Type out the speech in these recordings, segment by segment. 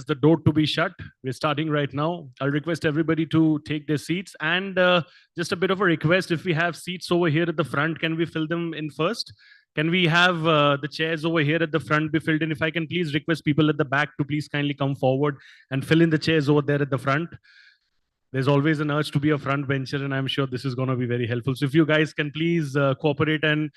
the door to be shut. We're starting right now. I'll request everybody to take their seats. And just a bit of a request, if we have seats over here at the front, can we fill them in first? Can we have the chairs over here at the front be filled in? If I can please request people at the back to please kindly come forward and fill in the chairs over there at the front. There's always an urge to be a front bencher, and I'm sure this is going to be very helpful. So if you guys can please cooperate and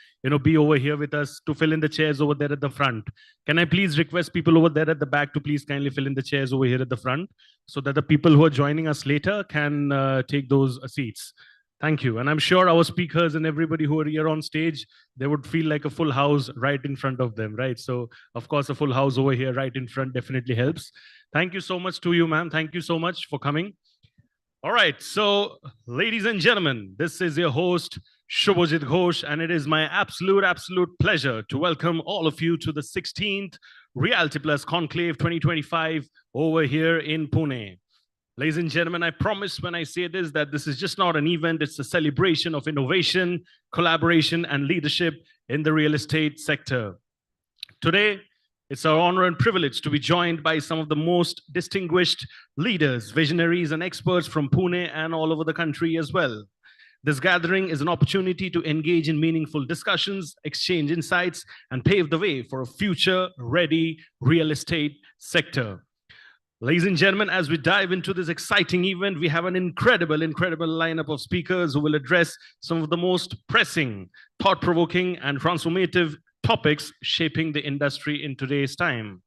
be over here with us to fill in the chairs over there at the front. Can I please request people over there at the back to please kindly fill in the chairs over here at the front so that the people who are joining us later can take those seats. Thank you. And I'm sure our speakers and everybody who are here on stage, they would feel like a full house right in front of them, right? So of course, a full house over here right in front definitely helps. Thank you so much to you, ma'am. Thank you so much for coming. All right, so ladies and gentlemen, this is your host, Shubhajit Ghosh, and it is my absolute pleasure to welcome all of you to the 16th Realty Plus Conclave 2025 over here in Pune. Ladies and gentlemen, I promise when I say this that this is just not an event, it's a celebration of innovation, collaboration, and leadership in the real estate sector. Today, it's our honor and privilege to be joined by some of the most distinguished leaders, visionaries, and experts from Pune and all over the country as well. This gathering is an opportunity to engage in meaningful discussions, exchange insights, and pave the way for a future-ready real estate sector. Ladies and gentlemen, as we dive into this exciting event, we have an incredible lineup of speakers who will address some of the most pressing, thought-provoking, and transformative topics shaping the industry in today's time.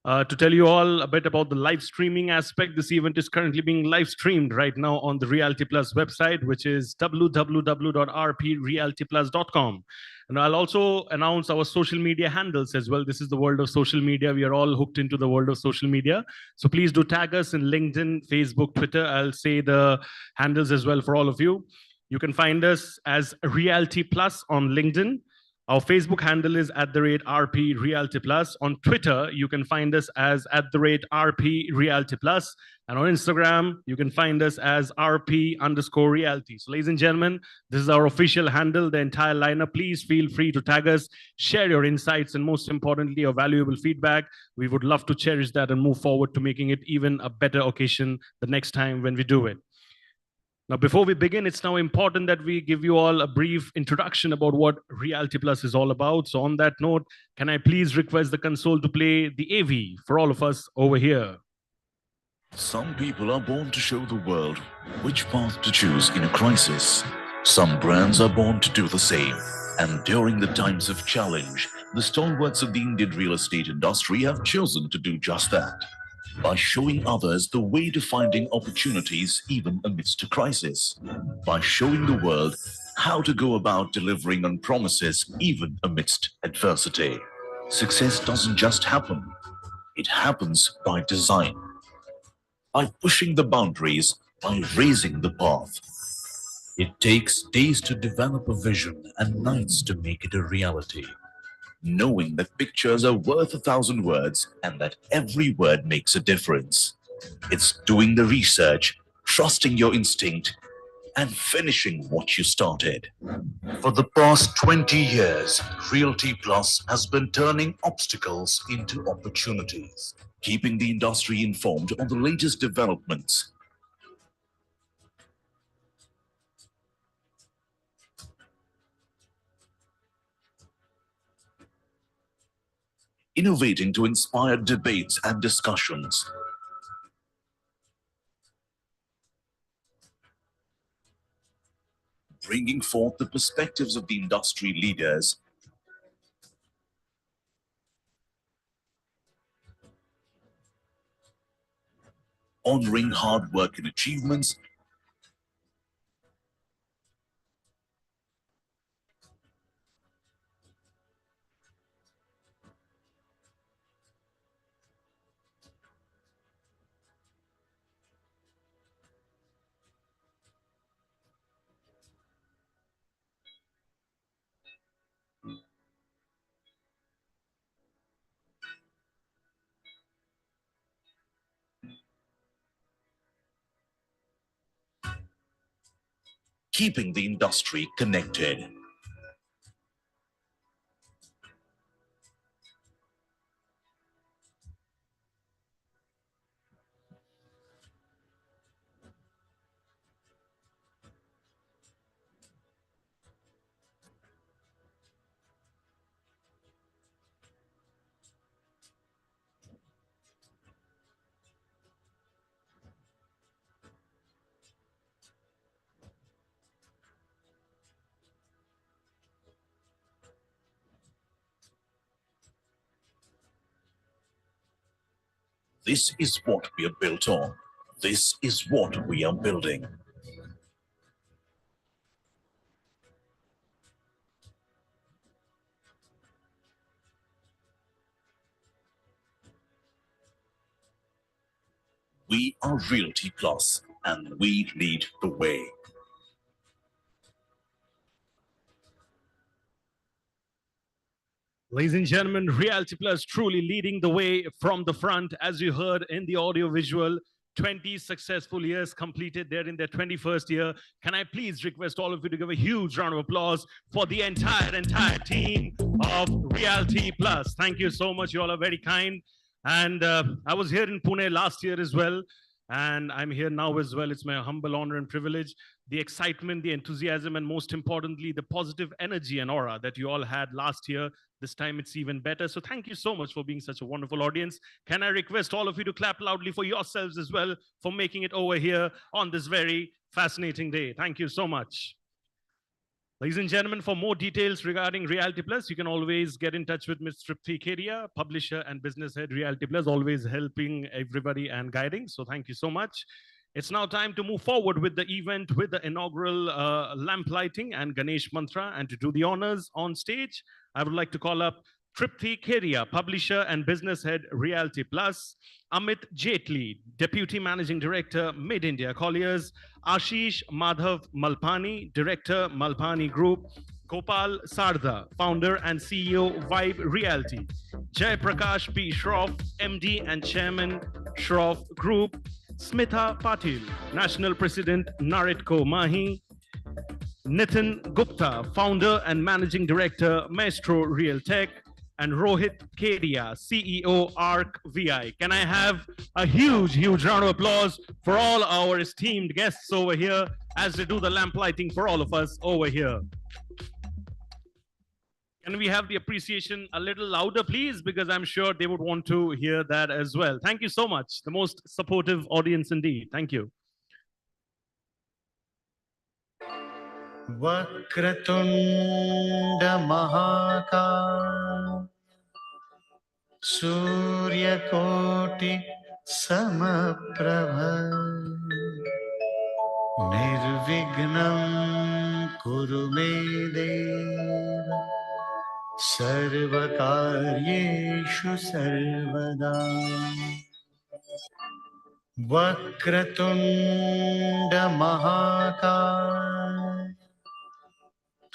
To tell you all a bit about the live streaming aspect, this event is currently being live streamed right now on the Realty Plus website, which is www.rprealtyplus.com. And I'll also announce our social media handles as well. This is the world of social media. We are all hooked into the world of social media. So please do tag us in LinkedIn, Facebook, Twitter. I'll say the handles as well for all of you. You can find us as Realty Plus on LinkedIn. Our Facebook handle is @RP Realty Plus. On Twitter, you can find us as @RP Realty Plus. And on Instagram, you can find us as RP_Realty. So ladies and gentlemen, this is our official handle, the entire lineup. Please feel free to tag us, share your insights, and most importantly, your valuable feedback. We would love to cherish that and move forward to making it even a better occasion the next time when we do it. Now, before we begin, it's now important that we give you all a brief introduction about what Realty Plus is all about. So on that note, can I please request the console to play the AV for all of us over here? Some people are born to show the world which path to choose in a crisis. Some brands are born to do the same. And during the times of challenge, the stalwarts of the Indian real estate industry have chosen to do just that, by showing others the way to finding opportunities even amidst a crisis, by showing the world how to go about delivering on promises even amidst adversity. Success doesn't just happen, it happens by design, by pushing the boundaries, by raising the path. It takes days to develop a vision and nights to make it a reality, knowing that pictures are worth 1,000 words and that every word makes a difference. It's doing the research, trusting your instinct, and finishing what you started. For the past 20 years, Realty Plus has been turning obstacles into opportunities, keeping the industry informed on the latest developments, innovating to inspire debates and discussions, bringing forth the perspectives of the industry leaders, honoring hard work and achievements, keeping the industry connected. This is what we are built on. This is what we are building. We are Realty Plus, and we lead the way. Ladies and gentlemen, Realty Plus truly leading the way from the front, as you heard in the audio visual. 20 successful years completed. They're in their 21st year. Can I please request all of you to give a huge round of applause for the entire team of Realty Plus. Thank you so much. You all are very kind. And I was here in Pune last year as well. And I'm here now as well. It's my humble honor and privilege. The excitement, the enthusiasm, and most importantly, the positive energy and aura that you all had last year. This time it's even better. So thank you so much for being such a wonderful audience. Can I request all of you to clap loudly for yourselves as well for making it over here on this very fascinating day. Thank you so much. Ladies and gentlemen, for more details regarding Realty Plus, you can always get in touch with Ms. Tripti Kedia, publisher and business head, Realty Plus, always helping everybody and guiding. So thank you so much. It's now time to move forward with the event with the inaugural lamp lighting and Ganesh mantra. And to do the honors on stage, I would like to call up Tripti Kedia, publisher and business head, Realty Plus, Amit Jetli, Deputy Managing Director, Mid India Colliers, Ashish Madhav Malpani, Director, Malpani Group, Gopal Sardha, Founder and CEO, Vibe Realty, Jay Prakash P. Shroff, MD and Chairman, Shroff Group, Smitha Patil, National President, Naritco Mahi, Nitin Gupta, Founder and Managing Director, Maestro Real Tech, and Rohit Kedia, CEO, ARC VI. Can I have a huge round of applause for all our esteemed guests over here as they do the lamp lighting for all of us over here. Can we have the appreciation a little louder, please? Because I'm sure they would want to hear that as well. Thank you so much. The most supportive audience indeed. Thank you. वक्रतुण्ड महाकाय सूर्यकोटि समप्रभ निर्विघ्नं कुरु मे देव सर्वकार्येषु सर्वदा वक्रतुण्ड महाकाय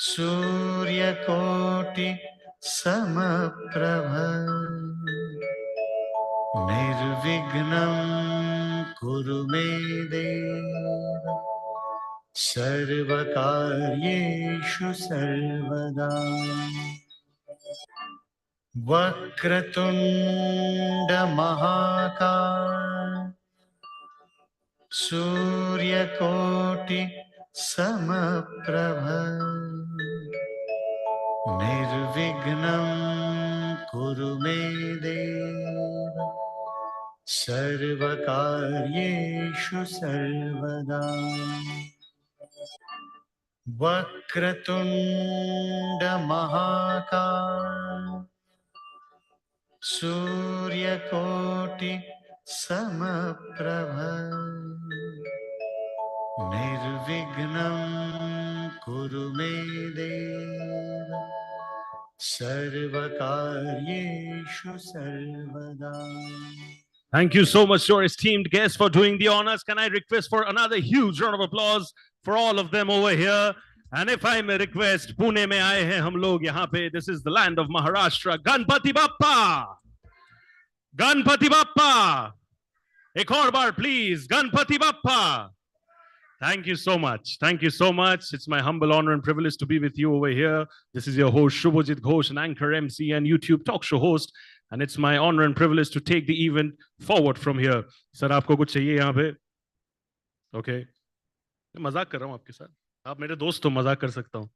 सूर्यकोटि समप्रभ निर्विघ्नं कुरु मे देव सर्वकार्येषु सर्वदा वक्रतुण्ड महाकाय सूर्यकोटि समप्रभ निर्विघ्नं कुरु मे देव सर्वकार्येषु सर्वदा वक्रतुण्ड महाकाय सूर्यकोटि समप्रभ निर्विघ्नं कुरु मे देव सर्वकार्येषु सर्वदा. Thank you so much to our esteemed guests for doing the honors. Can I request for another huge round of applause for all of them over here? And if I may request, Pune mein aaye hain hum log yahan pe. This is the land of Maharashtra. Ganpati Bappa! Ganpati Bappa! Ek aur baar, please. Ganpati Bappa! Thank you so much. Thank you so much. It's my humble honor and privilege to be with you over here. This is your host, Shubhajit Ghosh, an anchor, MC, and YouTube talk show host. And it's my honor and privilege to take the event forward from here. Sir, aapko kuch chahiye yahan pe? Okay. मजाक कर रहा हूं आपके साथ. आप मेरे दोस्त हो, मजाक कर सकता हूं.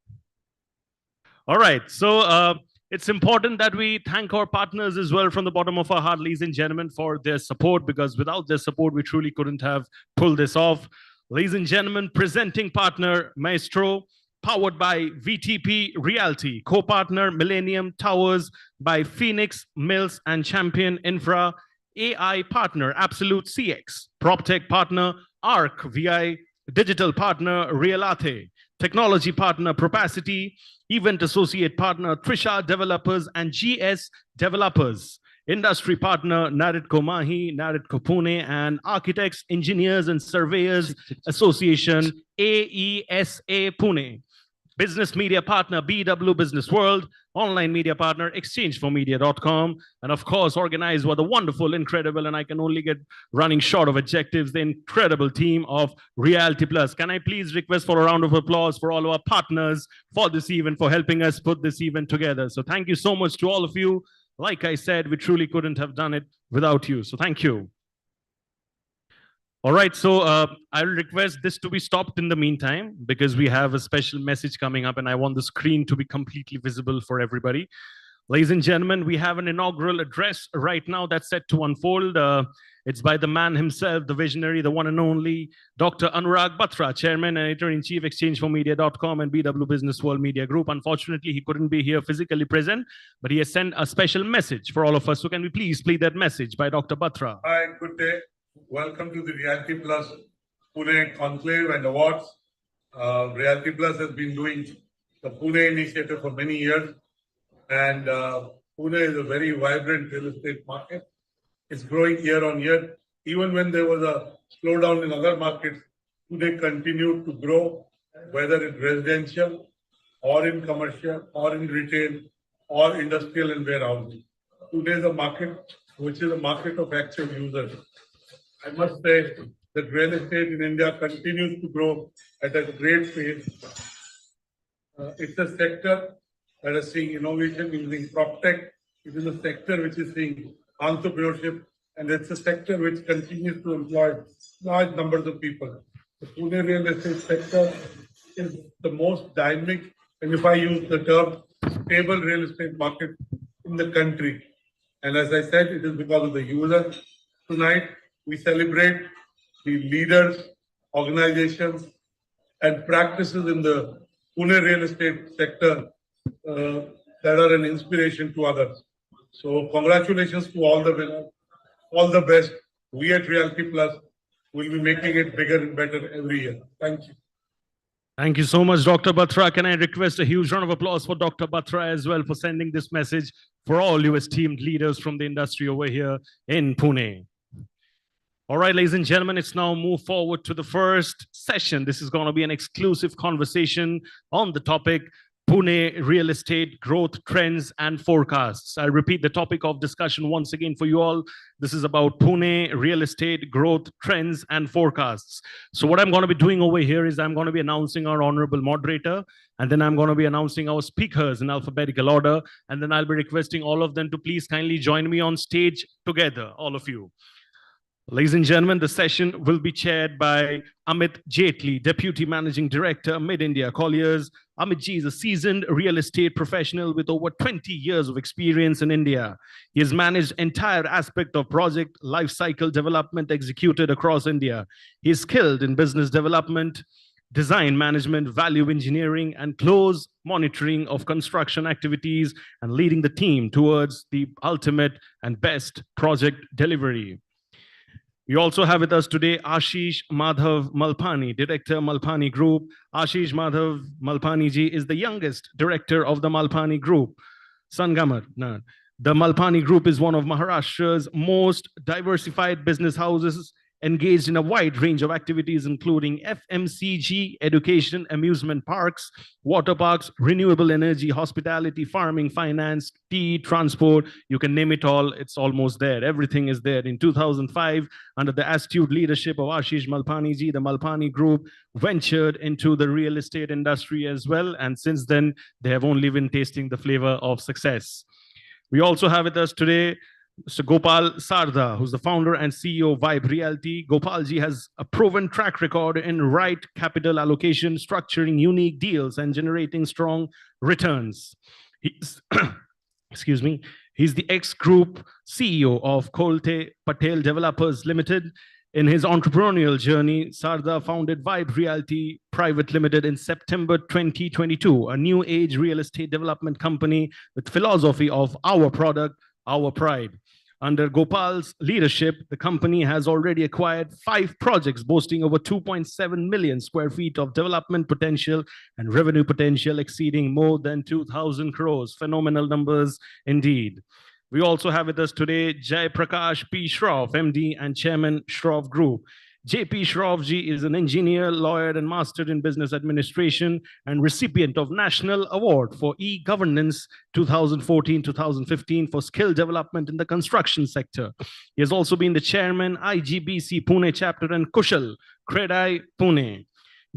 All right. So it's important that we thank our partners as well from the bottom of our heart, ladies and gentlemen, for their support, because without their support, we truly couldn't have pulled this off. Ladies and gentlemen, presenting partner, Maestro, powered by VTP Realty, co-partner, Millennium Towers by Phoenix, Mills, and Champion Infra, AI partner, Absolute CX. PropTech partner, ARC, VI. Digital partner, Realate. Technology partner, Propacity. Event associate partner, Trisha Developers and GS Developers. Industry partner, Naritco Mahi, Naritco Pune, and Architects, Engineers, and Surveyors Association, AESA Pune. Business media partner, BW Business World. Online media partner, exchangeformedia.com. And of course, organized by the wonderful, incredible, and I can only get running short of adjectives, the incredible team of Realty Plus. Can I please request for a round of applause for all of our partners for this event, for helping us put this event together. So thank you so much to all of you. Like I said, we truly couldn't have done it without you. So thank you. All right, so I'll request this to be stopped in the meantime because we have a special message coming up and I want the screen to be completely visible for everybody. Ladies and gentlemen, we have an inaugural address right now that's set to unfold. It's by the man himself, the visionary, the one and only Dr. Anurag Batra, Chairman and Editor-in-Chief, exchangeformedia.com and BW Business World Media Group. Unfortunately, he couldn't be here physically present, but he has sent a special message for all of us. So can we please play that message by Dr. Batra? Hi, good day. Welcome to the Realty Plus Pune Conclave and Awards. Realty Plus has been doing the Pune initiative for many years, and Pune is a very vibrant real estate market. It's growing year on year. Even when there was a slowdown in other markets, Pune continued to grow, whether in residential or in commercial or in retail or industrial and warehousing. Pune is a market which is a market of actual users. I must say that real estate in India continues to grow at a great pace. It's a sector that is seeing innovation using PropTech. It is a sector which is seeing entrepreneurship, and it's a sector which continues to employ large numbers of people. The Pune real estate sector is the most dynamic, and if I use the term, stable real estate market in the country. And as I said, it is because of the users. Tonight, we celebrate the leaders, organizations, and practices in the Pune real estate sector that are an inspiration to others. So congratulations to all the winners, all the best. We at Realty Plus will be making it bigger and better every year. Thank you. Thank you so much, Dr. Batra. Can I request a huge round of applause for Dr. Batra as well for sending this message for all you esteemed leaders from the industry over here in Pune. All right, ladies and gentlemen, it's now move forward to the first session. This is going to be an exclusive conversation on the topic Pune real estate growth trends and forecasts. I'll repeat the topic of discussion once again for you all. This is about Pune real estate growth trends and forecasts. So what I'm going to be doing over here is I'm going to be announcing our honorable moderator, and then I'm going to be announcing our speakers in alphabetical order, and then I'll be requesting all of them to please kindly join me on stage together, all of you. Ladies and gentlemen, the session will be chaired by Amit Jaitley, Deputy Managing Director, Mid-India Colliers. Amit ji is a seasoned real estate professional with over 20 years of experience in India. He has managed entire aspect of project lifecycle development executed across India. He is skilled in business development, design management, value engineering, and close monitoring of construction activities and leading the team towards the ultimate and best project delivery. We also have with us today Ashish Madhav Malpani, Director, Malpani Group. Ashish Madhav Malpani ji is the youngest director of the Malpani Group. Sangamar. No. The Malpani Group is one of Maharashtra's most diversified business houses, engaged in a wide range of activities, including FMCG, education, amusement parks, water parks, renewable energy, hospitality, farming, finance, tea, transport. You can name it all. It's almost there. Everything is there. In 2005, under the astute leadership of Ashish Malpani ji, the Malpani Group ventured into the real estate industry as well. And since then, they have only been tasting the flavor of success. We also have with us today Mr. Gopal Sarda, who's the founder and CEO of Vibe Realty. Gopalji has a proven track record in right capital allocation, structuring unique deals, and generating strong returns. He's, excuse me, he's the ex-group CEO of Kolte Patel Developers Limited. In his entrepreneurial journey, Sarda founded Vibe Realty Private Limited in September 2022, a new age real estate development company with philosophy of our product, our pride. Under Gopal's leadership, the company has already acquired 5 projects boasting over 2.7 million square feet of development potential and revenue potential exceeding more than 2,000 crores. Phenomenal numbers indeed. We also have with us today Jai Prakash P. Shroff, MD and Chairman, Shroff Group. JP Shroffji is an engineer, lawyer, and mastered in business administration and recipient of National Award for E-Governance 2014-2015 for skill development in the construction sector. He has also been the chairman, IGBC Pune chapter and Kushal, Credai Pune.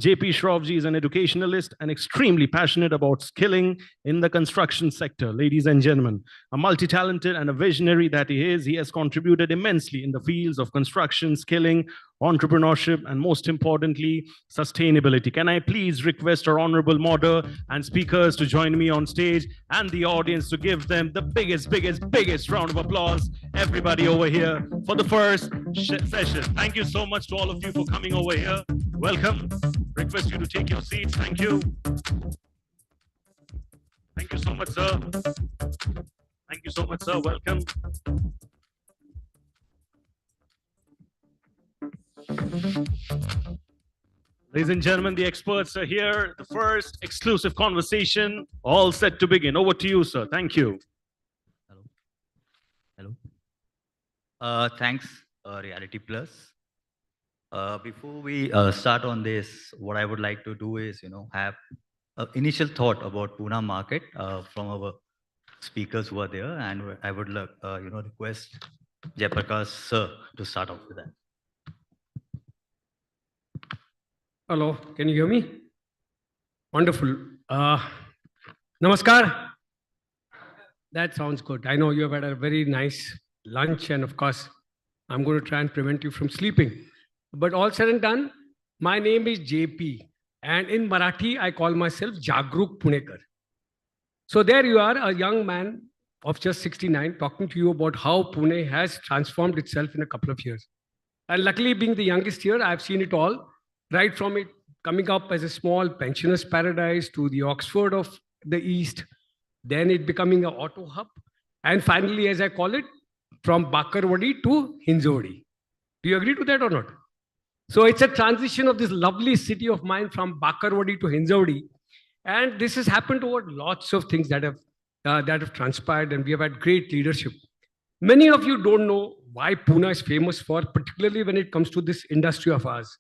JP Shroffji is an educationalist and extremely passionate about skilling in the construction sector. Ladies and gentlemen, a multi-talented and a visionary that he has contributed immensely in the fields of construction, skilling, entrepreneurship, and most importantly, sustainability. Can I please request our honorable moderator and speakers to join me on stage and the audience to give them the biggest round of applause. Everybody over here for the first session. Thank you so much to all of you for coming over here. Welcome. Request you to take your seats. Thank you. Thank you so much, sir. Thank you so much, sir. Welcome. Ladies and gentlemen, the experts are here. The first exclusive conversation, all set to begin. Over to you, sir. Thank you. Hello. Thanks, Reality Plus. Before we start on this, what I would like to do is, have an initial thought about Pune market from our speakers who are there, and I would request Jayaprakash sir to start off with that. Hello, can you hear me? Wonderful. Namaskar. That sounds good. I know you have had a very nice lunch, and of course, I'm going to try and prevent you from sleeping. But all said and done, my name is JP, and in Marathi, I call myself Jagruk Punekar. So there you are, a young man of just 69, talking to you about how Pune has transformed itself in a couple of years. And luckily, being the youngest here, I've seen it all, right from it coming up as a small pensioners' paradise to the Oxford of the East, then it becoming an auto hub, and finally, as I call it, from Bakarwadi to Hinjawadi. Do you agree to that or not? So it's a transition of this lovely city of mine from Bakarwadi to Hinjawadi. And this has happened over lots of things that have transpired, and we have had great leadership. Many of you don't know why Pune is famous for, particularly when it comes to this industry of ours.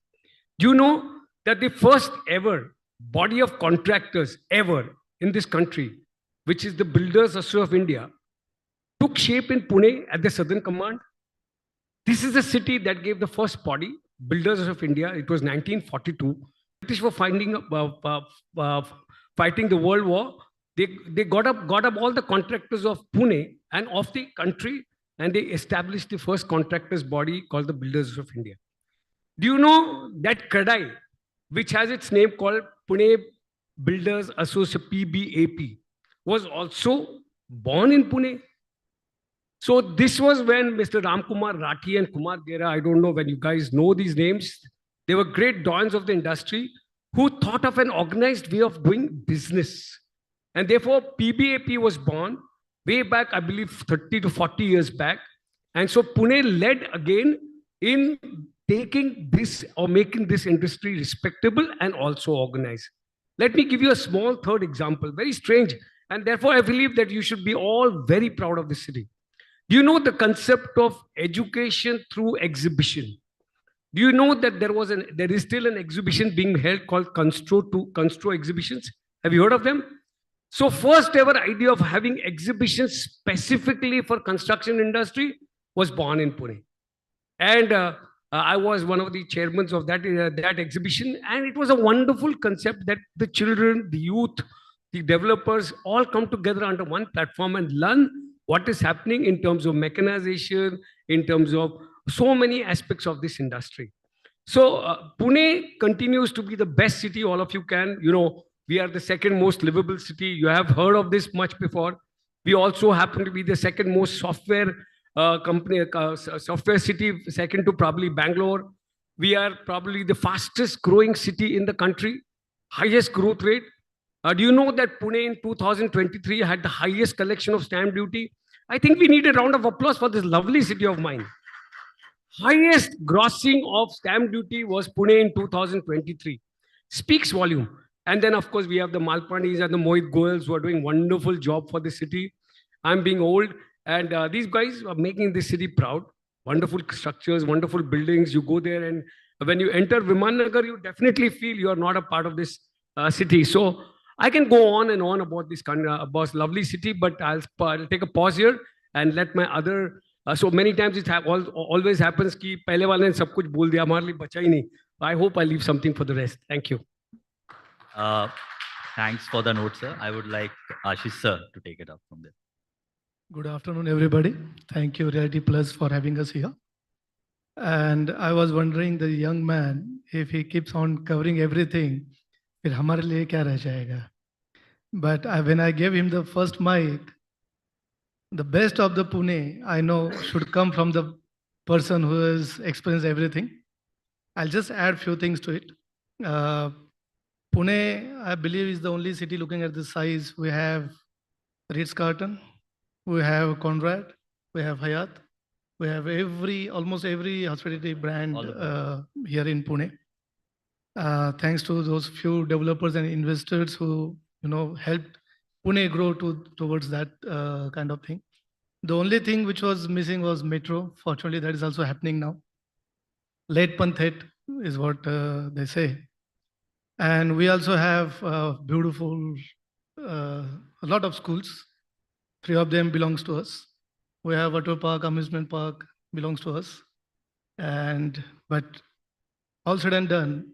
Do you know that the first ever body of contractors ever in this country, which is the Builders Association of India, took shape in Pune at the Southern Command? This is the city that gave the first body, Builders of India. It was 1942. British were fighting the World War. They got up all the contractors of Pune and of the country, and they established the first contractors body called the Builders of India. Do you know that Kadai, which has its name called Pune Builders Association, PBAP, was also born in Pune? So this was when Mr. Ramkumar Rathi and Kumar Gera, I don't know when you guys know these names, they were great dons of the industry who thought of an organized way of doing business. And therefore, PBAP was born way back, I believe, 30 to 40 years back. And so Pune led again in taking this or making this industry respectable and also organized. Let me give you a small third example, very strange. And therefore, I believe that you should be all very proud of this city. Do you know the concept of education through exhibition? Do you know that there is still an exhibition being held called Constro exhibitions? Have you heard of them? So first ever idea of having exhibitions specifically for construction industry was born in Pune. And I was one of the chairmen of that exhibition. And it was a wonderful concept that the children, the youth, the developers all come together under one platform and learn what is happening in terms of mechanization, in terms of so many aspects of this industry. So Pune continues to be the best city. All of you can, we are the second most livable city. You have heard of this much before. We also happen to be the second most software software city, second to probably Bangalore. We are probably the fastest growing city in the country, highest growth rate. Do you know that Pune in 2023 had the highest collection of stamp duty? I think we need a round of applause for this lovely city of mine. Highest grossing of stamp duty was Pune in 2023. Speaks volume. And then, of course, we have the Malpanis and the Mohit Goyals who are doing wonderful job for the city. I'm being old, and these guys are making this city proud. Wonderful structures, wonderful buildings. You go there, and when you enter Vimannagar, you definitely feel you are not a part of this city. So I can go on and on about this about lovely city, but I'll take a pause here and let my other. So many times it always happens कि पहले वाले ने सब कुछ बोल दिया हमारे लिए बचा ही नहीं. I hope I leave something for the rest. Thank you. Thanks for the note, sir. I would like Ashish sir to take it up from there. Good afternoon, everybody. Thank you, Realty Plus, for having us here. And I was wondering, the young man, if he keeps on covering everything, फिर हमारे लिए क्या रह जाएगा? But when I gave him the first mic, the best of the Pune, I know, should come from the person who has experienced everything. I'll just add few things to it. Pune, I believe, is the only city looking at the size. We have Ritz-Carlton, we have Conrad, we have Hyatt, we have almost every hospitality brand here in Pune. Thanks to those few developers and investors who helped Pune grow towards that kind of thing. The only thing which was missing was metro. Fortunately, that is also happening now. Late Panthet is what they say. And we also have beautiful, a lot of schools. 3 of them belongs to us. We have water park, amusement park belongs to us. But all said and done,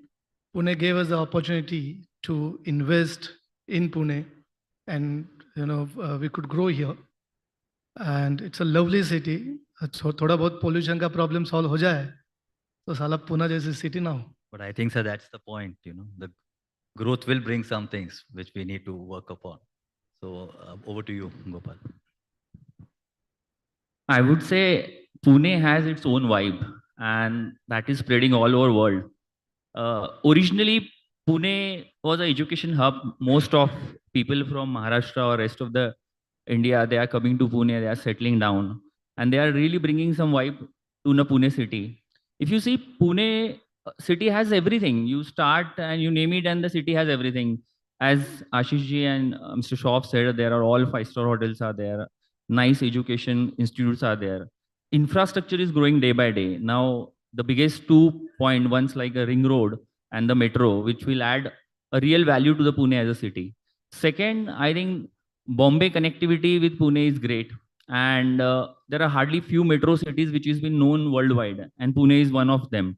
Pune gave us the opportunity to invest in Pune, and we could grow here. And it's a lovely city. So thoda bahut pollution ka problem solve ho jaye, तो साला पुणे जैसी city ना हो. But I think, sir, that's the point. The growth will bring some things which we need to work upon. So over to you, Gopal. I would say Pune has its own vibe, and that is spreading all over world. Originally, Pune was an education hub. Most of people from Maharashtra or rest of the India, they are coming to Pune, they are settling down, and they are really bringing some vibe to the Pune city. If you see, Pune city has everything. You start and you name it, and the city has everything. As Ashish ji and Mr. Shroff said, there are all 5-star hotels are there. Nice education institutes are there. Infrastructure is growing day by day. Now, the biggest 2 point, one's like a ring road and the metro, which will add a real value to the Pune as a city. Second, I think Bombay connectivity with Pune is great. And there are hardly few metro cities which has been known worldwide, and Pune is one of them.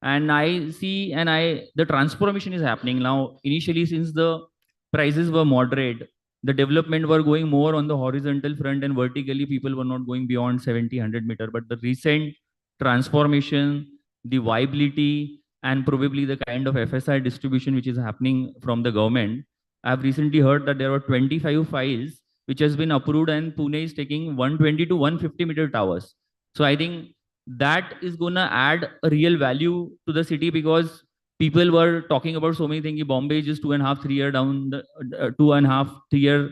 And I see, the transformation is happening now. Initially, since the prices were moderate, the development were going more on the horizontal front, and vertically people were not going beyond 70, 100 meter. But the recent transformation, the viability, and probably the kind of FSI distribution which is happening from the government, I've recently heard that there were 25 files which has been approved, and Pune is taking 120 to 150 meter towers. So I think that is going to add a real value to the city, because people were talking about so many things. Bombay is just 2.5, 3 years down, 2.5, 3 years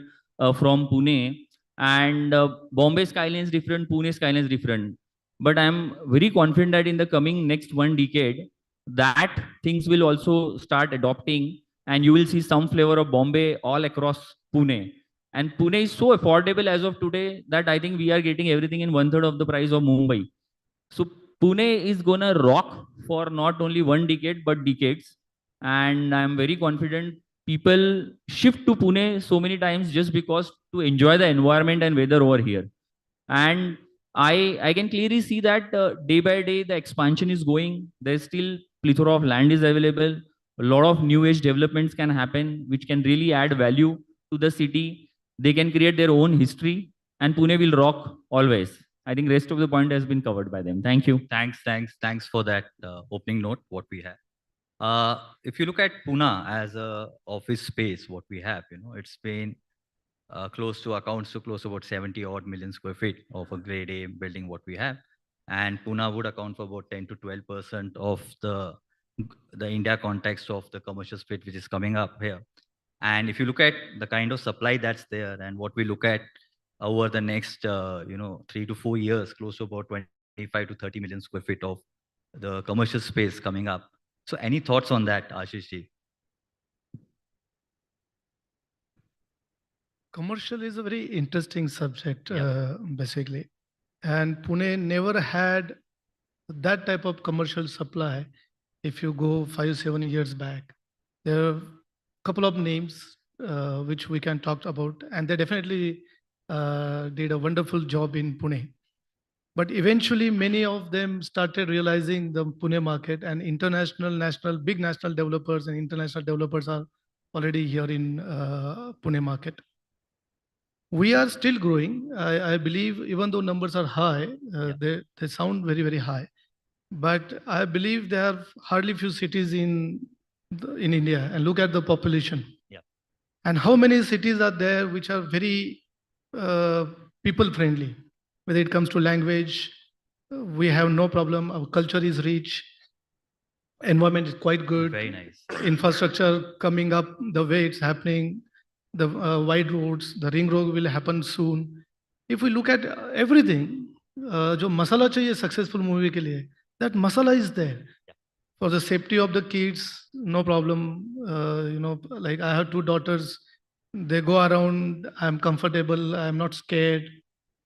from Pune, and Bombay skyline is different, Pune skyline is different. But I'm very confident that in the coming next 1 decade, that things will also start adopting, and you will see some flavor of Bombay all across Pune. And Pune is so affordable as of today that I think we are getting everything in 1/3 of the price of Mumbai. So Pune is gonna rock for not only 1 decade, but decades. And I'm very confident people shift to Pune so many times just because to enjoy the environment and weather over here. And I can clearly see that day by day, the expansion is going. There's still plethora of land is available. A lot of new age developments can happen, which can really add value to the city. They can create their own history, and Pune will rock always. I think rest of the point has been covered by them. Thank you. Thanks for that opening note, what we have. If you look at Pune as a office space, what we have, it's been close to about 70 odd million square feet of a grade A building, what we have. And Pune would account for about 10 to 12% of the India context of the commercial space, which is coming up here. And if you look at the kind of supply that's there and what we look at over the next 3 to 4 years, close to about 25 to 30 million square feet of the commercial space coming up. So any thoughts on that, Ashish ji? Commercial is a very interesting subject, Yeah. basically. And Pune never had that type of commercial supply. If you go 5, 7 years back, there are a couple of names which we can talk about, and they definitely did a wonderful job in Pune. But eventually, many of them started realizing the Pune market, and international, national, big national developers and international developers are already here in Pune market. We are still growing. I believe, even though numbers are high, they sound very, very high. But I believe there are hardly few cities in India, and look at the population. Yeah. And how many cities are there which are very people friendly? Whether it comes to language, we have no problem. Our culture is rich. Environment is quite good. Very nice. Infrastructure coming up the way it's happening. The wide roads, the ring road will happen soon. If we look at everything, जो मसाला चाहिए successful movie के लिए, that masala is there. For the safety of the kids, no problem. Like I have 2 daughters, they go around. I'm comfortable. I'm not scared.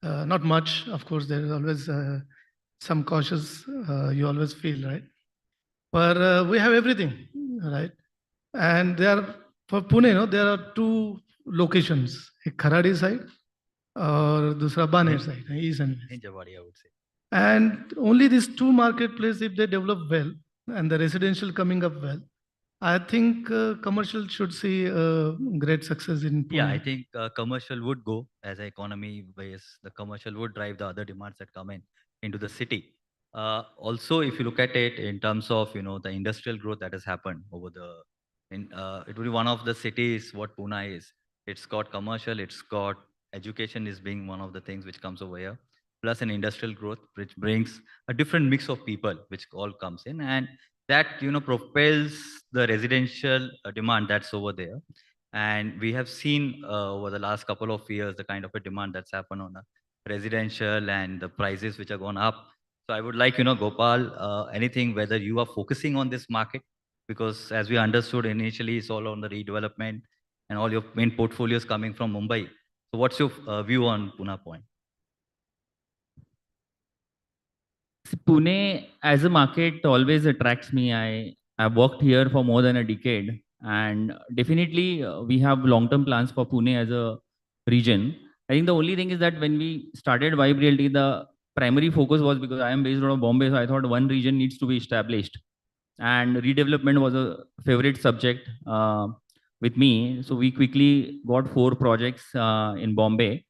Not much, of course. There is always some cautious. You always feel, right? But we have everything, right? And there for Pune, there are 2 locations: एक Kharadi side और दूसरा Baner side, east and west. In Jawadi, I would say. And only these 2 marketplaces, if they develop well and the residential coming up well, I think commercial should see great success in Pune. Yeah, I think commercial would go as an economy base. The commercial would drive the other demands that come into the city. Also, if you look at it in terms of the industrial growth that has happened over it will be one of the cities what Pune is. It's got commercial, it's got education is being one of the things which comes over here, plus an industrial growth which brings a different mix of people which all comes in, and that propels the residential demand that's over there. And we have seen over the last couple of years the kind of a demand that's happened on a residential and the prices which are gone up. So I would like, Gopal, anything whether you are focusing on this market, because as we understood initially, it's all on the redevelopment and all your main portfolios coming from Mumbai. So what's your view on Pune point? Pune as a market always attracts me. I've worked here for more than a decade, and definitely we have long-term plans for Pune as a region. I think the only thing is that when we started Vibe Realty, the primary focus was because I am based out of Bombay, so I thought one region needs to be established, and redevelopment was a favorite subject with me. So we quickly got 4 projects in Bombay.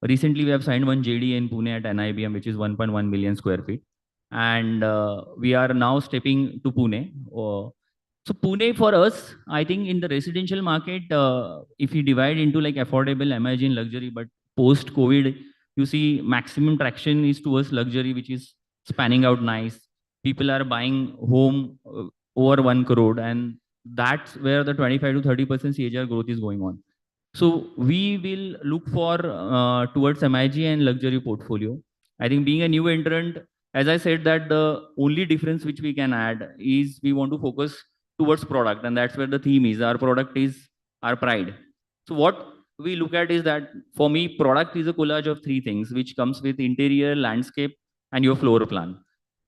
Recently, we have signed one JD in Pune at NIBM, which is 1.1 million square feet. And we are now stepping to Pune. So Pune for us, I think in the residential market, if you divide into like affordable, imagine luxury, but post-COVID, you see maximum traction is towards luxury, which is spanning out nice. People are buying home over 1 crore, and that's where the 25 to 30% CAGR growth is going on. So we will look for towards MIG and luxury portfolio. I think being a new entrant, as I said, that the only difference which we can add is we want to focus towards product, and that's where the theme is. Our product is our pride. So what we look at is that for me, product is a collage of 3 things, which comes with interior, landscape, and your floor plan.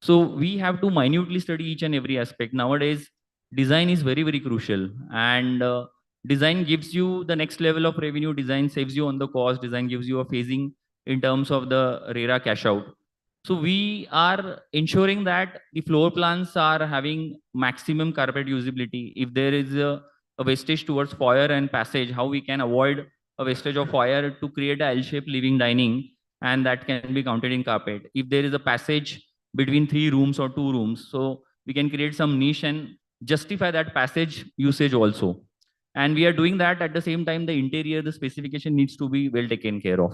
So we have to minutely study each and every aspect. Nowadays, design is very, very crucial, and design gives you the next level of revenue. Design saves you on the cost. Design gives you a phasing in terms of the RERA cash out. So we are ensuring that the floor plans are having maximum carpet usability. If there is a wastage towards foyer and passage, how we can avoid a wastage of foyer to create a L-shaped living dining, and that can be counted in carpet. If there is a passage between 3 rooms or 2 rooms, so we can create some niche and justify that passage usage also. And we are doing that at the same time, the interior, the specification needs to be well taken care of.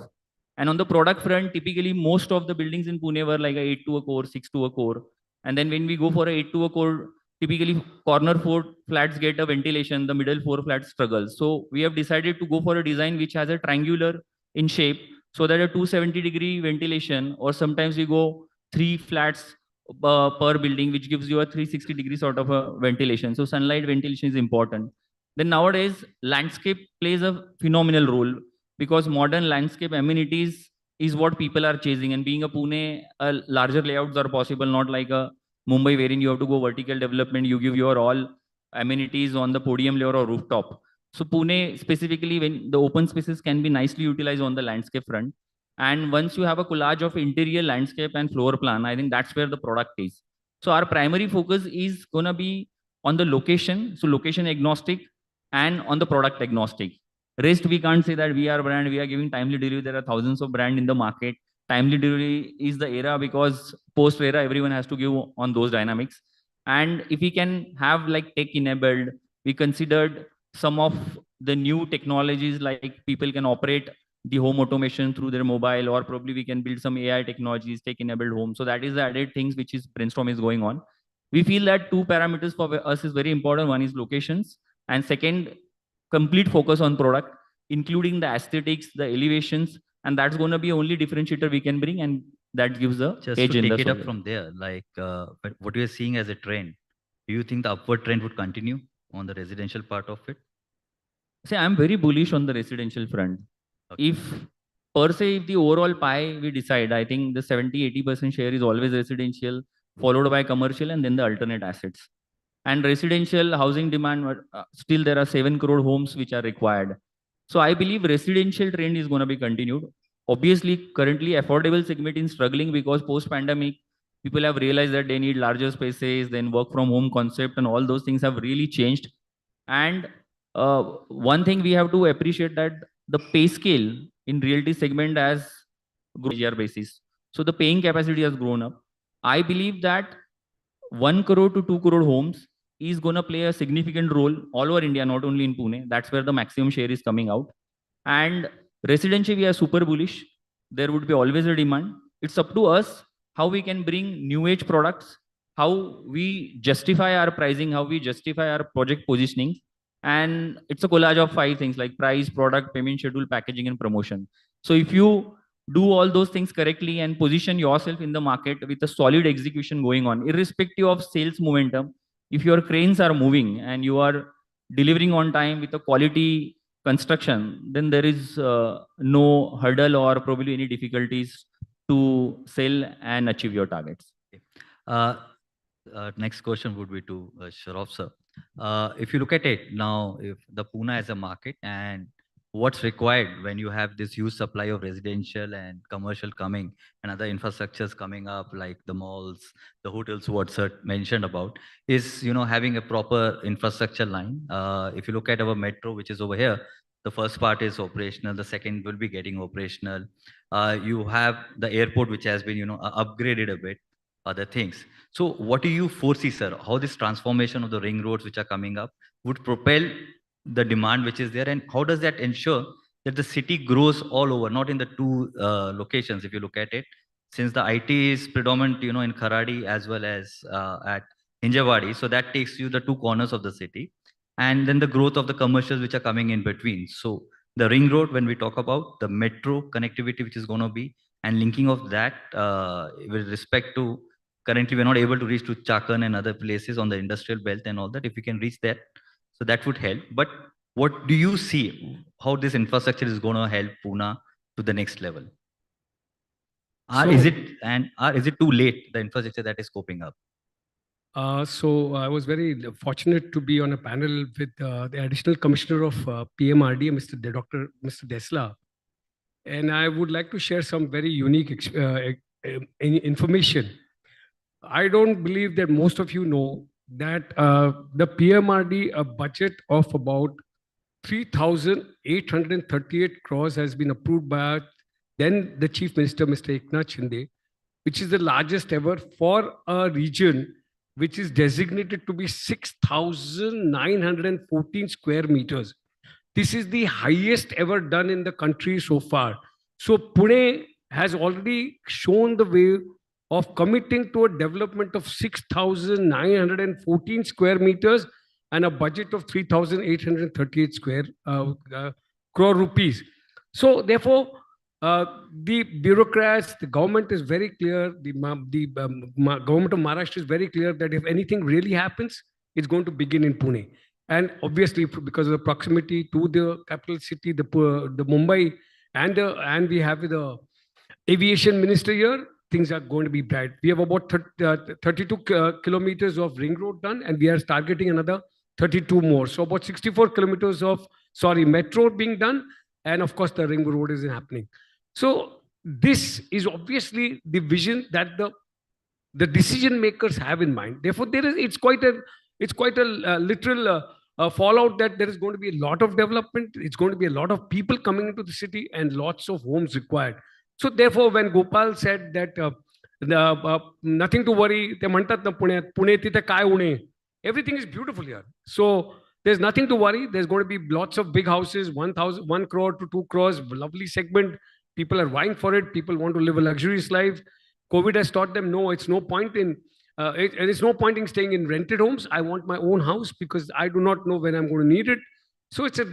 And on the product front, typically most of the buildings in Pune were like a 8 to a core, 6 to a core. And then when we go for a 8 to a core, typically corner 4 flats get a ventilation, the middle 4 flats struggle. So we have decided to go for a design which has a triangular in shape, so that a 270-degree ventilation, or sometimes we go 3 flats per building, which gives you a 360-degree sort of a ventilation. So sunlight ventilation is important. Then nowadays, landscape plays a phenomenal role, because modern landscape amenities is what people are chasing. And being a Pune, larger layouts are possible, not like a Mumbai wherein you have to go vertical development, you give your all amenities on the podium layer or rooftop. So Pune specifically, when the open spaces can be nicely utilized on the landscape front. And once you have a collage of interior landscape and floor plan, I think that's where the product is. So our primary focus is going to be on the location, so location agnostic, and on the product agnostic. Rest, we can't say that we are brand, we are giving timely delivery. There are thousands of brand in the market. Timely delivery is the era, because post era, everyone has to give on those dynamics. And if we can have like tech enabled, we considered some of the new technologies, like people can operate the home automation through their mobile, or probably we can build some AI technologies, tech enabled home. So that is the added things which is brainstorm is going on. We feel that 2 parameters for us is very important. One is locations, and second, complete focus on product, including the aesthetics, the elevations, and that's going to be only differentiator we can bring, and that gives a Just edge to in take the it up solar. from there, like what you are seeing as a trend, do you think the upward trend would continue on the residential part of it? See, I'm very bullish on the residential front. Okay. If per se, if the overall pie we decide, I think the 70-80% share is always residential, followed by commercial, and then the alternate assets. And residential housing demand, still there are 7 crore homes which are required. So I believe residential trend is going to be continued. Obviously, currently affordable segment is struggling, because post-pandemic, people have realized that they need larger spaces, then work from home concept, and all those things have really changed. And one thing we have to appreciate, that the pay scale in realty segment has grown year basis. So the paying capacity has grown up. I believe that 1 crore to 2 crore homes is going to play a significant role all over India, not only in Pune. That's where the maximum share is coming out. And residential, we are super bullish. There would be always a demand. It's up to us how we can bring new age products, how we justify our pricing, how we justify our project positioning. And it's a collage of 5 things, like price, product, payment schedule, packaging, and promotion. So if you do all those things correctly and position yourself in the market with a solid execution going on, irrespective of sales momentum, if your cranes are moving and you are delivering on time with a quality construction, then there is no hurdle or probably any difficulties to sell and achieve your targets. Uh, Next question would be to Sharaff sir. If you look at it now, if the Pune as a market, and what's required when you have this huge supply of residential and commercial coming, and other infrastructures coming up, like the malls, the hotels, what sir mentioned about, is having a proper infrastructure line. If you look at our metro, which is over here, the first part is operational, the second will be getting operational. You have the airport, which has been upgraded a bit, other things. So what do you foresee, sir, how this transformation of the ring roads which are coming up would propel the demand which is there, and how does that ensure that the city grows all over, not in the 2 locations, if you look at it, since the IT is predominant, in Kharadi as well as at Hinjawadi, so that takes you the 2 corners of the city, and then the growth of the commercials which are coming in between. So the ring road, when we talk about the metro connectivity which is going to be, and linking of that with respect to, currently we're not able to reach to Chakan and other places on the industrial belt and all that. If we can reach that, so that would help. But what do you see, how this infrastructure is going to help Pune to the next level? Or is it too late, the infrastructure that is scoping up? So I was very fortunate to be on a panel with the additional commissioner of PMRD, Dr. Mr. Desla. And I would like to share some very unique information. I don't believe that most of you know that the PMRD, a budget of about 3,838 crores has been approved by then the Chief Minister, Mr. Eknath Shinde, which is the largest ever for a region which is designated to be 6,914 square meters. This is the highest ever done in the country so far. So Pune has already shown the way of committing to a development of 6,914 square meters and a budget of 3,838 crore rupees. So therefore, The bureaucrats, the government is very clear. The government of Maharashtra is very clear that if anything really happens, it's going to begin in Pune. And obviously, because of the proximity to the capital city, the Mumbai, and we have the aviation minister here, things are going to be bright. We have about 32 kilometers of ring road done, and we are targeting another 32 more. So about 64 kilometers of, metro being done. And of course, the ring road is happening. So this is obviously the vision that the decision makers have in mind. Therefore, it's quite a literal fallout that there is going to be a lot of development. It's going to be a lot of people coming into the city and lots of homes required. So therefore, when Gopal said that nothing to worry, ते म्हणतात ना पुण्यात, पुणे तिथे काय उणे, everything is beautiful here. So there's nothing to worry. There's going to be lots of big houses, 1 crore to 2 crores, lovely segment. People are vying for it. People want to live a luxurious life. COVID has taught them, no, it's no point in it's no point in staying in rented homes. I want my own house because I do not know when I'm going to need it. So it's a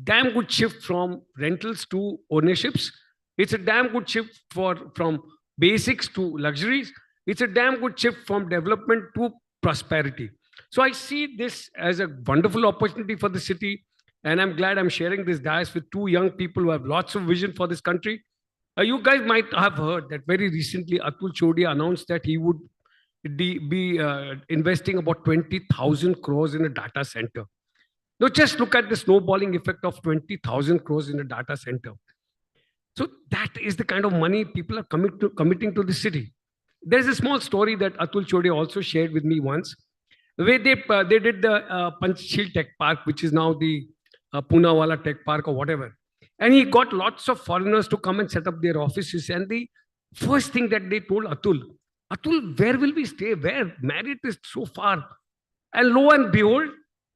damn good shift from rentals to ownerships. It's a damn good shift from basics to luxuries. It's a damn good shift from development to prosperity. So I see this as a wonderful opportunity for the city. And I'm glad I'm sharing this dais with two young people who have lots of vision for this country. You guys might have heard that very recently Atul Chodia announced that he would be investing about 20,000 crores in a data center. Now just look at the snowballing effect of 20,000 crores in a data center. So that is the kind of money people are committing to the city. There's a small story that Atul Chodia also shared with me once, where they did the Panchshil Tech Park, which is now the Poonawala Tech Park or whatever. And he got lots of foreigners to come and set up their offices. And the first thing that they told Atul, where will we stay? Where? Marriott is so far. And lo and behold,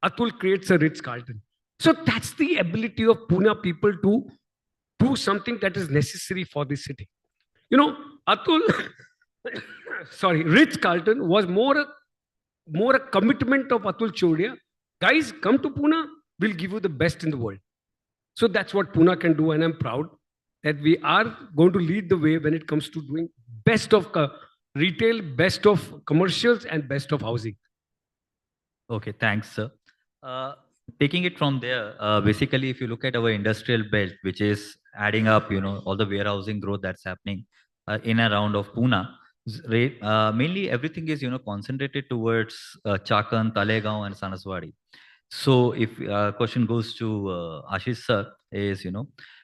Atul creates a Ritz-Carlton. So that's the ability of Pune people to do something that is necessary for the city. You know, Atul, Ritz-Carlton was more a commitment of Atul Chodia. Guys, come to Pune, we'll give you the best in the world. So that's what Pune can do, and I'm proud that we are going to lead the way when it comes to doing best of retail, best of commercials, and best of housing. Okay, thanks, sir. Taking it from there, basically, if you look at our industrial belt, which is adding up, all the warehousing growth that's happening in and around of Pune, mainly everything is, concentrated towards Chakan, Talegaon, and Sanaswadi. So if question goes to Ashish sir, is,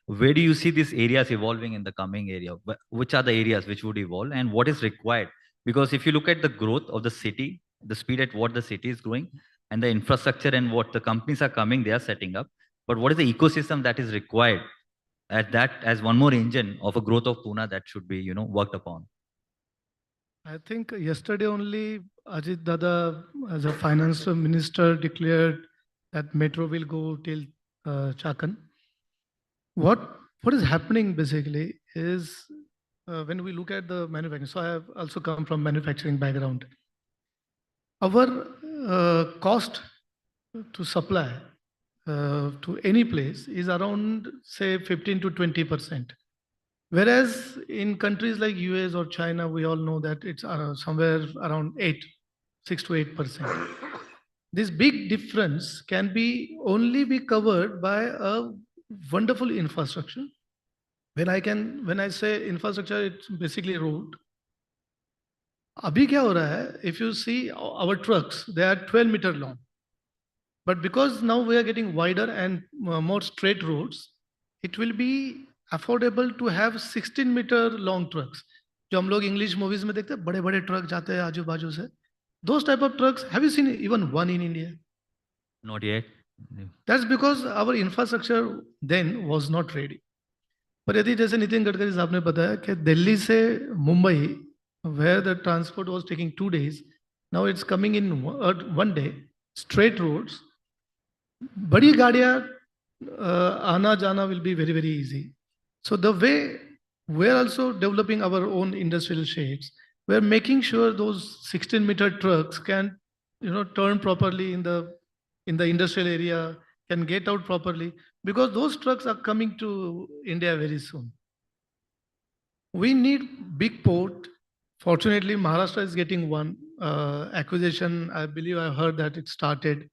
where do you see these areas evolving in the coming area? Which are the areas which would evolve and what is required? Because if you look at the growth of the city, the speed at what the city is growing and the infrastructure and what the companies are coming, they are setting up. But what is the ecosystem that is required at that as one more engine of a growth of Pune that should be, worked upon? I think yesterday only Ajit Dada, as a finance minister, declared that metro will go till Chakan. What is happening basically is when we look at the manufacturing. So I have also come from manufacturing background. Our cost to supply to any place is around, say, 15 to 20%. Whereas in countries like US or China, we all know that it's somewhere around 6 to 8%. This big difference can only be covered by a wonderful infrastructure. When I say infrastructure, it's basically road. Abhi kya ho raha hai? If you see our trucks, they are 12 meter long. But because now we are getting wider and more straight roads, it will be affordable to have 16 meter long trucks. जो हम लोग English movies में देखते हैं, बड़े-बड़े truck जाते हैं आजू-बाजू से. Those type of trucks, have you seen even one in India? Not yet. That's because our infrastructure then was not ready. पर यदि जैसे नितिन गडकरी साहब ने बताया कि दिल्ली से Mumbai, where the transport was taking 2 days, now it's coming in 1 day, straight roads. बड़ी गाड़ियाँ आना जाना will be very, very easy. So the way we're also developing our own industrial shades, we're making sure those 16-meter trucks can, turn properly in the industrial area, can get out properly, because those trucks are coming to India very soon. We need big port. Fortunately, Maharashtra is getting one acquisition. I believe I heard that it started.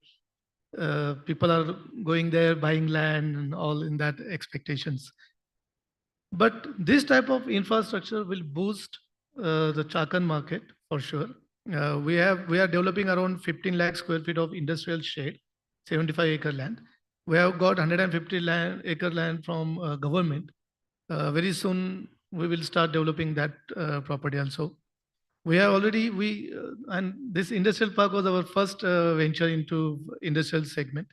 People are going there, buying land and all in that expectations. But this type of infrastructure will boost the Chakan market for sure. We are developing around 15 lakh square feet of industrial shade, 75-acre land. We have got 150 acre land from government. Very soon we will start developing that property also. We have already and this industrial park was our first venture into industrial segment,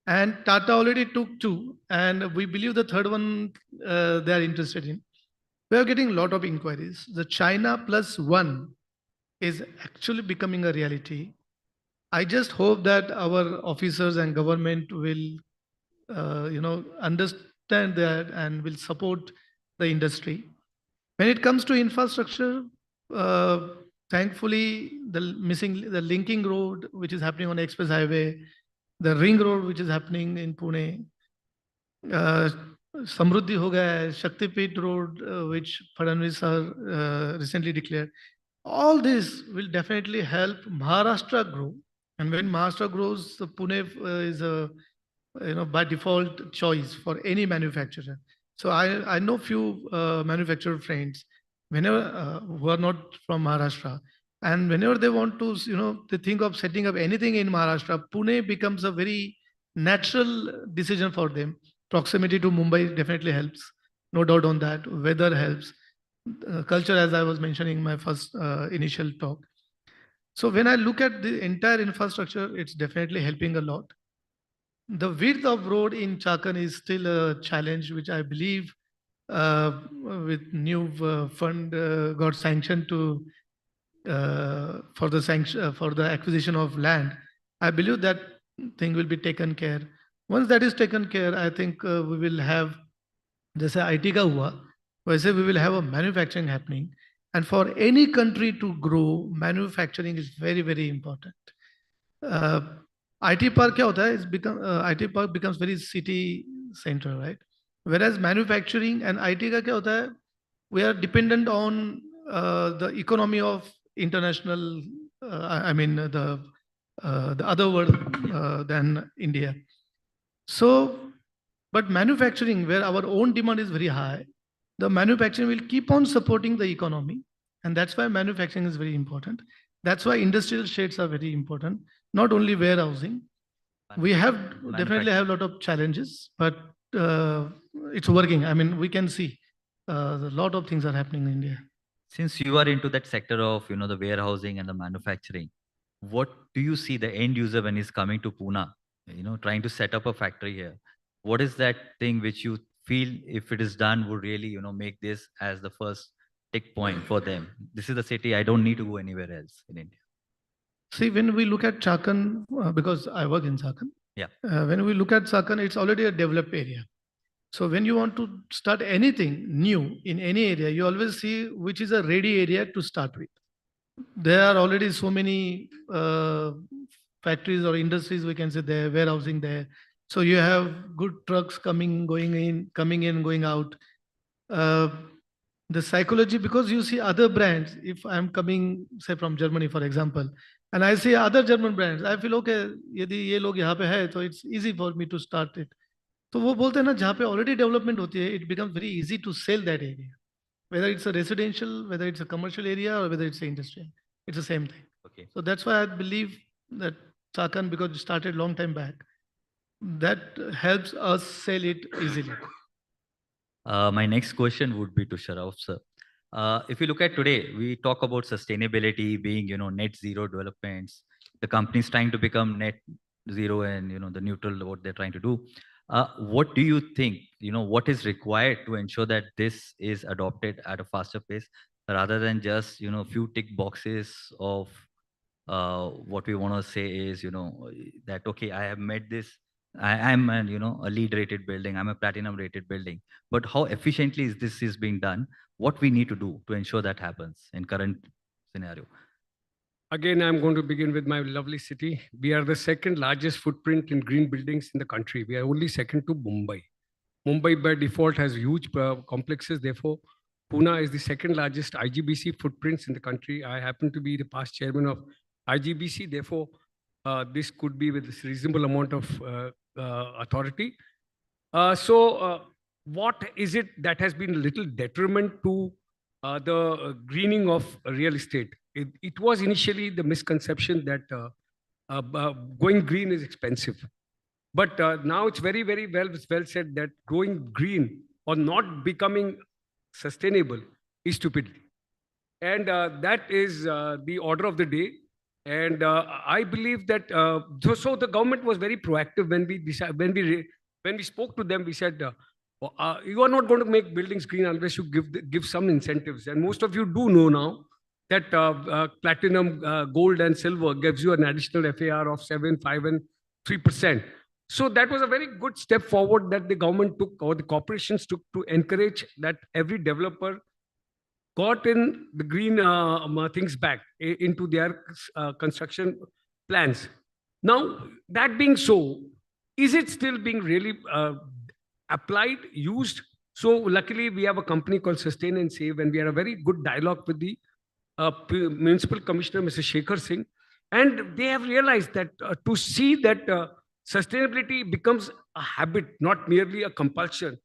and Tata already took two, and we believe the third one they are interested in. We are getting a lot of inquiries. The China plus one is actually becoming a reality. I just hope that our officers and government will, understand that and will support the industry. When it comes to infrastructure, uh, thankfully, the linking road which is happening on Express Highway, the ring road which is happening in Pune, Samruddhi ho gaya hai, Shaktipeeth road which Fadnavis recently declared. All this will definitely help Maharashtra grow. And when Maharashtra grows, the Pune is a by default choice for any manufacturer. So I know few manufacturer friends, whenever who are not from Maharashtra, and whenever they want to, they think of setting up anything in Maharashtra, Pune becomes a very natural decision for them. Proximity to Mumbai definitely helps, no doubt on that. Weather helps, culture, as I was mentioning in my first initial talk. So when I look at the entire infrastructure, it's definitely helping a lot. The width of road in Chakan is still a challenge, which I believe with new fund got sanctioned to for the acquisition of land. I believe that thing will be taken care. Once that is taken care, I think we will have जैसे IT का हुआ वैसे we will have a manufacturing happening, and for any country to grow, manufacturing is very very important. IT park क्या होता है? IT park becomes very city center, right? Whereas manufacturing and IT का क्या होता है? We are dependent on the economy of international, I mean the other world than India. So, but manufacturing, where our own demand is very high, the manufacturing will keep on supporting the economy, and that's why manufacturing is very important. That's why industrial shades are very important, not only warehousing. We have definitely have a lot of challenges, but it's working. I mean, we can see a lot of things are happening in India. Since you are into that sector of, the warehousing and the manufacturing, what do you see the end user when he's coming to Pune, trying to set up a factory here? What is that thing which you feel, if it is done, would really, make this as the first tick point for them? This is the city, I don't need to go anywhere else in India. See, when we look at Chakan, because I work in Chakan, Yeah. When we look at Chakan, it's already a developed area. So when you want to start anything new in any area, you always see which is a ready area to start with. There are already so many factories or industries, we can say there, warehousing there. So you have good trucks coming in, going out. The psychology, because you see other brands, if I'm coming, say from Germany, for example, and I see other German brands, I feel, okay, यदि ये लोग यहाँ पे है, so it's easy for me to start it. तो वो बोलते हैं ना, जहाँ पे already development होती है, it becomes very easy to sell that area. Whether it's a residential, whether it's a commercial area, or whether it's an industrial, it's the same thing. Okay. So that's why I believe that Chakan, because it started long time back, that helps us sell it easily. My next question would be to Sharauf, sir. If you look at today, we talk about sustainability being, net zero developments. The companies trying to become net zero and, the neutral, what they're trying to do. What do you think, what is required to ensure that this is adopted at a faster pace rather than just, few tick boxes of what we want to say is, that, okay, I have met this, I'm a LEED rated building, I'm a platinum rated building, but how efficiently is being done? What we need to do to ensure that happens in current scenario? Again, I'm going to begin with my lovely city. We are the second largest footprint in green buildings in the country. We are only second to Mumbai. Mumbai by default has huge complexes. Therefore, Pune is the second largest IGBC footprints in the country. I happen to be the past chairman of IGBC. Therefore, this could be with this reasonable amount of authority. What is it that has been a little detriment to the greening of real estate? It was initially the misconception that going green is expensive. But now it's very, very well said that going green or not becoming sustainable is stupidity. And that is the order of the day. And I believe that so the government was very proactive when we decided, when we spoke to them. We said, you are not going to make buildings green unless you give some incentives. And most of you do know now that platinum, gold, and silver gives you an additional FAR of 7, 5, and 3%. So that was a very good step forward that the government took, or the corporations took, to encourage that every developer got in the green things back into their construction plans. Now, that being so, is it still being really applied, used? So luckily, we have a company called Sustain and Save, and we had a very good dialogue with the Municipal Commissioner, Mr. Shekhar Singh. And they have realized that to see that sustainability becomes a habit, not merely a compulsion.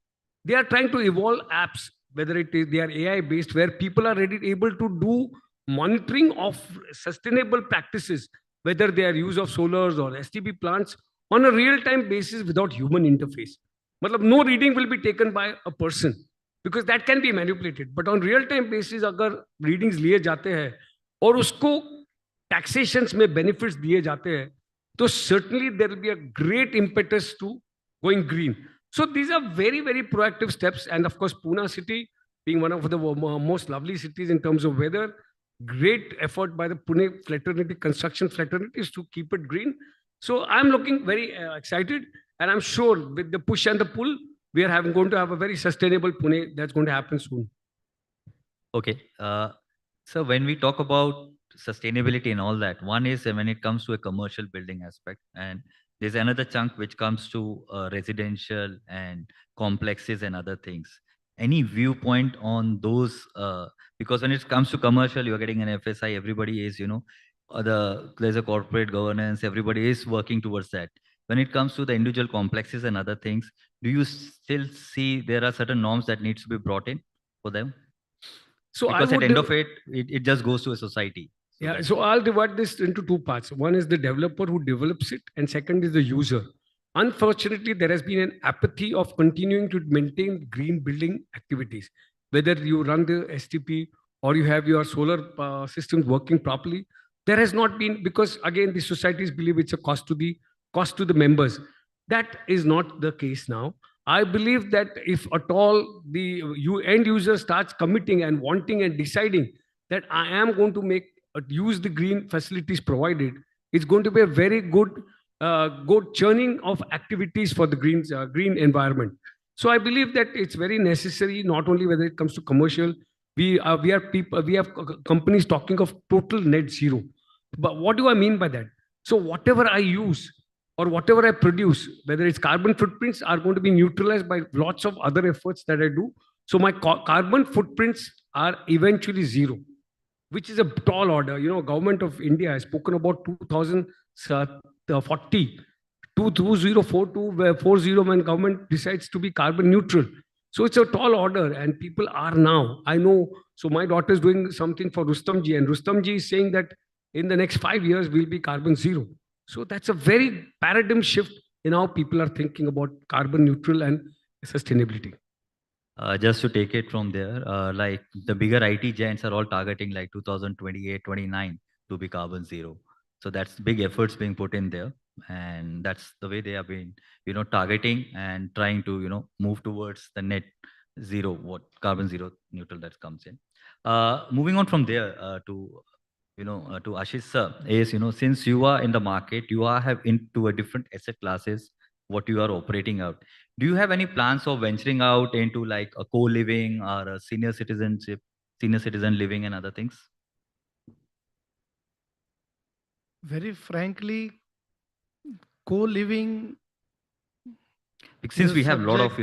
They are trying to evolve apps, whether it is they are AI based, where people are able to do monitoring of sustainable practices, whether they are use of solars or STB plants on a real-time basis without human interface. Matlab, no reading will be taken by a person because that can be manipulated. But on real-time basis, अगर readings लिए जाते हैं और उसको taxations में benefits दिए जाते हैं, so certainly there will be a great impetus to going green. So these are very, very proactive steps. And of course, Pune city being one of the most lovely cities in terms of weather, great effort by the Pune fraternity, construction fraternities to keep it green. So I'm looking very excited, and I'm sure with the push and the pull, we are going to have a very sustainable Pune that's going to happen soon. Okay. So when we talk about sustainability and all that, one is when it comes to a commercial building aspect, and there's another chunk which comes to residential and complexes and other things. Any viewpoint on those? Because when it comes to commercial, you're getting an FSI, everybody is, there's a corporate governance, everybody is working towards that. When it comes to the individual complexes and other things, do you still see there are certain norms that needs to be brought in for them? So because at the end of it, it just goes to a society. So yeah, so I'll divide this into two parts. One is the developer who develops it, and second is the user. Unfortunately, there has been an apathy of continuing to maintain green building activities. Whether you run the STP or you have your solar systems working properly, there has not been, because again, the societies believe it's a cost to the members. That is not the case now. I believe that if at all the end user starts committing and wanting and deciding that I am going to use the green facilities provided, it's going to be a very good churning of activities for the green environment. So I believe that it's very necessary, not only whether it comes to commercial, we have companies talking of total net zero. But what do I mean by that? So whatever I use or whatever I produce, whether it's carbon footprints, are going to be neutralized by lots of other efforts that I do. So my carbon footprints are eventually zero, which is a tall order. Government of India has spoken about 2040, 2040 when government decides to be carbon neutral. So it's a tall order, and people are now, I know, so my daughter is doing something for Rustamji, and Rustamji is saying that in the next 5 years, we'll be carbon zero. So that's a very paradigm shift in how people are thinking about carbon neutral and sustainability. Just to take it from there, like the bigger IT giants are all targeting like 2028, 29 to be carbon zero. So that's big efforts being put in there. And that's the way they have been, targeting and trying to, move towards the net zero, what carbon zero neutral that comes in. Moving on from there to Ashish sir, is, since you are in the market, you have into a different asset classes, what you are operating out. Do you have any plans of venturing out into like a co-living or a senior citizen living and other things? Very frankly, co-living. Since we have a lot of,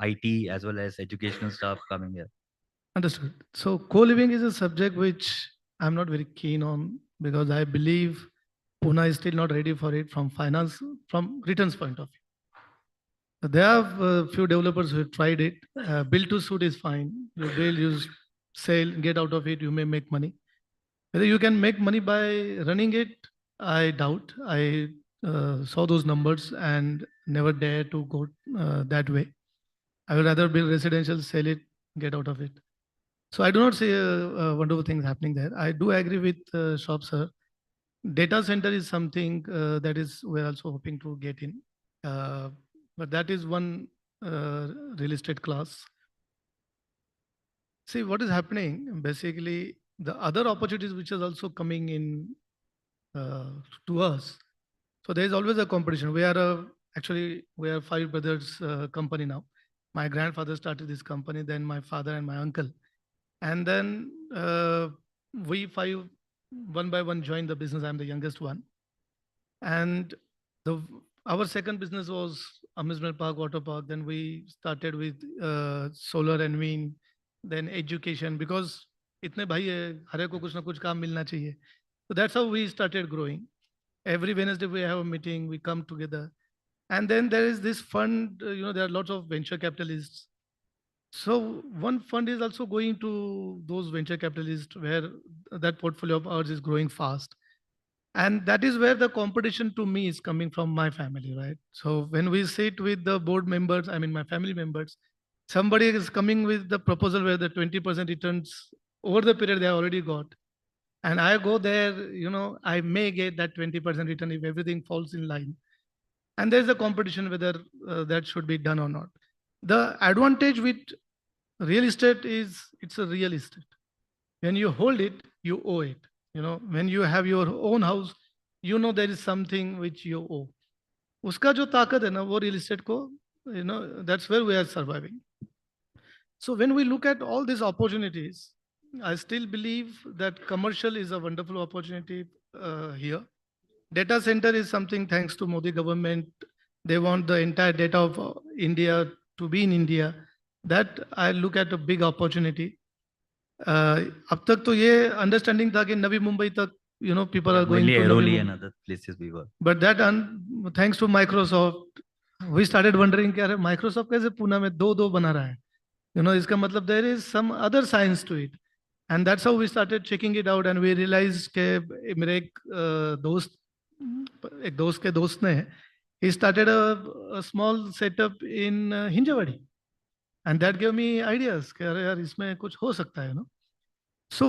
IT as well as educational stuff coming here. Understood. So co-living is a subject which I'm not very keen on because I believe Pune is still not ready for it from finance, from returns point of view. There are a few developers who have tried it. Build to suit is fine. You build, you sell, get out of it, you may make money. Whether you can make money by running it, I doubt. I saw those numbers and never dare to go that way. I would rather build residential, sell it, get out of it. So I do not see wonderful things happening there. I do agree with Shop sir. Data center is something that is we're also hoping to get in, but that is one real estate class. See what is happening. Basically, the other opportunities which is also coming in to us. So there is always a competition. We are actually we are five brothers company now. My grandfather started this company, then my father and my uncle. And then we five, one by one, joined the business. I'm the youngest one. And our second business was amusement park, water park. Then we started with solar and wind, then education, because itne bhai hai, हर एक को कुछ ना कुछ काम मिलना चाहिए. So that's how we started growing. Every Wednesday we have a meeting, we come together. And then there is this fund, there are lots of venture capitalists. So one fund is also going to those venture capitalists where that portfolio of ours is growing fast. And that is where the competition to me is coming from my family, right? So when we sit with the board members, I mean my family members, somebody is coming with the proposal where the 20% returns over the period they already got. And I go there, I may get that 20% return if everything falls in line. And there's a competition whether that should be done or not. The advantage with real estate is it's a real estate. When you hold it, you owe it. When you have your own house, there is something which you owe. Uska jo ताकत है ना वो real estate को, that's where we are surviving. So when we look at all these opportunities, I still believe that commercial is a wonderful opportunity here. Data center is something thanks to Modi government. They want the entire data of India to be in India. That I look at a big opportunity. अब तक तो ये understanding था कि नवी मुंबई तक, people are going to Airoli and other places we were. But that thanks to Microsoft, we started wondering कि अरे Microsoft कैसे पुणे में दो बना रहा है? इसका मतलब there is some other science to it. And that's how we started checking it out and we realized कि मेरे एक दोस्त के दोस्त ने he started a small setup in Hinjawadi. And that gave me ideas कि अरे यार इसमें कुछ हो सकता है, So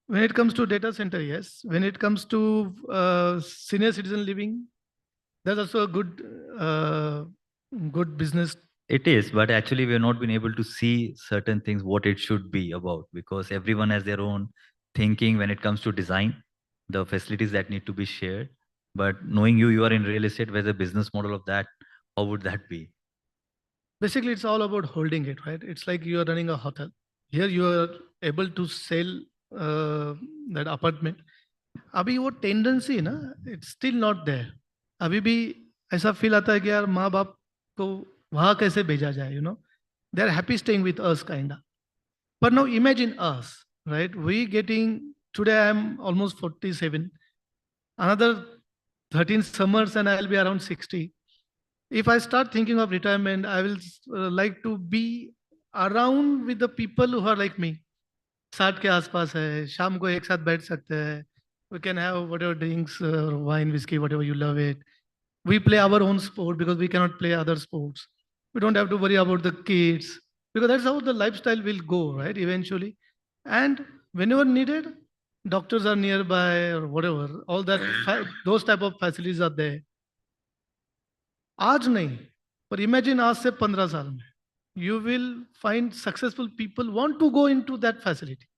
when it comes to data center, yes. When it comes to senior citizen living, that's also a good business. It is, but actually we have not been able to see certain things what it should be about because everyone has their own thinking when it comes to design, the facilities that need to be shared. But knowing you are in real estate, where's the business model of that? How would that be? Basically, it's all about holding it, right? It's like you are running a hotel. Here you are able to sell that apartment. अभी वो tendency ना, it's still not there. अभी भी ऐसा feel आता है कि यार माँ बाप को वहाँ कैसे भेजा जाए, They're happy staying with us kinda. But now imagine us, right? Today I'm almost 47. Another 13 summers and I'll be around 60. If I start thinking of retirement, I will like to be around with the people who are like me. 60 के आसपास है, शाम को एक साथ बैठ सकते हैं. We can have whatever drinks, wine, whiskey, whatever you love it. We play our own sport because we cannot play other sports. We don't have to worry about the kids because that's how the lifestyle will go, right? Eventually. And whenever needed, doctors are nearby or whatever. All that, those type of facilities are there. आज नहीं, पर imagine आज से 15 साल में, you will find successful people want to go into that facility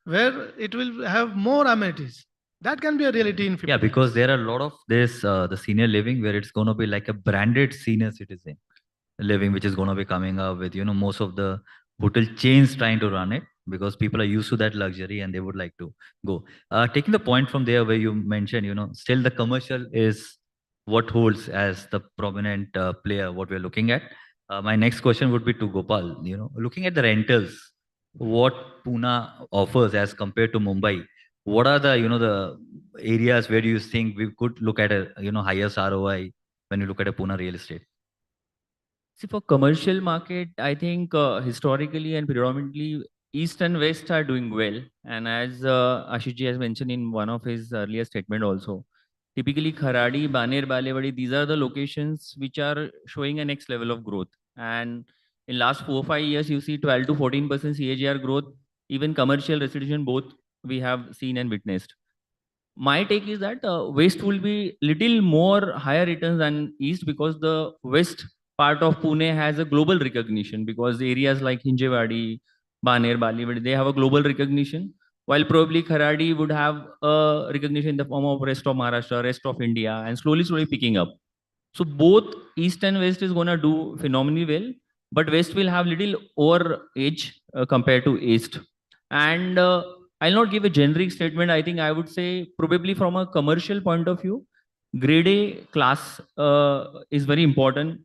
where it will have more amenities. That can be a reality in 50 Yeah, because there are a lot of this, the senior living where it's going to be like a branded senior citizen living, which is going to be coming up with, most of the hotel chains trying to run it because people are used to that luxury and they would like to go. Taking the point from there where you mentioned, still the commercial is what holds as the prominent player, what we're looking at. My next question would be to Gopal, looking at the rentals, what Pune offers as compared to Mumbai, what are the, the areas where do you think we could look at a, highest ROI when you look at a Pune real estate? See, for commercial market, I think historically and predominantly East and West are doing well. And as Ashishji has mentioned in one of his earlier statement also, typically Kharadi, Baner, Balewadi, these are the locations which are showing a next level of growth. And in last 4 or 5 years, you see 12 to 14% CAGR growth, even commercial, residential, both we have seen and witnessed. My take is that West will be little more higher returns than East because the West part of Pune has a global recognition because areas like Hinjewadi, Baner, Balivadi, they have a global recognition, while probably Kharadi would have a recognition in the form of rest of Maharashtra, rest of India, and slowly picking up. So both East and West is gonna do phenomenally well, but West will have little over edge compared to East. And I'll not give a generic statement. I think I would say probably from a commercial point of view, grade A class is very important.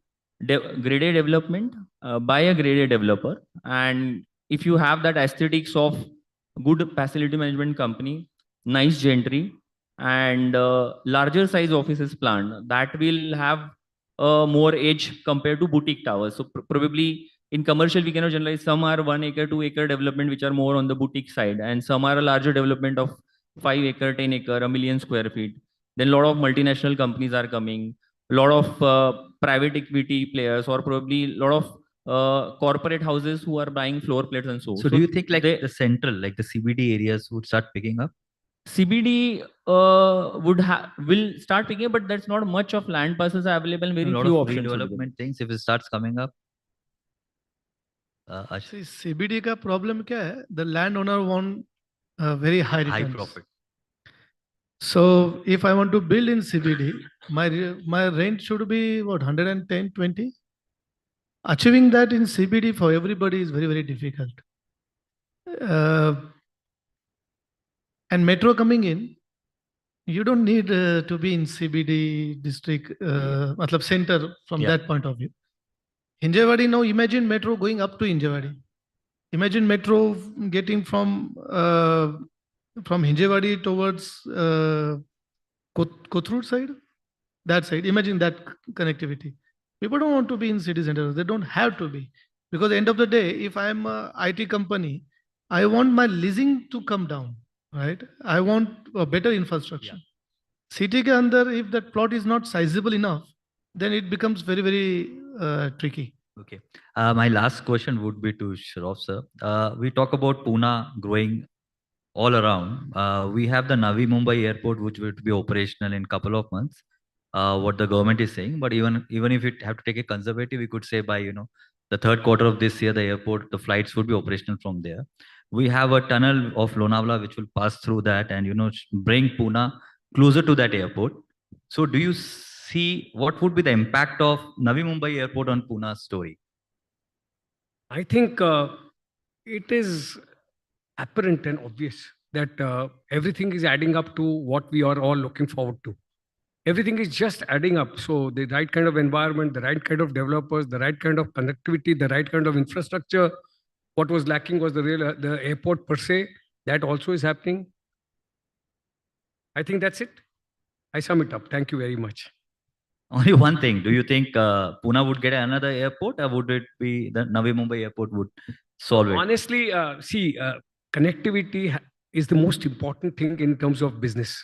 Grade A development by a grade A developer. And if you have that aesthetics of good facility management company, nice gentry, and larger size offices planned, that will have more edge compared to boutique towers. So probably in commercial, we cannot generalize. Some are 1 acre, 2 acre development, which are more on the boutique side, and some are a larger development of 5 acre, 10 acre, a million square feet. Then a lot of multinational companies are coming, a lot of private equity players, or probably a lot of corporate houses who are buying floor plates and so. So do you think like the central, like the CBD areas would start picking up? CBD will start picking up, but that's not much of land parcels are available. Very a lot few of options. redevelopment things if it starts coming up. See, CBD का problem क्या है? The landowner want very high returns. High profit. So if I want to build in CBD, my rent should be what, 110, 20? Achieving that in CBD for everybody is very, very difficult. And metro coming in, you don't need to be in CBD district, matlab center from that point of view. Hinjewadi now, imagine metro going up to Hinjewadi. Imagine metro getting from Hinjewadi towards Kothur side, that side. Imagine that connectivity. People don't want to be in city centers. They don't have to be. Because at the end of the day, if I'm an IT company, I want my leasing to come down, right? I want a better infrastructure. City ke andar, if that plot is not sizable enough, then it becomes very, very tricky. Okay. My last question would be to Shroff sir. We talk about Pune growing all around. We have the Navi Mumbai airport, which will be operational in a couple of months. What the government is saying, but even if we have to take a conservative, we could say by the third quarter of this year, the airport, the flights would be operational from there. We have a tunnel of Lonavala which will pass through that and bring Pune closer to that airport. So do you see what would be the impact of Navi Mumbai airport on Pune's story? I think it is apparent and obvious that everything is adding up to what we are all looking forward to. Everything is just adding up. So the right kind of environment, the right kind of developers, the right kind of connectivity, the right kind of infrastructure. What was lacking was the airport per se. That also is happening. I think that's it. I sum it up. Thank you very much. Only one thing. Do you think Pune would get another airport, or would it be the Navi Mumbai airport would solve it? Honestly, connectivity is the most important thing in terms of business.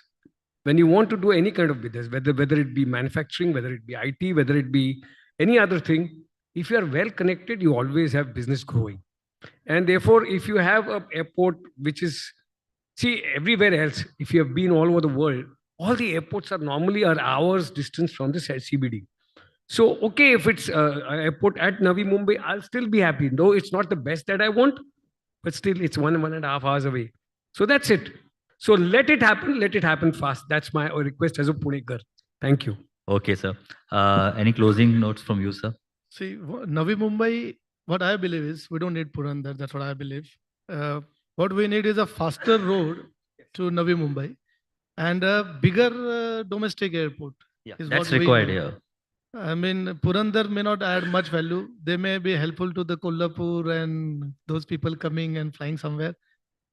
When you want to do any kind of business, whether it be manufacturing, whether it be IT, whether it be any other thing, if you are well connected, you always have business growing. And therefore, if you have an airport which is, see, everywhere else, if you have been all over the world, all the airports are normally hours distance from the CBD. So, okay, if it's an airport at Navi Mumbai, I'll still be happy. Though it's not the best that I want, but still it's 1.5 hours away. So that's it. So let it happen fast. That's my request as a Punekar. Thank you. Okay, sir. Any closing notes from you, sir? See, Navi Mumbai, what I believe is, we don't need Purandar, that's what I believe. What we need is a faster road to Navi Mumbai and a bigger domestic airport. Yeah, that's required here. I mean, Purandar may not add much value. They may be helpful to the Kolhapur and those people coming and flying somewhere.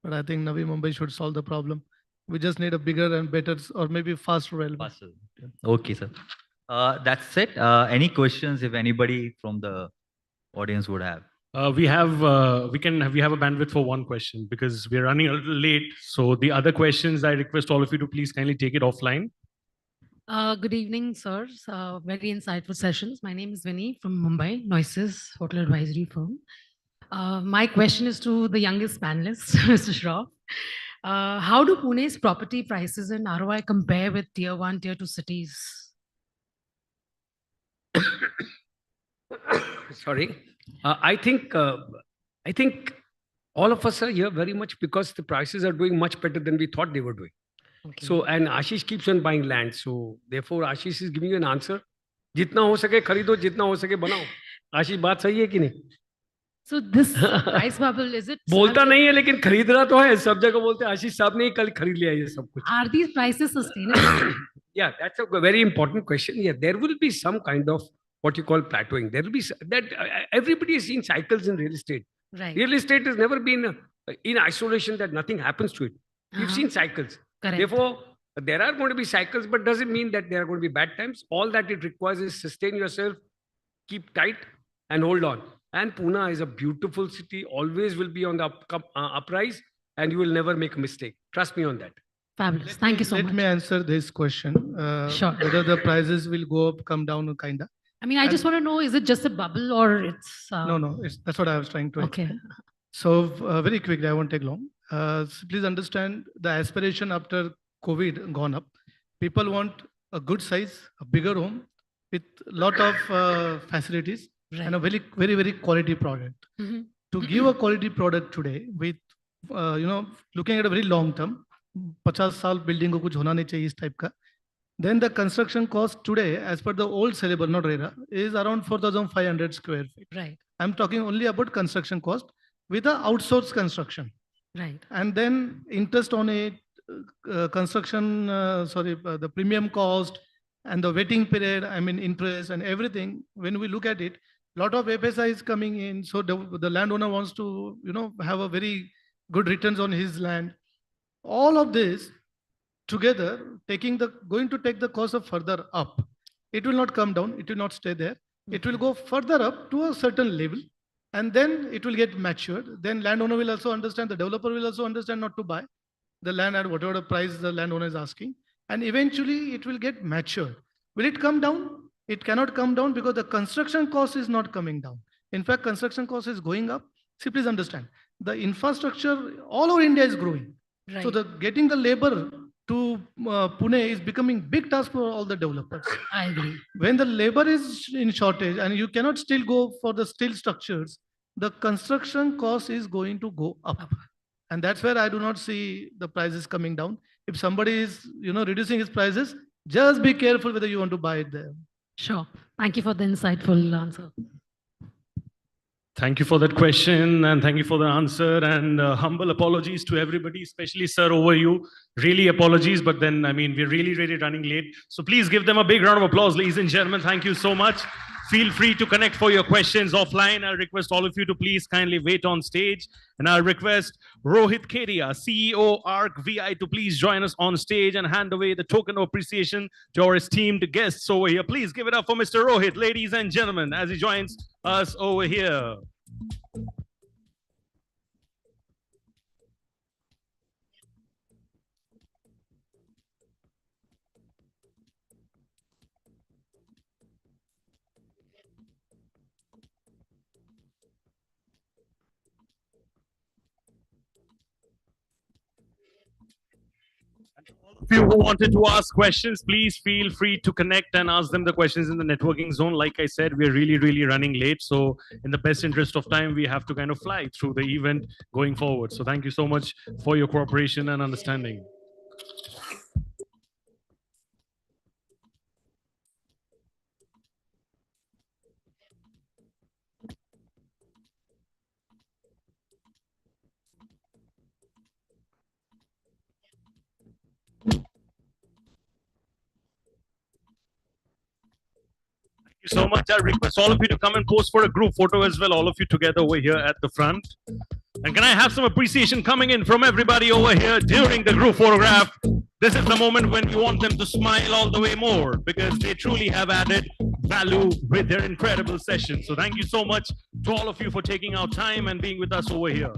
But I think Navi Mumbai should solve the problem. We just need a bigger and better or maybe faster railway. Faster. Okay, sir. That's it. Any questions if anybody from the audience would have? We have a bandwidth for one question because we're running a little late. So the other questions, I request all of you to please kindly take it offline. Good evening, sirs. Very insightful sessions. My name is Vinny from Mumbai, Noises Hotel Advisory Firm. My question is to the youngest panelist, Mr. Shroff. How do Pune's property prices and ROI compare with tier 1, tier 2 cities? Sorry. I think all of us are here very much because the prices are doing much better than we thought they were doing. Okay. So, and Ashish keeps on buying land. So, therefore, Ashish is giving you an answer. जितना हो सके खरीदो, जितना हो सके बनाओ. आशीष बात सही है कि नहीं? So this price bubble, is it? बोलता नहीं है लेकिन खरीद रहा तो है. सब जगह बोलते हैं आशीष साहब ने ही कल खरीद लिया ये सब कुछ. Are these prices sustainable? Yeah, that's a very important question. Yeah, there will be some kind of what you call plateauing. There will be that everybody has seen cycles in real estate. Right. Real estate has never been in isolation that nothing happens to it. We've seen cycles. Correct. Therefore, there are going to be cycles, but doesn't mean that there are going to be bad times. All that it requires is sustain yourself, keep tight, and hold on. And Pune is a beautiful city, always will be on the uprise, and you will never make a mistake. Trust me on that. Fabulous. Thank you so much. Let me answer this question. Sure. Whether the prices will go up, come down, or kinda. I mean, I just want to know, is it just a bubble or it's... No, that's what I was trying to Okay. explain. So very quickly, I won't take long. So please understand the aspiration after COVID gone up. People want a good size, a bigger home with a lot of facilities and a very, very, very quality product. Mhm. To give a quality product today with, looking at a very long term, 50 साल building को कुछ होना नहीं चाहिए इस type का. Then the construction cost today, as per the old syllabus, not RERA, is around 4,500 square feet. Right. I'm talking only about construction cost with the outsourced construction. Right. And then interest on it, the premium cost and the waiting period, I mean interest and everything. When we look at it, lot of FSI is coming in. So the landowner wants to, have a very good returns on his land. All of this together, going to take the cost of further up. It will not come down. It will not stay there. It will go further up to a certain level. And then it will get matured. Then landowner will also understand, the developer will also understand not to buy the land at whatever the price the landowner is asking. And eventually it will get matured. Will it come down? It cannot come down because the construction cost is not coming down. In fact, construction cost is going up. See, please understand, the infrastructure all over India is growing. Right. So getting the labor to Pune is becoming big task for all the developers. I agree. When the labor is in shortage and you cannot still go for the steel structures, the construction cost is going to go up. And that's where I do not see the prices coming down. If somebody is, reducing his prices, just be careful whether you want to buy it there. Sure. Thank you for the insightful answer. Thank you for that question and thank you for the answer and humble apologies to everybody, especially sir over you. Really apologies, but then, I mean, we're really, really running late. So please give them a big round of applause, ladies and gentlemen. Thank you so much. Feel free to connect for your questions offline. I'll request all of you to please kindly wait on stage. And I'll request Rohit Kedia, CEO ARC VI, to please join us on stage and hand away the token of appreciation to our esteemed guests over here. Please give it up for Mr. Rohit, ladies and gentlemen, as he joins us over here. If you wanted to ask questions, please feel free to connect and ask them the questions in the networking zone. Like I said, we're really, really running late. So in the best interest of time, we have to kind of fly through the event going forward. So thank you so much for your cooperation and understanding. you so much. I request all of you to come and pose for a group photo as well, all of you together over here at the front. And can I have some appreciation coming in from everybody over here during the group photograph? This is the moment when you want them to smile all the way more because they truly have added value with their incredible session. So thank you so much to all of you for taking out time and being with us over here.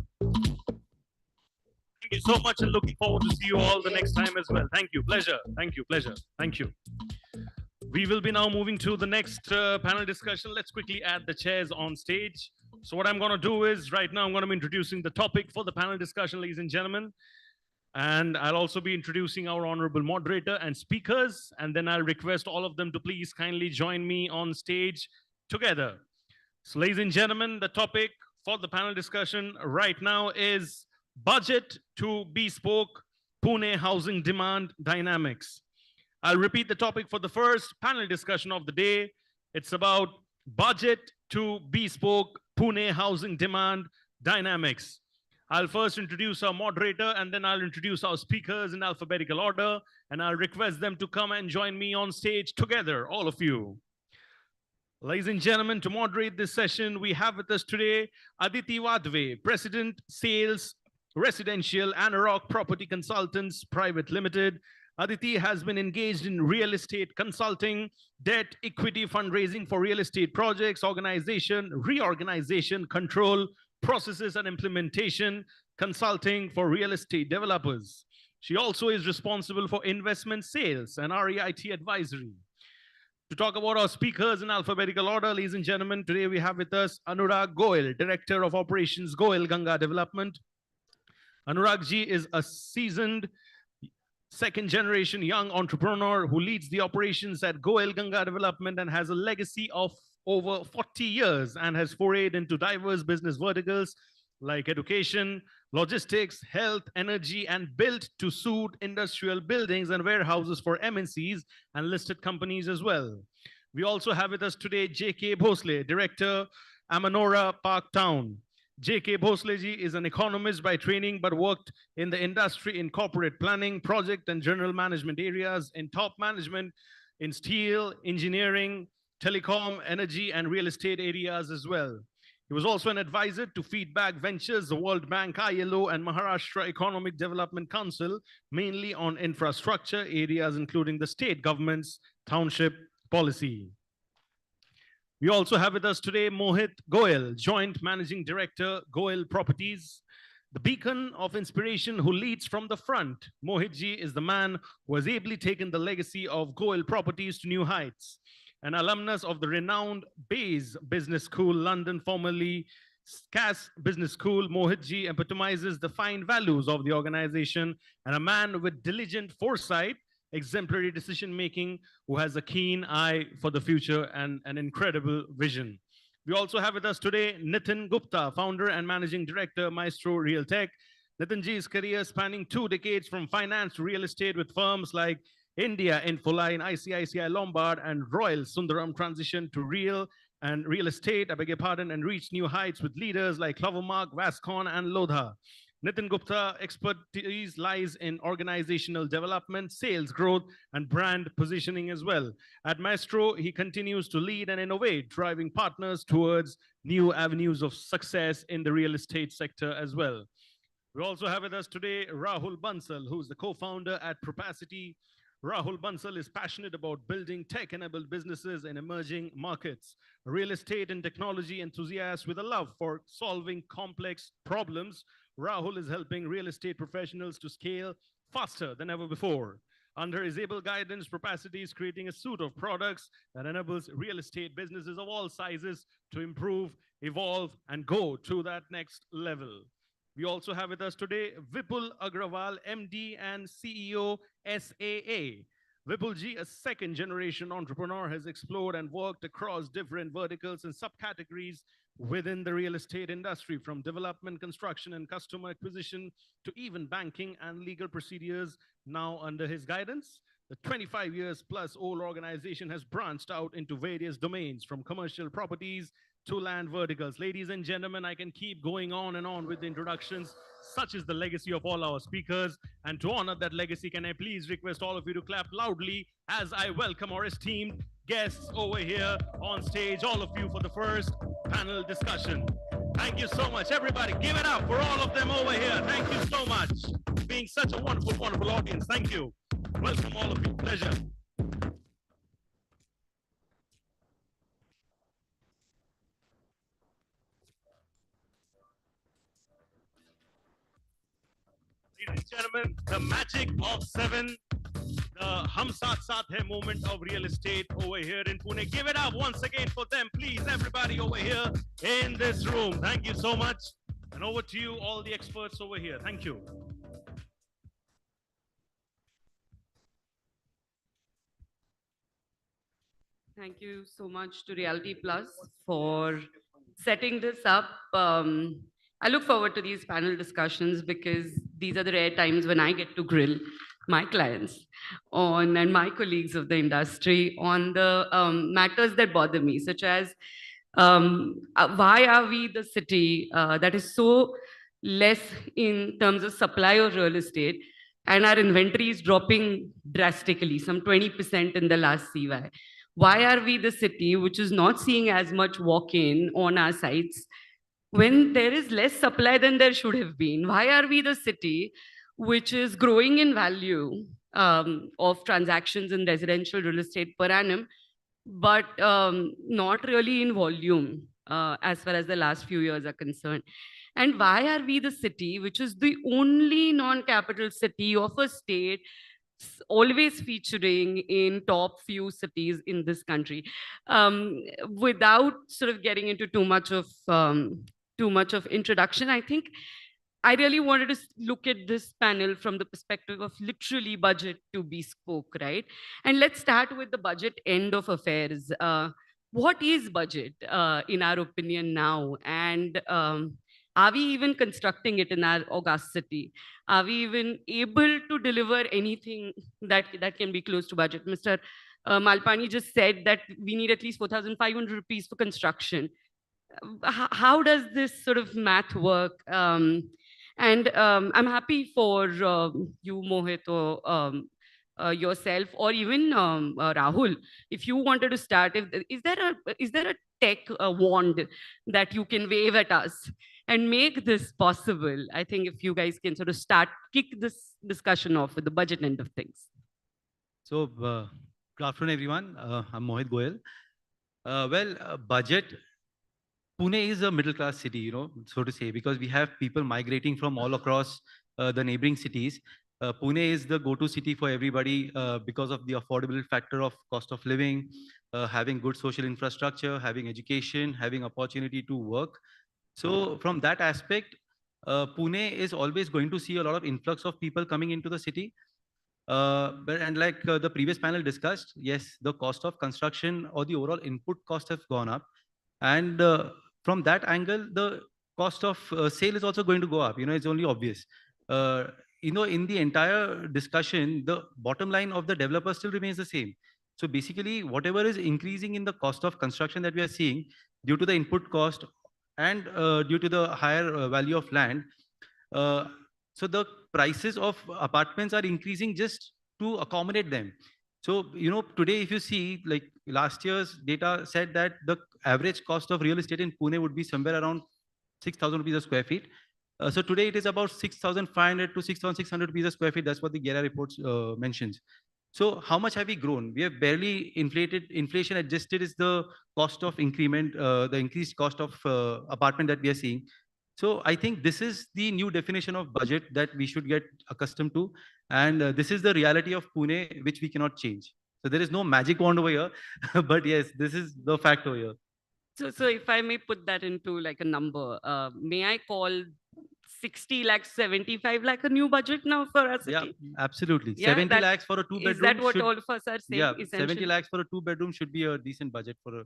Thank you so much and looking forward to see you all the next time as well. Thank you. Pleasure. Thank you. Pleasure. Thank you. We will be now moving to the next panel discussion. Let's quickly add the chairs on stage. So what I'm going to do is right now I'm going to be introducing the topic for the panel discussion, ladies and gentlemen. And I'll also be introducing our honorable moderator and speakers. And then I'll request all of them to please kindly join me on stage together. So ladies and gentlemen, the topic for the panel discussion right now is budget to bespoke Pune housing demand dynamics. I'll repeat the topic for the first panel discussion of the day. It's about budget to bespoke Pune housing demand dynamics. I'll first introduce our moderator and then I'll introduce our speakers in alphabetical order and I'll request them to come and join me on stage together, all of you. Ladies and gentlemen, to moderate this session, we have with us today Aditi Wadve, President, Sales, Residential, Anurag Property Consultants Private Limited. Aditi has been engaged in real estate consulting, debt, equity fundraising for real estate projects, organization, reorganization, control, processes and implementation, consulting for real estate developers. She also is responsible for investment sales and REIT advisory. To talk about our speakers in alphabetical order, ladies and gentlemen, today we have with us Anurag Goel, Director of Operations, Goel Ganga Development. Anurag ji is a seasoned second-generation young entrepreneur who leads the operations at Goel Ganga Development and has a legacy of over 40 years and has forayed into diverse business verticals like education, logistics, health, energy, and built to suit industrial buildings and warehouses for MNCs and listed companies as well. We also have with us today J.K. Bhosle, Director, Amanora Park Town. J.K. Bhosleji is an economist by training, but worked in the industry in corporate planning, project and general management areas, in top management, in steel, engineering, telecom, energy, and real estate areas as well. He was also an advisor to Feedback Ventures, the World Bank, ILO, and Maharashtra Economic Development Council, mainly on infrastructure areas, including the state government's township policy. We also have with us today Mohit Goel, Joint Managing Director, Goel Properties, the beacon of inspiration who leads from the front. Mohit ji is the man who has ably taken the legacy of Goel Properties to new heights. An alumnus of the renowned Bayes Business School, London, formerly Cass Business School, Mohit ji epitomizes the fine values of the organization and a man with diligent foresight, exemplary decision-making, who has a keen eye for the future and an incredible vision. We also have with us today Nitin Gupta, founder and managing director, Maestro Realtech. Nitinji's career spanning 2 decades from finance to real estate with firms like India Infoline, ICICI Lombard, and Royal Sundaram transition to real estate, I beg your pardon, and reached new heights with leaders like Clovermark, Vascon, and Lodha. Nitin Gupta expertise lies in organizational development, sales growth, and brand positioning as well. At Maestro, he continues to lead and innovate, driving partners towards new avenues of success in the real estate sector as well. We also have with us today Rahul Bansal, who's the co-founder at Propacity. Rahul Bansal is passionate about building tech-enabled businesses in emerging markets. A real estate and technology enthusiast with a love for solving complex problems, Rahul is helping real estate professionals to scale faster than ever before. Under his able guidance, Propacity is creating a suite of products that enables real estate businesses of all sizes to improve, evolve, and go to that next level. We also have with us today Vipul Agrawal, MD and CEO, SAA. Vipulji, a second-generation entrepreneur, has explored and worked across different verticals and subcategories within the real estate industry, from development, construction, and customer acquisition to even banking and legal procedures. Now under his guidance, the 25 years plus old organization has branched out into various domains, from commercial properties to land verticals. Ladies and gentlemen, I can keep going on and on with the introductions. Such is the legacy of all our speakers. And to honor that legacy, can I please request all of you to clap loudly as I welcome our esteemed guests over here on stage, all of you, for the first panel discussion. Thank you so much. Everybody, give it up for all of them over here. Thank you so much for being such a wonderful, wonderful audience. Thank you. Welcome, all of you. Pleasure. Ladies and gentlemen, the magic of 7, the Hum Saath Saath Hai moment of real estate over here in Pune. Give it up once again for them, please, everybody over here in this room. Thank you so much. And over to you, all the experts over here. Thank you. Thank you so much to Realty Plus for setting this up. I look forward to these panel discussions because these are the rare times when I get to grill my clients on and my colleagues of the industry on the matters that bother me, such as why are we the city that is so less in terms of supply of real estate, and our inventory is dropping drastically, some 20% in the last CY. Why are we the city which is not seeing as much walk-in on our sites when there is less supply than there should have been? Why are we the city which is growing in value of transactions in residential real estate per annum, but not really in volume as far as the last few years are concerned? And why are we the city which is the only non-capital city of a state always featuring in top few cities in this country? Without sort of getting into too much of introduction, I think I really wanted to look at this panel from the perspective of literally budget to bespoke, right? And let's start with the budget end of affairs. What is budget in our opinion now? And are we even constructing it in our august city? Are we even able to deliver anything that can be close to budget? Mr. Malpani just said that we need at least 4,500 rupees for construction. How does this sort of math work? And I'm happy for you, Mohit, or yourself, or even Rahul, if you wanted to start. Is there a tech wand that you can wave at us and make this possible? I think if you guys can sort of kick this discussion off with the budget end of things. So, good afternoon, everyone. I'm Mohit Goyal. Budget. Pune is a middle-class city, so to say, because we have people migrating from all across the neighboring cities. Pune is the go-to city for everybody because of the affordable factor of cost of living, having good social infrastructure, having education, having opportunity to work. So from that aspect, Pune is always going to see a lot of influx of people coming into the city. And like the previous panel discussed, yes, the cost of construction or the overall input cost has gone up. And from that angle, the cost of sale is also going to go up. It's only obvious. In the entire discussion, the bottom line of the developer still remains the same. So basically, whatever is increasing in the cost of construction that we are seeing due to the input cost and due to the higher value of land, so the prices of apartments are increasing just to accommodate them. So, today, if you see, like last year's data said that the average cost of real estate in Pune would be somewhere around 6,000 rupees a square feet. So today it is about 6,500 to 6,600 rupees a square feet. That's what the GERA report mentions. So how much have we grown? We have barely inflation adjusted is the cost of increment, the increased cost of apartment that we are seeing. So I think this is the new definition of budget that we should get accustomed to. And this is the reality of Pune, which we cannot change. So there is no magic wand over here, but yes, this is the fact over here. So if I may put that into like a number, may I call 60 lakhs, 75 lakh a new budget now for us? Yeah, absolutely. Yeah, 70 lakhs for a two-bedroom. Is that what all of us are saying? Yeah, 70 lakhs for a two-bedroom should be a decent budget for an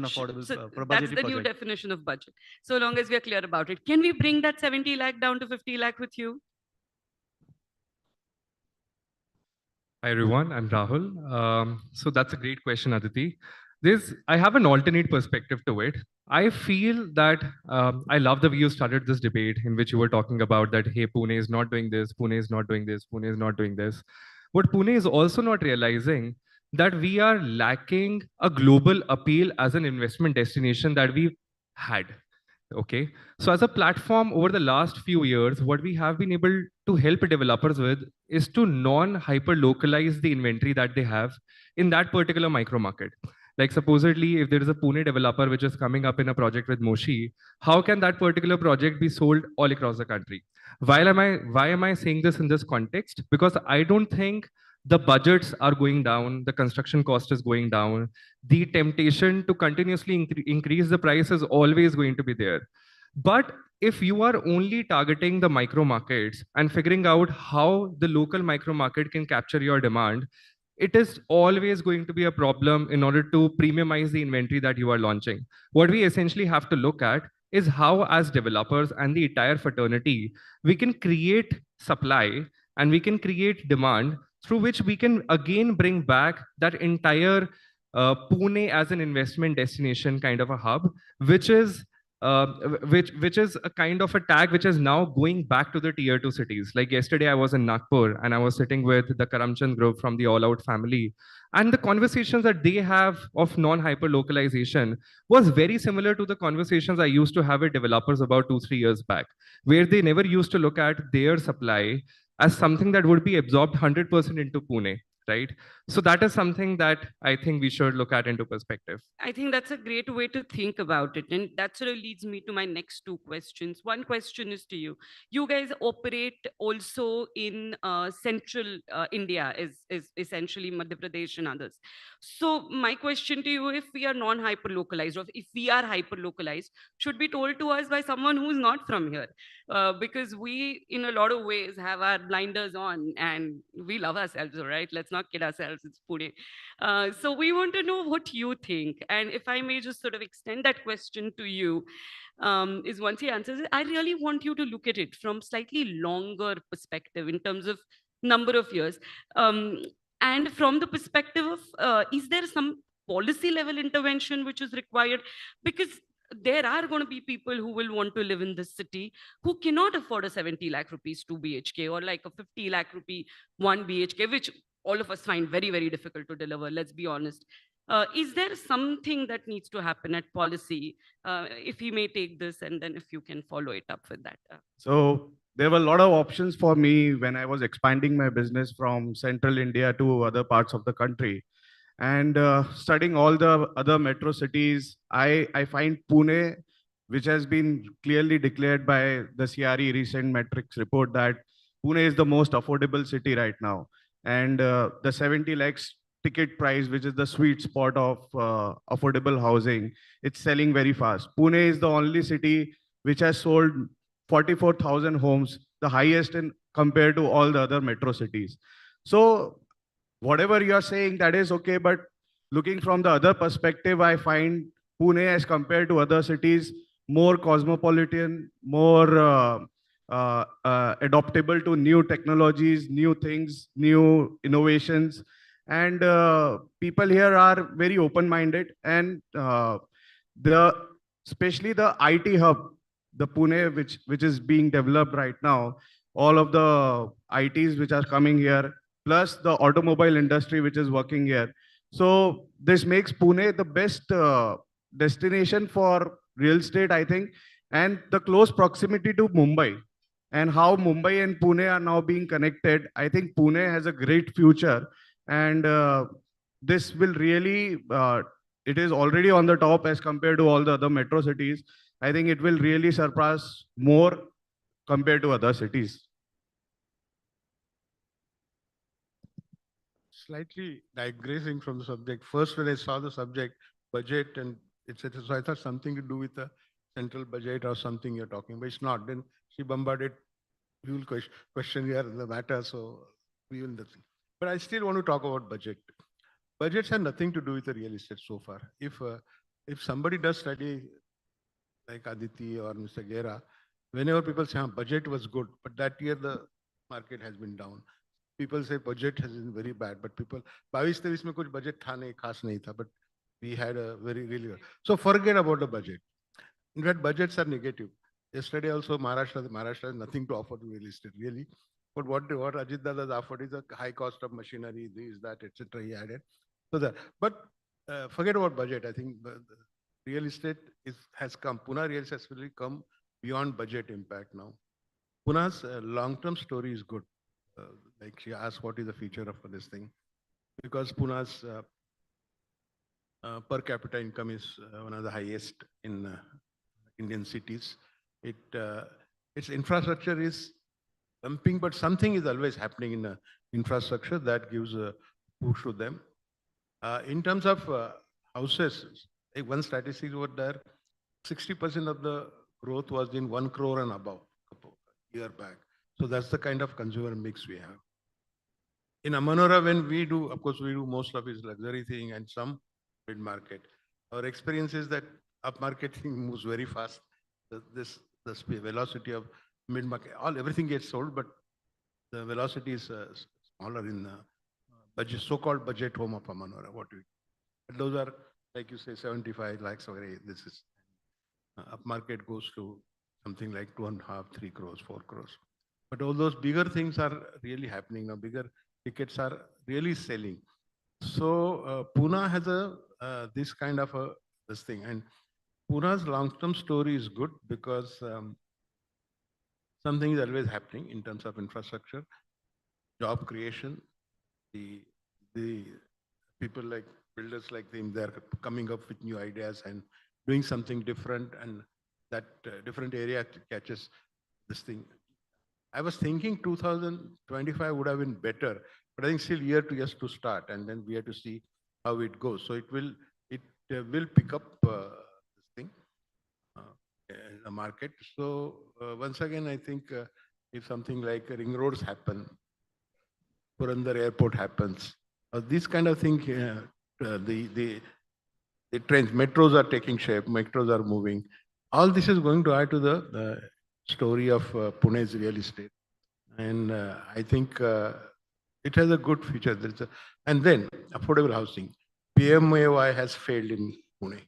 affordable, for a budget. That's the new definition of budget. So long as we are clear about it. Can we bring that 70 lakh down to 50 lakh with you? Hi, everyone. I'm Rahul. So that's a great question, Aditi. I have an alternate perspective to it. I feel that I love the way you started this debate in which you were talking about that, hey, Pune is not doing this, Pune is not doing this, Pune is not doing this. What Pune is also not realizing that we are lacking a global appeal as an investment destination that we had. Okay. So as a platform over the last few years, what we have been able to help developers with is to non-hyper localize the inventory that they have in that particular micro market. Like supposedly, if there is a Pune developer which is coming up in a project with Moshi, how can that particular project be sold all across the country? Why am I saying this in this context? Because I don't think the budgets are going down, the construction cost is going down, the temptation to continuously increase the price is always going to be there. But if you are only targeting the micro markets and figuring out how the local micro market can capture your demand, it is always going to be a problem in order to premiumize the inventory that you are launching. What we essentially have to look at is how, as developers and the entire fraternity, we can create supply and we can create demand through which we can again bring back that entire Pune as an investment destination kind of a hub, which is which is a kind of a tag which is now going back to the tier 2 cities. Like yesterday, I was in Nagpur and I was sitting with the Karamchand group from the All Out family. And the conversations that they have of non-hyper localization was very similar to the conversations I used to have with developers about 2-3 years back, where they never used to look at their supply as something that would be absorbed 100% into Pune, right? So that is something that I think we should look at into perspective. I think that's a great way to think about it. And that sort of leads me to my next two questions. One question is to you. You guys operate also in central India, is essentially Madhya Pradesh and others. So my question to you, if we are non-hyper localized, or if we are hyper localized, should be told to us by someone who's not from here. Because we, in a lot of ways, have our blinders on and we love ourselves, all right? Let's not kid ourselves, it's Pune. So we want to know what you think. And if I may just sort of extend that question to you, is once he answers it, I really want you to look at it from slightly longer perspective in terms of number of years. And from the perspective of, is there some policy level intervention which is required? Because there are going to be people who will want to live in this city who cannot afford a 70 lakh rupees 2 BHK or like a 50 lakh rupee 1 BHK, which all of us find very, very difficult to deliver, let's be honest. Is there something that needs to happen at policy? If he may take this and then if you can follow it up with that. So there were a lot of options for me when I was expanding my business from central India to other parts of the country. And studying all the other metro cities, I find Pune, which has been clearly declared by the CRE recent metrics report, that Pune is the most affordable city right now. And the 70 lakhs ticket price, which is the sweet spot of affordable housing, it's selling very fast. Pune is the only city which has sold 44,000 homes, the highest in compared to all the other metro cities. So whatever you are saying, that is okay. But looking from the other perspective, I find Pune as compared to other cities more cosmopolitan, more adaptable to new technologies, new things, new innovations. And people here are very open-minded. And especially the IT hub, the Pune, which is being developed right now, all of the ITs which are coming here, plus the automobile industry which is working here. So this makes Pune the best destination for real estate, I think, and the close proximity to Mumbai and how Mumbai and Pune are now being connected. I think Pune has a great future, and this will really, it is already on the top as compared to all the other metro cities. I think it will really surpass more compared to other cities. Slightly digressing from the subject. First, when I saw the subject, budget and etc., so I thought something to do with the central budget or something you're talking, but it's not. Then she bombarded, we will question here the matter, so we will nothing. But I still want to talk about budget. Budgets have nothing to do with the real estate so far. If somebody does study like Aditi or Mr. Gera, whenever people say budget was good, but that year the market has been down. People say budget has been very bad, but people, 22-23 में कुछ budget था नहीं, खास नहीं था, but we had a very really good. So forget about the budget. In fact, budgets are negative. Yesterday also Maharashtra has nothing to offer to real estate really. But what Ajit Dada has offered is a high cost of machinery, this, that, etc. He added. So that, but forget about budget. I think the real estate has come. Pune real estate has really come beyond budget impact now. Pune's long-term story is good. Uh, like she asked, what is the future of this thing? Because Pune's per capita income is one of the highest in Indian cities. Its infrastructure is dumping, but something is always happening in infrastructure that gives a push to them. In terms of houses, one statistic over there, 60% of the growth was in 1 crore and above a year back. So that's the kind of consumer mix we have. In Amanora, when we do, of course, we do most of its luxury thing and some mid-market. Our experience is that up-market thing moves very fast. The velocity of mid-market, everything gets sold, but the velocity is smaller in the budget, so-called budget home of Amanora. But those are, like you say, 75 lakhs. Okay, this is up-market goes to something like 2.5, 3 crores, 4 crores. But all those bigger things are really happening now. Bigger tickets are really selling. So Pune has this kind of this thing, and Pune's long-term story is good because something is always happening in terms of infrastructure, job creation. The people like builders like them, they're coming up with new ideas and doing something different, and that different area catches this thing. I was thinking 2025 would have been better, but I think still year to just to start, and then we have to see how it goes. So it will pick up this thing in the market. So once again, I think if something like ring roads happen, Purandar Airport happens, this kind of thing, the trains, metros are taking shape, metros are moving. All this is going to add to the story of Pune's real estate. And I think it has a good future. And then affordable housing. PMAY has failed in Pune.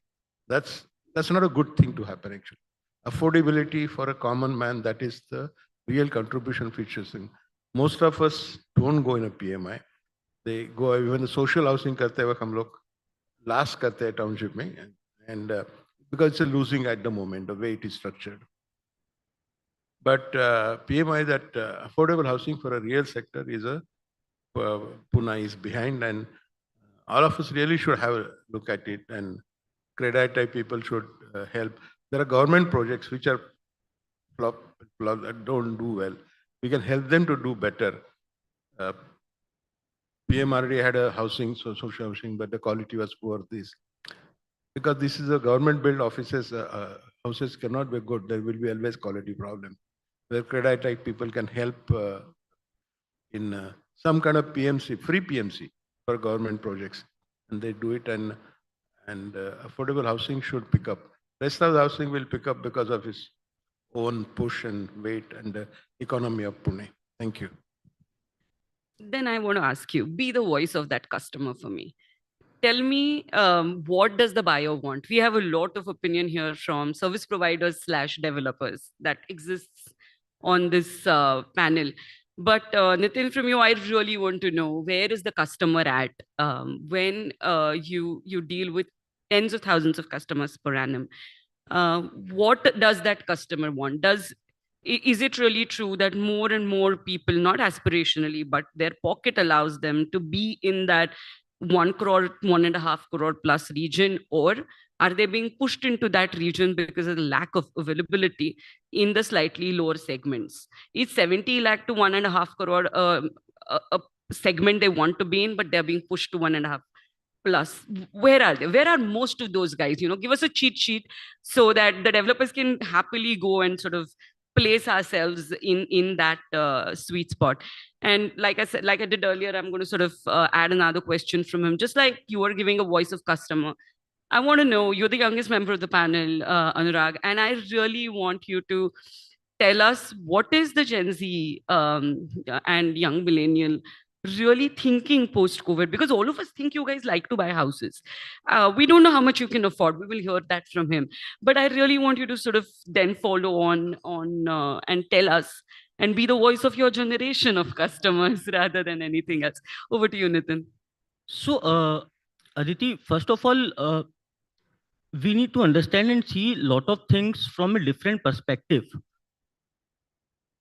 That's not a good thing to happen, actually. Affordability for a common man, that is the real contribution features. Most of us don't go in a PMI. They go, even the social housing karte waqt hum log last karte hai township mein, and because it's a losing at the moment, the way it is structured. But PMI, that affordable housing for a real sector is Pune is behind, and all of us really should have a look at it, and credit type people should help. There are government projects which are don't do well. We can help them to do better. PM already had a housing, social housing, but the quality was poor. Because this is a government built offices, houses cannot be good. There will be always quality problem. Where credit type people can help in some kind of PMC, free PMC for government projects, and they do it, and affordable housing should pick up. Rest of the housing will pick up because of its own push and weight and the economy of Pune. Thank you. Then I want to ask you, be the voice of that customer for me. Tell me, what does the buyer want? We have a lot of opinion here from service providers / developers that exists on this panel. But Nitin, from you, I really want to know, where is the customer at when you deal with tens of thousands of customers per annum? What does that customer want? Is it really true that more and more people, not aspirationally, but their pocket allows them to be in that 1 crore, 1.5 crore plus region, or are they being pushed into that region because of the lack of availability in the slightly lower segments? Is 70 lakh to 1.5 crore a segment they want to be in, but they're being pushed to 1.5 plus? Where are they? Where are most of those guys? Give us a cheat sheet so that the developers can happily go and sort of place ourselves in that sweet spot. And like I said, like I did earlier, I'm going to sort of add another question from him. Just like you are giving a voice of customer, I want to know, you're the youngest member of the panel, Anurag, and I really want you to tell us, what is the Gen Z and young millennial really thinking post-COVID? Because all of us think you guys like to buy houses. We don't know how much you can afford. We will hear that from him. But I really want you to sort of then follow on and tell us and be the voice of your generation of customers rather than anything else. Over to you, Nitin. So Aditi, first of all, we need to understand and see a lot of things from a different perspective.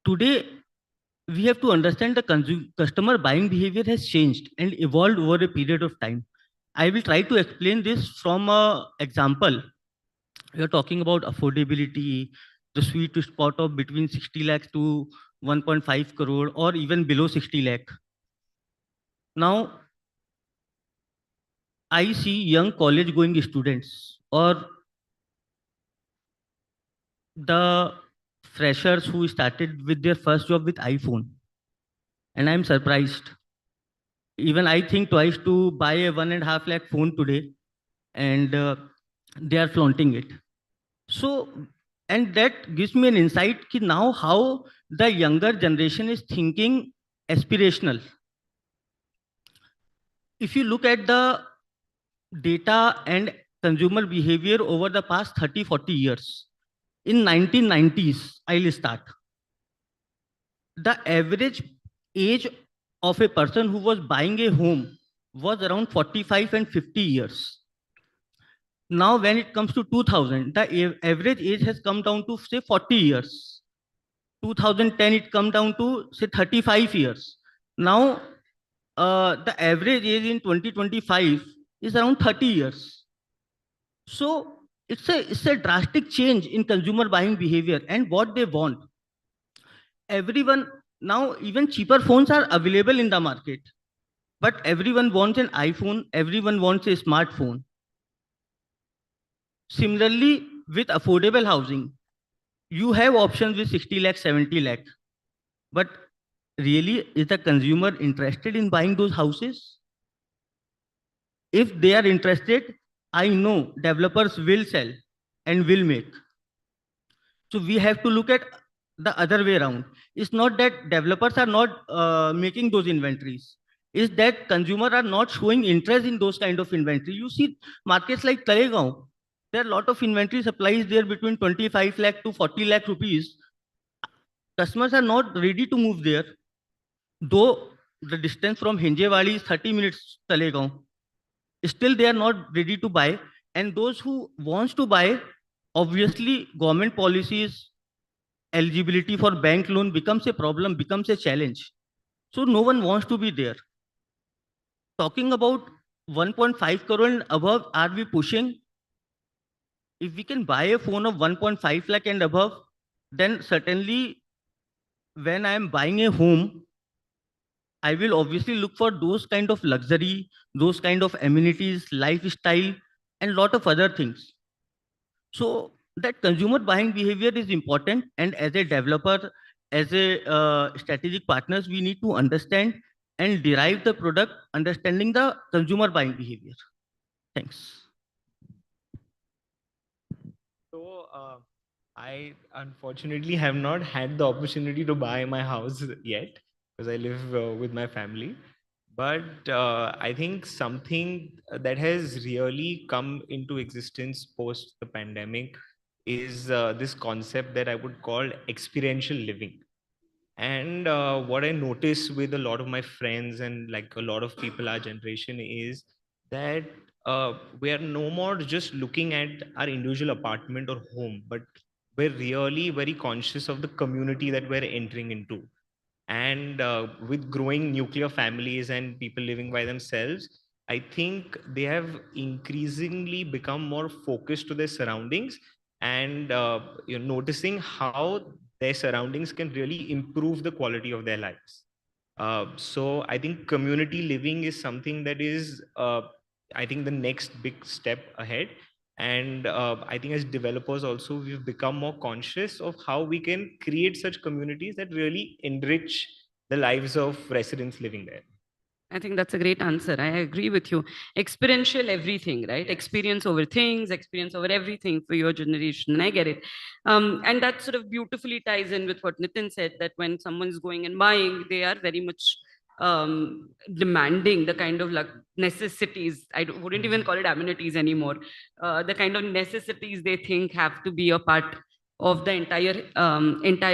Today, we have to understand the customer buying behavior has changed and evolved over a period of time. I will try to explain this from an example. We are talking about affordability, the sweet spot of between 60 lakhs to 1.5 crore or even below 60 lakh. Now, I see young college going students or the freshers who started with their first job with iPhone. And I'm surprised. Even I think twice to buy a 1.5 lakh phone today, and they are flaunting it. So, and that gives me an insight ki now how the younger generation is thinking aspirational. If you look at the data and consumer behavior over the past 30, 40 years, in 1990s, I'll start. The average age of a person who was buying a home was around 45 and 50 years. Now, when it comes to 2000, the average age has come down to say 40 years. 2010, it come down to say 35 years. Now, the average age in 2025 is around 30 years. So it's a drastic change in consumer buying behavior and what they want. Everyone now, even cheaper phones are available in the market, but everyone wants an iPhone, everyone wants a smartphone. Similarly, with affordable housing, you have options with 60 lakh, 70 lakh, but really, is the consumer interested in buying those houses? If they are interested, I know developers will sell and will make. So we have to look at the other way around. It's not that developers are not making those inventories. It's that consumers are not showing interest in those kind of inventory. You see markets like Talegaon, there are a lot of inventory supplies there between 25 lakh to 40 lakh rupees. Customers are not ready to move there. Though the distance from Hinjewadi is 30 minutes Talegaon, still they are not ready to buy. And those who wants to buy, obviously government policies, eligibility for bank loan becomes a problem, becomes a challenge. So no one wants to be there. Talking about 1.5 crore and above, are we pushing? If we can buy a phone of 1.5 lakh and above, then certainly when I am buying a home, I will obviously look for those kind of luxury, those kind of amenities, lifestyle, and lot of other things. So that consumer buying behavior is important. And as a developer, as a strategic partners, we need to understand and derive the product, understanding the consumer buying behavior. Thanks. So I unfortunately have not had the opportunity to buy my house yet because I live with my family. But I think something that has really come into existence post the pandemic is this concept that I would call experiential living. And what I notice with a lot of my friends and like a lot of people our generation is that we are no more just looking at our individual apartment or home, but we're really very conscious of the community that we're entering into. And with growing nuclear families and people living by themselves, I think they have increasingly become more focused to their surroundings and noticing how their surroundings can really improve the quality of their lives. So I think community living is something that is, I think, the next big step ahead. And I think as developers also, we've become more conscious of how we can create such communities that really enrich the lives of residents living there. I think that's a great answer. I agree with you. Experiential everything, right? Yes. Experience over things, experience over everything for your generation. And I get it. And that sort of beautifully ties in with what Nitin said, that when someone's going and buying, they are very much demanding the kind of necessities. I wouldn't even call it amenities anymore. The kind of necessities they think have to be a part of the entire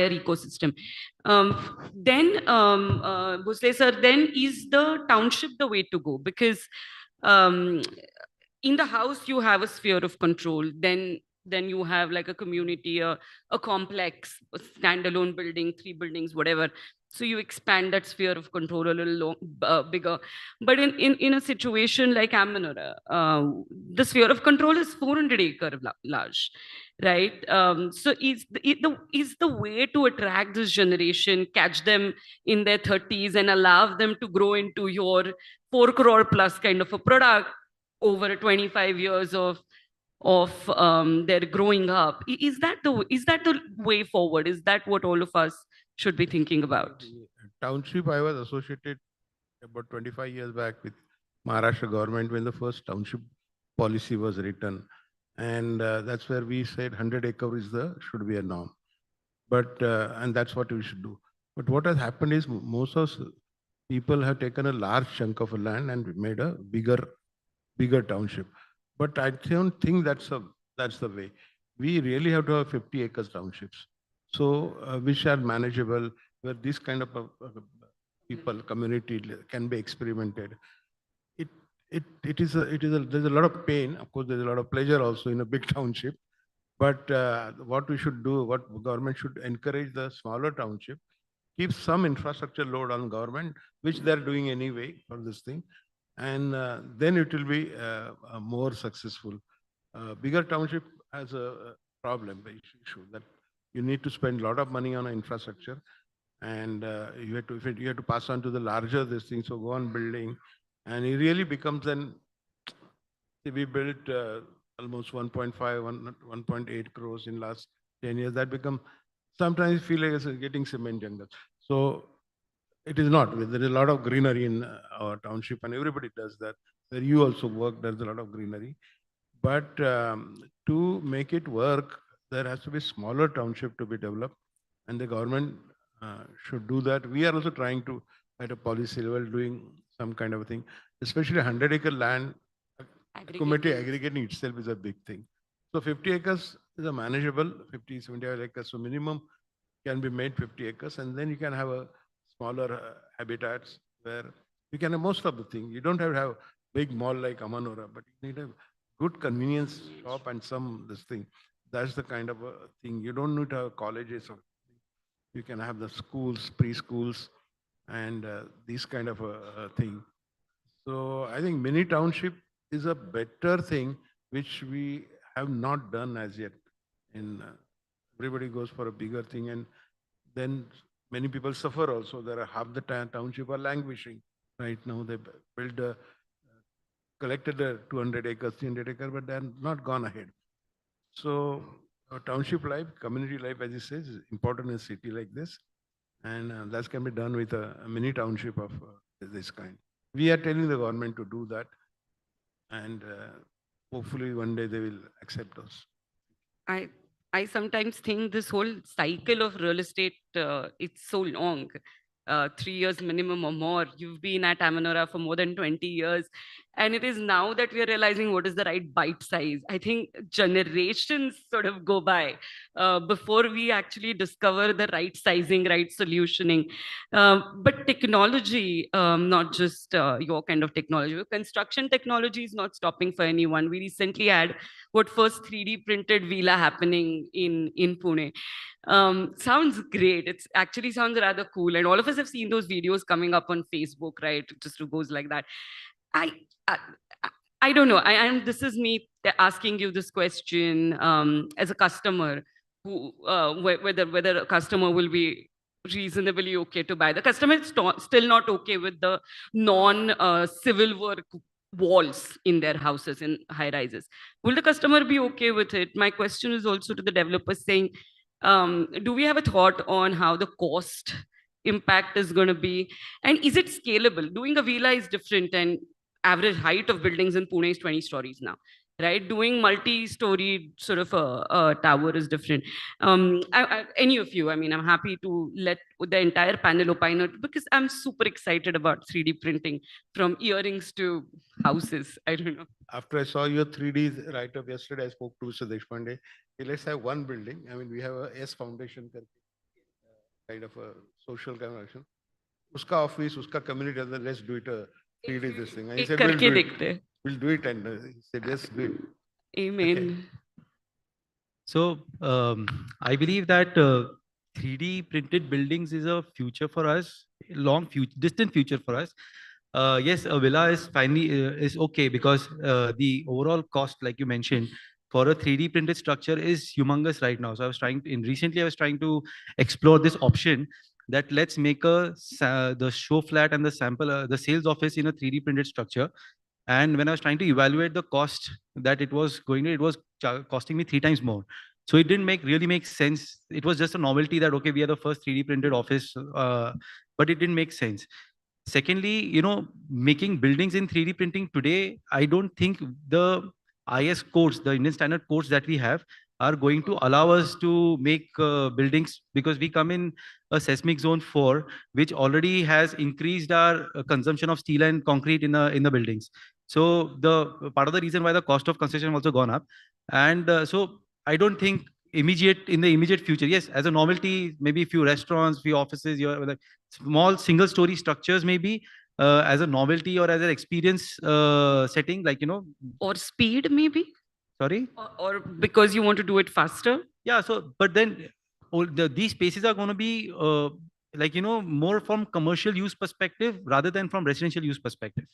ecosystem. Then, Bhusle sir, then is the township the way to go? Because um, in the house you have a sphere of control, then you have like a community, a complex, a standalone building, 3 buildings, whatever. So you expand that sphere of control a little bigger. But in a situation like Amanora, the sphere of control is 400-acre large, right? So is the way to attract this generation, catch them in their 30s and allow them to grow into your 4 crore plus kind of a product over 25 years of their growing up? Is that the way forward? Is that what all of us should be thinking about? Township, I was associated about 25 years back with Maharashtra government when the first township policy was written. And that's where we said 100 acre should be a norm. But, and that's what we should do. But what has happened is most of people have taken a large chunk of land and made a bigger township. But I don't think that's the way. We really have to have 50 acres townships. So which are manageable, where this kind of people, community can be experimented. There's a lot of pain. Of course, there's a lot of pleasure also in a big township. But what we should do, what government should encourage the smaller township, keep some infrastructure load on government, which they're doing anyway for this thing. And then it will be more successful. Bigger township has a problem, the issue that you need to spend a lot of money on infrastructure, and you have to pass on to the larger this thing. So go on building, and it really becomes an. We built almost 1.5, 1.8 crores in last 10 years. That become sometimes you feel like it's getting cement jungle. So it is not. There is a lot of greenery in our township, and everybody does that. Where you also work, there's a lot of greenery. But to make it work, there has to be smaller township to be developed, and the government should do that. We are also trying to, at a policy level, doing some kind of a thing, especially 100-acre land. Committee aggregating itself is a big thing. So 50 acres is a manageable, 50, 75 acres. So minimum can be made 50 acres, and then you can have a smaller habitats where you can have most of the thing. You don't have to have big mall like Amanora, but you need a good convenience shop and some this thing. That's the kind of a thing. You don't need to have colleges. You can have the schools, preschools, and these kind of a thing. So I think mini township is a better thing, which we have not done as yet. In everybody goes for a bigger thing, and then many people suffer also. There are half the township are languishing right now. They built collected 200 acres, 300 acres, but they're not gone ahead. So township life, community life, as you say, is important in a city like this, and that can be done with a mini township of this kind. We are telling the government to do that, and hopefully one day they will accept us. I sometimes think this whole cycle of real estate, it's so long. 3 years minimum or more. You've been at Amanora for more than 20 years. And it is now that we are realizing what is the right bite size. I think generations sort of go by before we actually discover the right sizing, right solutioning. But technology, not just your kind of technology, construction technology is not stopping for anyone. We recently had what first 3D printed villa happening in Pune. Sounds great. It's actually sounds rather cool. And all of us have seen those videos coming up on Facebook, right? It just goes like that. I, I, I don't know. This is me asking you this question as a customer, who whether a customer will be reasonably okay to buy. The customer is still not okay with the non-civil work walls in their houses in high rises. Will the customer be okay with it? My question is also to the developers saying, do we have a thought on how the cost impact is going to be? And is it scalable? Doing a villa is different, and average height of buildings in Pune is 20 stories now, right? Doing multi-story sort of a tower is different. Any of you, I mean, I'm happy to let the entire panel opine it, because I'm super excited about 3D printing from earrings to houses. I don't know. After I saw your 3D write-up yesterday, I spoke to Mr. Deshpande. Let's have one building. I mean, we have a S Foundation kind of a social connection. Uska office, uska community, let's do it 3D this thing. And he एक said, we'll करके do it. देखते हैं. We'll do it. And he said, yes, do it. Amen. So I believe that 3D printed buildings is a future for us, long future, distant future for us. Yes, a villa is finally is okay because the overall cost, like you mentioned, for a 3D printed structure is humongous right now. So I was trying to, recently I was trying to explore this option that let's make the show flat and the sample, the sales office in a 3D printed structure. And when I was trying to evaluate the cost that it was going to, it was costing me 3 times more. So it didn't really make sense. It was just a novelty that, okay, we are the first 3D printed office, but it didn't make sense. Secondly, making buildings in 3D printing today, I don't think the IS codes, the Indian standard codes that we have, are going to allow us to make buildings, because we come in a seismic zone 4, which already has increased our consumption of steel and concrete in the buildings. So the part of the reason why the cost of construction also gone up. And so I don't think in the immediate future, yes, as a novelty, maybe a few restaurants, few offices, like small single story structures, maybe as a novelty or as an experience setting, like, Or speed, maybe? Sorry? Or because you want to do it faster? Yeah, so, but then these spaces are going to be like, more from commercial use perspective rather than from residential use perspective.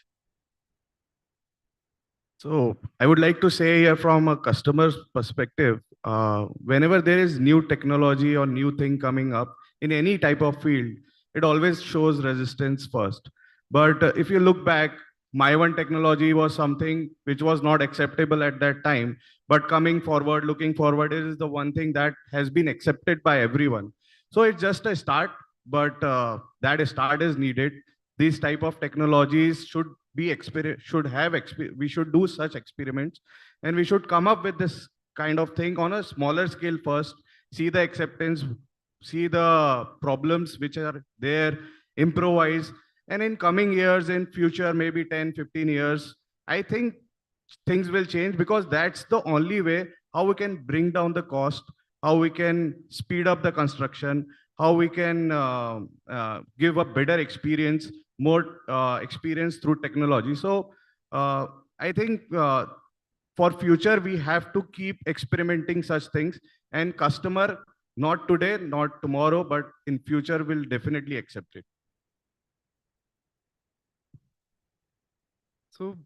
So I would like to say here from a customer's perspective, whenever there is new technology or new thing coming up in any type of field, it always shows resistance first. But if you look back, my one technology was something which was not acceptable at that time, but coming forward, looking forward, it is the one thing that has been accepted by everyone. So it's just a start, but that start is needed. These type of technologies should we should do such experiments, and we should come up with this kind of thing on a smaller scale first, see the acceptance, see the problems which are there, improvise, and in coming years, in future, maybe 10-15 years, I think things will change, because that's the only way how we can bring down the cost, how we can speed up the construction, how we can give a better experience, more experience through technology. So I think for future, we have to keep experimenting such things, and customer, not today, not tomorrow, but in future will definitely accept it. So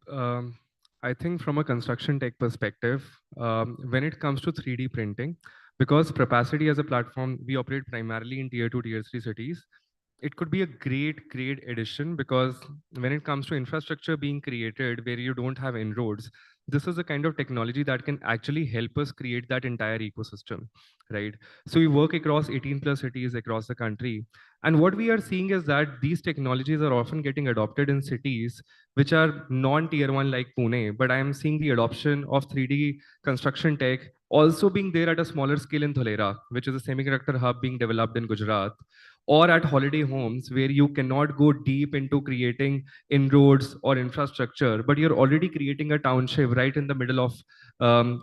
I think from a construction tech perspective, when it comes to 3D printing, because Prapacity as a platform, we operate primarily in tier 2, tier 3 cities, it could be a great addition, because when it comes to infrastructure being created where you don't have inroads, this is the kind of technology that can actually help us create that entire ecosystem, right? So we work across 18 plus cities across the country. And what we are seeing is that these technologies are often getting adopted in cities which are non-tier 1 like Pune, but I am seeing the adoption of 3D construction tech also being there at a smaller scale in Dholera, which is a semiconductor hub being developed in Gujarat, or at holiday homes where you cannot go deep into creating inroads or infrastructure, but you're already creating a township right in the middle of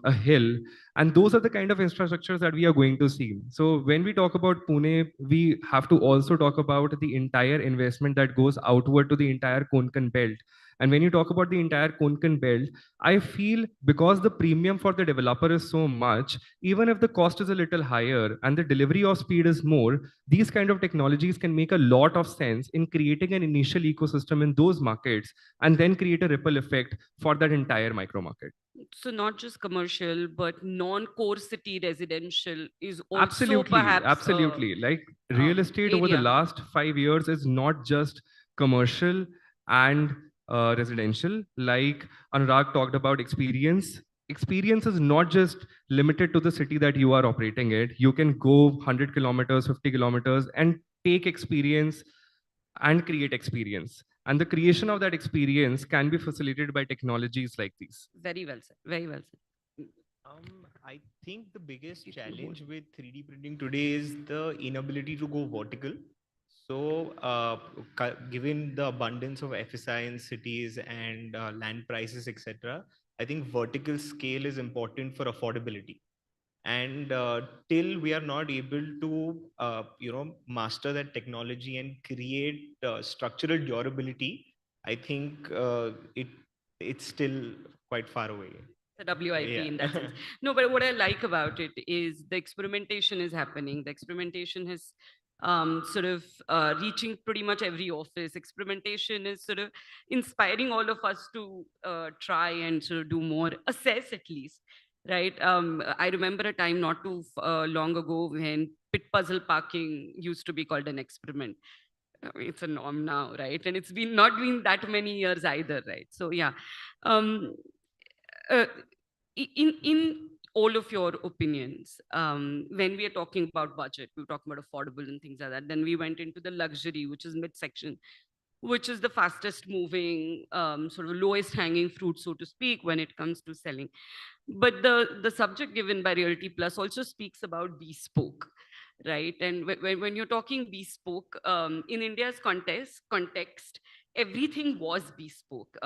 a hill. And those are the kind of infrastructures that we are going to see. So when we talk about Pune, we have to also talk about the entire investment that goes outward to the entire Konkan belt. And when you talk about the entire Konkan belt, I feel because the premium for the developer is so much, even if the cost is a little higher and the delivery of speed is more, these kind of technologies can make a lot of sense in creating an initial ecosystem in those markets and then create a ripple effect for that entire micro market. So not just commercial, but non-core city residential is also Absolutely, perhaps absolutely. Like real estate over the area. last 5 years is not just commercial and residential. Like Anurag talked about experience. Experience is not just limited to the city that you are operating it. You can go 100 kilometers, 50 kilometers and take experience and create experience. And the creation of that experience can be facilitated by technologies like these. Very well said. Very well said. I think the biggest challenge with 3D printing today is the inability to go vertical. So, given the abundance of FSI in cities and land prices, etc., I think vertical scale is important for affordability. And till we are not able to, master that technology and create structural durability, I think it's still quite far away. The WIP Yeah. in that sense. No, but what I like about it is the experimentation is happening. The experimentation has sort of reaching pretty much every office. Experimentation is sort of inspiring all of us to try and sort of do more, assess at least, right? I remember a time not too long ago when pit puzzle parking used to be called an experiment. I mean, it's a norm now, right? And it's been not been that many years either, right? So yeah. Um, uh, in all of your opinions, when we are talking about budget, we were talking about affordable and things like that. Then we went into the luxury, which is midsection, which is the fastest moving, sort of lowest hanging fruit, so to speak, when it comes to selling. But the subject given by Realty Plus also speaks about bespoke, right? And when you're talking bespoke, in India's context, everything was bespoke.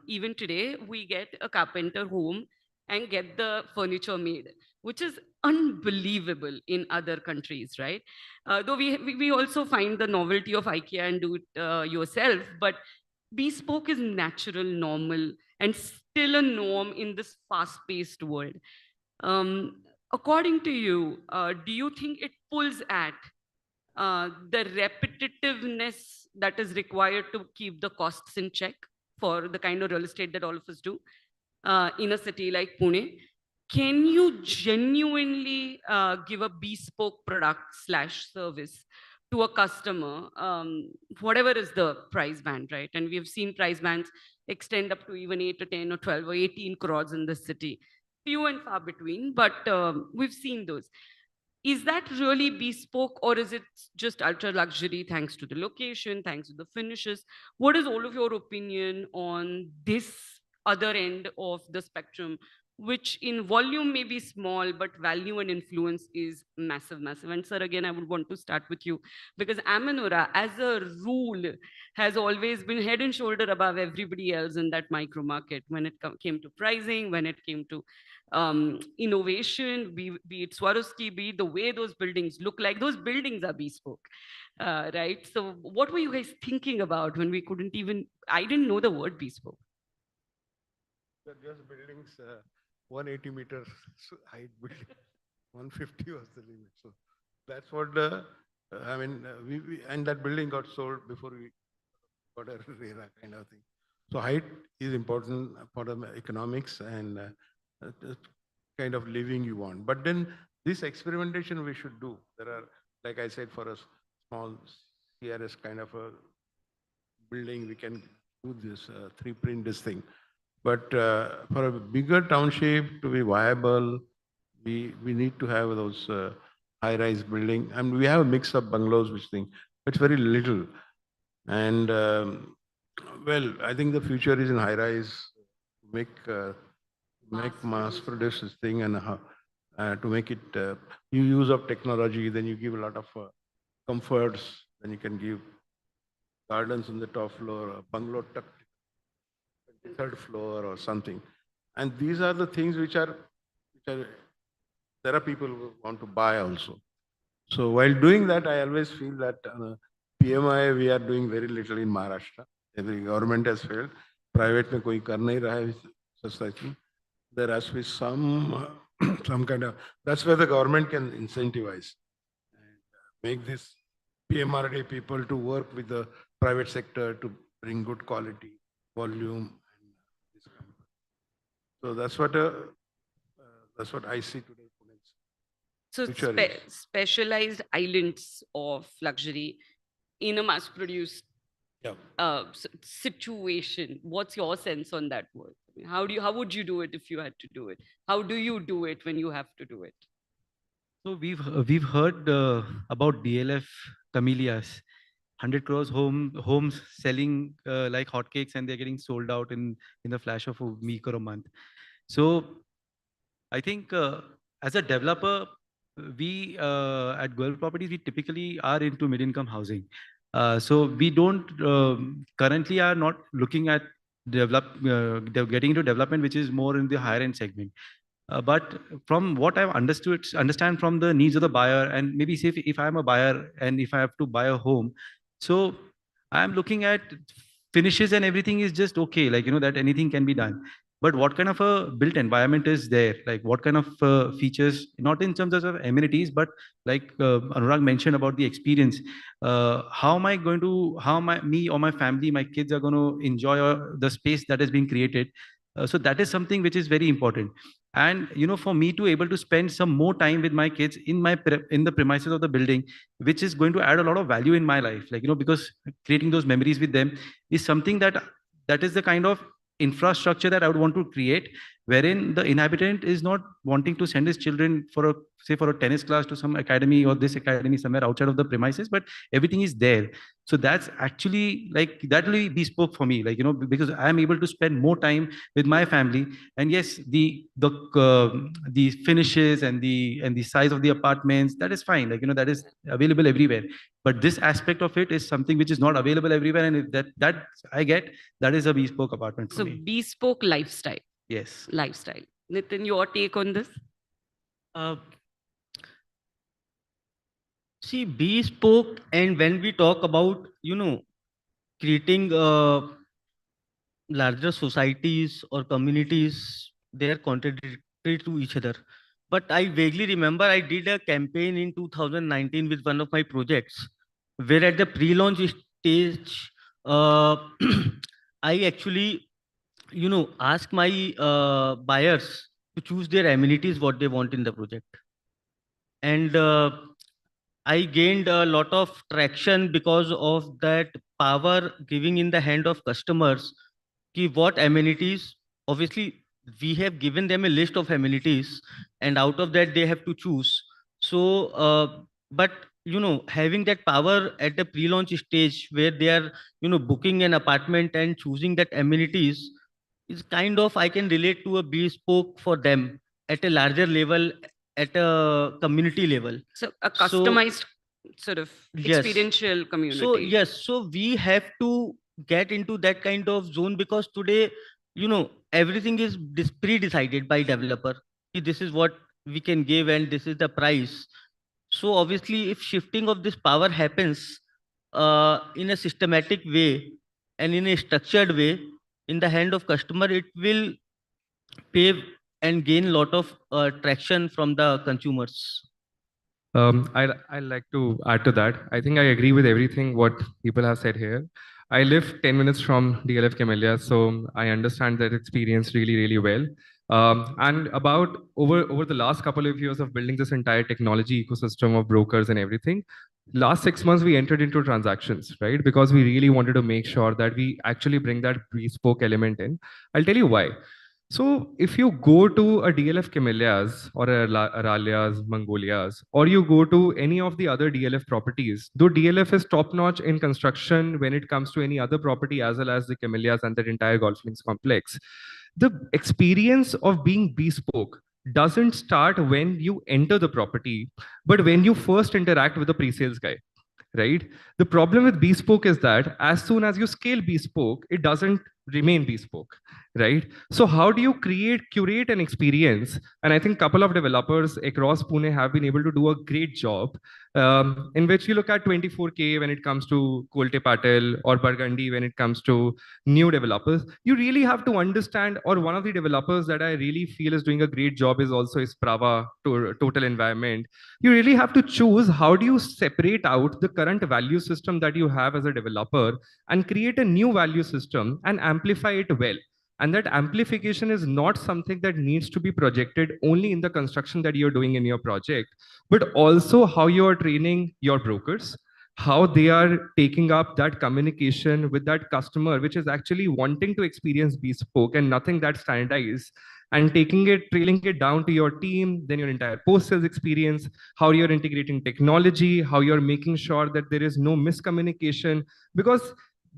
Even today, we get a carpenter home and get the furniture made, which is unbelievable in other countries, right? Though we also find the novelty of IKEA and do it yourself, but bespoke is natural, normal, and still a norm in this fast-paced world. Um, According to you, do you think it pulls at the repetitiveness that is required to keep the costs in check for the kind of real estate that all of us do in a city like Pune? Can you genuinely give a bespoke product slash service to a customer, whatever is the price band, right? And we have seen price bands extend up to even 8 to 10 or 12 or 18 crores in the city. Few and far between, but we've seen those. Is that really bespoke, or is it just ultra luxury thanks to the location, thanks to the finishes? What is all of your opinion on this other end of the spectrum, which in volume may be small, but value and influence is massive, massive? And sir, again, I would want to start with you, because Amanura, as a rule, has always been head and shoulder above everybody else in that micro market when it came to pricing, when it came to innovation, be it Swarovski, be it the way those buildings look like. Those buildings are bespoke, right? So what were you guys thinking about when we couldn't even, I didn't know the word bespoke. Just buildings, 180 meters height building, 150 was the limit. So that's what I mean, and that building got sold before we got a RERA kind of thing. So height is important for the economics and the kind of living you want. But then this experimentation we should do. There are, like I said, for a small CRS kind of a building, we can do this 3-print this thing. But for a bigger township to be viable, we need to have those high-rise building. And we have a mix of bungalows, which thing, but it's very little. And well, I think the future is in high-rise, make mass produce this thing, and to make it, you use of technology, then you give a lot of comforts, then you can give gardens on the top floor, a bungalow tucked 23rd floor or something. And these are the things which are there are people who want to buy also. So while doing that, I always feel that PMI, we are doing very little in Maharashtra. Every government has failed. Private mein koi kar nahi raha hai society. There has to be some kind of, that's where the government can incentivize and make this PMRD people to work with the private sector to bring good quality, volume. So that's what I see today. So specialized islands of luxury in a mass-produced situation. What's your sense on that word? I mean, how would you do it if you had to do it? How do you do it when you have to do it? So we've heard about DLF Camellias, 100 crores homes selling like hotcakes, and they're getting sold out in the flash of a week or a month. So I think as a developer, we at Goel Properties, we typically are into mid-income housing. So we don't currently are not looking at getting into development, which is more in the higher end segment. But from what I've understand from the needs of the buyer, and maybe if I'm a buyer and if I have to buy a home, so I'm looking at finishes and everything is just okay, like, that anything can be done. But what kind of a built environment is there? Like what kind of features, not in terms of amenities, but like Anurag mentioned about the experience. How am I going to, me or my family, my kids are going to enjoy the space that has been created? So that is something which is very important. And for me to able to spend some more time with my kids in the premises of the building, which is going to add a lot of value in my life, like, because creating those memories with them is something that is the kind of infrastructure that I would want to create, wherein the inhabitant is not wanting to send his children for a tennis class to some academy or this academy somewhere outside of the premises, but everything is there. So that's actually like, that will be bespoke for me, like, because I'm able to spend more time with my family. And yes, the finishes and the size of the apartments, that is fine, like, that is available everywhere. But this aspect of it is something which is not available everywhere, and if that I get, that is a bespoke apartment for So me. bespoke lifestyle. Yes. Lifestyle. Nitin, your take on this? See, bespoke, and when we talk about, creating larger societies or communities, they are contradictory to each other. But I vaguely remember I did a campaign in 2019 with one of my projects, where at the pre-launch stage, uh, I actually, ask my buyers to choose their amenities, what they want in the project. And I gained a lot of traction because of that power giving in the hand of customers. Ki what amenities, obviously, we have given them a list of amenities, and out of that, they have to choose. So, but having that power at the pre-launch stage where they are, booking an apartment and choosing that amenities is kind of, I can relate to a bespoke for them at a larger level, at a community level. So a customized sort of experiential community. So yes, so we have to get into that kind of zone, because today, everything is pre-decided by developer. Ki this is what we can give and this is the price. So obviously, if shifting of this power happens in a systematic way and in a structured way in the hand of customer, it will pave and gain a lot of traction from the consumers. I like to add to that. I think I agree with everything what people have said here. I live 10 minutes from DLF Camellias, so I understand that experience really, really well. And about over the last couple of years of building this entire technology ecosystem of brokers and everything, last 6 months we entered into transactions, right? Because we really wanted to make sure that we actually bring that bespoke element in. I'll tell you why. So if you go to a DLF Camellias or a Aralias, Mongolias, or you go to any of the other DLF properties, though DLF is top notch in construction when it comes to any other property as well as the Camellias and that entire golf links complex, the experience of being bespoke doesn't start when you enter the property, but when you first interact with the pre-sales guy, right? The problem with bespoke is that as soon as you scale bespoke, it doesn't remain bespoke, right? So how do you curate an experience? And I think a couple of developers across Pune have been able to do a great job, in which you look at 24K when it comes to Kolte Patel or Burgundy when it comes to new developers. You really have to understand, or one of the developers that I really feel is doing a great job is also Isprava Total Environment. You really have to choose how do you separate out the current value system that you have as a developer and create a new value system and amplify it well. And that amplification is not something that needs to be projected only in the construction that you're doing in your project, but also how you are training your brokers, how they are taking up that communication with that customer, which is actually wanting to experience bespoke and nothing that's standardized, and trailing it down to your team, then your entire post-sales experience, how you're integrating technology, how you're making sure that there is no miscommunication, because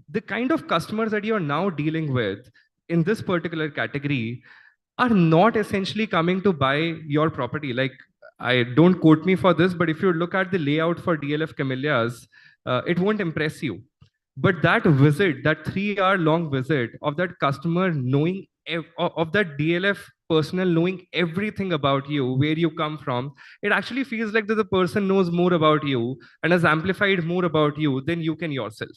the kind of customers that you're now dealing with in this particular category are not essentially coming to buy your property. Like, I don't quote me for this, but if you look at the layout for DLF Camellias, it won't impress you. But that visit, that 3-hour long visit of that customer knowing of that DLF personal, knowing everything about you, where you come from, it actually feels like that the person knows more about you and has amplified more about you than you can yourself,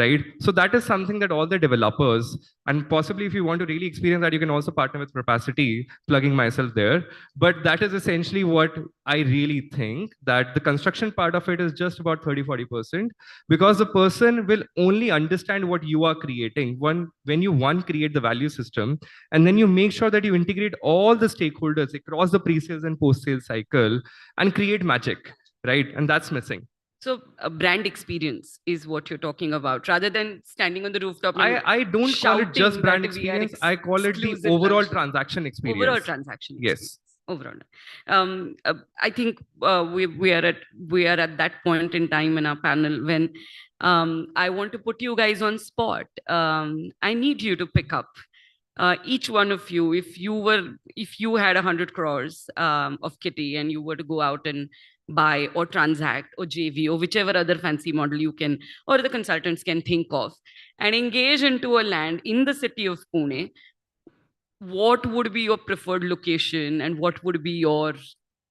right? So that is something that all the developers, and possibly if you want to really experience that, you can also partner with Capacity, plugging myself there. But that is essentially what I really think, that the construction part of it is just about 30-40%, because the person will only understand what you are creating when you create the value system, and then you make sure that you integrate all the stakeholders across the pre-sales and post-sales cycle and create magic, right? And that's missing. So a brand experience is what you're talking about, rather than standing on the rooftop and I don't call it just shouting brand that we are experience. I call it the exclusive overall luxury. transaction experience. Overall transaction Yes. experience. Overall. I think we are at that point in time in our panel when I want to put you guys on spot. I need you to pick up each one of you. If you had 100 crores of kitty and you were to go out and buy or transact or JV or whichever other fancy model you can, or the consultants can think of, and engage into a land in the city of Pune, what would be your preferred location and what would be your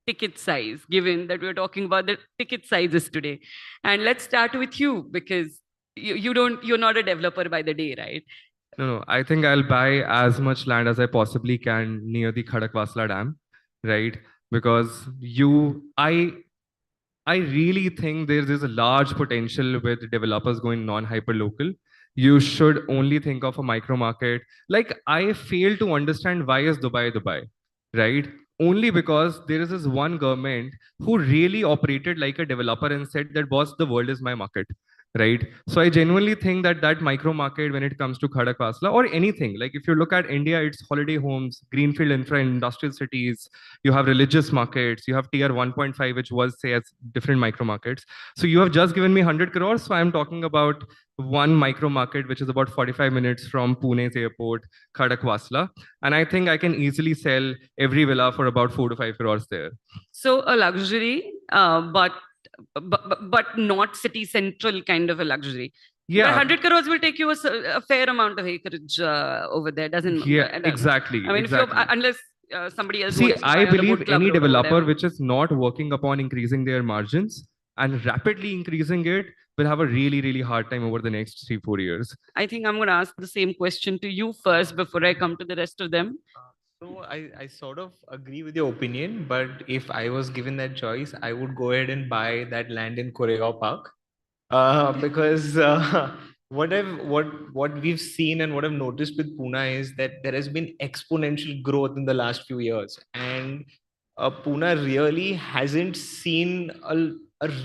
ticket size, given that we're talking about the ticket sizes today? And let's start with you, because you're not a developer by the day, right? No, I think I'll buy as much land as I possibly can near the Khadakwasla Dam, right? Because I really think there's a large potential with developers going non-hyper-local. You should only think of a micro market. Like, I fail to understand why is Dubai Dubai, right? Only because there is this one government who really operated like a developer and said that, boss, the world is my market, right? So I genuinely think that that micro market, when it comes to Khadakwasla or anything, like if you look at India, it's holiday homes, greenfield infra, industrial cities, you have religious markets, you have tier 1.5, which was say as different micro markets. So you have just given me 100 crores. So I'm talking about one micro market, which is about 45 minutes from Pune's airport, Khadakwasla. And I think I can easily sell every villa for about 4 to 5 crores there. So a luxury, but not city central kind of a luxury. Yeah. But 100 crores will take you a fair amount of acreage over there, doesn't? Yeah, exactly. I mean, exactly. if unless somebody else. See, wants to buy I on the believe boat club any road or developer whatever. which is not working upon increasing their margins and rapidly increasing it will have a really, really hard time over the next 3-4 years. I think I'm going to ask the same question to you first before I come to the rest of them. So I sort of agree with your opinion, but if I was given that choice, I would go ahead and buy that land in Koregaon Park, because what we've seen and what I've noticed with Pune is that there has been exponential growth in the last few years, and Pune really hasn't seen a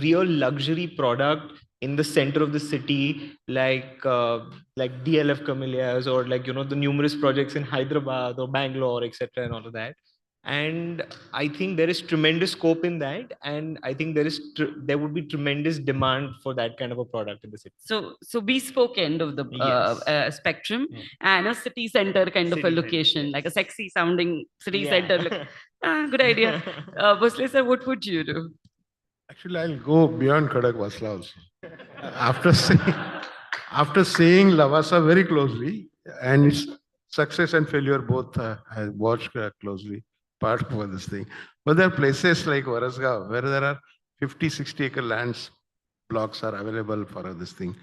real luxury product in the center of the city, like DLF Camellias, or like the numerous projects in Hyderabad or Bangalore, etc., and all of that. And I think there is tremendous scope in that, and I think there would be tremendous demand for that kind of a product in the city. So bespoke end of the Yes. spectrum, and a city center kind of a location, like a sexy sounding city center. Good idea. Bhosle sir, what would you do? Actually, I'll go beyond Khadakwasla also. After seeing Lavasa very closely, and its success and failure both I watched closely, part of this thing. But there are places like Varasgaon where there are 50-60 acre lands, blocks are available for this thing.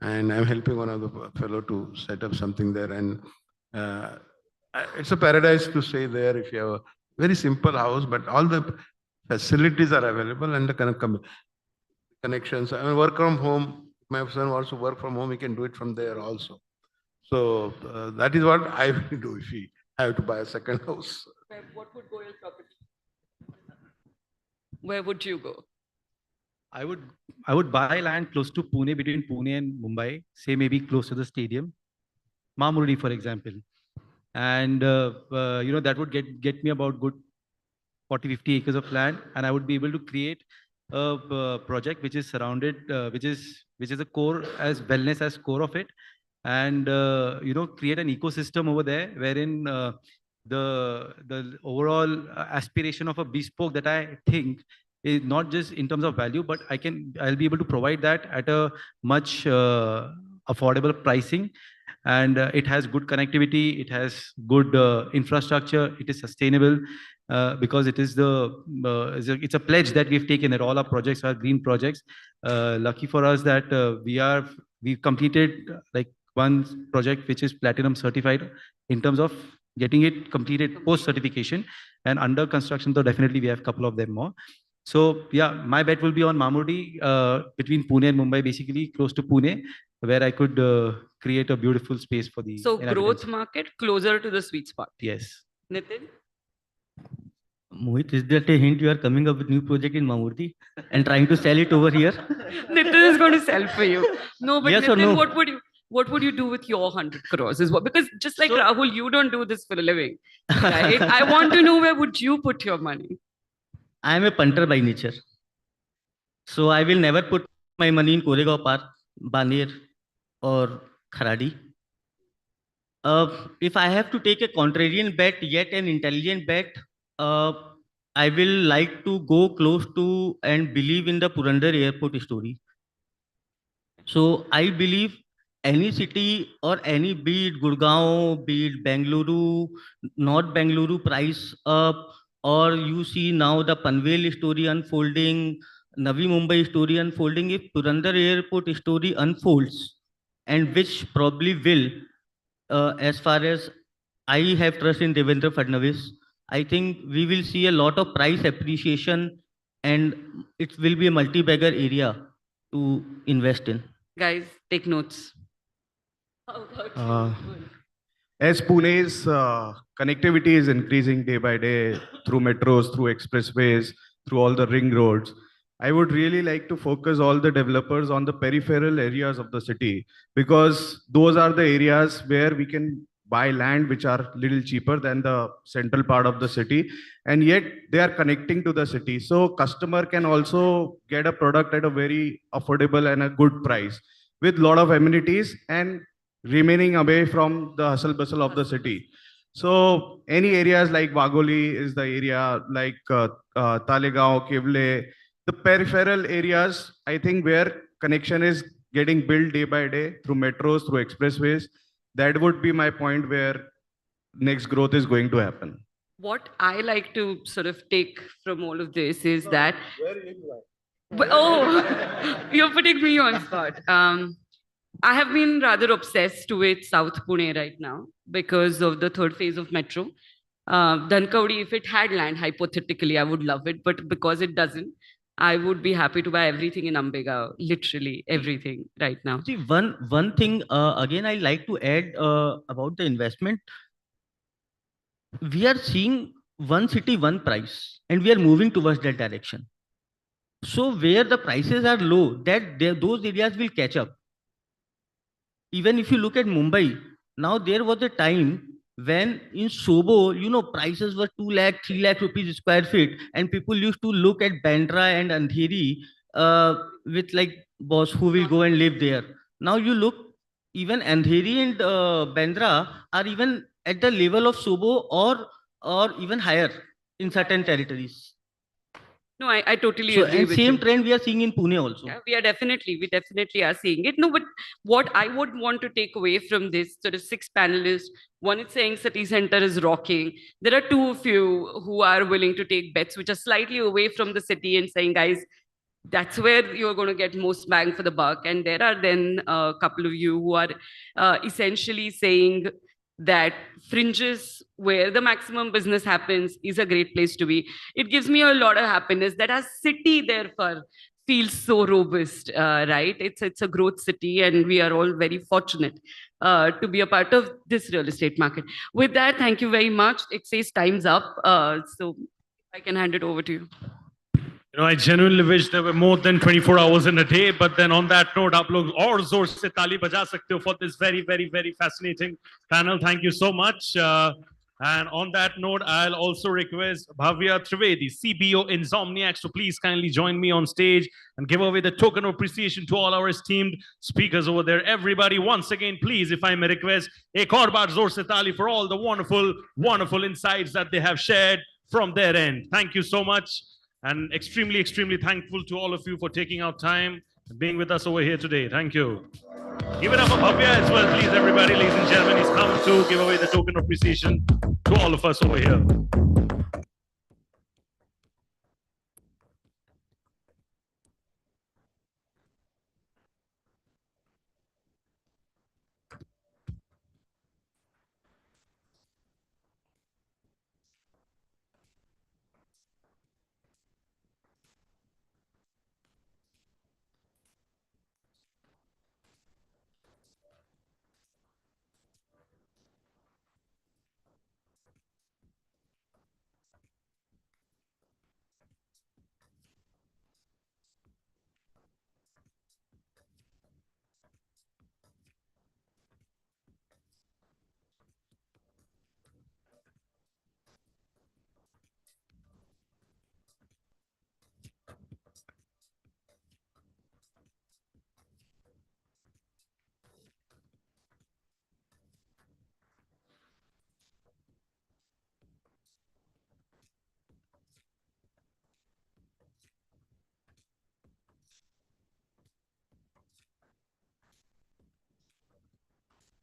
And I'm helping one of the fellow to set up something there. And it's a paradise to stay there if you have a very simple house, but all the facilities are available and the connections. I mean, work from home. My son wants to work from home. He can do it from there also. So that is what I will do if he have to buy a second house. What would Goyal property? Where would you go? I would buy land close to Pune, between Pune and Mumbai, say maybe close to the stadium, Mamurdi, for example. And that would get me about good 40-50 acres of land, and I would be able to create a project which is surrounded, which is a core as wellness as core of it, and create an ecosystem over there wherein the overall aspiration of a bespoke that I think is not just in terms of value, but I'll be able to provide that at a much affordable pricing, and it has good connectivity, it has good infrastructure, it is sustainable because it is it's a pledge that we've taken that all our projects are green projects. Lucky for us that we've completed like one project which is platinum certified in terms of getting it completed post certification, and under construction, so definitely we have a couple of them more. So yeah, my bet will be on Mamurdi between Pune and Mumbai, basically close to Pune, where I could create a beautiful space for the So inhabitants. growth market closer to the sweet spot. Yes. Nitin? Mohit, is that a hint you are coming up with new project in Mamurdi and trying to sell it over here? Nitin is going to sell for you. No, but Yes or Nitin, no? what would you do with your 100 crores? Is what, because just like Rahul, you don't do this for a living, right? I want to know, where would you put your money? I am a punter by nature. So I will never put my money in Koregaon Park, Baner, or Kharadi. If I have to take a contrarian bet, yet an intelligent bet, I will like to go close to and believe in the Purandar airport story. So I believe any city or any, be it Gurgaon, be it Bengaluru, not Bengaluru price up, or you see now the Panvel story unfolding, Navi Mumbai story unfolding. If Purandar airport story unfolds, and which probably will, as far as I have trust in Devendra Fadnavis, I think we will see a lot of price appreciation, and it will be a multi-bagger area to invest in. Guys, take notes. As Pune's connectivity is increasing day by day through metros, through expressways, through all the ring roads, I would really like to focus all the developers on the peripheral areas of the city, because those are the areas where we can buy land which are little cheaper than the central part of the city, and yet they are connecting to the city. So customer can also get a product at a very affordable and a good price with lot of amenities and remaining away from the hustle bustle of the city. So any areas like Wagoli is the area, like Talegaon, Kevle, the peripheral areas, I think where connection is getting built day by day through metros, through expressways, that would be my point where next growth is going to happen. What I like to sort of take from all of this is that. Oh, you're putting me on spot. I have been rather obsessed with South Pune right now because of the third phase of metro. Dhankaudi, if it had land, hypothetically, I would love it. But because it doesn't, I would be happy to buy everything in Ambega, literally everything right now. See, one thing, again, I like to add about the investment. We are seeing one city, one price, and we are moving towards that direction. So where the prices are low, those areas will catch up. Even if you look at Mumbai, now there was a time when in Sobo, prices were 2 lakh, 3 lakh rupees square feet, and people used to look at Bandra and Andheri with like, boss, who will go and live there? Now you look, even Andheri and Bandra are even at the level of Sobo or even higher in certain territories. No, I totally So, agree and with same you. trend we are seeing in Pune also. Yeah, we definitely are seeing it. No, but what I would want to take away from this sort of 6 panelists, one is saying city center is rocking. There are 2 of you who are willing to take bets which are slightly away from the city and saying, guys, that's where you're going to get most bang for the buck. And there are then a couple of you who are essentially saying that fringes where the maximum business happens is a great place to be. It gives me a lot of happiness that our city therefore feels so robust, right? It's a growth city, and we are all very fortunate to be a part of this real estate market. With that, thank you very much. It says time's up. So I can hand it over to you. I genuinely wish there were more than 24 hours in a day. But then on that note, आप लोग और जोर से ताली बजा सकते हो for this very, very, very fascinating panel. Thank you so much. And on that note, I'll also request Bhavya Trivedi, CBO Insomniacs, to please kindly join me on stage and give away the token of appreciation to all our esteemed speakers over there. Everybody, once again, please, if I may request, ek aur baar zor se tali for all the wonderful, wonderful insights that they have shared from their end. Thank you so much. And extremely, extremely thankful to all of you for taking out time and being with us over here today. Thank you. Give it up for Bhavya as well, please, everybody. Ladies and gentlemen, he's come to give away the token of appreciation to all of us over here.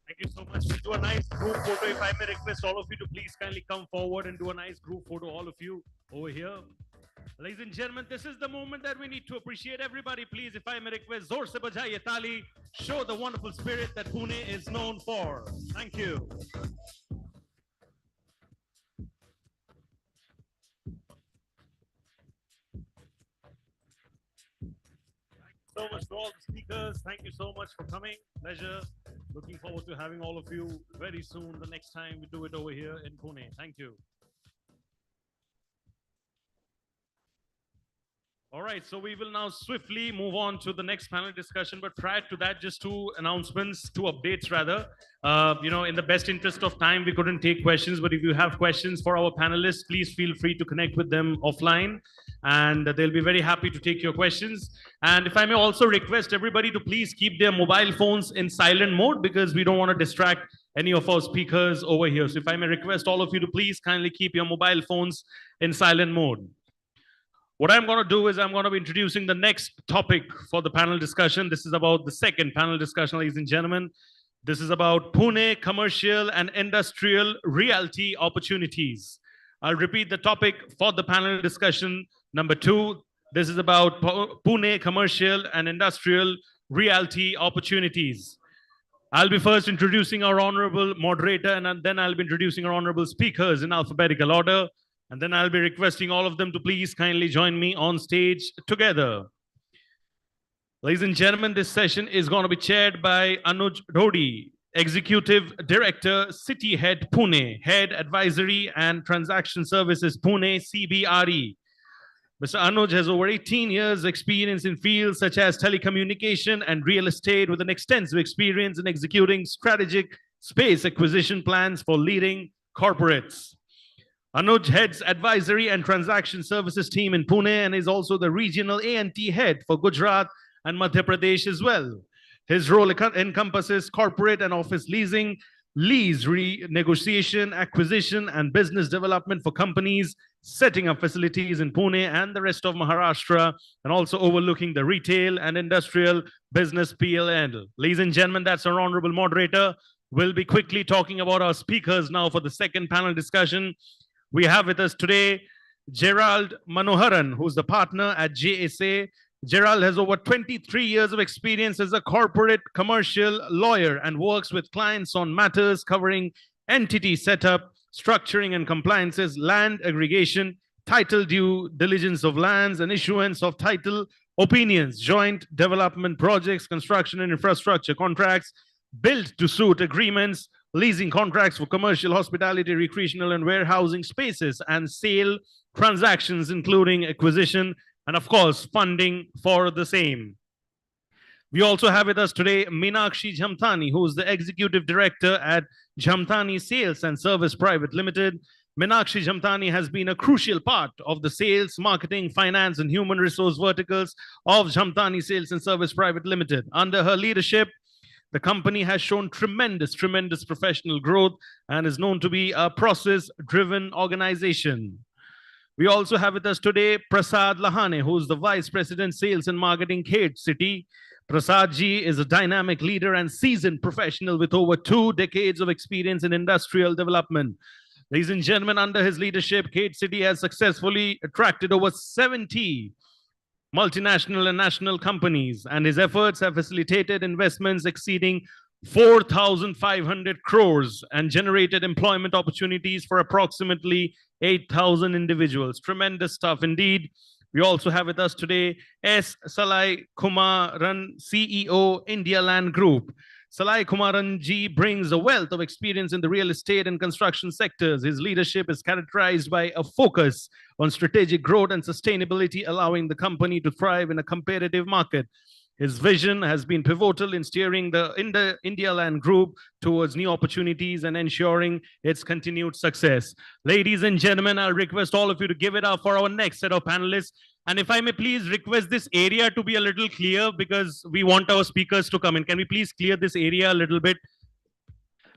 Thank you so much. We'll do a nice group photo. If I may request all of you to please kindly come forward and do a nice group photo, all of you over here. Ladies and gentlemen, this is the moment that we need to appreciate everybody. Please, if I may request, zor se bajaiye tali, show the wonderful spirit that Pune is known for. Thank you. So much to all the speakers. Thank you so much for coming. Pleasure. Looking forward to having all of you very soon. The next time we do it over here in Pune. Thank you. All right, so we will now swiftly move on to the next panel discussion. But prior to that, just two announcements, two updates rather. In the best interest of time, we couldn't take questions. But if you have questions for our panelists, please feel free to connect with them offline. And they'll be very happy to take your questions. And if I may also request everybody to please keep their mobile phones in silent mode, because we don't want to distract any of our speakers over here. So if I may request all of you to please kindly keep your mobile phones in silent mode. What I'm going to do is I'm going to be introducing the next topic for the panel discussion. This is about the second panel discussion, ladies and gentlemen. This is about Pune commercial and industrial realty opportunities. I'll repeat the topic for the panel discussion. Number 2, this is about Pune commercial and industrial realty opportunities. I'll be first introducing our honorable moderator, and then I'll be introducing our honorable speakers in alphabetical order. And then I'll be requesting all of them to please kindly join me on stage together. Ladies and gentlemen, this session is going to be chaired by Anuj Dhodi, Executive Director, City Head Pune, Head Advisory and Transaction Services Pune, CBRE. Mr. Anuj has over 18 years experience in fields such as telecommunication and real estate, with an extensive experience in executing strategic space acquisition plans for leading corporates. Anuj heads Advisory and Transaction Services team in Pune and is also the regional A&T head for Gujarat and Madhya Pradesh as well. His role encompasses corporate and office leasing, lease renegotiation, acquisition, and business development for companies, setting up facilities in Pune and the rest of Maharashtra, and also overlooking the retail and industrial business PLN. Ladies and gentlemen, that's our honorable moderator. We'll be quickly talking about our speakers now for the second panel discussion. We have with us today Gerald Manoharan, who's the partner at JSA. Gerald has over 23 years of experience as a corporate commercial lawyer and works with clients on matters covering entity setup, structuring and compliances, land aggregation, title due diligence of lands, and issuance of title opinions, joint development projects, construction and infrastructure contracts, build-to-suit agreements, leasing contracts for commercial, hospitality, recreational, and warehousing spaces, and sale transactions, including acquisition and, of course, funding for the same. We also have with us today Meenakshi Jhamtani, who is the Executive Director at Jhamtani Sales and Service Private Limited. Meenakshi Jhamtani has been a crucial part of the sales, marketing, finance, and human resource verticals of Jhamtani Sales and Service Private Limited. Under her leadership, the company has shown tremendous professional growth and is known to be a process-driven organization. We also have with us today Prasad Lahane, who is the Vice President, Sales and Marketing, Khed City. Prasad ji is a dynamic leader and seasoned professional with over 2 decades of experience in industrial development. Ladies and gentlemen, under his leadership, Kate City has successfully attracted over 70 multinational and national companies, and his efforts have facilitated investments exceeding 4,500 crores and generated employment opportunities for approximately 8,000 individuals. Tremendous stuff indeed. We also have with us today S. Salai Kumaran, CEO, India Land Group. Salai Kumaran ji brings a wealth of experience in the real estate and construction sectors. His leadership is characterized by a focus on strategic growth and sustainability, allowing the company to thrive in a competitive market. His vision has been pivotal in steering the India Land Group towards new opportunities and ensuring its continued success. Ladies and gentlemen, I'll request all of you to give it up for our next set of panelists. And if I may please request this area to be a little clear because we want our speakers to come in. Can we please clear this area a little bit?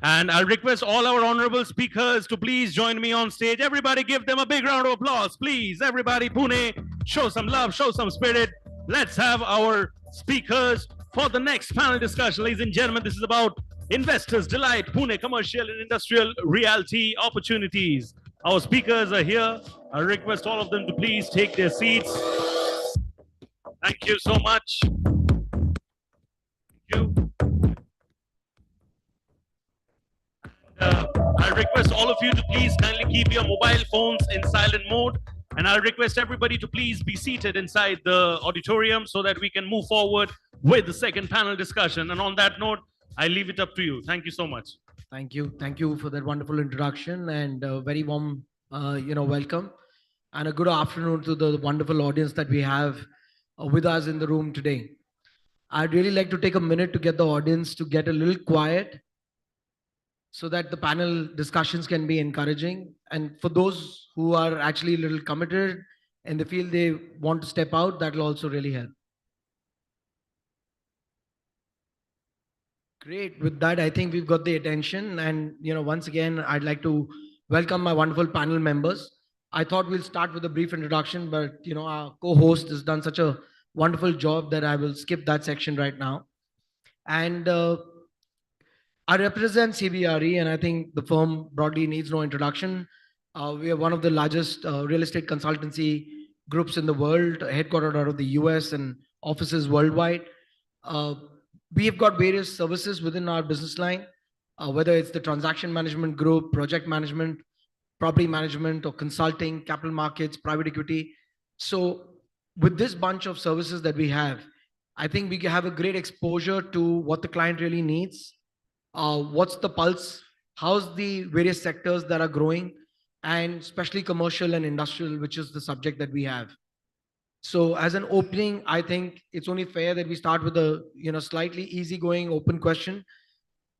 And I'll request all our honorable speakers to please join me on stage. Everybody give them a big round of applause, please. Everybody, Pune, show some love, show some spirit. Let's have our speakers for the next panel discussion. Ladies and gentlemen, this is about Investors Delight, Pune Commercial and Industrial Realty Opportunities. Our speakers are here. I request all of them to please take their seats. Thank you so much. Thank you. I request all of you to please kindly keep your mobile phones in silent mode. And I'll request everybody to please be seated inside the auditorium so that we can move forward with the second panel discussion. And on that note, I leave it up to you. Thank you so much. Thank you. Thank you for that wonderful introduction and a very warm, welcome. And a good afternoon to the wonderful audience that we have with us in the room today. I'd really like to take a minute to get the audience to get a little quiet so that the panel discussions can be encouraging. And for those who are actually a little committed and they feel they want to step out, that will also really help. Great. With that, I think we've got the attention. And, once again, I'd like to welcome my wonderful panel members. I thought we'll start with a brief introduction, but, our co-host has done such a wonderful job that I will skip that section right now. And I represent CBRE, and I think the firm broadly needs no introduction. We are one of the largest real estate consultancy groups in the world, headquartered out of the US and offices worldwide. We have got various services within our business line, whether it's the transaction management group, project management, property management, or consulting, capital markets, private equity. So with this bunch of services that we have, I think we have a great exposure to what the client really needs. What's the pulse, how's the various sectors that are growing, and especially commercial and industrial, which is the subject that we have. So as an opening, I think it's only fair that we start with a slightly easygoing open question.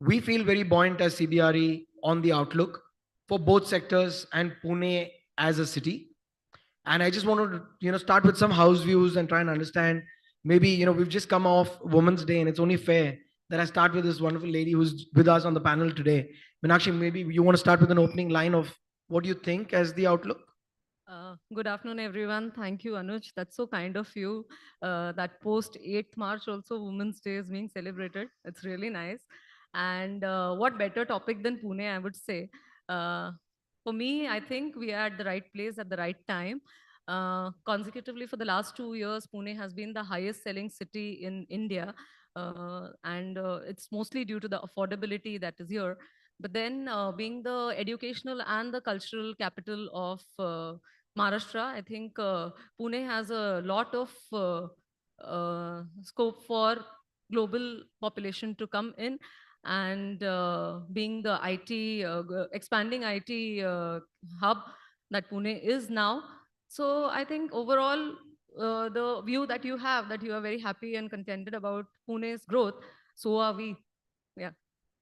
We feel very buoyant as CBRE on the outlook for both sectors and Pune as a city. And I just want to start with some house views and try and understand. Maybe we've just come off Women's Day, and it's only fair that I start with this wonderful lady who's with us on the panel today. Meenakshi, maybe you want to start with an opening line of what do you think as the outlook? Good afternoon, everyone. Thank you, Anuj. That's so kind of you. That post 8th March also Women's Day is being celebrated. It's really nice. And what better topic than Pune, I would say. For me, I think we are at the right place at the right time. Consecutively, for the last 2 years, Pune has been the highest selling city in India. And it's mostly due to the affordability that is here. But then being the educational and the cultural capital of Maharashtra, I think Pune has a lot of scope for global population to come in. And being the expanding IT hub that Pune is now. So I think overall, the view that you have, that you are very happy and contented about Pune's growth, so are we. Yeah.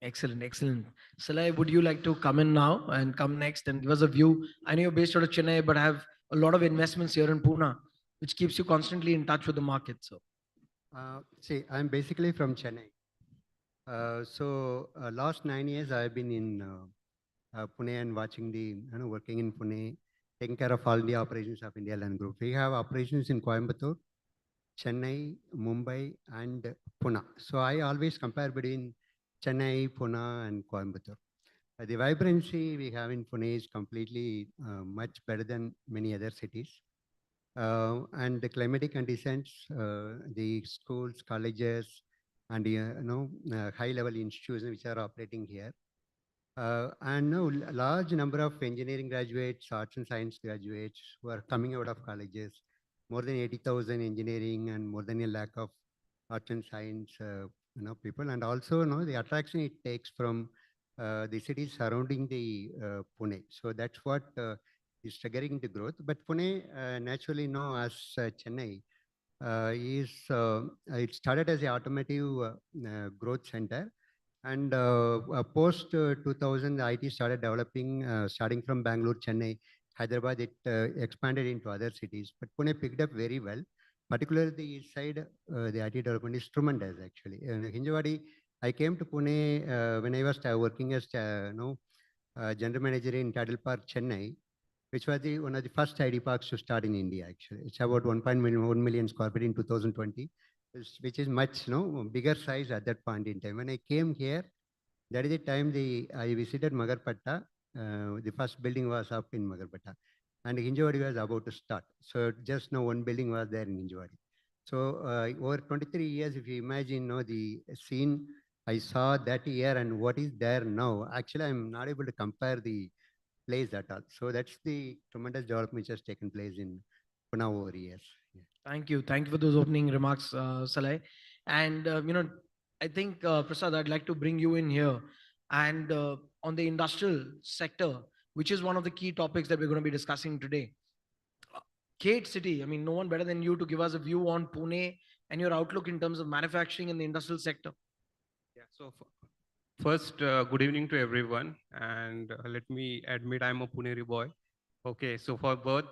Excellent, excellent. Salai, would you like to come in now and come next and give us a view? I know you're based out of Chennai, but have a lot of investments here in Pune, which keeps you constantly in touch with the market. So, see, I'm basically from Chennai. Last 9 years I've been in Pune and watching working in Pune, taking care of all the operations of India Land Group. We have operations in Coimbatore, Chennai, Mumbai, and Pune. So I always compare between Chennai, Pune, and Coimbatore. The vibrancy we have in Pune is completely much better than many other cities. And the climatic conditions, the schools, colleges, and high-level institutions which are operating here. And now large number of engineering graduates, arts and science graduates who are coming out of colleges, more than 80,000 engineering and more than a lakh of arts and science people. And also the attraction it takes from the cities surrounding the Pune. So that's what is triggering the growth. But Pune, naturally, as Chennai, it started as a automotive growth center. And post 2000, the IT started developing, starting from Bangalore, Chennai, Hyderabad, it expanded into other cities. But Pune picked up very well, particularly the east side, the IT development is tremendous actually. Hinjawadi, I came to Pune when I was working as general manager in Tidal Park, Chennai, which was one of the first ID parks to start in India actually. It's about 1 million square feet in 2020. Which is much bigger size at that point in time. When I came here, that is the time I visited Magarpatta. The first building was up in Magarpatta, and Hinjawadi was about to start. So just now one building was there in Hinjawadi. So over 23 years, if you imagine the scene I saw that year and what is there now, actually I'm not able to compare the place at all. So that's the tremendous development which has taken place in Pune over years. Yeah. Thank you. Thank you for those opening remarks, Saleh. And, I think, Prasad, I'd like to bring you in here. And on the industrial sector, which is one of the key topics that we're going to be discussing today. Kate City, I mean, no one better than you to give us a view on Pune and your outlook in terms of manufacturing in the industrial sector. Yeah, so first, good evening to everyone. And let me admit I'm a Puneri boy. Okay, so for birth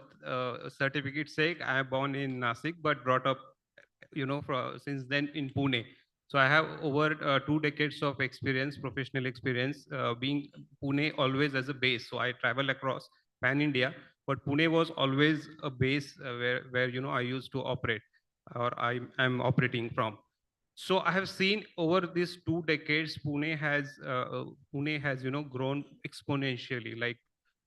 certificate sake, I am born in Nasik, but brought up, since then in Pune. So I have over 2 decades of experience, professional experience, being Pune always as a base. So I travel across pan India, but Pune was always a base where I used to operate, or I'm operating from. So I have seen over these 2 decades, Pune has grown exponentially. Like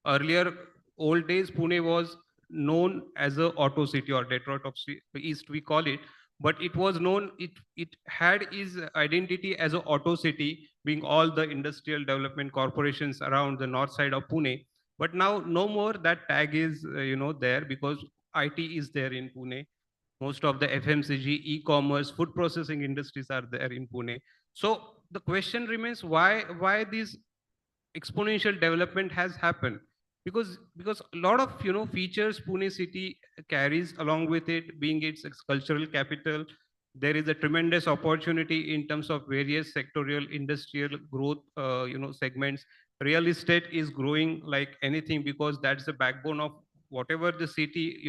earlier, old days, Pune was known as a auto city, or Detroit of East, we call it. But it was known, it had its identity as an auto city, being all the industrial development corporations around the north side of Pune. But now no more that tag is there, because IT is there in Pune. Most of the FMCG, e-commerce, food processing industries are there in Pune. So the question remains, why this exponential development has happened? Because a lot of features Pune city carries along with it, being its cultural capital. There is a tremendous opportunity in terms of various sectorial industrial growth segments. Real estate is growing like anything, because that's the backbone of whatever the city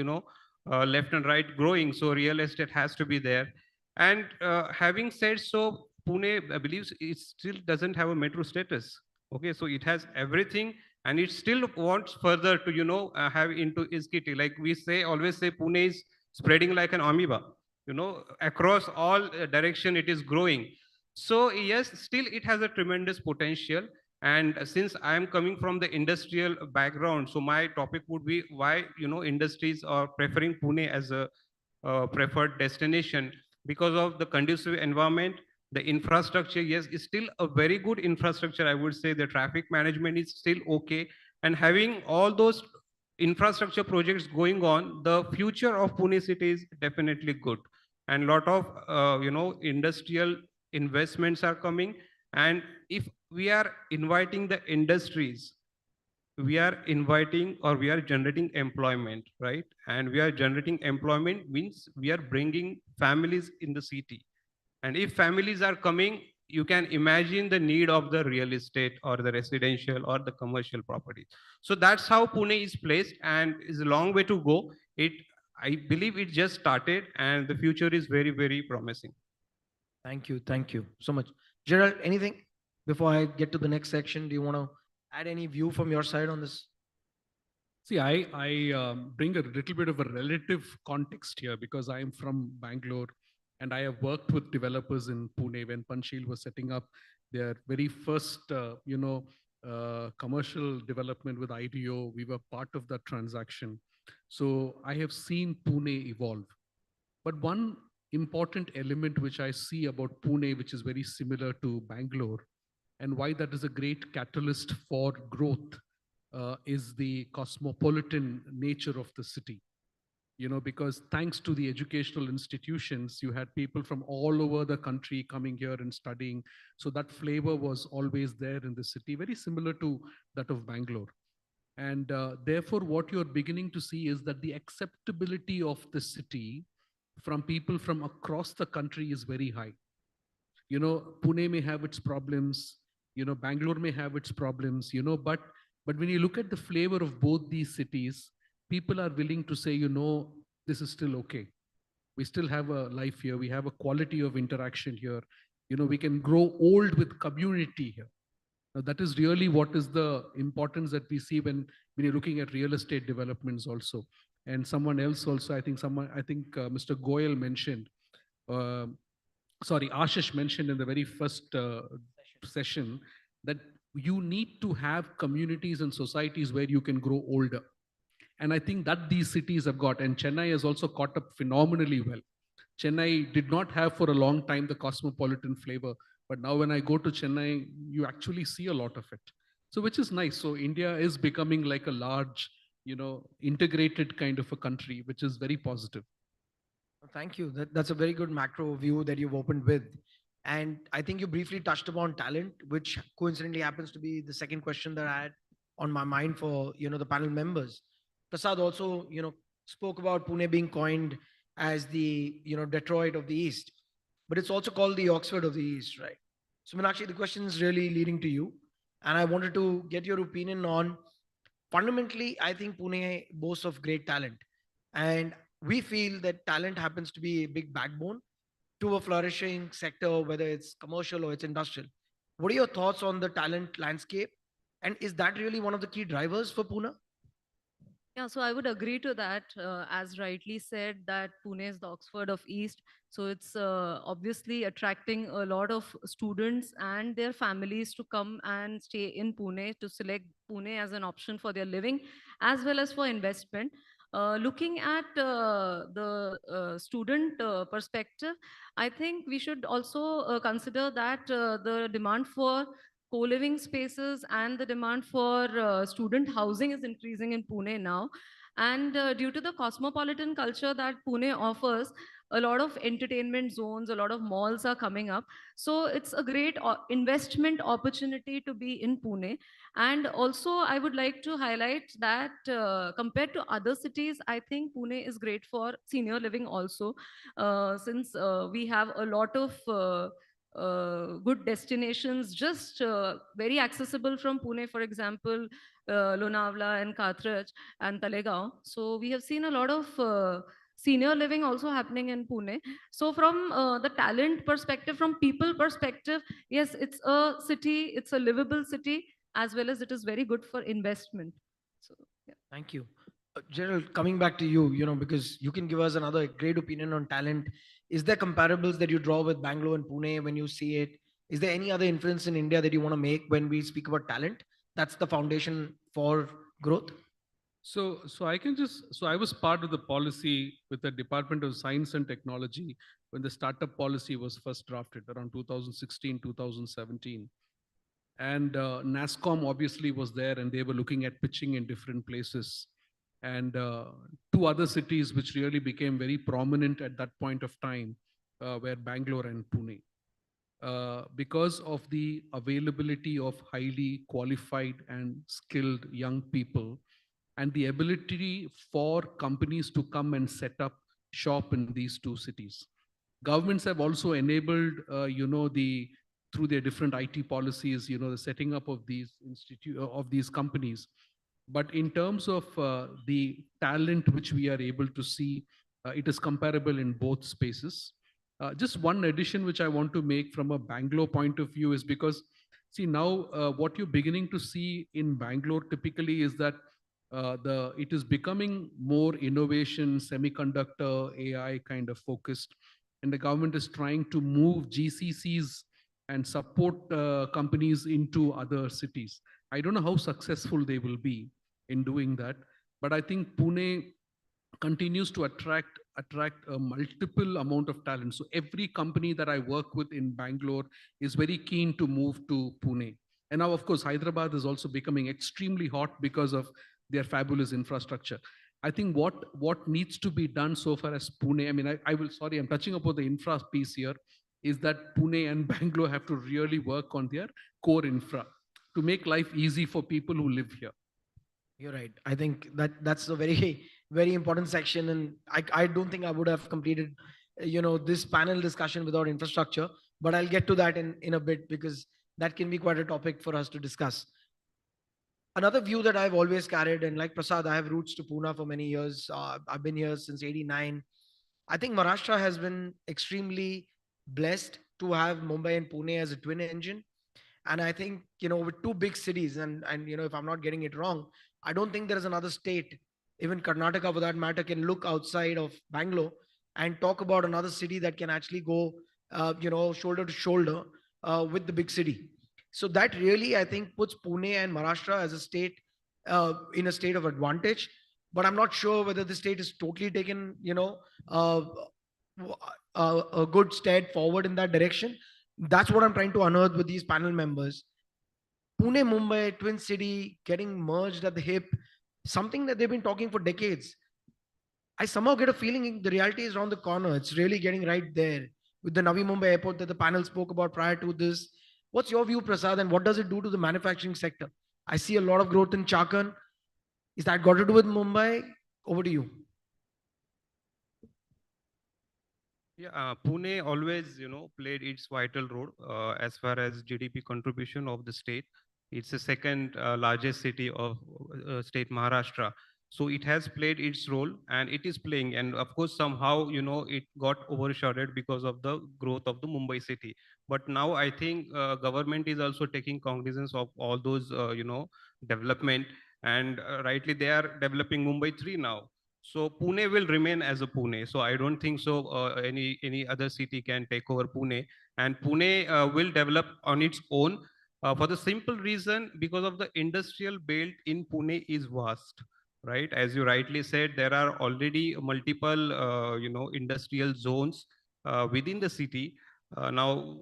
left and right growing. So real estate has to be there. And having said so, Pune believes it still doesn't have a metro status. Okay, so it has everything, and it still wants further to have into its kitty. Like we always say, Pune is spreading like an amoeba. Across all direction it is growing. So yes, still it has a tremendous potential. And since I am coming from the industrial background, so my topic would be why industries are preferring Pune as a preferred destination. Because of the conducive environment, the infrastructure, yes, is still a very good infrastructure. I would say the traffic management is still okay. And having all those infrastructure projects going on, the future of Pune city is definitely good. And lot of industrial investments are coming. And if we are inviting the industries, we are inviting, or we are generating employment, right? And we are generating employment means we are bringing families in the city. And if families are coming, you can imagine the need of the real estate or the residential or the commercial property. So that's how Pune is placed, and is a long way to go. I believe it just started, and the future is very, very promising. Thank you. Thank you so much. Gerald, anything before I get to the next section? Do you want to add any view from your side on this? See, I bring a little bit of a relative context here because I am from Bangalore and I have worked with developers in Pune when Panchil was setting up their very first, commercial development with IDO. We were part of that transaction. So I have seen Pune evolve. But one important element which I see about Pune, which is very similar to Bangalore, and why that is a great catalyst for growth, is the cosmopolitan nature of the city. Because thanks to the educational institutions, you had people from all over the country coming here and studying. So that flavor was always there in the city, very similar to that of Bangalore. And therefore, what you're beginning to see is that the acceptability of the city from people from across the country is very high. Pune may have its problems, Bangalore may have its problems, but when you look at the flavor of both these cities, people are willing to say, this is still okay. We still have a life here. We have a quality of interaction here. We can grow old with community here. Now, that is really what is the importance that we see when you're looking at real estate developments also. And someone else also, I think Mr. Goyal mentioned, uh, sorry, Ashish mentioned in the very first session that you need to have communities and societies where you can grow older. And I think that these cities have got, and Chennai has also caught up phenomenally well. Chennai did not have for a long time the cosmopolitan flavor, but now when I go to Chennai, you actually see a lot of it. So which is nice. So India is becoming like a large, integrated kind of a country, which is very positive. Thank you. That's a very good macro view that you've opened with. And I think you briefly touched upon talent, which coincidentally happens to be the second question that I had on my mind for, the panel members. Prasad also, spoke about Pune being coined as the, Detroit of the East, but it's also called the Oxford of the East, right? So Meenakshi, the question is really leading to you. And I wanted to get your opinion on, fundamentally, I think Pune boasts of great talent. And we feel that talent happens to be a big backbone to a flourishing sector, whether it's commercial or it's industrial. What are your thoughts on the talent landscape? And is that really one of the key drivers for Pune? Yeah, so I would agree to that. As rightly said, that Pune is the Oxford of East. So it's obviously attracting a lot of students and their families to come and stay in Pune, to select Pune as an option for their living as well as for investment. Looking at the student perspective, I think we should also consider that the demand for co-living spaces and the demand for student housing is increasing in Pune now. And due to the cosmopolitan culture that Pune offers, a lot of entertainment zones, a lot of malls are coming up. So it's a great investment opportunity to be in Pune. And also, I would like to highlight that compared to other cities, I think Pune is great for senior living also, since we have a lot of good destinations, just very accessible from Pune, for example, Lonavala and Kathraj and Talegaon. So we have seen a lot of senior living also happening in Pune. So from the talent perspective, from people perspective, yes, it's a city, it's a livable city, as well as it is very good for investment. So, yeah. Thank you. Gerald, coming back to you, because you can give us another great opinion on talent. Is there comparables that you draw with Bangalore and Pune when you see it? Is there any other influence in India that you want to make when we speak about talent? That's the foundation for growth. So I was part of the policy with the Department of Science and Technology when the startup policy was first drafted around 2016, 2017. And NASCOM obviously was there and they were looking at pitching in different places. And two other cities which really became very prominent at that point of time were Bangalore and Pune. Because of the availability of highly qualified and skilled young people and the ability for companies to come and set up shop in these two cities. Governments have also enabled, through their different IT policies, the setting up of these companies. But in terms of the talent which we are able to see, it is comparable in both spaces. Just one addition which I want to make from a Bangalore point of view is because, see, now what you're beginning to see in Bangalore typically is that it is becoming more innovation, semiconductor, AI kind of focused, and the government is trying to move GCCs and support companies into other cities. I don't know how successful they will be in doing that, but I think Pune continues to attract a multiple amount of talent. So every company that I work with in Bangalore is very keen to move to Pune. And now, of course, Hyderabad is also becoming extremely hot because of their fabulous infrastructure. I think what needs to be done so far as Pune, I mean, I will, sorry, I'm touching upon the infra piece here, is that Pune and Bangalore have to really work on their core infra to make life easy for people who live here. You're right. I think that's a very, very important section. And I don't think I would have completed, this panel discussion without infrastructure, but I'll get to that in a bit because that can be quite a topic for us to discuss. Another view that I've always carried, and like Prasad, I have roots to Pune for many years. I've been here since '89. I think Maharashtra has been extremely blessed to have Mumbai and Pune as a twin engine. And I think, with two big cities, and if I'm not getting it wrong, I don't think there is another state, even Karnataka for that matter, can look outside of Bangalore and talk about another city that can actually go, shoulder to shoulder with the big city. So that really, I think, puts Pune and Maharashtra as a state in a state of advantage. But I'm not sure whether the state is totally taken, a good step forward in that direction. That's what I'm trying to unearth with these panel members. Pune, Mumbai, Twin City getting merged at the hip, something that they've been talking for decades. I somehow get a feeling the reality is around the corner. It's really getting right there with the Navi Mumbai airport that the panel spoke about prior to this. What's your view, Prasad, and what does it do to the manufacturing sector? I see a lot of growth in Chakan. Is that got to do with Mumbai? Over to you. Yeah, Pune always, played its vital role as far as GDP contribution of the state. It's the second largest city of state Maharashtra. So it has played its role and it is playing. And of course, somehow, it got overshadowed because of the growth of the Mumbai city. But now I think government is also taking cognizance of all those, development. And rightly, they are developing Mumbai 3 now. So Pune will remain as a Pune. So I don't think so any other city can take over Pune. And Pune will develop on its own for the simple reason because of the industrial belt in Pune is vast, right? As you rightly said, there are already multiple industrial zones within the city. Now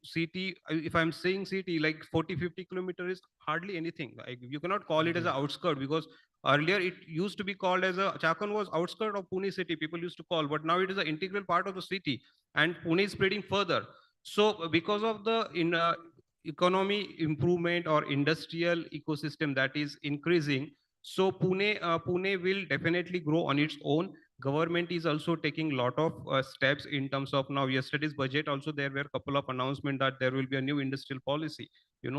city, if I'm saying city, like 40-50 kilometers is hardly anything. Like, you cannot call it as an outskirt because earlier it used to be called as a Chakan was outskirt of Pune city. People used to call, but now it is an integral part of the city, and Pune is spreading further. So because of the economy improvement or industrial ecosystem that is increasing, so Pune will definitely grow on its own. Government is also taking a lot of steps in terms of now yesterday's budget. Also, there were a couple of announcements that there will be a new industrial policy.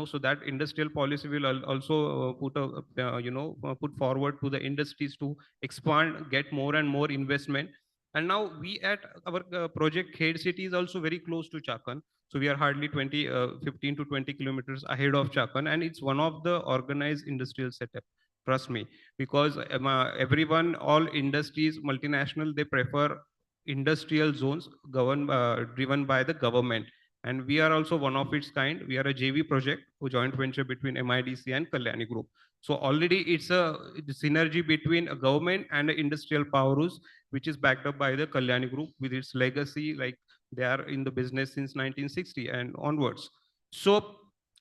So that industrial policy will also put forward to the industries to expand, get more and more investment. And now we at our project Khed City is also very close to Chakan. So we are hardly 15 to 20 kilometers ahead of Chakan, and it's one of the organized industrial setup. Trust me, because everyone, all industries, multinational, they prefer industrial zones driven by the government. And we are also one of its kind. We are a JV project, a joint venture between MIDC and Kalyani Group. So already it's a synergy between a government and an industrial powerhouse, which is backed up by the Kalyani Group with its legacy, like they are in the business since 1960 and onwards. So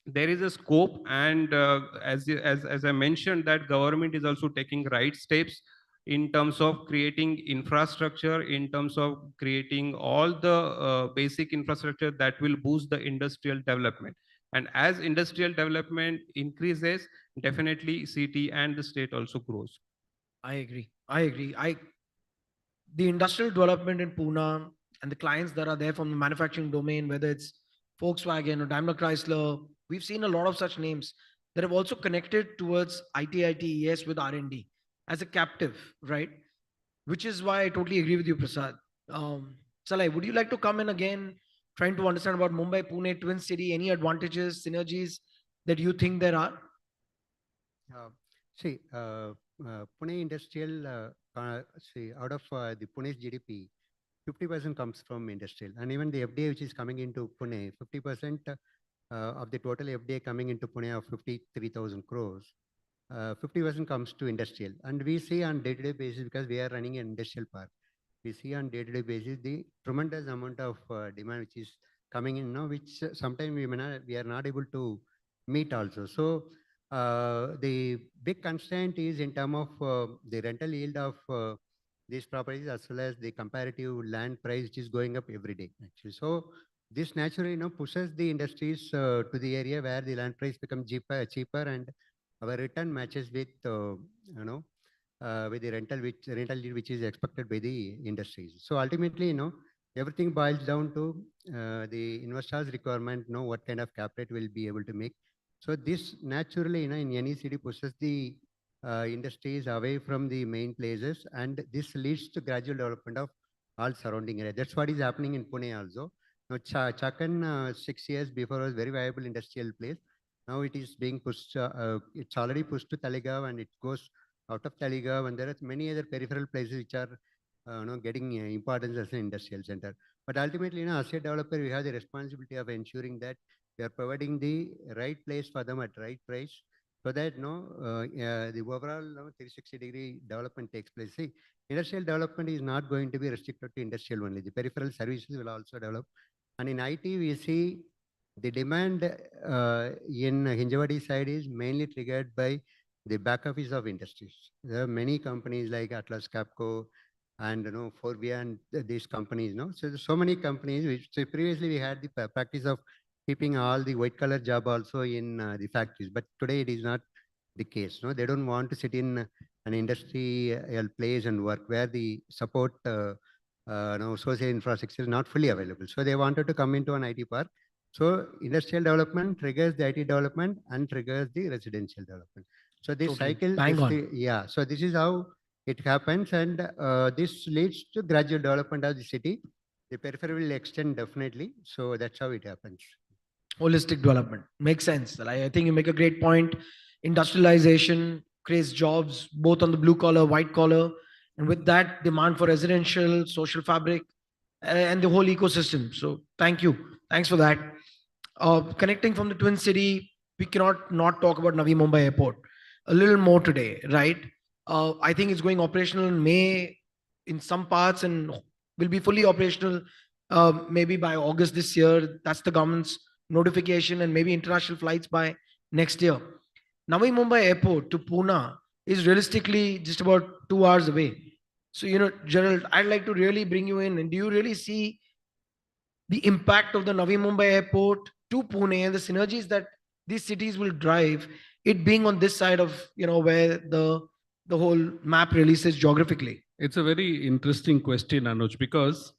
there is a scope, and as I mentioned, that government is also taking right steps in terms of creating infrastructure, in terms of creating all the basic infrastructure that will boost the industrial development. And as industrial development increases, definitely city and the state also grows. I agree. The industrial development in Pune and the clients that are there from the manufacturing domain, whether it's Volkswagen or Daimler Chrysler, we've seen a lot of such names that have also connected towards ITITES with R&D as a captive, right? Which is why I totally agree with you, Prasad. Salai, would you like to come in again, trying to understand about Mumbai, Pune, Twin City, any advantages, synergies that you think there are? See, Pune industrial, see, out of the Pune's GDP, 50% comes from industrial. And even the FDI which is coming into Pune, 50% of the total FDI coming into Pune of 53,000 crores, 50% comes to industrial. And we see on day-to-day basis, because we are running an industrial park, we see on day-to-day basis the tremendous amount of demand which is coming in now, which sometimes we are not able to meet also. So the big constraint is in terms of the rental yield of these properties, as well as the comparative land price, which is going up every day actually. So this naturally, pushes the industries to the area where the land price becomes cheaper, and our return matches with with the rental yield which is expected by the industries. So ultimately, everything boils down to the investors' requirement, what kind of cap rate will be able to make. So this naturally, in any city pushes the industries away from the main places, and this leads to gradual development of all surrounding area. That's what is happening in Pune also. Now, Chakan 6 years before was very viable industrial place. Now it is being pushed. It's already pushed to Talegaon, and it goes out of Talegaon, and there are many other peripheral places which are getting importance as an industrial center. But ultimately, as a developer, we have the responsibility of ensuring that we are providing the right place for them at right price, so that the overall 360-degree development takes place. See, industrial development is not going to be restricted to industrial only. The peripheral services will also develop. And in IT, we see the demand in Hinjawadi side is mainly triggered by the back office of industries. There are many companies like Atlas Capco and Forvia and these companies. So there's so many companies which, so previously we had the practice of keeping all the white collar job also in the factories, but today it is not the case. They don't want to sit in an industrial place and work where the support social infrastructure is not fully available. So they wanted to come into an IT park. So industrial development triggers the IT development and triggers the residential development. So this cycle, so this is how it happens, and this leads to gradual development of the city. The periphery will extend definitely. So that's how it happens. Holistic development makes sense. I think you make a great point. Industrialization creates jobs both on the blue collar, white collar, and with that, demand for residential, social fabric, and the whole ecosystem. So thank you. Thanks for that. Connecting from the Twin City, we cannot not talk about Navi Mumbai Airport a little more today, right? I think it's going operational in May in some parts and will be fully operational maybe by August this year. That's the government's notification, and maybe international flights by next year. Navi Mumbai Airport to Pune is realistically just about 2 hours away. So, Gerald, I'd like to really bring you in. And do you really see the impact of the Navi Mumbai Airport to Pune and the synergies that these cities will drive, it being on this side of, where the whole map really sits geographically? It's a very interesting question, Anuj, because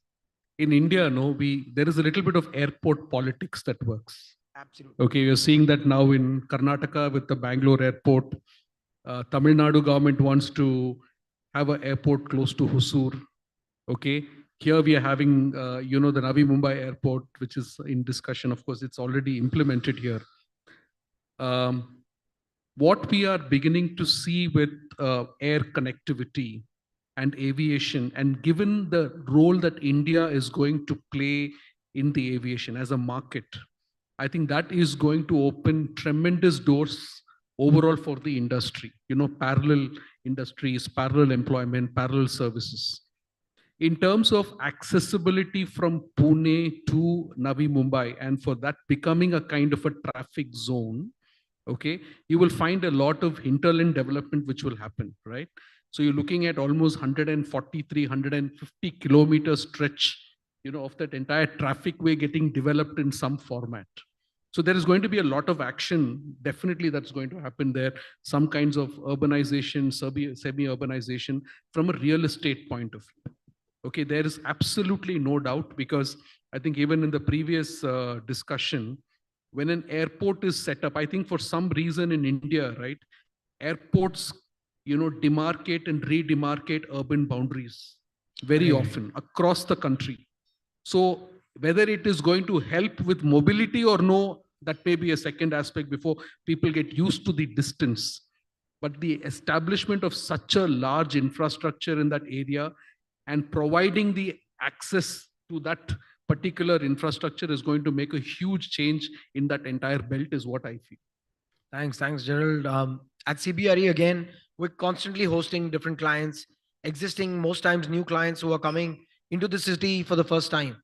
in India, there is a little bit of airport politics that works. Absolutely. Okay, you're seeing that now in Karnataka with the Bangalore airport. Tamil Nadu government wants to have an airport close to Hosur. Okay, here we are having, the Navi Mumbai airport, which is in discussion. Of course, it's already implemented here. What we are beginning to see with air connectivity and aviation, and given the role that India is going to play in the aviation as a market, I think that is going to open tremendous doors overall for the industry, parallel industries, parallel employment, parallel services. In terms of accessibility from Pune to Navi Mumbai, and for that becoming a kind of a traffic zone, okay, you will find a lot of hinterland development which will happen, right? So you're looking at almost 143, 150 kilometer stretch, of that entire traffic way getting developed in some format. So there is going to be a lot of action, definitely that's going to happen there. Some kinds of urbanization, semi-urbanization from a real estate point of view. Okay, there is absolutely no doubt, because I think even in the previous discussion, when an airport is set up, I think for some reason in India, right, airports, demarcate and redemarcate urban boundaries very often across the country. So whether it is going to help with mobility or no, that may be a second aspect before people get used to the distance. but the establishment of such a large infrastructure in that area and providing the access to that particular infrastructure is going to make a huge change in that entire belt, is what I feel. Thanks, Gerald. At CBRE, again, we're constantly hosting different clients, existing, most times new clients who are coming into the city for the first time.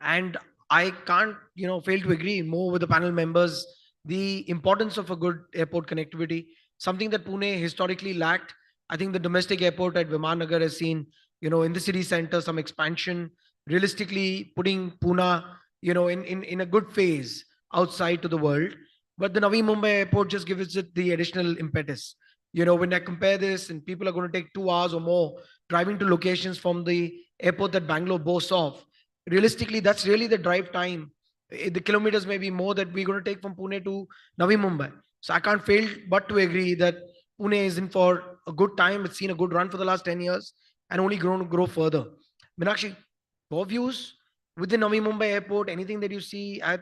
And I can't, fail to agree more with the panel members. The importance of a good airport connectivity, something that Pune historically lacked. I think the domestic airport at Vimannagar has seen, in the city center, some expansion, realistically putting Pune, in a good phase outside to the world. But the Navi Mumbai airport just gives it the additional impetus. When I compare this, and people are going to take 2 hours or more driving to locations from the airport that Bangalore boasts of, realistically, that's really the drive time. The kilometers may be more that we're going to take from Pune to Navi Mumbai. So I can't fail but to agree that Pune is in for a good time. It's seen a good run for the last 10 years and only grow further. Meenakshi, your views within Navi Mumbai airport, anything that you see at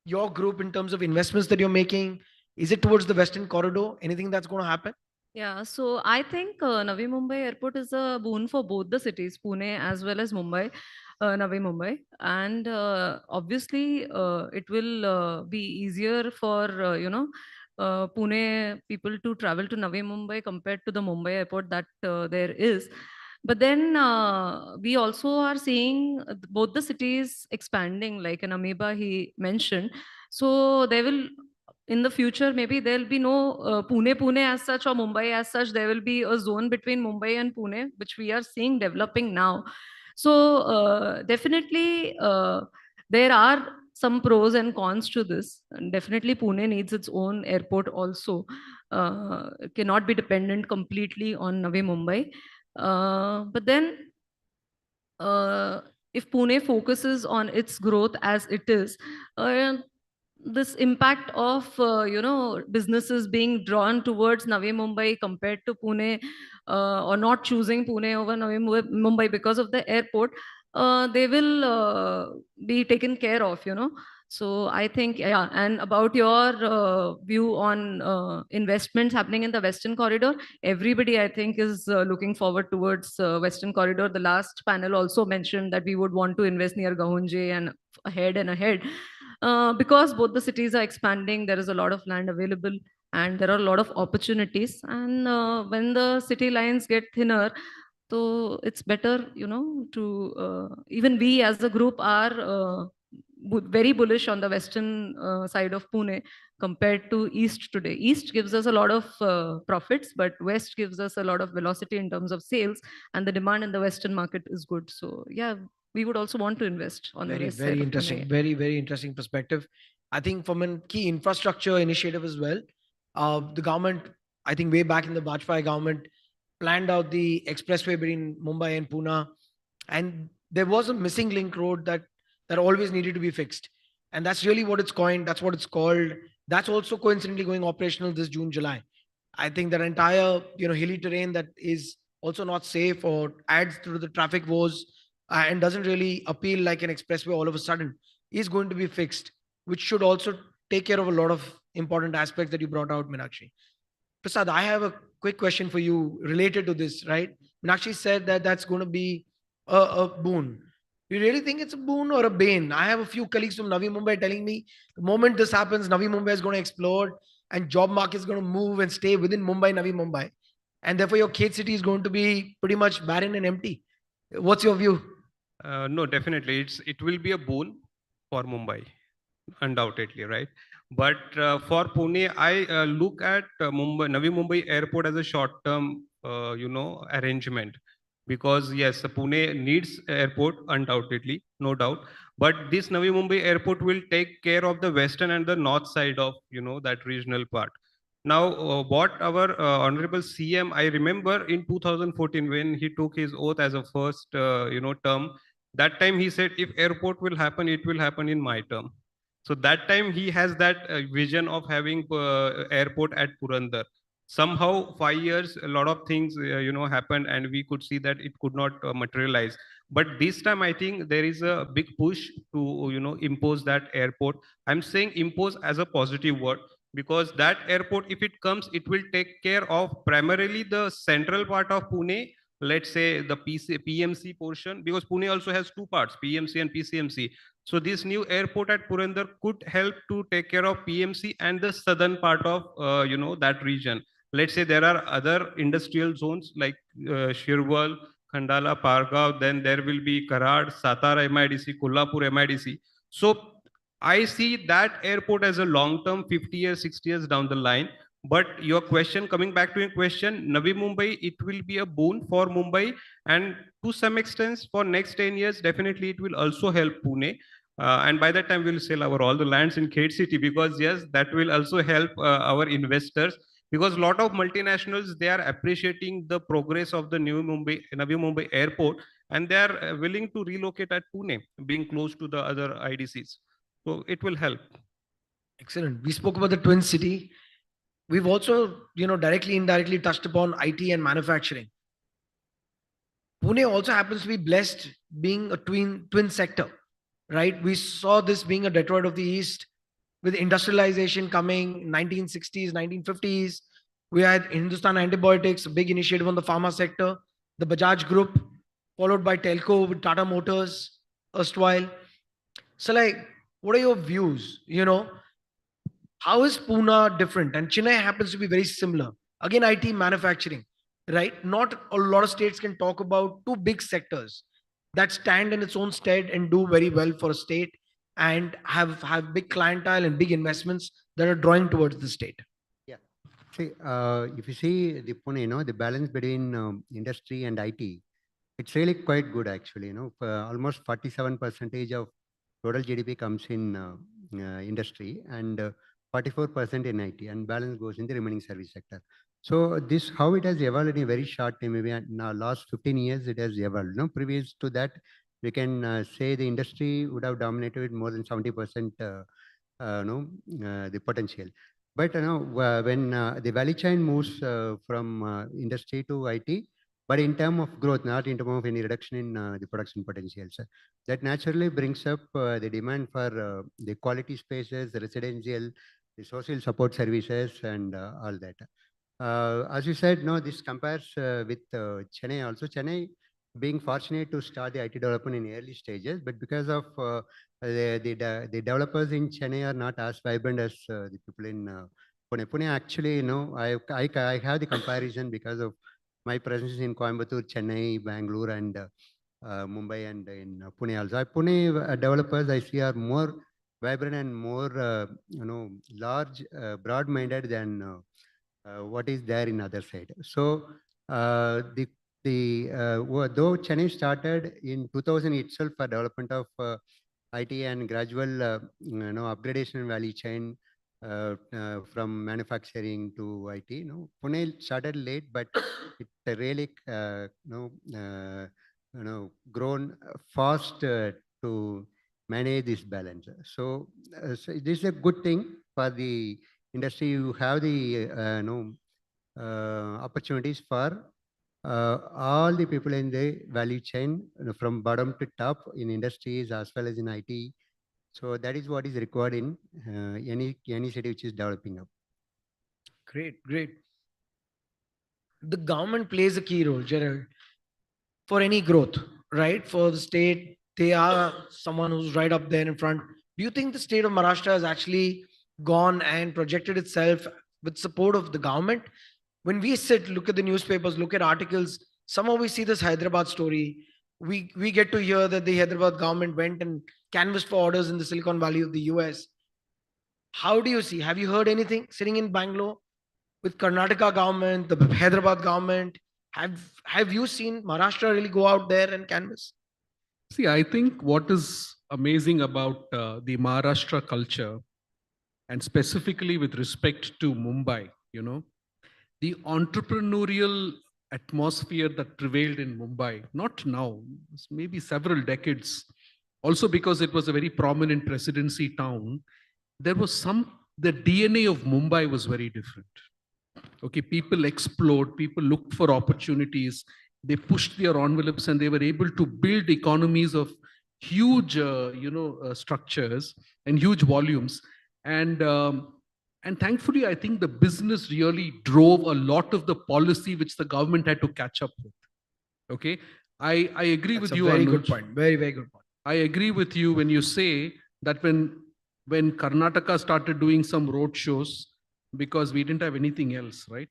your group in terms of investments that you're making? Is it towards the Western corridor? Anything that's going to happen? Yeah, so I think Navi Mumbai Airport is a boon for both the cities, Pune as well as Mumbai, Navi Mumbai. And obviously, it will be easier for, Pune people to travel to Navi Mumbai compared to the Mumbai airport that there is. But then we also are seeing both the cities expanding, like an amoeba he mentioned. So there will, in the future, maybe there'll be no Pune as such or Mumbai as such. There will be a zone between Mumbai and Pune, which we are seeing developing now. So definitely there are some pros and cons to this. And definitely Pune needs its own airport also. Cannot be dependent completely on Navi Mumbai. But then if Pune focuses on its growth as it is, this impact of businesses being drawn towards Navi Mumbai compared to Pune, or not choosing Pune over Mumbai because of the airport, they will be taken care of. So I think, yeah. And about your view on investments happening in the Western Corridor, everybody I think is looking forward towards Western Corridor. The last panel also mentioned that we would want to invest near Gahunje and ahead. Because both the cities are expanding, there is a lot of land available and there are a lot of opportunities. And when the city lines get thinner, so it's better, to even we as a group are very bullish on the western side of Pune compared to East today. East gives us a lot of profits, but West gives us a lot of velocity in terms of sales, and the demand in the Western market is good. So yeah, we would also want to invest on the Very, west side very of interesting. Pune. Very, very interesting perspective. I think from a key infrastructure initiative as well, the government, I think way back in the Vajpayee government, planned out the expressway between Mumbai and Pune, and there was a missing link road that always needed to be fixed, and that's really what it's coined. That's what it's called. That's also coincidentally going operational this June, July. I think that entire hilly terrain that is also not safe or adds to the traffic woes and doesn't really appeal like an expressway all of a sudden is going to be fixed, which should also take care of a lot of important aspects that you brought out, Meenakshi. Prasad, I have a quick question for you related to this, right? Meenakshi said that that's going to be a boon. You really think it's a boon or a bane? I have a few colleagues from Navi Mumbai telling me the moment this happens, Navi Mumbai is going to explode and job market is going to move and stay within Mumbai, Navi Mumbai. And therefore your Khed city is going to be pretty much barren and empty. What's your view? No, definitely. It will be a boon for Mumbai, undoubtedly, right? But for Pune, I look at Navi Mumbai Airport as a short-term, arrangement, because yes, Pune needs airport undoubtedly, no doubt. But this Navi Mumbai Airport will take care of the western and the north side of that regional part. Now, what our honorable CM, I remember in 2014 when he took his oath as a first, term. That time he said, if airport will happen, it will happen in my term. So that time he has that vision of having airport at Purandar. Somehow 5 years, a lot of things happened, and we could see that it could not materialize. But this time I think there is a big push to impose that airport. I'm saying impose as a positive word, because that airport, if it comes, it will take care of primarily the central part of Pune, let's say the PMC portion, because Pune also has two parts, PMC and PCMC. So this new airport at Purandar could help to take care of PMC and the southern part of that region. Let's say there are other industrial zones like Shirwal, Khandala, Pargav, then there will be Karad, Satara MIDC, Kolhapur MIDC. So I see that airport as a long-term 50 years, 60 years down the line. But your question, coming back to your question, Navi Mumbai, it will be a boon for Mumbai. And to some extent, for next 10 years, definitely it will also help Pune. And by that time, we'll sell all the lands in Khed City, because yes, that will also help our investors. Because a lot of multinationals, they are appreciating the progress of the Navi Mumbai airport, and they are willing to relocate at Pune, being close to the other IDCs. So it will help. Excellent. We spoke about the twin city. We've also, directly, indirectly touched upon IT and manufacturing. Pune also happens to be blessed being a twin sector, right? We saw this being a Detroit of the East with industrialization coming 1960s, 1950s. We had Hindustan Antibiotics, a big initiative on the pharma sector, the Bajaj Group, followed by Telco with Tata Motors, erstwhile. So what are your views? How is Pune different? And Chennai happens to be very similar. Again, IT, manufacturing, right? Not a lot of states can talk about two big sectors that stand in its own stead and do very well for a state and have big clientele and big investments that are drawing towards the state. Yeah. See, if you see the Pune, the balance between industry and IT, it's really quite good actually. Almost 47% of total GDP comes in industry and 44% in IT, and balance goes in the remaining service sector. So this, how it has evolved in a very short time, maybe in the last 15 years, it has evolved. Previous to that, we can say the industry would have dominated with more than 70% the potential. But when the value chain moves from industry to IT, but in terms of growth, not in terms of any reduction in the production potentials, that naturally brings up the demand for the quality spaces, the residential, the social support services, and all that. As you said, no, this compares with Chennai also. Chennai being fortunate to start the IT development in early stages, but because of the developers in Chennai are not as vibrant as the people in Pune. Pune actually, I have the comparison because of my presence in Coimbatore, Chennai, Bangalore, and Mumbai, and in Pune also. Pune developers I see are more vibrant and more, large, broad-minded than what is there in other side. So though Chennai started in 2000 itself for development of IT and gradual upgradation value chain from manufacturing to IT. Pune started late, but it really grown fast to manage this balance. So, so this is a good thing for the industry. You have the opportunities for all the people in the value chain, from bottom to top in industries as well as in IT. So that is what is required in any city which is developing up. Great, great. The government plays a key role, Gerald, for any growth, right? For the state, they are someone who's right up there in front. Do you think the state of Maharashtra has actually gone and projected itself with support of the government? When we sit, look at the newspapers, look at articles, somehow we see this Hyderabad story. We get to hear that the Hyderabad government went and canvassed for orders in the Silicon Valley of the US. How do you see? Have you heard anything sitting in Bangalore with Karnataka government, the Hyderabad government? Have you seen Maharashtra really go out there and canvass? See, I think what is amazing about the Maharashtra culture, and specifically with respect to Mumbai, the entrepreneurial atmosphere that prevailed in Mumbai, not now, maybe several decades, also because it was a very prominent presidency town, there was the DNA of Mumbai was very different. Okay, people explored, people looked for opportunities, they pushed their envelopes, and they were able to build economies of huge, structures and huge volumes. And And thankfully, I think the business really drove a lot of the policy which the government had to catch up with. Okay. I agree That's with a you, very Anuj. good point. Very, very good point. I agree with you when you say that when Karnataka started doing some road shows, because we didn't have anything else, right?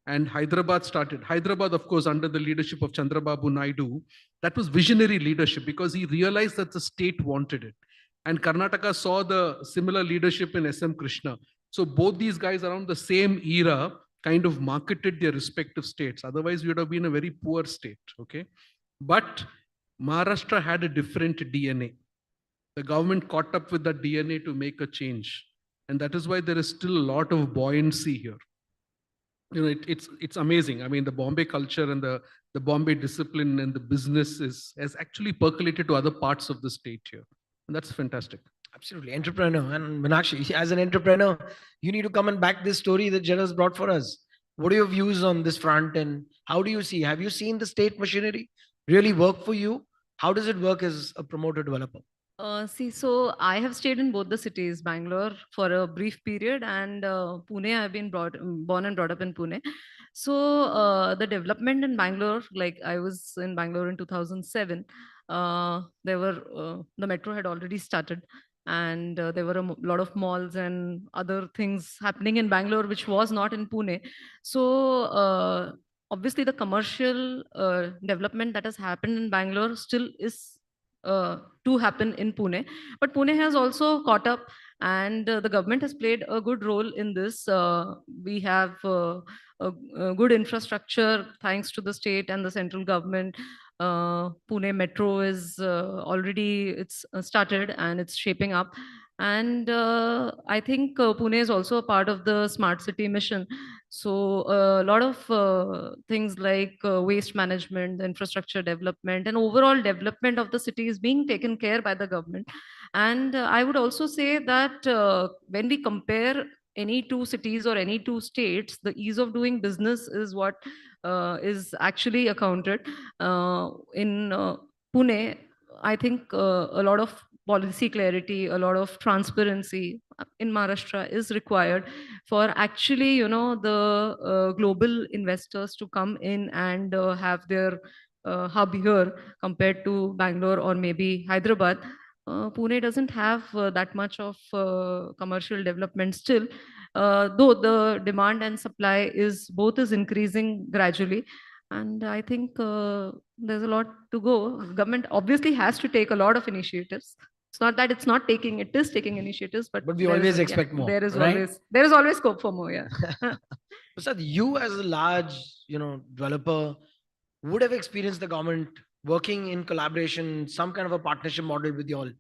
And Hyderabad started. Hyderabad, of course, under the leadership of Chandrababu Naidu, that was visionary leadership because he realized that the state wanted it. And Karnataka saw the similar leadership in SM Krishna. So both these guys around the same era kind of marketed their respective states. Otherwise, we would have been a very poor state, okay? But Maharashtra had a different DNA. The government caught up with that DNA to make a change. And that is why there is still a lot of buoyancy here. You know, it's amazing. I mean, the Bombay culture and the Bombay discipline and the business has actually percolated to other parts of the state here. And that's fantastic. Absolutely. Entrepreneur. And Meenakshi, as an entrepreneur, you need to come and back this story that Jaras brought for us. What are your views on this front and how do you see? Have you seen the state machinery really work for you? How does it work as a promoter developer? So I have stayed in both the cities, Bangalore for a brief period, and Pune. I've been born and brought up in Pune. So the development in Bangalore, like I was in Bangalore in 2007, the metro had already started, and there were lot of malls and other things happening in Bangalore, which was not in Pune. So obviously, the commercial development that has happened in Bangalore still is to happen in Pune. But Pune has also caught up, and the government has played a good role in this. We have a good infrastructure thanks to the state and the central government. Pune Metro is already started and it's shaping up. And I think Pune is also a part of the smart city mission. So a lot of things like waste management, infrastructure development, and overall development of the city is being taken care by the government. And I would also say that when we compare any two cities or any two states, the ease of doing business is what is actually accounted. In Pune, I think a lot of policy clarity, a lot of transparency in Maharashtra is required for actually, the global investors to come in and have their hub here compared to Bangalore or maybe Hyderabad. Pune doesn't have that much of commercial development still, though the demand and supply is both is increasing gradually. And I think there's a lot to go. Government obviously has to take a lot of initiatives. It's not that it's not taking, it is taking initiatives, but we always expect more, right? There is always scope for more, yeah. Prasad, you as a large, developer would have experienced the government working in collaboration, some kind of a partnership model with you all. You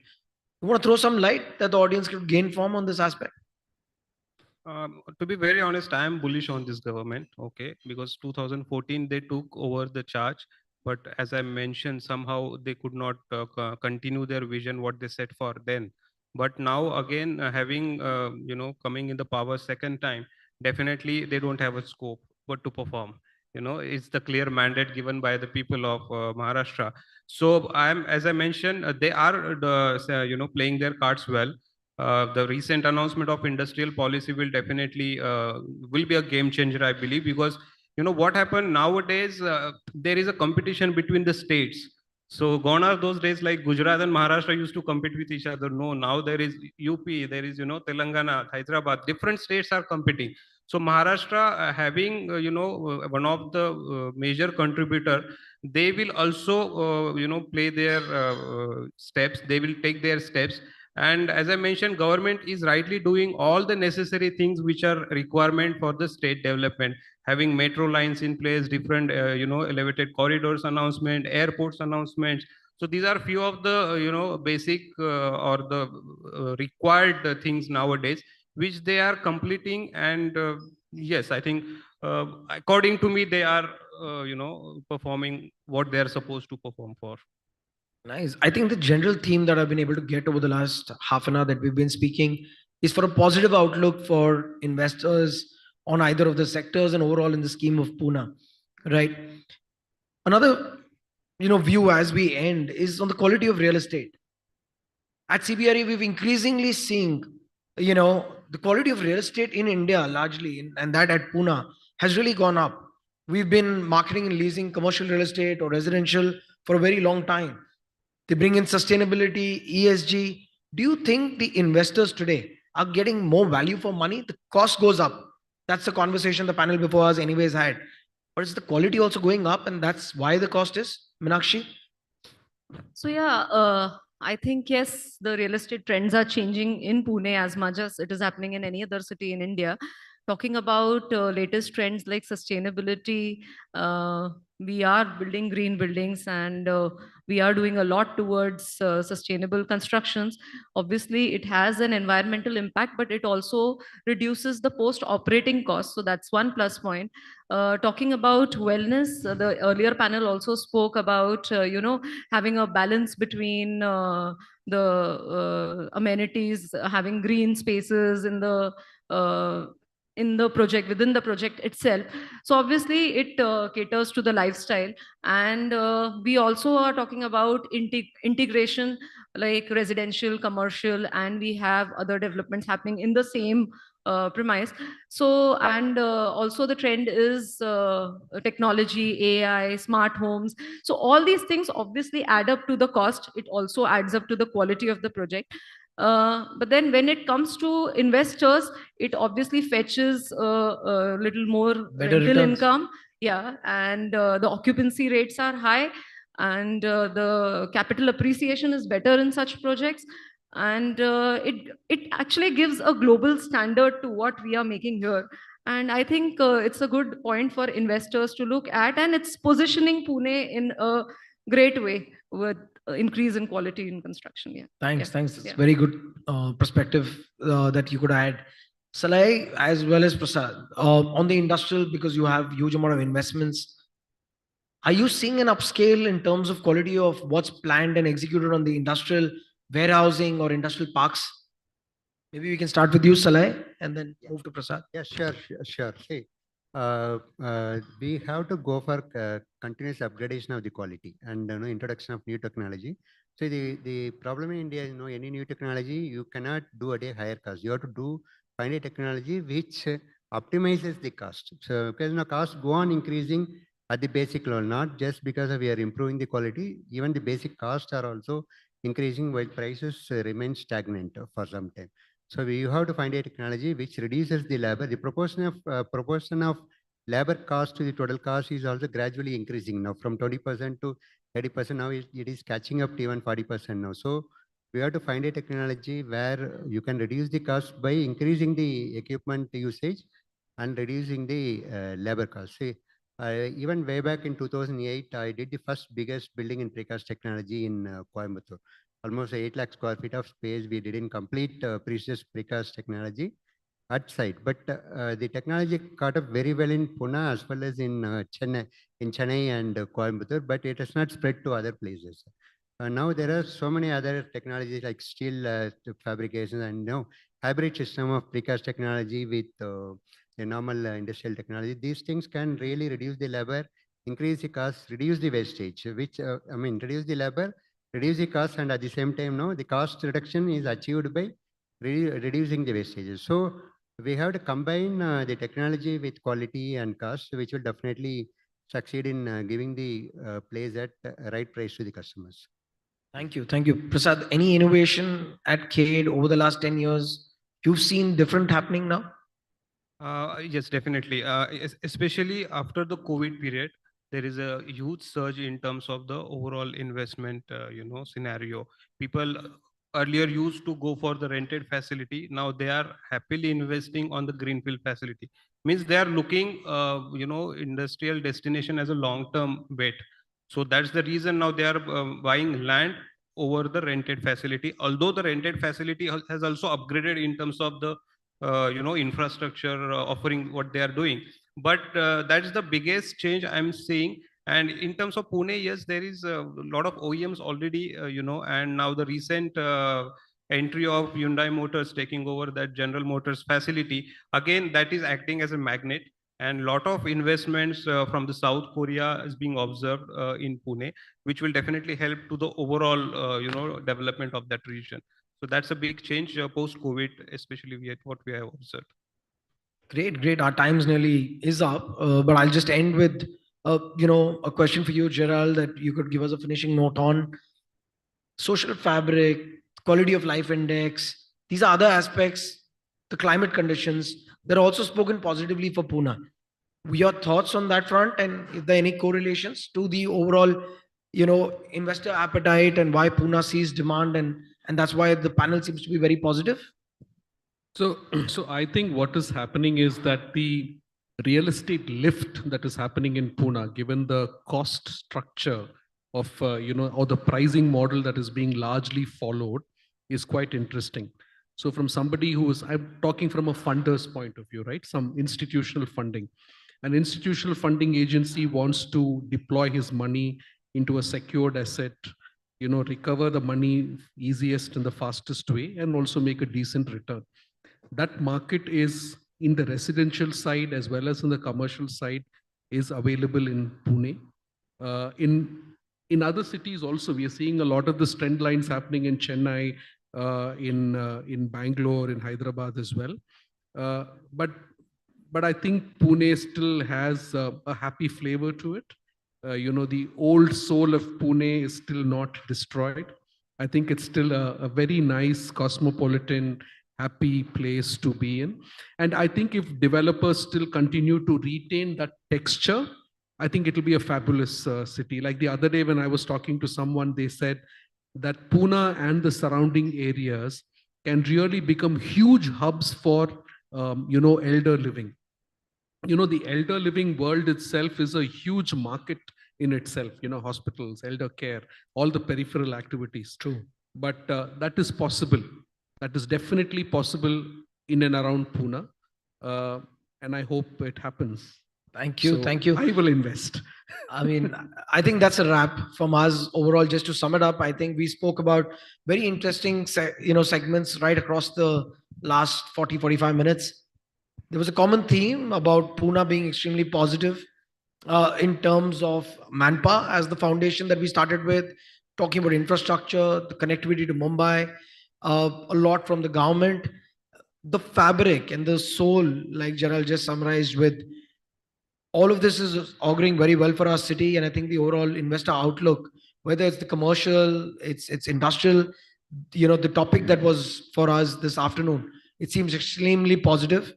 want to throw some light that the audience could gain from on this aspect? To be very honest, I am bullish on this government, okay, because 2014 they took over the charge, but as I mentioned, somehow they could not continue their vision, what they set for then. But now again, having, coming in the power second time, definitely they don't have a scope but to perform. It's the clear mandate given by the people of Maharashtra. So as I mentioned, they are, playing their cards well. The recent announcement of industrial policy will definitely will be a game changer, I believe, because what happened nowadays, there is a competition between the states. So gone are those days like Gujarat and Maharashtra used to compete with each other. No, now there is UP, there is Telangana, Hyderabad, different states are competing. So Maharashtra having one of the major contributor, they will also play their steps. They will take their steps. And as I mentioned, government is rightly doing all the necessary things which are requirement for the state development, having metro lines in place, different, elevated corridors announcement, airports announcements. So these are few of the, basic or the required things nowadays, which they are completing. And yes, I think according to me, they are, performing what they are supposed to perform for. Nice. I think the general theme that I've been able to get over the last half an hour that we've been speaking is for a positive outlook for investors on either of the sectors and overall in the scheme of Pune, right? Another, view as we end is on the quality of real estate. At CBRE, we've increasingly seen, the quality of real estate in India largely, and that at Pune, has really gone up. We've been marketing and leasing commercial real estate or residential for a very long time. They bring in sustainability, ESG. Do you think the investors today are getting more value for money? The cost goes up. That's the conversation the panel before us anyways had. But is the quality also going up, and that's why the cost is? Meenakshi? So yeah, I think yes, the real estate trends are changing in Pune as much as it is happening in any other city in India. Talking about latest trends like sustainability, we are building green buildings and we are doing a lot towards sustainable constructions. Obviously, it has an environmental impact, but it also reduces the post-operating costs. So that's one plus point. Talking about wellness, the earlier panel also spoke about, having a balance between the amenities, having green spaces in the project, within the project itself. So obviously it caters to the lifestyle. And we also are talking about integration, like residential, commercial, and we have other developments happening in the same premise. So, and also the trend is technology, AI, smart homes. So all these things obviously add up to the cost. It also adds up to the quality of the project. But then when it comes to investors, it obviously fetches a little more Better rental returns. income. Yeah, and the occupancy rates are high, and the capital appreciation is better in such projects. And it actually gives a global standard to what we are making here. And I think it's a good point for investors to look at, and it's positioning Pune in a great way with increase in quality in construction. Yeah. Thanks, Yeah. thanks. It's Yeah. very good perspective that you could add. Salai as well as Prasad, on the industrial, because you have huge amount of investments, are you seeing an upscale in terms of quality of what's planned and executed on the industrial warehousing or industrial parks? Maybe we can start with you, Salai, and then move to Prasad. Yes, sure. See, we have to go for continuous upgradation of the quality and introduction of new technology. So the problem in India is, any new technology you cannot do at a higher cost. You have to find a technology which optimizes the cost. So because costs go on increasing at the basic level, not just because we are improving the quality. Even the basic costs are also increasing while prices remain stagnant for some time. So you have to find a technology which reduces the labor. The proportion of labor cost to the total cost is also gradually increasing now from 20% to 30%. Now it is catching up to even 40% now. So we have to find a technology where you can reduce the cost by increasing the equipment usage and reducing the labor cost. See, even way back in 2008, I did the first biggest building in precast technology in Coimbatore. Almost 8 lakh square feet of space we did in complete precious precast technology at site. But the technology caught up very well in Pune as well as in Chennai and Coimbatore, but it has not spread to other places. Now there are so many other technologies like steel fabrication and hybrid system of precast technology with the normal industrial technology. These things can really reduce the labor, increase the cost, reduce the wastage, which reduce the labor, reduce the cost, and at the same time, the cost reduction is achieved by reducing the wastages. So we have to combine the technology with quality and cost, which will definitely succeed in giving the place at right price to the customers. Thank you. Thank you. Prasad, any innovation at CADE over the last 10 years you've seen different happening now? Yes, definitely. Especially after the COVID period, there is a huge surge in terms of the overall investment, scenario. People earlier used to go for the rented facility. Now they are happily investing on the greenfield facility. Means they are looking, industrial destination as a long-term bet. So that's the reason now they are buying land over the rented facility. Although the rented facility has also upgraded in terms of the infrastructure offering what they are doing. But that's the biggest change I'm seeing. And in terms of Pune, yes, there is a lot of OEMs already, and now the recent entry of Hyundai Motors taking over that General Motors facility, again, that is acting as a magnet. And lot of investments from the South Korea is being observed in Pune, which will definitely help to the overall, development of that region. So that's a big change post-COVID, especially what we have observed. Great, great. Our time's nearly is up, but I'll just end with, a question for you, Gerald, that you could give us a finishing note on social fabric, quality of life index. These are other aspects, the climate conditions. They're also spoken positively for Pune. Your thoughts on that front, and is there any correlations to the overall, investor appetite and why Pune sees demand, and that's why the panel seems to be very positive? So, so I think what is happening is that the real estate lift that is happening in Pune, given the cost structure of, or the pricing model that is being largely followed, is quite interesting. So from somebody who is, I'm talking from a funder's point of view, right? Some institutional funding. An institutional funding agency wants to deploy his money into a secured asset, recover the money easiest and the fastest way, and also make a decent return. That market is in the residential side as well as in the commercial side is available in Pune. In other cities also, we are seeing a lot of the trend lines happening in Chennai, in Bangalore, in Hyderabad as well. But I think Pune still has a happy flavor to it. The old soul of Pune is still not destroyed. I think it's still a very nice cosmopolitan, happy place to be in. And I think if developers still continue to retain that texture, I think it'll be a fabulous city. Like the other day when I was talking to someone, they said that Pune and the surrounding areas can really become huge hubs for, elder living. The elder living world itself is a huge market in itself, hospitals, elder care, all the peripheral activities. True. But that is possible. That is definitely possible in and around Pune. And I hope it happens. Thank you. So Thank you. I will invest. I mean, I think that's a wrap from us overall. Just to sum it up, I think we spoke about very interesting, segments right across the last 40, 45 minutes. There was a common theme about Pune being extremely positive in terms of Manpa as the foundation that we started with, talking about infrastructure, the connectivity to Mumbai, a lot from the government, the fabric and the soul, like Gerald just summarized with. All of this is auguring very well for our city, and I think the overall investor outlook, whether it's the commercial, it's industrial, the topic that was for us this afternoon, it seems extremely positive.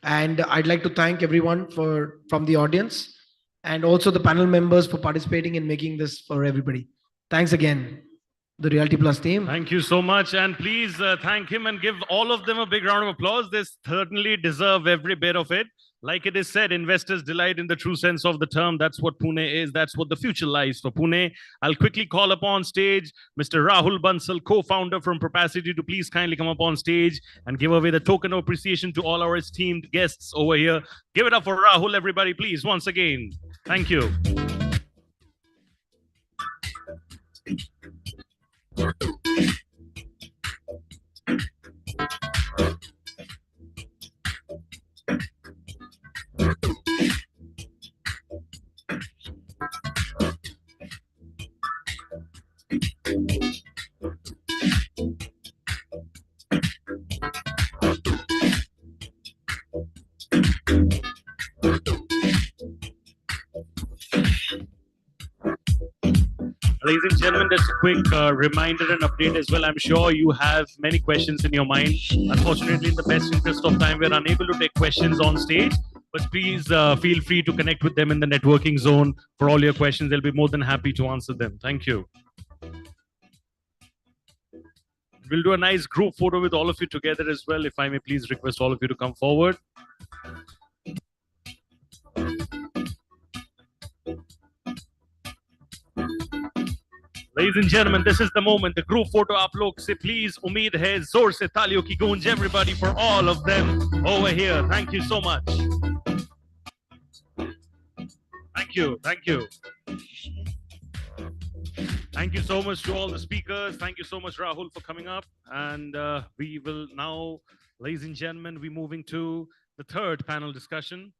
And I'd like to thank everyone from the audience and also the panel members for participating in making this for everybody. Thanks again, the Realty Plus team. Thank you so much. And please thank him and give all of them a big round of applause. They certainly deserve every bit of it. Like it is said, investors delight in the true sense of the term. That's what Pune is. That's what the future lies for Pune. I'll quickly call upon stage Mr. Rahul Bansal, co-founder from Propacity, to please kindly come up on stage and give away the token of appreciation to all our esteemed guests over here. Give it up for Rahul, everybody, please, once again. Thank you. Ladies and gentlemen, just a quick reminder and update as well. I'm sure you have many questions in your mind. Unfortunately, in the best interest of time, we're unable to take questions on stage. But please feel free to connect with them in the networking zone for all your questions. They'll be more than happy to answer them. Thank you. We'll do a nice group photo with all of you together as well. If I may please request all of you to come forward. Ladies and gentlemen, this is the moment. The group photo आप लोग से please उम्मीद है जोर से तालियों की गूंज. Everybody, for all of them over here. Thank you so much. Thank you. Thank you. Thank you so much to all the speakers. Thank you so much, Rahul, for coming up. And we will now, ladies and gentlemen, we're moving to the third panel discussion.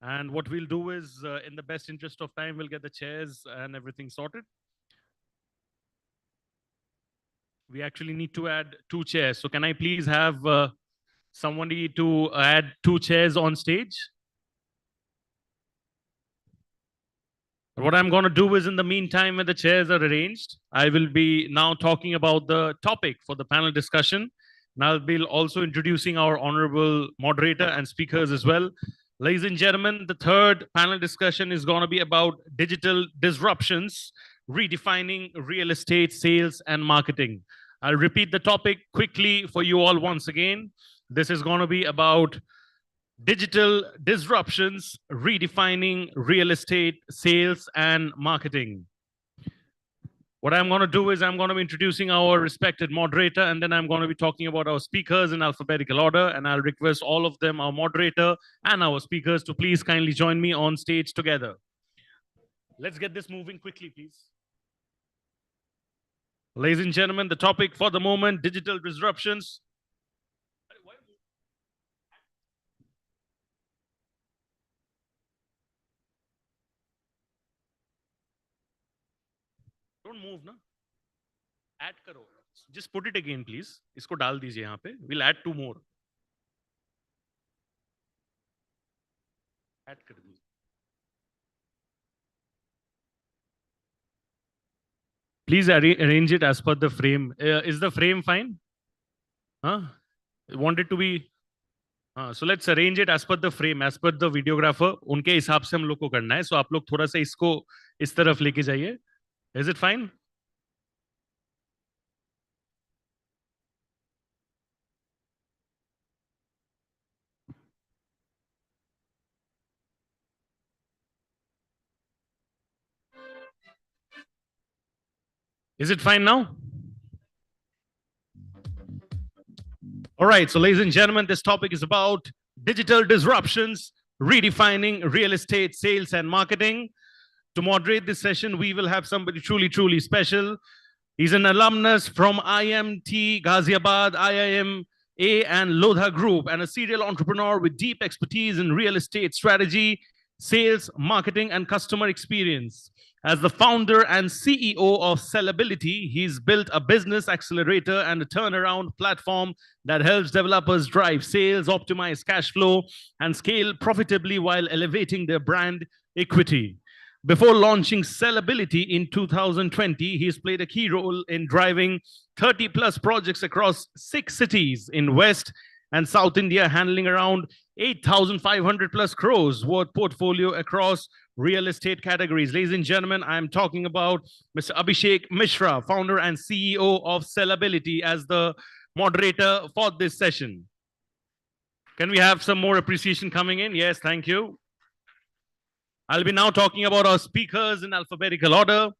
And what we'll do is, in the best interest of time, we'll get the chairs and everything sorted. We actually need to add 2 chairs. So can I please have somebody to add 2 chairs on stage? What I'm going to do is, in the meantime, when the chairs are arranged, I will be now talking about the topic for the panel discussion. And I'll be also introducing our honorable moderator and speakers as well. Ladies and gentlemen, the third panel discussion is going to be about digital disruptions, redefining real estate sales and marketing. I'll repeat the topic quickly for you all once again. This is going to be about digital disruptions, redefining real estate sales and marketing. What I'm going to do is I'm going to be introducing our respected moderator, and then I'm going to be talking about our speakers in alphabetical order, and I'll request all of them, our moderator and our speakers, to please kindly join me on stage together. Let's get this moving quickly, please. Ladies and gentlemen, the topic for the moment, digital disruptions. Don't move, na? Add karo. Just put it again, please. इसको डाल दीजिए यहाँ पे. We'll add 2 more. Add कर दीजिए. Please arrange it as per the frame. Is the frame fine? Huh? Want it to be? So let's arrange it as per the frame, as per the videographer. उनके हिसाब से हम लोग को करना है. So आप लोग थोड़ा सा इसको इस तरफ लेके जाइए. Is it fine? Is it fine now? All right, so ladies and gentlemen, this topic is about digital disruptions, redefining real estate sales and marketing. To moderate this session, we will have somebody truly, truly special. He's an alumnus from IMT Ghaziabad, IIM-A and Lodha Group, and a serial entrepreneur with deep expertise in real estate strategy, sales, marketing, and customer experience. As the founder and CEO of Sellability, he's built a business accelerator and a turnaround platform that helps developers drive sales, optimize cash flow, and scale profitably while elevating their brand equity. Before launching Sellability in 2020, he's played a key role in driving 30 plus projects across 6 cities in West and South India, handling around 8,500 plus crores worth portfolio across real estate categories. Ladies and gentlemen, I'm talking about Mr. Abhishek Mishra, founder and CEO of Sellability, as the moderator for this session. Can we have some more appreciation coming in? Yes, thank you. I'll be now talking about our speakers in alphabetical order.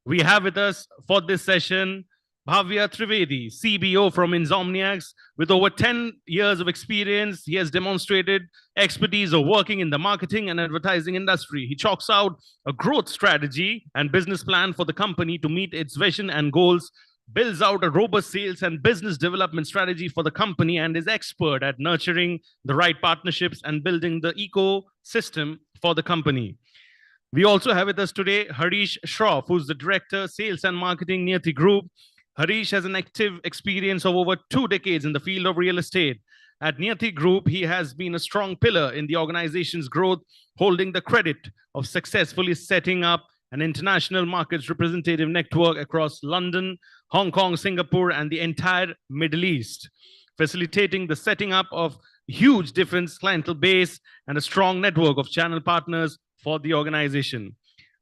We have with us for this session Bhavya Trivedi, CBO from Insomniacs. With over 10 years of experience, he has demonstrated expertise of working in the marketing and advertising industry. He chalks out a growth strategy and business plan for the company to meet its vision and goals, builds out a robust sales and business development strategy for the company, and is expert at nurturing the right partnerships and building the ecosystem for the company. We also have with us today Harish Shroff, who's the Director, Sales and Marketing, Niyati Group. Harish has an active experience of over 2 decades in the field of real estate. At Niyati Group, he has been a strong pillar in the organization's growth, holding the credit of successfully setting up an international markets representative network across London, Hong Kong, Singapore, and the entire Middle East, facilitating the setting up of huge defense clientele base and a strong network of channel partners for the organization.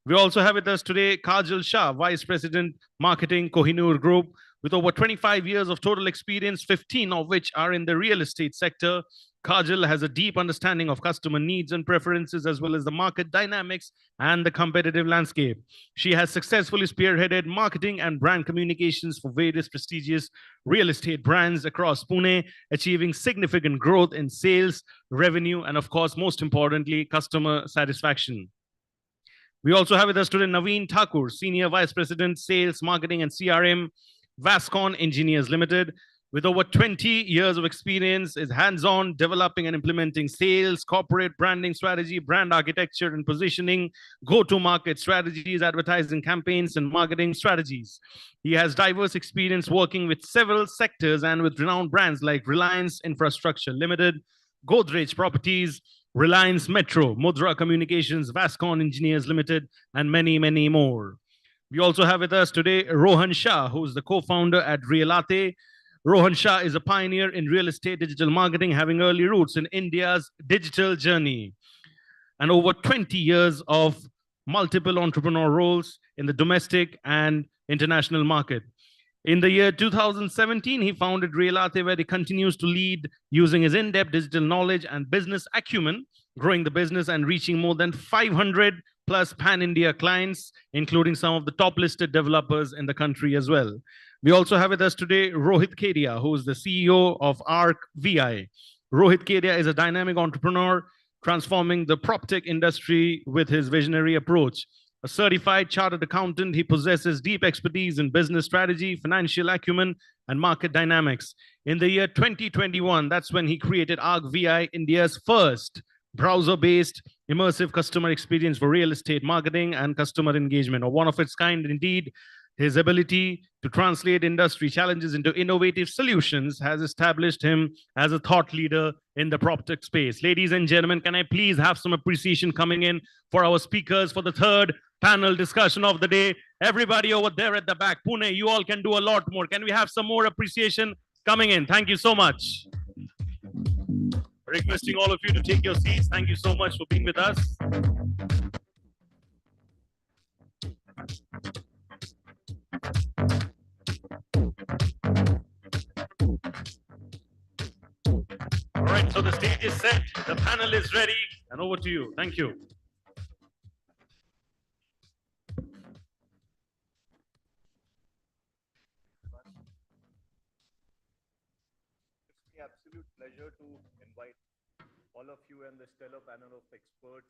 We also have with us today Kajal Shah, Vice President, Marketing, Kohinoor Group, with over 25 years of total experience, 15 of which are in the real estate sector. Kajal has a deep understanding of customer needs and preferences, as well as the market dynamics and the competitive landscape. She has successfully spearheaded marketing and brand communications for various prestigious real estate brands across Pune, achieving significant growth in sales, revenue, and of course, most importantly, customer satisfaction. We also have with us today Naveen Thakur, Senior Vice President, Sales, Marketing, and CRM, Vascon Engineers Limited. With over 20 years of experience, is hands-on developing and implementing sales, corporate branding strategy, brand architecture and positioning, go-to-market strategies, advertising campaigns, and marketing strategies. He has diverse experience working with several sectors and with renowned brands like Reliance Infrastructure Limited, Godrej Properties, Reliance Metro, Mudra Communications, Vascon Engineers Limited, and many, many more. We also have with us today Rohan Shah, who is the co-founder at Realty. Rohan Shah is a pioneer in real estate digital marketing, having early roots in India's digital journey and over 20 years of multiple entrepreneur roles in the domestic and international market. In the year 2017, he founded Realty, where he continues to lead using his in-depth digital knowledge and business acumen, growing the business and reaching more than 500 plus pan-India clients, including some of the top listed developers in the country as well. We also have with us today Rohit Kedia, who is the CEO of ARC VI. Rohit Kedia is a dynamic entrepreneur transforming the PropTech industry with his visionary approach. A certified chartered accountant, he possesses deep expertise in business strategy, financial acumen, and market dynamics. In the year 2021, that's when he created ARC VI, India's first browser-based immersive customer experience for real estate marketing and customer engagement, or one of its kind indeed. His ability to translate industry challenges into innovative solutions has established him as a thought leader in the PropTech space. Ladies and gentlemen, can I please have some appreciation coming in for our speakers for the third panel discussion of the day? Everybody over there at the back, Pune, you all can do a lot more. Can we have some more appreciation coming in? Thank you so much. Requesting all of you to take your seats. Thank you so much for being with us. All right, so the stage is set, the panel is ready, and over to you. Thank you. It's my absolute pleasure to invite all of you and the stellar panel of experts.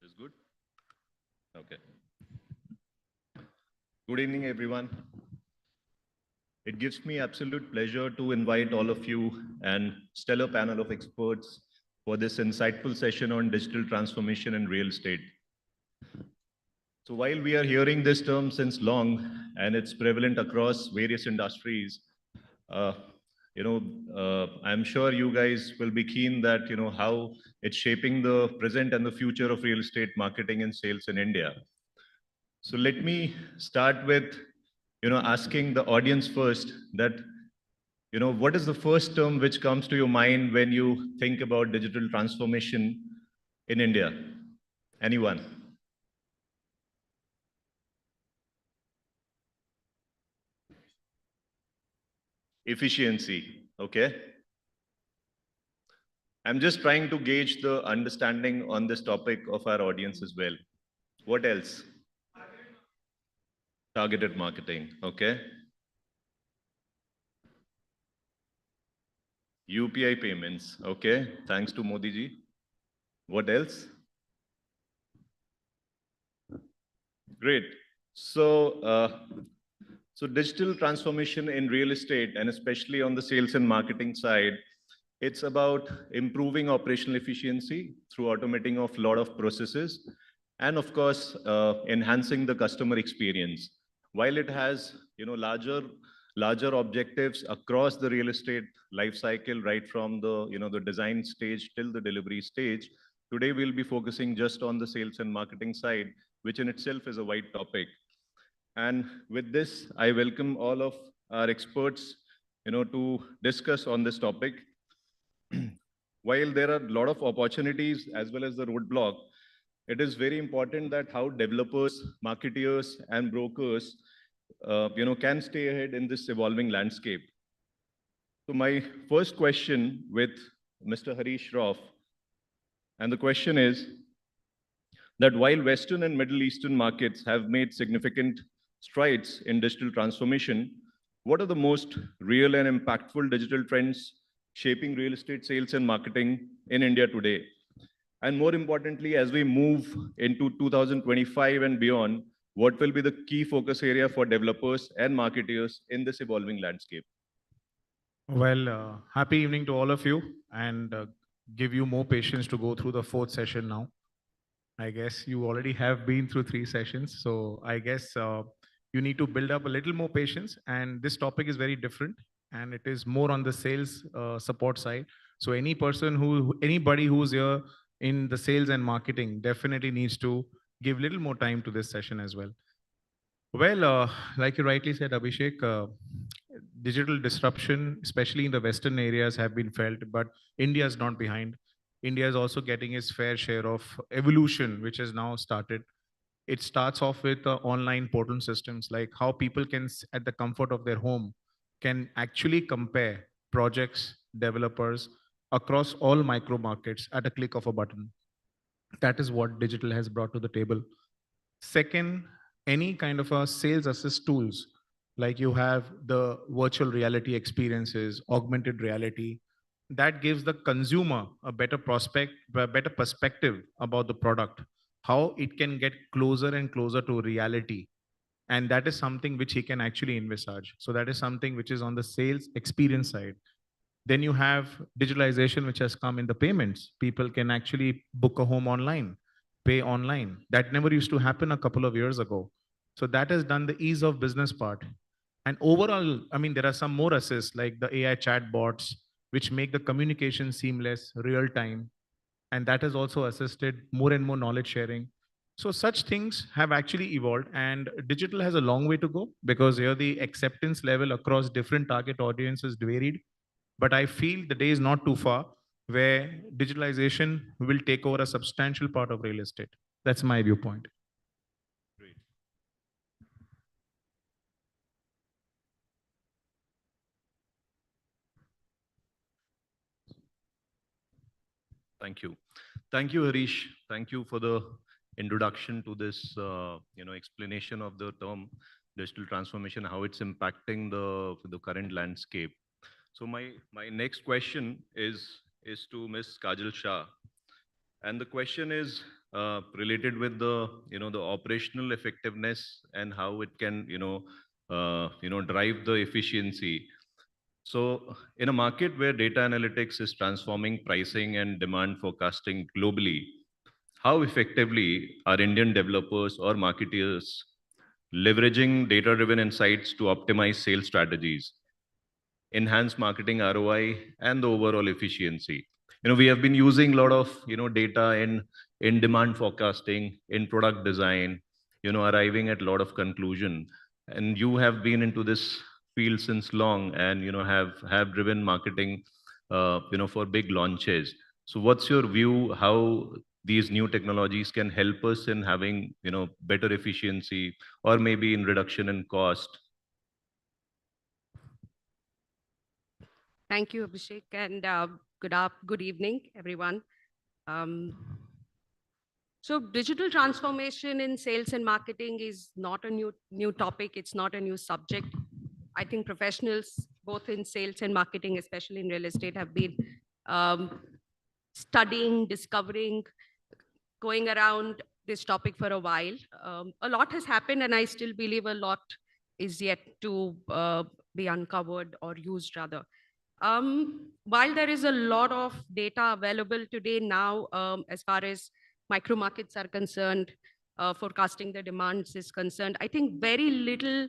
Is good? Okay. Good evening, everyone. It gives me absolute pleasure to invite all of you and stellar panel of experts for this insightful session on digital transformation in real estate. So while we are hearing this term since long and it's prevalent across various industries, I'm sure you guys will be keen that, how it's shaping the present and the future of real estate marketing and sales in India. So let me start with, asking the audience first that, what is the first term which comes to your mind when you think about digital transformation in India? Anyone? Efficiency, okay. I'm just trying to gauge the understanding on this topic of our audience as well. What else? Targeted marketing, okay. UPI payments, okay. Thanks to Modi ji. What else? Great. So digital transformation in real estate, and especially on the sales and marketing side, it's about improving operational efficiency through automating of a lot of processes, and of course, enhancing the customer experience. While it has, larger objectives across the real estate life cycle, right from the, the design stage till the delivery stage, today we'll be focusing just on the sales and marketing side, which in itself is a wide topic. And with this, I welcome all of our experts, to discuss on this topic. While there are a lot of opportunities as well as the roadblock, it is very important that how developers, marketeers, and brokers, can stay ahead in this evolving landscape. So my first question with Mr. Harish Shroff, and the question is that while Western and Middle Eastern markets have made significant strides in digital transformation, what are the most real and impactful digital trends shaping real estate sales and marketing in India today? And more importantly, as we move into 2025 and beyond, what will be the key focus area for developers and marketers in this evolving landscape? Well, happy evening to all of you, and give you more patience to go through the fourth session now. I guess you already have been through three sessions, so I guess you need to build up a little more patience. And this topic is very different, and it is more on the sales support side. So anybody who's here in the sales and marketing definitely needs to give little more time to this session as well. Well, like you rightly said, Abhishek, digital disruption, especially in the Western areas, have been felt, but India is not behind. India is also getting its fair share of evolution, which has now started. It starts off with online portal systems, like how people can, at the comfort of their home, can actually compare projects, developers across all micro markets at a click of a button. That is what digital has brought to the table. Second, any kind of a sales assist tools, like you have the virtual reality experiences, augmented reality, that gives the consumer a better perspective about the product, how it can get closer and closer to reality. And that is something which he can actually envisage. So that is something which is on the sales experience side. Then you have digitalization, which has come in the payments. People can actually book a home online, pay online. That never used to happen a couple of years ago. So that has done the ease of business part. And overall, I mean, there are some more assists like the AI chatbots, which make the communication seamless, real time. And that has also assisted more and more knowledge sharing. So such things have actually evolved, and digital has a long way to go because here the acceptance level across different target audiences varied. But I feel the day is not too far where digitalization will take over a substantial part of real estate. That's my viewpoint. Thank you. Thank you, Harish. Thank you for the introduction to this, explanation of the term digital transformation, how it's impacting the current landscape. So my next question is to Ms. Kajal Shah, and the question is related with the operational effectiveness and how it can drive the efficiency. So, in a market where data analytics is transforming pricing and demand forecasting globally, how effectively are Indian developers or marketeers leveraging data-driven insights to optimize sales strategies, enhance marketing ROI, and the overall efficiency? We have been using a lot of data in demand forecasting, in product design, arriving at a lot of conclusion. And you have been into this field since long, and have driven marketing, for big launches. So, what's your view? How these new technologies can help us in having better efficiency, or maybe in reduction in cost? Thank you, Abhishek, and good evening, everyone. So digital transformation in sales and marketing is not a new topic. It's not a new subject. I think professionals, both in sales and marketing, especially in real estate, have been studying, discovering, going around this topic for a while. A lot has happened, and I still believe a lot is yet to be uncovered or used, rather. While there is a lot of data available today now, as far as micro markets are concerned, forecasting the demands is concerned, I think very little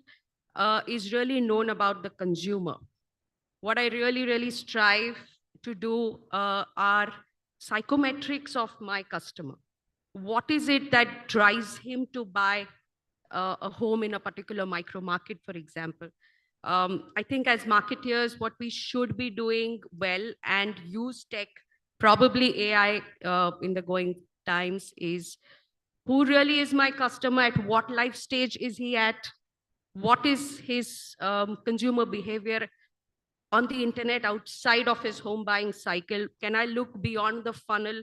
is really known about the consumer. What I really strive to do are psychometrics of my customer. What is it that drives him to buy a home in a particular micro market, for example? I think as marketeers, what we should be doing well and use tech, probably AI in the going times, is who really is my customer, at what life stage is he at, what is his consumer behavior on the internet outside of his home buying cycle. Can I look beyond the funnel?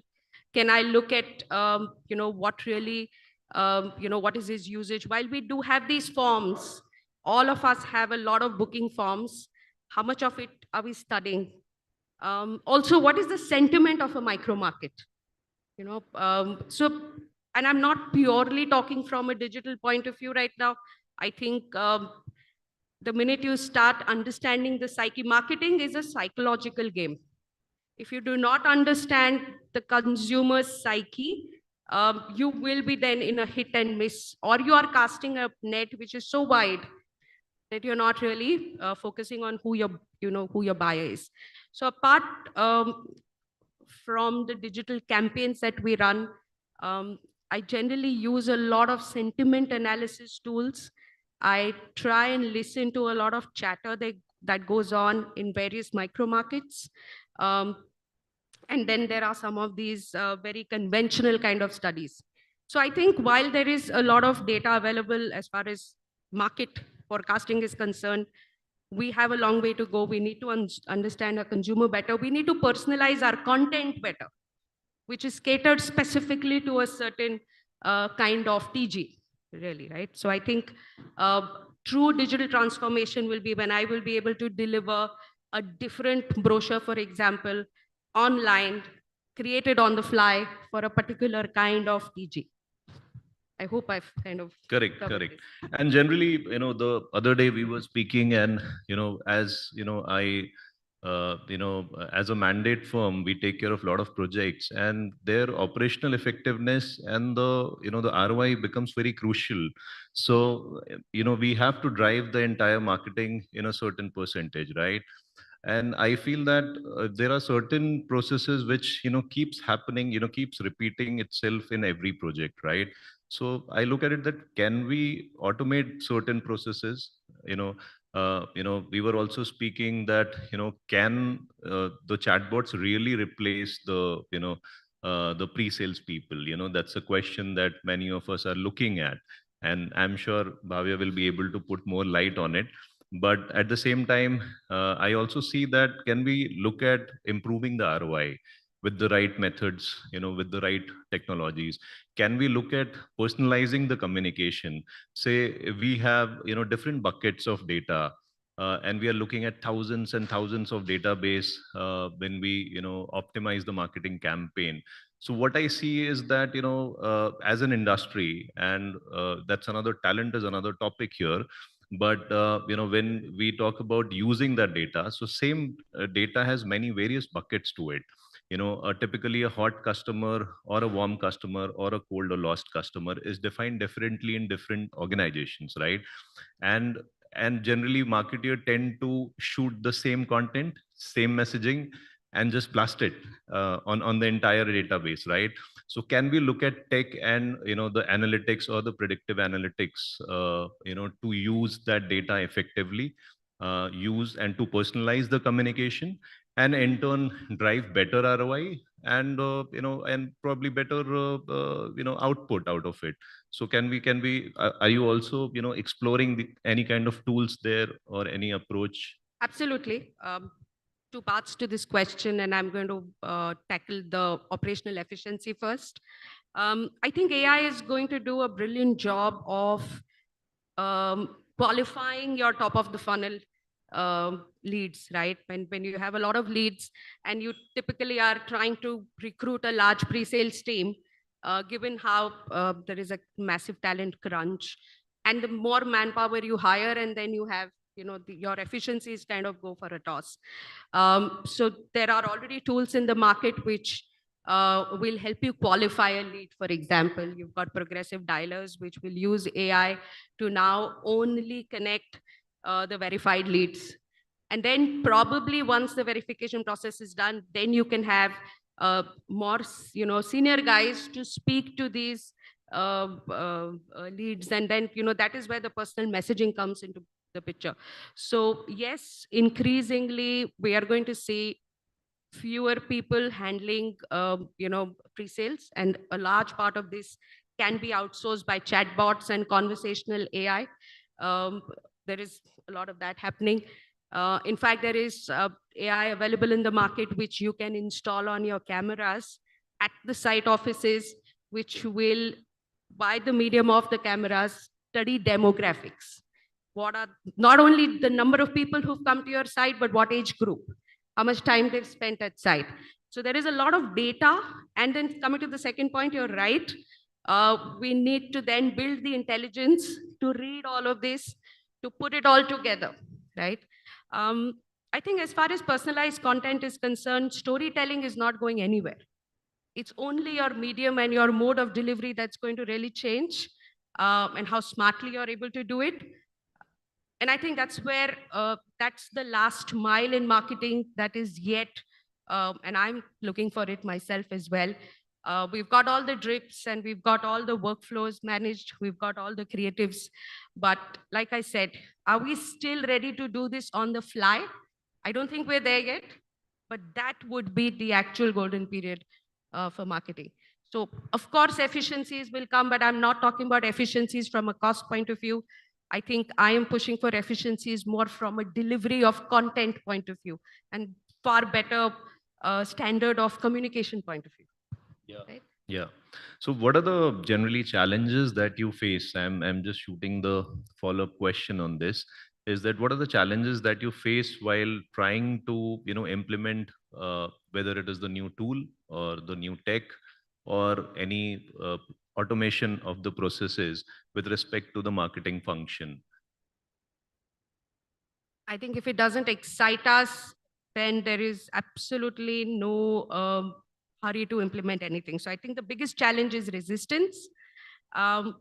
Can I look at what really what is his usage? While we do have these forms, all of us have a lot of booking forms. How much of it are we studying? Also, what is the sentiment of a micro market? And I'm not purely talking from a digital point of view right now. I think the minute you start understanding the psyche, marketing is a psychological game. If you do not understand the consumer's psyche, you will be then in a hit and miss, or you are casting a net which is so wide that you're not really focusing on who your buyer is. So apart from the digital campaigns that we run, I generally use a lot of sentiment analysis tools. I try and listen to a lot of chatter that goes on in various micro markets. And then there are some of these very conventional kind of studies. So I think while there is a lot of data available as far as market forecasting is concerned, we have a long way to go. We need to understand our consumer better. We need to personalize our content better, which is catered specifically to a certain kind of TG, really, right? So I think true digital transformation will be when I will be able to deliver a different brochure, for example, online, created on the fly for a particular kind of TG. I hope I've kind of Correct, covered correct. this. And generally, the other day we were speaking, and as as a mandate firm, we take care of a lot of projects, and their operational effectiveness and the ROI becomes very crucial. So, we have to drive the entire marketing in a certain percentage, right? And I feel that there are certain processes which keeps happening, keeps repeating itself in every project, right? So I look at it that can we automate certain processes? We were also speaking that can the chatbots really replace the pre-sales people? That's a question that many of us are looking at, and I'm sure Bhavya will be able to put more light on it. But at the same time, I also see that can we look at improving the ROI with the right methods, with the right technologies? Can we look at personalizing the communication? Say we have, different buckets of data, and we are looking at thousands and thousands of database when we, optimize the marketing campaign. So what I see is that, as an industry, and that's another talent is another topic here. But when we talk about using that data, so same data has many various buckets to it. Typically a hot customer or a warm customer or a cold or lost customer is defined differently in different organizations, right? And generally marketer tend to shoot the same content, same messaging, and just blast it on the entire database, right? So can we look at tech and the analytics or the predictive analytics to use that data effectively, use and to personalize the communication, and in turn drive better ROI and and probably better output out of it. So can we are you also exploring any kind of tools there or any approach? Absolutely. Two parts to this question, and I'm going to tackle the operational efficiency first. I think AI is going to do a brilliant job of qualifying your top of the funnel leads, right? When you have a lot of leads and you typically are trying to recruit a large pre-sales team, given how there is a massive talent crunch, and the more manpower you hire, and then you have your efficiencies kind of go for a toss. So there are already tools in the market which will help you qualify a lead. For example, you've got progressive dialers, which will use AI to now only connect the verified leads. And then probably once the verification process is done, then you can have more senior guys to speak to these leads. And then that is where the personal messaging comes into the picture. So yes, increasingly we are going to see fewer people handling pre-sales, and a large part of this can be outsourced by chatbots and conversational AI. There is a lot of that happening. In fact, there is AI available in the market which you can install on your cameras at the site offices, which will, by the medium of the cameras, study demographics. What are not only the number of people who've come to your site, but what age group, how much time they've spent at site. So there is a lot of data. And then coming to the second point, you're right. We need to then build the intelligence to read all of this, to put it all together, right? I think as far as personalized content is concerned, storytelling is not going anywhere. It's only your medium and your mode of delivery that's going to really change, and how smartly you're able to do it. And I think that's where that's the last mile in marketing that is yet, and I'm looking for it myself as well. We've got all the drips and we've got all the workflows managed. We've got all the creatives. But like I said, are we still ready to do this on the fly? I don't think we're there yet, but that would be the actual golden period for marketing. So of course, efficiencies will come, but I'm not talking about efficiencies from a cost point of view. I think I am pushing for efficiencies more from a delivery of content point of view and far better standard of communication point of view. Yeah. Right? Yeah. So what are the generally challenges that you face? I'm just shooting the follow-up question on this. Is that what are the challenges that you face while trying to, implement whether it is the new tool or the new tech or any automation of the processes with respect to the marketing function? I think if it doesn't excite us, then there is absolutely no hurry to implement anything. So I think the biggest challenge is resistance. I've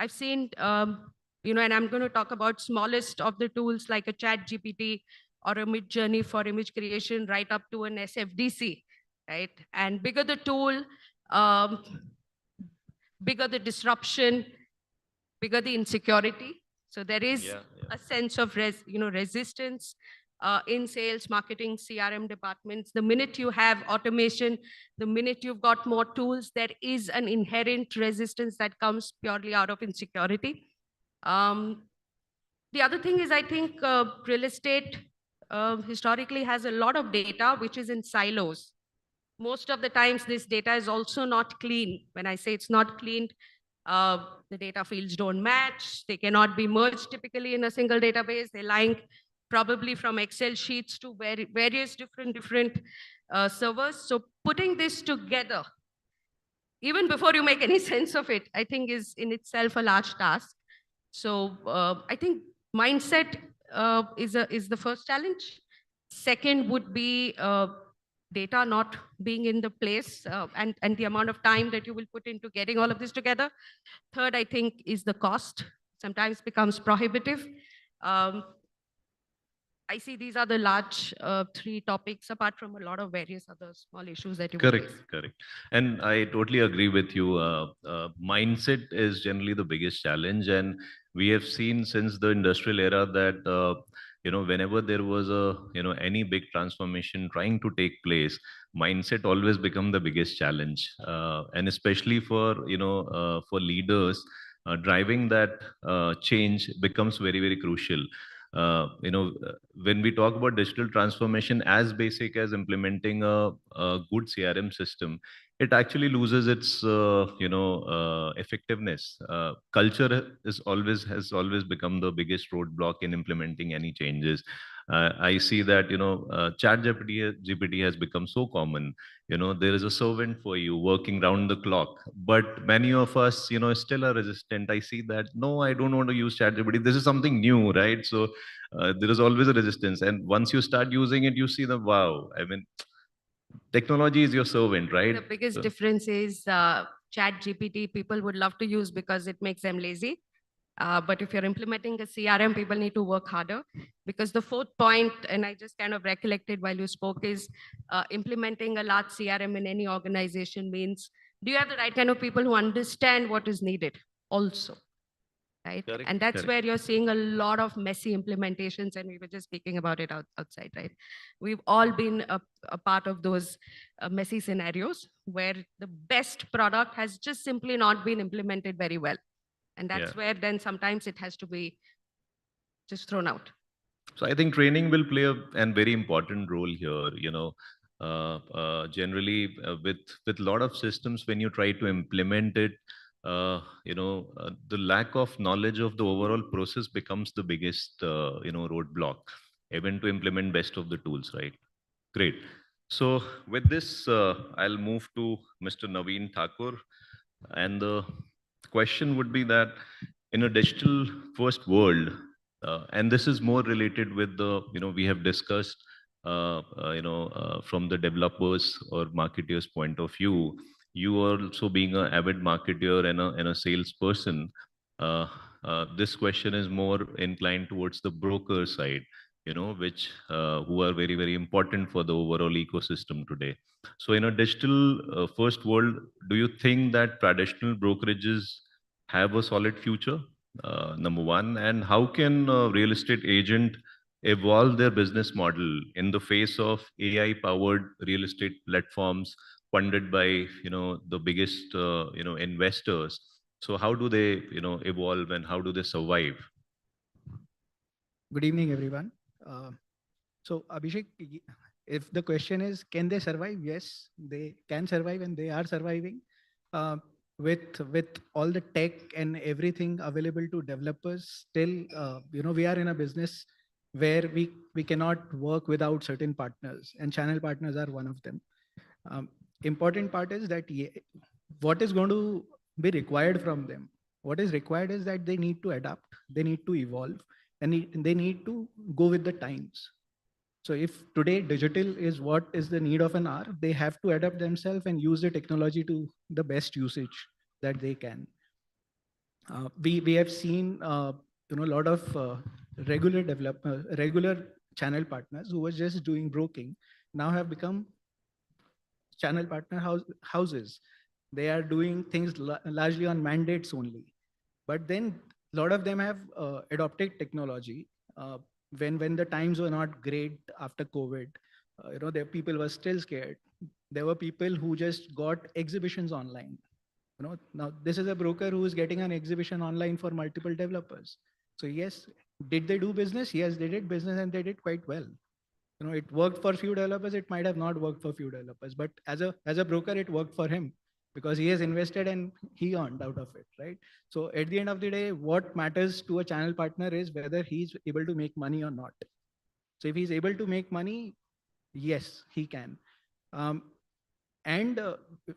seen, and I'm going to talk about smallest of the tools like a chat GPT or a mid journey for image creation right up to an SFDC, right? And bigger the tool, bigger the disruption, bigger the insecurity. So there is a sense of resistance in sales, marketing, CRM departments. The minute you have automation, the minute you've got more tools, there is an inherent resistance that comes purely out of insecurity. The other thing is, I think real estate historically has a lot of data which is in silos. Most of the times, this data is also not clean. When I say it's not cleaned, the data fields don't match. They cannot be merged typically in a single database. They're lying probably from Excel sheets to various different servers. So putting this together, even before you make any sense of it, I think is in itself a large task. So I think mindset is the first challenge. Second would be data not being in the place and the amount of time that you will put into getting all of this together. Third, I think, is the cost. Sometimes becomes prohibitive. I see these are the large three topics, apart from a lot of various other small issues that you will Correct, face. correct. And I totally agree with you. Mindset is generally the biggest challenge. And we have seen since the industrial era that, whenever there was any big transformation trying to take place, mindset always become the biggest challenge. And especially for leaders, driving that change becomes very, very crucial. When we talk about digital transformation, as basic as implementing a good CRM system, it actually loses its effectiveness. Culture has always become the biggest roadblock in implementing any changes. I see that chat GPT has become so common. There is a servant for you working round the clock, but many of us still are resistant. I see that, no, I don't want to use chat GPT. This is something new, right? So there is always a resistance, and once you start using it, you see the wow. I mean, technology is your servant, right? The biggest So- difference is chat GPT people would love to use because it makes them lazy. But if you're implementing a CRM, people need to work harder, because the fourth point, and I just kind of recollected while you spoke, is implementing a large CRM in any organization means, do you have the right kind of people who understand what is needed also? Right. Correct, And that's correct. where you're seeing a lot of messy implementations. And we were just speaking about it outside, right? We've all been a part of those messy scenarios where the best product has just simply not been implemented very well. And that's Yeah. where then sometimes it has to be just thrown out. So I think training will play a very important role here. Generally, with a lot of systems, when you try to implement it, the lack of knowledge of the overall process becomes the biggest roadblock, even to implement best of the tools. Right? Great. So with this, I'll move to Mr. Naveen Thakur. And the question would be that in a digital first world, and this is more related with the, we have discussed, from the developers or marketers point of view, you also being an avid marketer and a salesperson, uh, this question is more inclined towards the broker side, which who are very, very important for the overall ecosystem today. So in a digital first world, do you think that traditional brokerages have a solid future? Number one, and how can a real estate agent evolve their business model in the face of AI-powered real estate platforms funded by, the biggest, investors? So how do they, evolve and how do they survive? Good evening, everyone. Uh, so, Abhishek, if the question is, can they survive? Yes, they can survive, and they are surviving. Uh, with all the tech and everything available to developers, still, we are in a business where we cannot work without certain partners, and channel partners are one of them. Important part is that what is going to be required from them? What is required is that they need to adapt, they need to evolve, and they need to go with the times. So if today digital is what is the need of an hour, they have to adapt themselves and use the technology to the best usage that they can. We have seen a lot of regular channel partners who were just doing broking now have become channel partner houses. They are doing things largely on mandates only. But then a lot of them have adopted technology. When the times were not great after COVID, the people were still scared. There were people who just got exhibitions online. Now this is a broker who is getting an exhibition online for multiple developers. So yes, did they do business? Yes, they did business and they did quite well. It worked for few developers. It might have not worked for few developers, but as a broker, it worked for him because he has invested and he earned out of it, right? So at the end of the day, what matters to a channel partner is whether he's able to make money or not. So if he's able to make money, yes, he can. And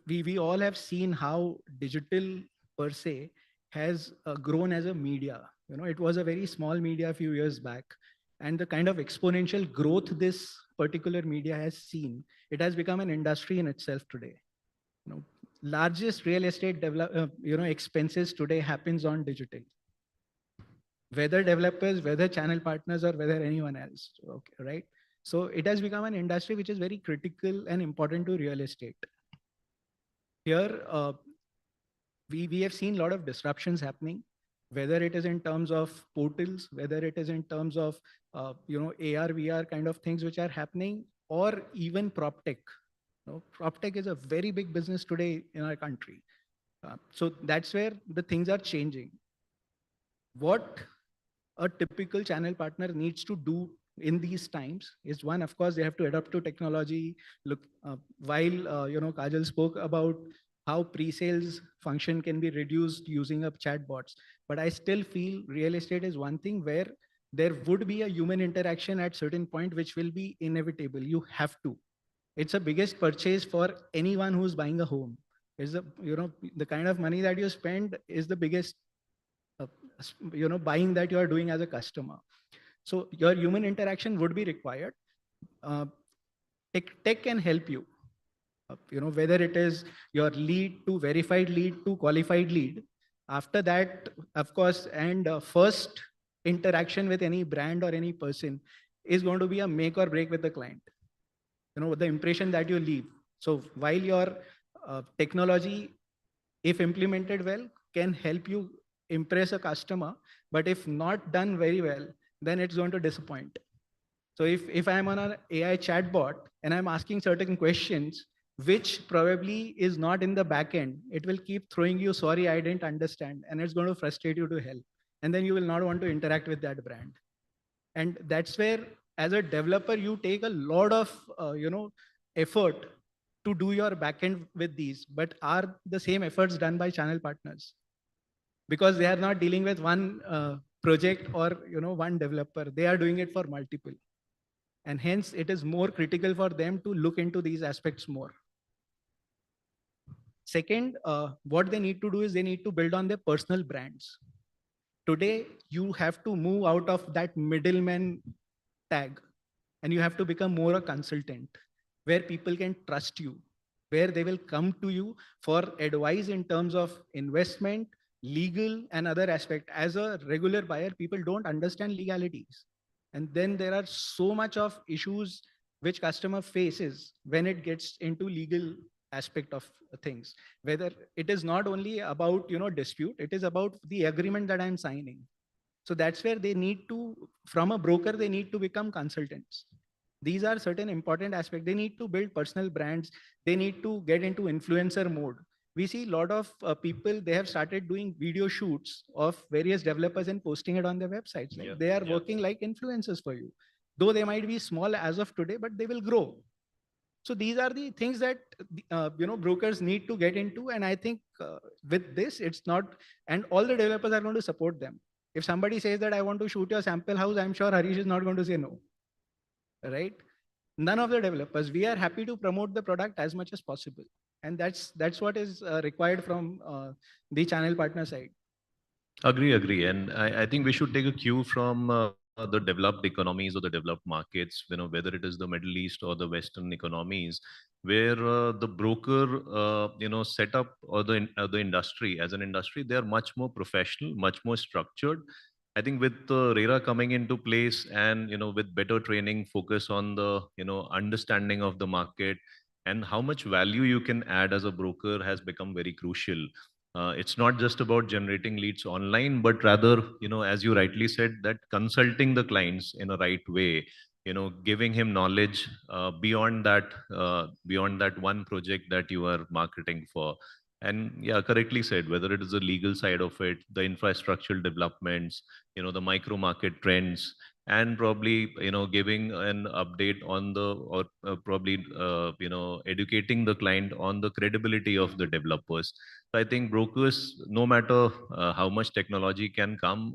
we all have seen how digital per se has grown as a media. It was a very small media a few years back, and the kind of exponential growth this particular media has seen, it has become an industry in itself today. Largest real estate expenses today happens on digital, whether developers, whether channel partners, or whether anyone else. Okay, right? So it has become an industry which is very critical and important to real estate. Here, we have seen a lot of disruptions happening, whether it is in terms of portals, whether it is in terms of AR, VR kind of things which are happening, or even prop tech. Prop tech is a very big business today in our country. So that's where the things are changing. What a typical channel partner needs to do in these times is, one, of course, they have to adapt to technology. Look, while Kajal spoke about how pre-sales function can be reduced using up chatbots, but I still feel real estate is one thing where there would be a human interaction at certain point, which will be inevitable. You have to. It's the biggest purchase for anyone who's buying a home. Is the kind of money that you spend is the biggest buying that you are doing as a customer. So your human interaction would be required. Tech can help you. Whether it is your lead to verified lead to qualified lead. After that, of course, and first interaction with any brand or any person is going to be a make or break with the client. The impression that you leave. So while your technology, if implemented well, can help you impress a customer, but if not done very well, then it's going to disappoint. So if I'm on an AI chatbot and I'm asking certain questions, which probably is not in the back end, it will keep throwing you, sorry, I didn't understand. And it's going to frustrate you to hell. And then you will not want to interact with that brand. And that's where, as a developer, you take a lot of, effort to do your backend with these, but are the same efforts done by channel partners? Because they are not dealing with one project or one developer, they are doing it for multiple. And hence it is more critical for them to look into these aspects more. Second, what they need to do is they need to build on their personal brands. Today, you have to move out of that middleman tag and you have to become more a consultant where people can trust you, where they will come to you for advice in terms of investment, legal and other aspect. As a regular buyer, people don't understand legalities. And then there are so much of issues which customer faces when it gets into legal aspect of things. Whether it is not only about, dispute, it is about the agreement that I'm signing. So that's where they need to, from a broker, they need to become consultants. These are certain important aspects. They need to build personal brands. They need to get into influencer mode. We see a lot of people, they have started doing video shoots of various developers and posting it on their websites. Like they are working like influencers for you. Though they might be small as of today, but they will grow. So these are the things that brokers need to get into. And I think with this, it's not, and all the developers are going to support them. If somebody says that I want to shoot your sample house, I'm sure Harish is not going to say no, right? None of the developers. We are happy to promote the product as much as possible, and that's what is required from the channel partner side. Agree. And I think we should take a cue from the developed economies or the developed markets, whether it is the Middle East or the Western economies, where the broker, setup or the industry as an industry, they are much more professional, much more structured. I think with RERA coming into place and, with better training, focus on the, understanding of the market and how much value you can add as a broker has become very crucial. It's not just about generating leads online, but rather, as you rightly said, that consulting the clients in a right way, giving him knowledge beyond that one project that you are marketing for. And yeah, correctly said, whether it is the legal side of it, the infrastructural developments, the micro market trends, and probably, giving an update on or probably, educating the client on the credibility of the developers. So I think brokers, no matter how much technology can come,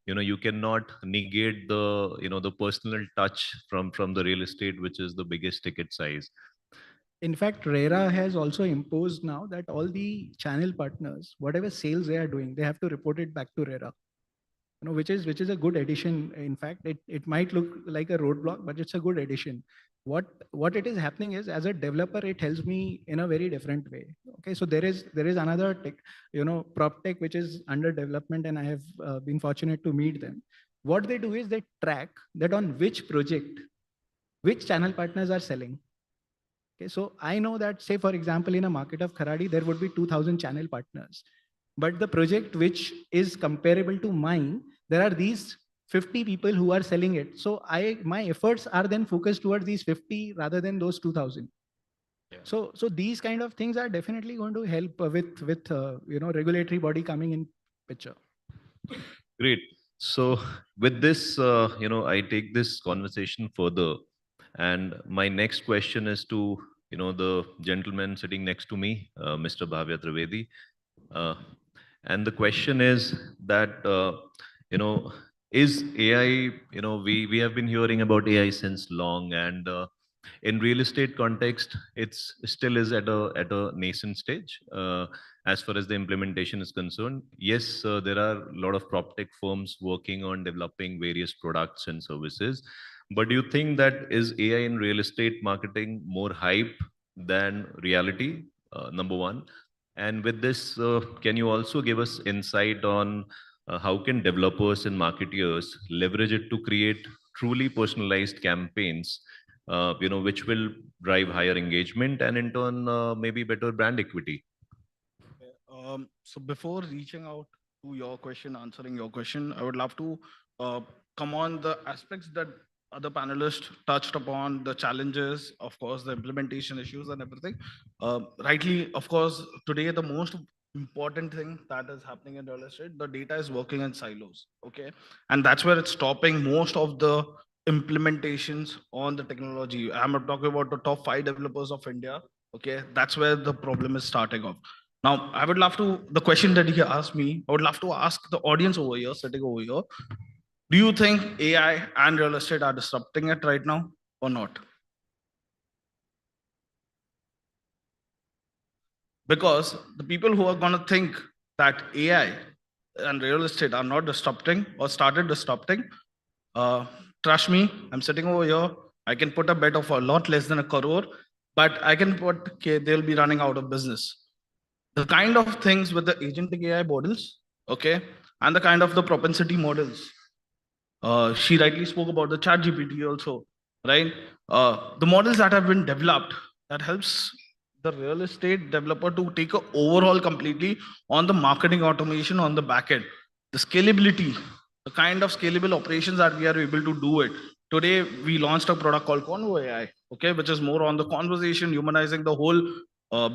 you cannot negate the personal touch from the real estate, which is the biggest ticket size. In fact, RERA has also imposed now that all the channel partners, whatever sales they are doing, they have to report it back to RERA. Which is a good addition. In fact, it might look like a roadblock, but it's a good addition. What it is happening is, as a developer, it helps me in a very different way. Okay, so there is another tech, prop tech, which is under development, and I have been fortunate to meet them. What they do is they track that on which project, which channel partners are selling. Okay, so I know that, say, for example, in a market of Kharadi, there would be 2,000 channel partners. But the project which is comparable to mine, there are these 50 people who are selling it. So my efforts are then focused towards these 50 rather than those 2,000. Yeah. So these kind of things are definitely going to help with regulatory body coming in picture. Great. So with this, I take this conversation further. And my next question is to, the gentleman sitting next to me, Mr. Bhavya Trivedi. And the question is that, is AI, we have been hearing about AI since long, and in real estate context, it's still is at a nascent stage as far as the implementation is concerned. Yes, there are a lot of prop tech firms working on developing various products and services. But do you think that is AI in real estate marketing more hype than reality? Number one. And with this, can you also give us insight on how can developers and marketeers leverage it to create truly personalized campaigns, which will drive higher engagement and in turn, maybe better brand equity? So before reaching out to your question, answering your question, I would love to come on the aspects that other panelists touched upon, the challenges, of course, the implementation issues and everything. Rightly, of course, today the most important thing that is happening in real estate, the data is working in silos, okay? And that's where it's stopping most of the implementations on the technology. I'm talking about the top 5 developers of India, okay? That's where the problem is starting off. Now, I would love to, the question that he asked me, I would love to ask the audience over here, sitting over here, Do you think AI and real estate are disrupting it right now or not? Because the people who are going to think that AI and real estate are not disrupting or started disrupting, trust me, I'm sitting over here. I can put a bet of a lot less than a crore, but I can put, okay, they'll be running out of business. The kind of things with the agentic AI models, okay, and the kind of the propensity models. She rightly spoke about the chat GPT also, right? The models that have been developed that helps the real estate developer to take a overall completely on the marketing automation on the back end. The scalability, the kind of scalable operations that we are able to do it. Today, we launched a product called Convo AI, okay, which is more on the conversation, humanizing the whole uh,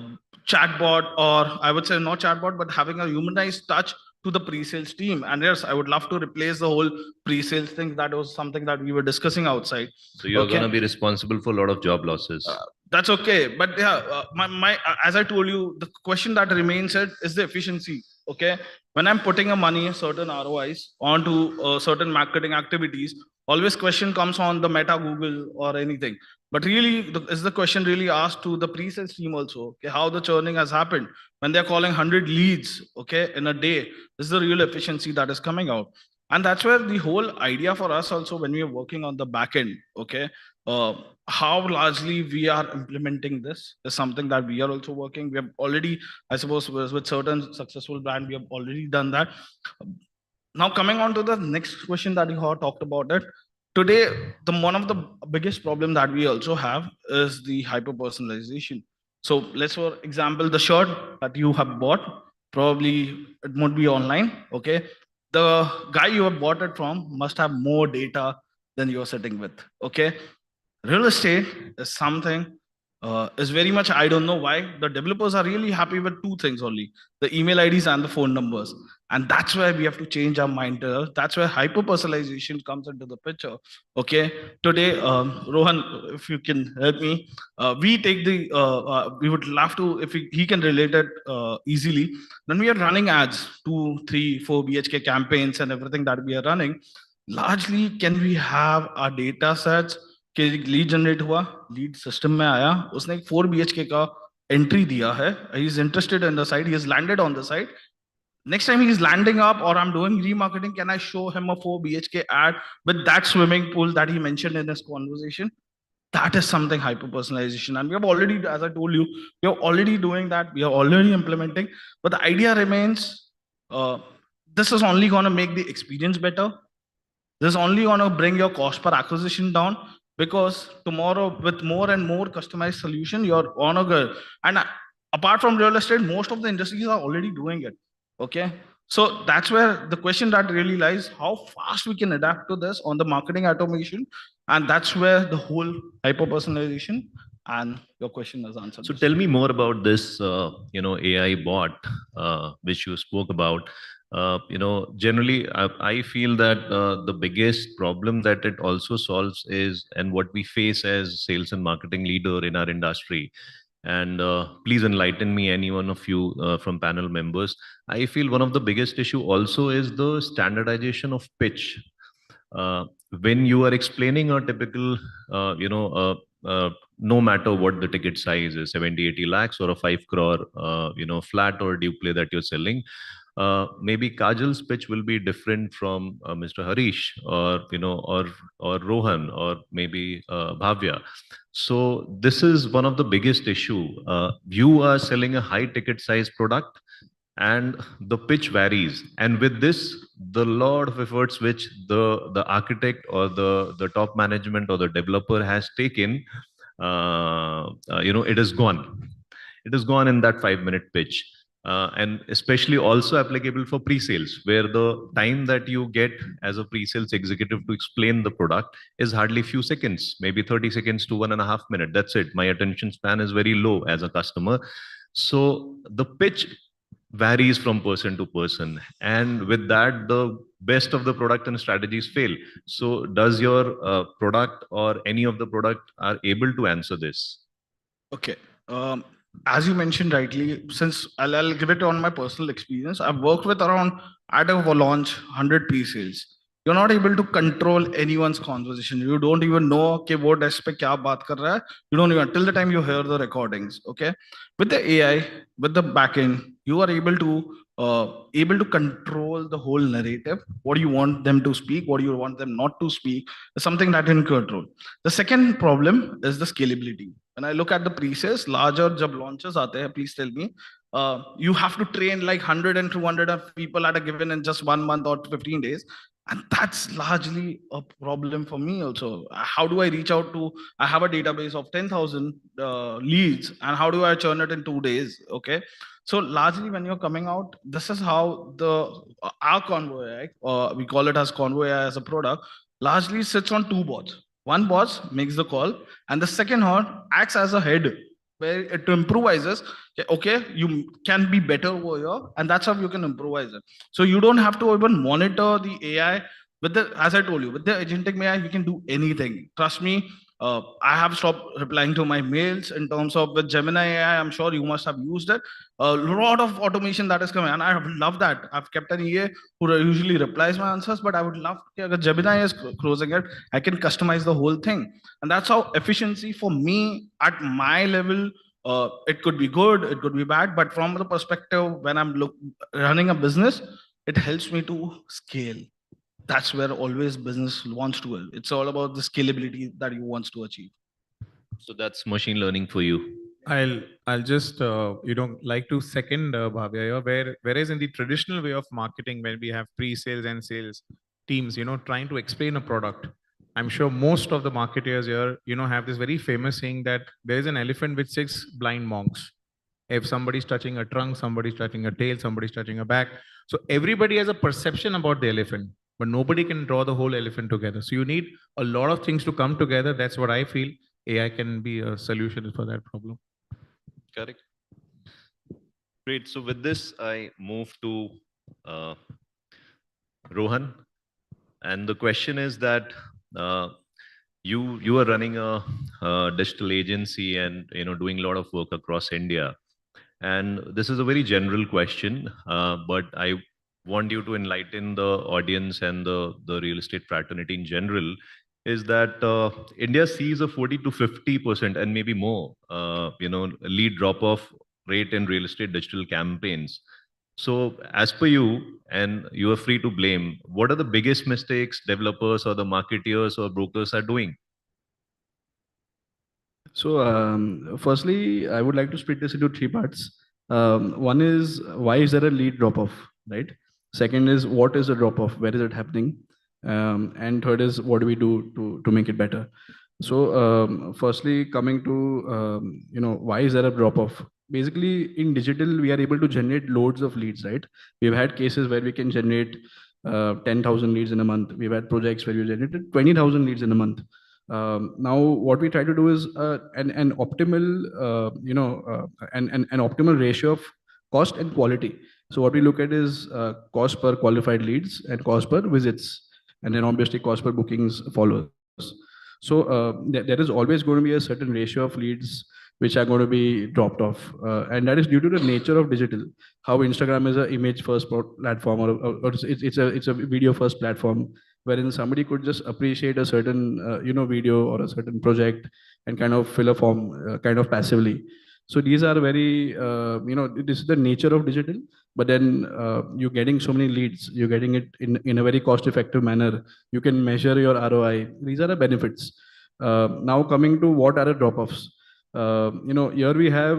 chatbot, or I would say not chatbot, but having a humanized touch to the pre-sales team. And yes, I would love to replace the whole pre-sales thing. That was something that we were discussing outside. So you're Okay. going to be responsible for a lot of job losses. That's okay. But yeah, as I told you, the question that remains is the efficiency. Okay. When I'm putting a money, certain ROIs onto certain marketing activities, always question comes on the Meta, Google, or anything. But really, is the question really asked to the pre-sales team also? Okay, how the churning has happened when they're calling 100 leads, okay, in a day? This is the real efficiency that is coming out. And that's where the whole idea for us also when we are working on the back end, okay, how largely we are implementing this is something that we are also working. We have already, I suppose, with certain successful brand, we have already done that. Now coming on to the next question that you have talked about it. Today, one of the biggest problem that we also have is the hyper personalization. So let's for example, the shirt that you have bought, probably it would be online. Okay. The guy you have bought it from must have more data than you're sitting with. Okay. Real estate is something is very much, I don't know why the developers are really happy with two things only, the email IDs and the phone numbers. And that's where we have to change our mind. That's where hyper personalization comes into the picture. Okay. Today, Rohan, if you can help me, we take we would love to, if he can relate it easily. When we are running ads, 2, 3, 4 BHK campaigns and everything that we are running, largely can we have our data sets कि lead generate हुआ, lead system में आया, उसने एक 4 BHK का entry दिया है, he is interested in the site, he has landed on the site. Next time he is landing up or I'm doing remarketing, can I show him a 4 BHK ad with that swimming pool that he mentioned in his conversation? That is something hyper personalization. And we have already, as I told you, we are already doing that. We are already implementing. But the idea remains, this is only going to make the experience better. This is only going to bring your cost per acquisition down, because tomorrow with more and more customized solution, you're on a good. And apart from real estate, most of the industries are already doing it. Okay. So that's where the question that really lies, how fast we can adapt to this on the marketing automation. And that's where the whole hyper personalization and your question is answered. So tell me more about this, AI bot, which you spoke about. Generally, I feel that the biggest problem that it also solves is, and what we face as sales and marketing leader in our industry, and please enlighten me, any one of you from panel members. I feel one of the biggest issue also is the standardization of pitch. When you are explaining a typical, no matter what the ticket size is, 70, 80 lakhs or a 5 crore, flat or duplex that you're selling, maybe Kajal's pitch will be different from Mr. Harish or Rohan or maybe Bhavya. So this is one of the biggest issue. You are selling a high ticket size product and the pitch varies. And with this, the lot of efforts which the architect or the top management or the developer has taken, it is gone. It is gone in that 5-minute pitch. And especially also applicable for pre-sales, where the time that you get as a pre-sales executive to explain the product is hardly few seconds, maybe 30 seconds to 1.5 minutes. That's it. My attention span is very low as a customer. So the pitch varies from person to person. And with that, the best of the product and strategies fail. So does your product or any of the product are able to answer this? Okay. As you mentioned rightly, since I'll give it on my personal experience, I've worked with around, at a launch, 100 pre-sales. you're not able to control anyone's conversation. You don't even know कि वो desk पे क्या बात कर रहा है. You don't even, till the time you hear the recordings, okay? With the AI, with the backend, you are able to control the whole narrative. What do you want them to speak? What do you want them not to speak? It's something that you can control. The second problem is the scalability. When I look at the pre-sales, larger jab launches aate hain, please tell me, you have to train like 100 and 200 of people at a given in just 1 month or 15 days. And that's largely a problem for me also. How do I reach out to, I have a database of 10,000 leads, and how do I churn it in 2 days? Okay. So largely when you're coming out, this is how our Convoy, right? We call it as Convoy as a product, largely sits on two bots. One bot makes the call, and the second one acts as a head where it improvises. Okay, you can be better over here, and that's how you can improvise it. So you don't have to even monitor the AI with the, as I told you, with the agentic AI, you can do anything. Trust me. I have stopped replying to my mails in terms of with Gemini AI. I'm sure you must have used it. A lot of automation that is coming, and I love that. I've kept an EA who usually replies my answers, but I would love if Gemini is closing it, I can customize the whole thing, and that's how efficiency for me at my level. It could be good, it could be bad, but from the perspective when I'm running a business, it helps me to scale. That's where always business wants to. It's all about the scalability that you wants to achieve. So that's machine learning for you. I'll just like to second Bhavya here, whereas in the traditional way of marketing, when we have pre-sales and sales teams, trying to explain a product, I'm sure most of the marketers here, have this very famous saying that there is an elephant with 6 blind monks. If somebody's touching a trunk, somebody's touching a tail, somebody's touching a back. So everybody has a perception about the elephant, but nobody can draw the whole elephant together. So you need a lot of things to come together. That's what I feel AI can be a solution for that problem. Correct. Great. So with this, I move to Rohan. And the question is that you are running a digital agency and doing a lot of work across India. And this is a very general question, but I want you to enlighten the audience and the real estate fraternity in general. Is that India sees a 40 to 50% and maybe more, lead drop-off rate in real estate digital campaigns. So as per you, and you are free to blame, what are the biggest mistakes developers or the marketeers or brokers are doing? So firstly, I would like to split this into 3 parts. One is, why is there a lead drop-off, right? Second is, what is a drop-off? Where is it happening? And third is, what do we do to make it better? So firstly, coming to, why is there a drop-off? Basically, in digital, we are able to generate loads of leads, right? We've had cases where we can generate 10,000 leads in a month. We've had projects where we generated 20,000 leads in a month. Now, what we try to do is an optimal, an optimal ratio of cost and quality. So what we look at is cost per qualified leads and cost per visits, and then obviously cost per bookings follows. So there is always going to be a certain ratio of leads which are going to be dropped off, and that is due to the nature of digital. How Instagram is an image first platform, or it's a video first platform, wherein somebody could just appreciate a certain video or a certain project and kind of fill a form kind of passively. So these are very this is the nature of digital. But then you're getting so many leads, you're getting it in a very cost effective manner. You can measure your ROI. These are the benefits. Now coming to what are the drop offs. Here we have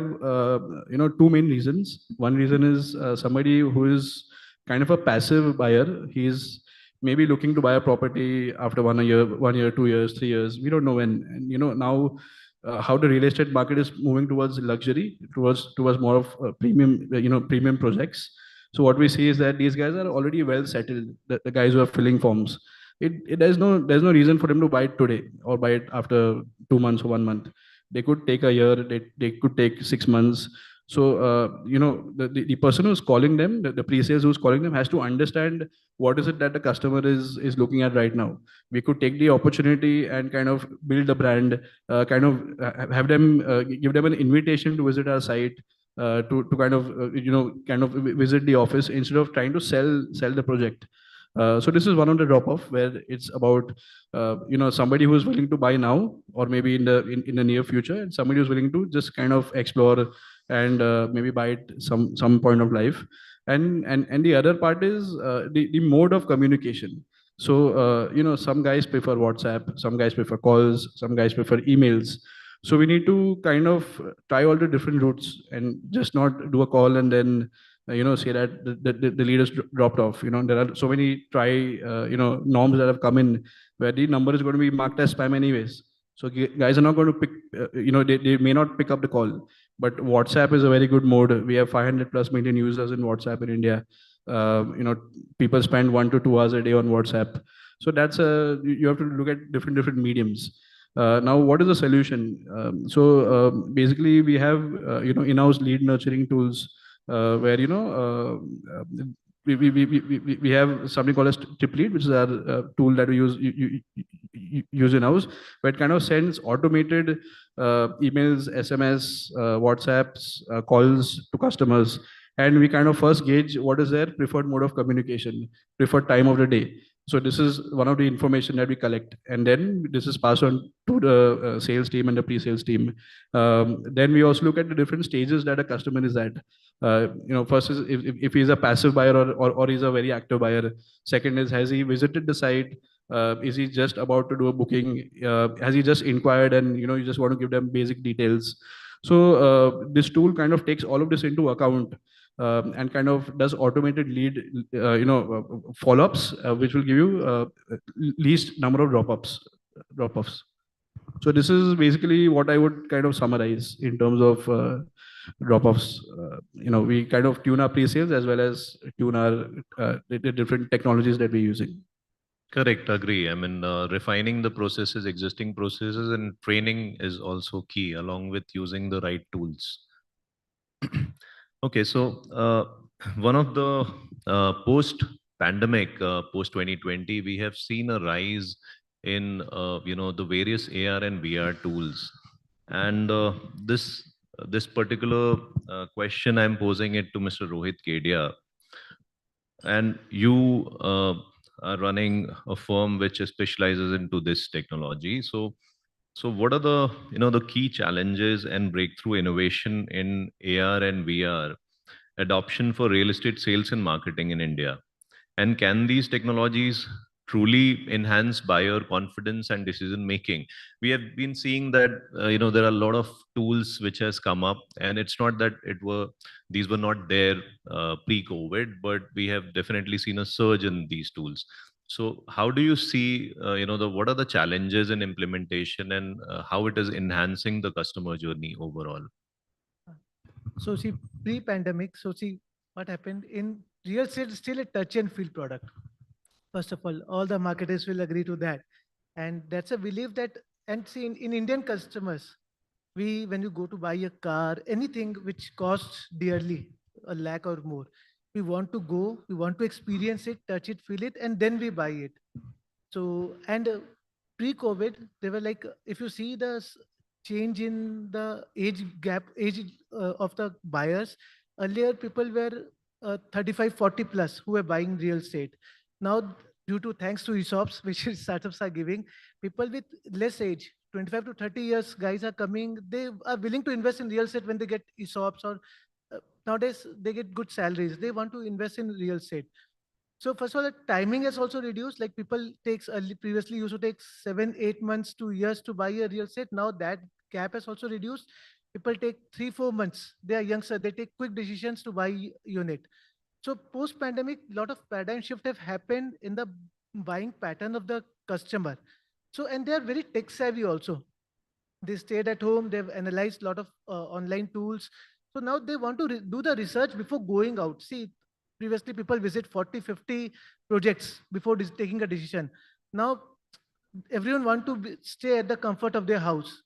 two main reasons. One reason is somebody who is kind of a passive buyer. He's maybe looking to buy a property after 1 year, 2 years, 3 years. We don't know when. And now how the real estate market is moving towards luxury, towards more of premium, premium projects. So what we see is that these guys are already well settled. The guys who are filling forms. There's no reason for them to buy it today or buy it after 2 months or 1 month. They could take a year. They could take 6 months. So the person who's calling them, the pre-sales who's calling them, has to understand what is it that the customer is looking at right now. We could take the opportunity and kind of build a brand, kind of have them give them an invitation to visit our site, to kind of visit the office instead of trying to sell the project. So this is one of the drop-off where it's about somebody who is willing to buy now or maybe in the near future, and somebody who's willing to just kind of explore and maybe buy it some point of life. And the other part is the mode of communication. So some guys prefer WhatsApp, some guys prefer calls, some guys prefer emails. So we need to kind of try all the different routes and just not do a call and then say that the leaders dropped off. There are so many norms that have come in where the number is going to be marked as spam anyways. So guys are not going to pick, they may not pick up the call. But WhatsApp is a very good mode. We have 500 plus million users in WhatsApp in India. People spend 1 to 2 hours a day on WhatsApp. So you have to look at different mediums. Now, what is the solution? Basically, we have in-house lead nurturing tools where we have something called as Tip Lead, which is our tool that we use in-house, where it kind of sends automated emails, SMS, WhatsApps, calls to customers. And we kind of first gauge what is their preferred mode of communication, preferred time of the day. So this is one of the information that we collect. And then this is passed on to the sales team and the pre-sales team. Then we also look at the different stages that a customer is at. First is if he's a passive buyer or he's a very active buyer. Second is, has he visited the site? Is he just about to do a booking? Has he just inquired and you just want to give them basic details? So this tool kind of takes all of this into account and kind of does automated lead, follow-ups, which will give you least number of drop-offs. So this is basically what I would kind of summarize in terms of drop-offs. We kind of tune our pre-sales as well as tune our the different technologies that we're using. Correct, agree. I mean, refining the processes, existing processes, and training is also key, along with using the right tools. Okay, so one of the post-pandemic, post 2020, we have seen a rise in the various AR and VR tools, and this particular question I'm posing it to Mr. Rohit Kedia, and you are running a firm which specializes into this technology. So what are the the key challenges and breakthrough innovation in AR and VR adoption for real estate sales and marketing in India? And can these technologies truly enhance buyer confidence and decision making? We have been seeing that there are a lot of tools which has come up, and it's not that these were not there pre-COVID, but we have definitely seen a surge in these tools. So how do you see what are the challenges in implementation, and how it is enhancing the customer journey overall? So see, pre-pandemic, what happened in real estate is still a touch and feel product. First of all the marketers will agree to that. And that's a belief that, and see in Indian customers, when you go to buy a car, anything which costs dearly, a lakh or more, we want to go, we want to experience it, touch it, feel it, and then we buy it. So, and pre-COVID, they were like, if you see the change in the age gap, age of the buyers, earlier people were 35, 40 plus who were buying real estate. Now, thanks to ESOPs, which startups are giving, people with less age, 25 to 30 years, guys are coming, they are willing to invest in real estate when they get ESOPs or nowadays they get good salaries. They want to invest in real estate. So first of all, the timing has also reduced. Like people previously used to take 7, 8 months, 2 years to buy a real estate. Now that gap has also reduced. People take 3, 4 months. They are youngster. They take quick decisions to buy unit. So post-pandemic, a lot of paradigm shift have happened in the buying pattern of the customer. So, and they are very tech savvy also. They stayed at home. They've analyzed a lot of online tools. So now they want to do the research before going out. See, previously people visit 40, 50 projects before taking a decision. Now everyone want to stay at the comfort of their house.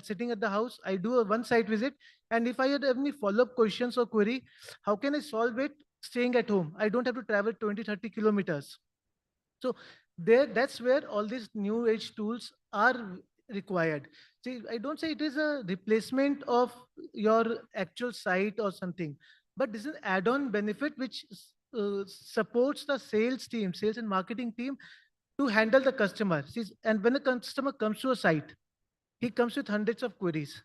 Sitting at the house, I do a one site visit, and if I had any follow-up questions or query, how can I solve it staying at home? I don't have to travel 20, 30 kilometers. So that's where all these new age tools are required. See, I don't say it is a replacement of your actual site or something, but this is an add-on benefit which supports the sales team, sales and marketing team to handle the customer. And when a customer comes to a site, he comes with hundreds of queries.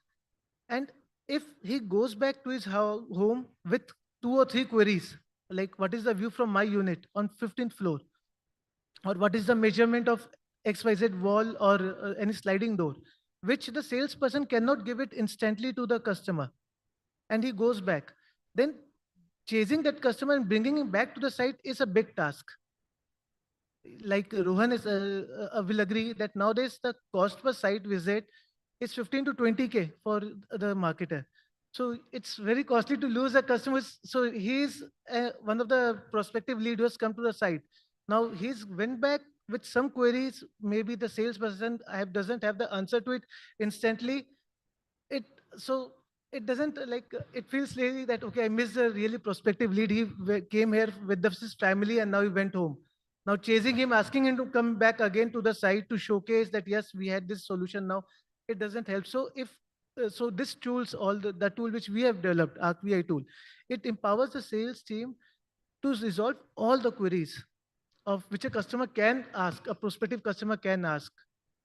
And if he goes back to his home with 2 or 3 queries, like what is the view from my unit on 15th floor, or what is the measurement of XYZ wall or any sliding door, which the salesperson cannot give it instantly to the customer, and he goes back, then chasing that customer and bringing him back to the site is a big task. Like Rohan will agree that nowadays the cost per site visit is 15 to 20K for the marketer. So it's very costly to lose a customer. So he's one of the prospective lead who has come to the site. Now he's went back with some queries. Maybe the salesperson doesn't have the answer to it instantly. So it doesn't it feels really that, okay, I missed a really prospective lead. He came here with his family and now he went home. Now chasing him, asking him to come back again to the site to showcase that yes, we had this solution now, it doesn't help. So so this tools, all the tool which we have developed, ArcVI tool, it empowers the sales team to resolve all the queries of which a customer can ask, a prospective customer can ask,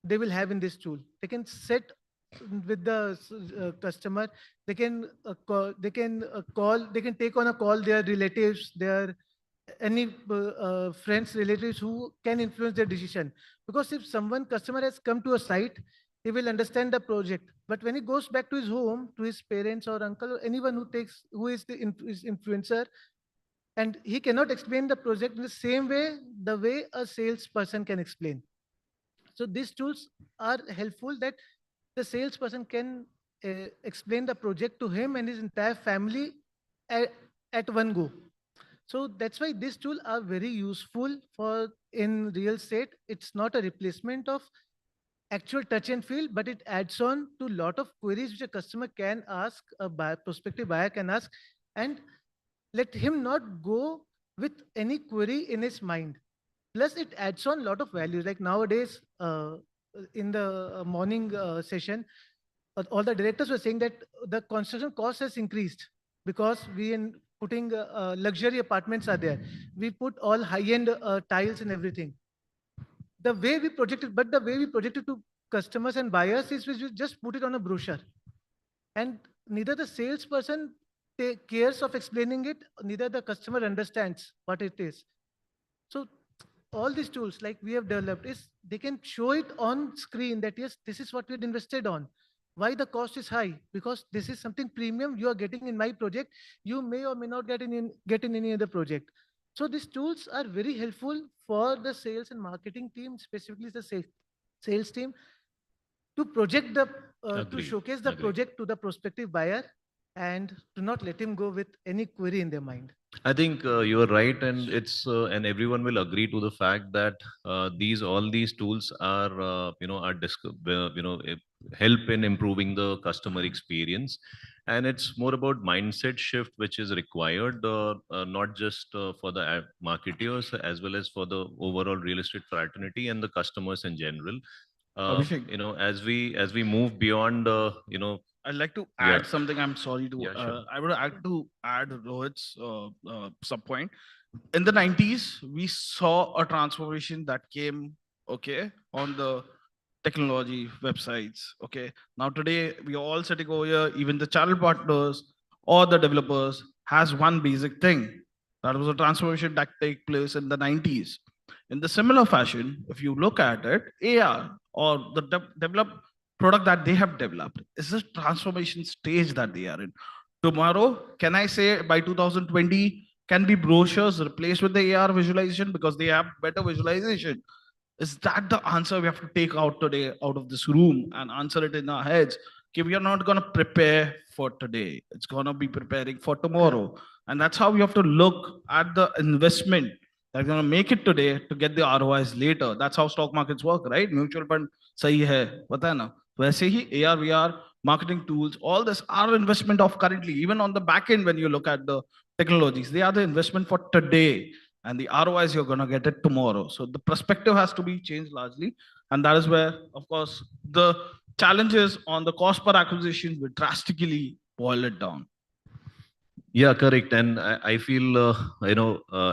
they will have in this tool. They can set with the customer. They can call. They can call. They can take on a call their relatives, their any friends, relatives who can influence their decision. Because if someone customer has come to a site, he will understand the project. But when he goes back to his home, to his parents or uncle or anyone who is the influencer, and he cannot explain the project in the same way the way a salesperson can explain. So these tools are helpful that the salesperson can explain the project to him and his entire family at one go. So that's why these tools are very useful for in real estate. It's not a replacement of actual touch and feel, but it adds on to a lot of queries which a customer can ask, a prospective buyer can ask, and let him not go with any query in his mind. Plus, it adds on a lot of values. Like nowadays, in the morning session, all the directors were saying that the construction cost has increased because we in putting luxury apartments are there. We put all high-end tiles and everything. The way we projected, but the way we projected to customers and buyers is we just put it on a brochure, and neither the salesperson cares of explaining it, neither the customer understands what it is. So all these tools like we have developed is they can show it on screen that yes, this is what we had invested on. Why the cost is high? Because this is something premium you are getting in my project. You may or may not get in any other project. So these tools are very helpful for the sales and marketing team, specifically the sales team, to project the to showcase the project to the prospective buyer and to not let him go with any query in their mind. I think you are right, and it's and everyone will agree to the fact that all these tools are help in improving the customer experience, and it's more about mindset shift which is required, not just for the marketers as well as for the overall real estate fraternity and the customers in general. Abhishek. As we move beyond I'd like to Yeah. add something. I'm sorry to. Yeah, sure. I would like to add Rohit's sub point. In the 90s, we saw a transformation that came, okay, on the technology websites. Okay. Now today we are all sitting over here, even the channel partners or the developers has one basic thing. That was a transformation that take place in the 90s. In the similar fashion, if you look at it, AR or the developed product that they have developed is a transformation stage that they are in. Tomorrow, can I say by 2020, can be brochures replaced with the AR visualization because they have better visualization? Is that the answer we have to take out today out of this room and answer it in our heads? Okay, we are not going to prepare for today. It's going to be preparing for tomorrow. And that's how we have to look at the investment that's going to make it today to get the ROIs later. That's how stock markets work, right? Mutual fund, sahi hai, pata hai na? वैसे ही AR, VR, marketing tools, all this are investment of currently, even on the back end when you look at the technologies, they are the investment for today. And the ROIs, you're going to get it tomorrow. So the perspective has to be changed largely. And that is where, of course, the challenges on the cost per acquisition will drastically boil it down. Yeah, correct. And I feel,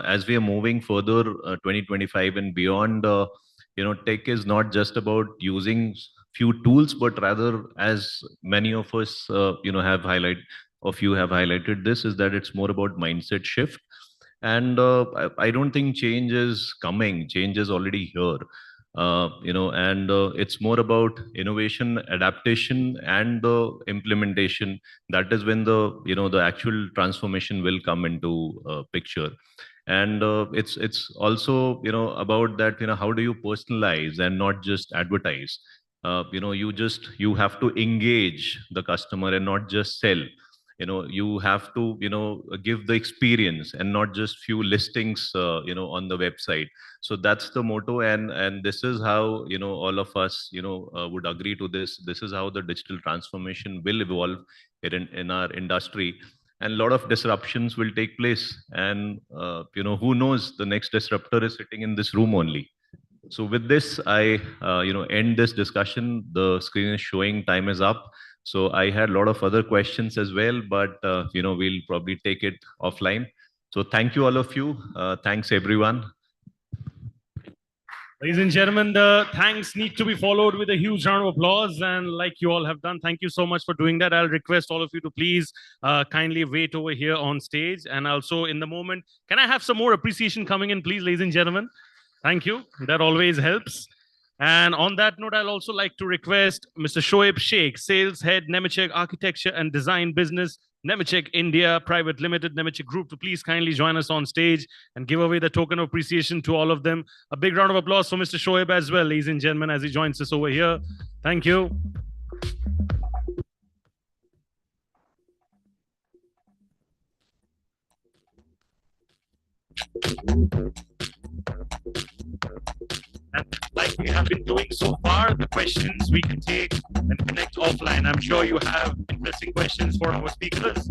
as we are moving further, 2025 and beyond, tech is not just about using few tools, but rather, as many of us, have highlighted, of you have highlighted this, is that it's more about mindset shift. And I don't think change is coming. Change is already here. And it's more about innovation, adaptation, and the implementation. That is when the actual transformation will come into picture. And it's also about that, how do you personalize and not just advertise. You have to engage the customer and not just sell. You have to give the experience and not just few listings on the website. So that's the motto, and this is how all of us would agree to this. This is how the digital transformation will evolve in our industry, and a lot of disruptions will take place. And who knows, the next disruptor is sitting in this room only. So with this, I end this discussion. The screen is showing time is up. So I had a lot of other questions as well, but we'll probably take it offline. So thank you all of you. Thanks everyone. Ladies and gentlemen, the thanks need to be followed with a huge round of applause. And like you all have done, thank you so much for doing that. I'll request all of you to please kindly wait over here on stage. And also in the moment, can I have some more appreciation coming in, please, ladies and gentlemen? Thank you. That always helps. And on that note, I'll also like to request Mr. Shoaib Sheikh, Sales Head, Nemetschek Architecture and Design Business, Nemetschek India Private Limited, Nemetschek Group, to please kindly join us on stage and give away the token of appreciation to all of them. A big round of applause for Mr. Shoaib as well, ladies and gentlemen, as he joins us over here. Thank you. And like we have been doing so far, the questions we can take and connect offline. I'm sure you have interesting questions for our speakers.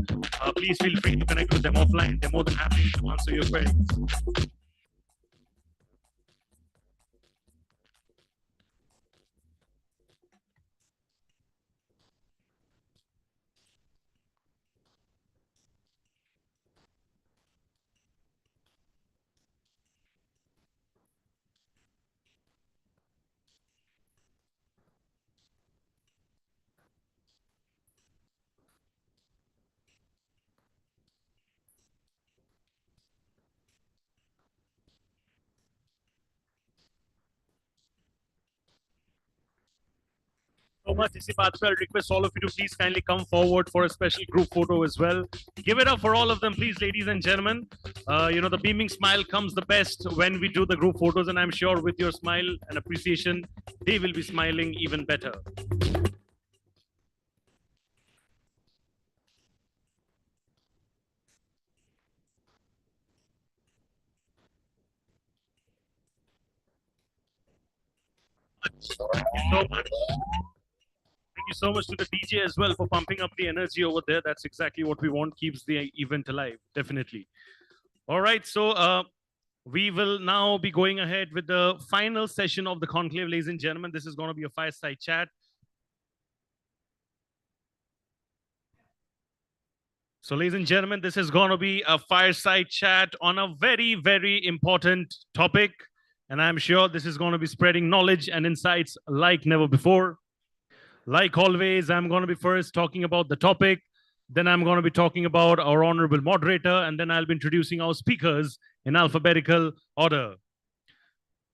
Please feel free to connect with them offline. They're more than happy to answer your questions. So much. इसी बात पे I'll request all of you to please kindly come forward for a special group photo as well. Give it up for all of them, please, ladies and gentlemen. The beaming smile comes the best when we do the group photos, and I'm sure with your smile and appreciation, they will be smiling even better. Thank you so much. Thank you so much to the DJ as well for pumping up the energy over there. That's exactly what we want, keeps the event alive, definitely. All right, so we will now be going ahead with the final session of the conclave, ladies and gentlemen. This is going to be a fireside chat. So, ladies and gentlemen, this is going to be a fireside chat on a very, very important topic. And I'm sure this is going to be spreading knowledge and insights like never before. Like always, I'm going to be first talking about the topic. Then I'm going to be talking about our honorable moderator. And then I'll be introducing our speakers in alphabetical order.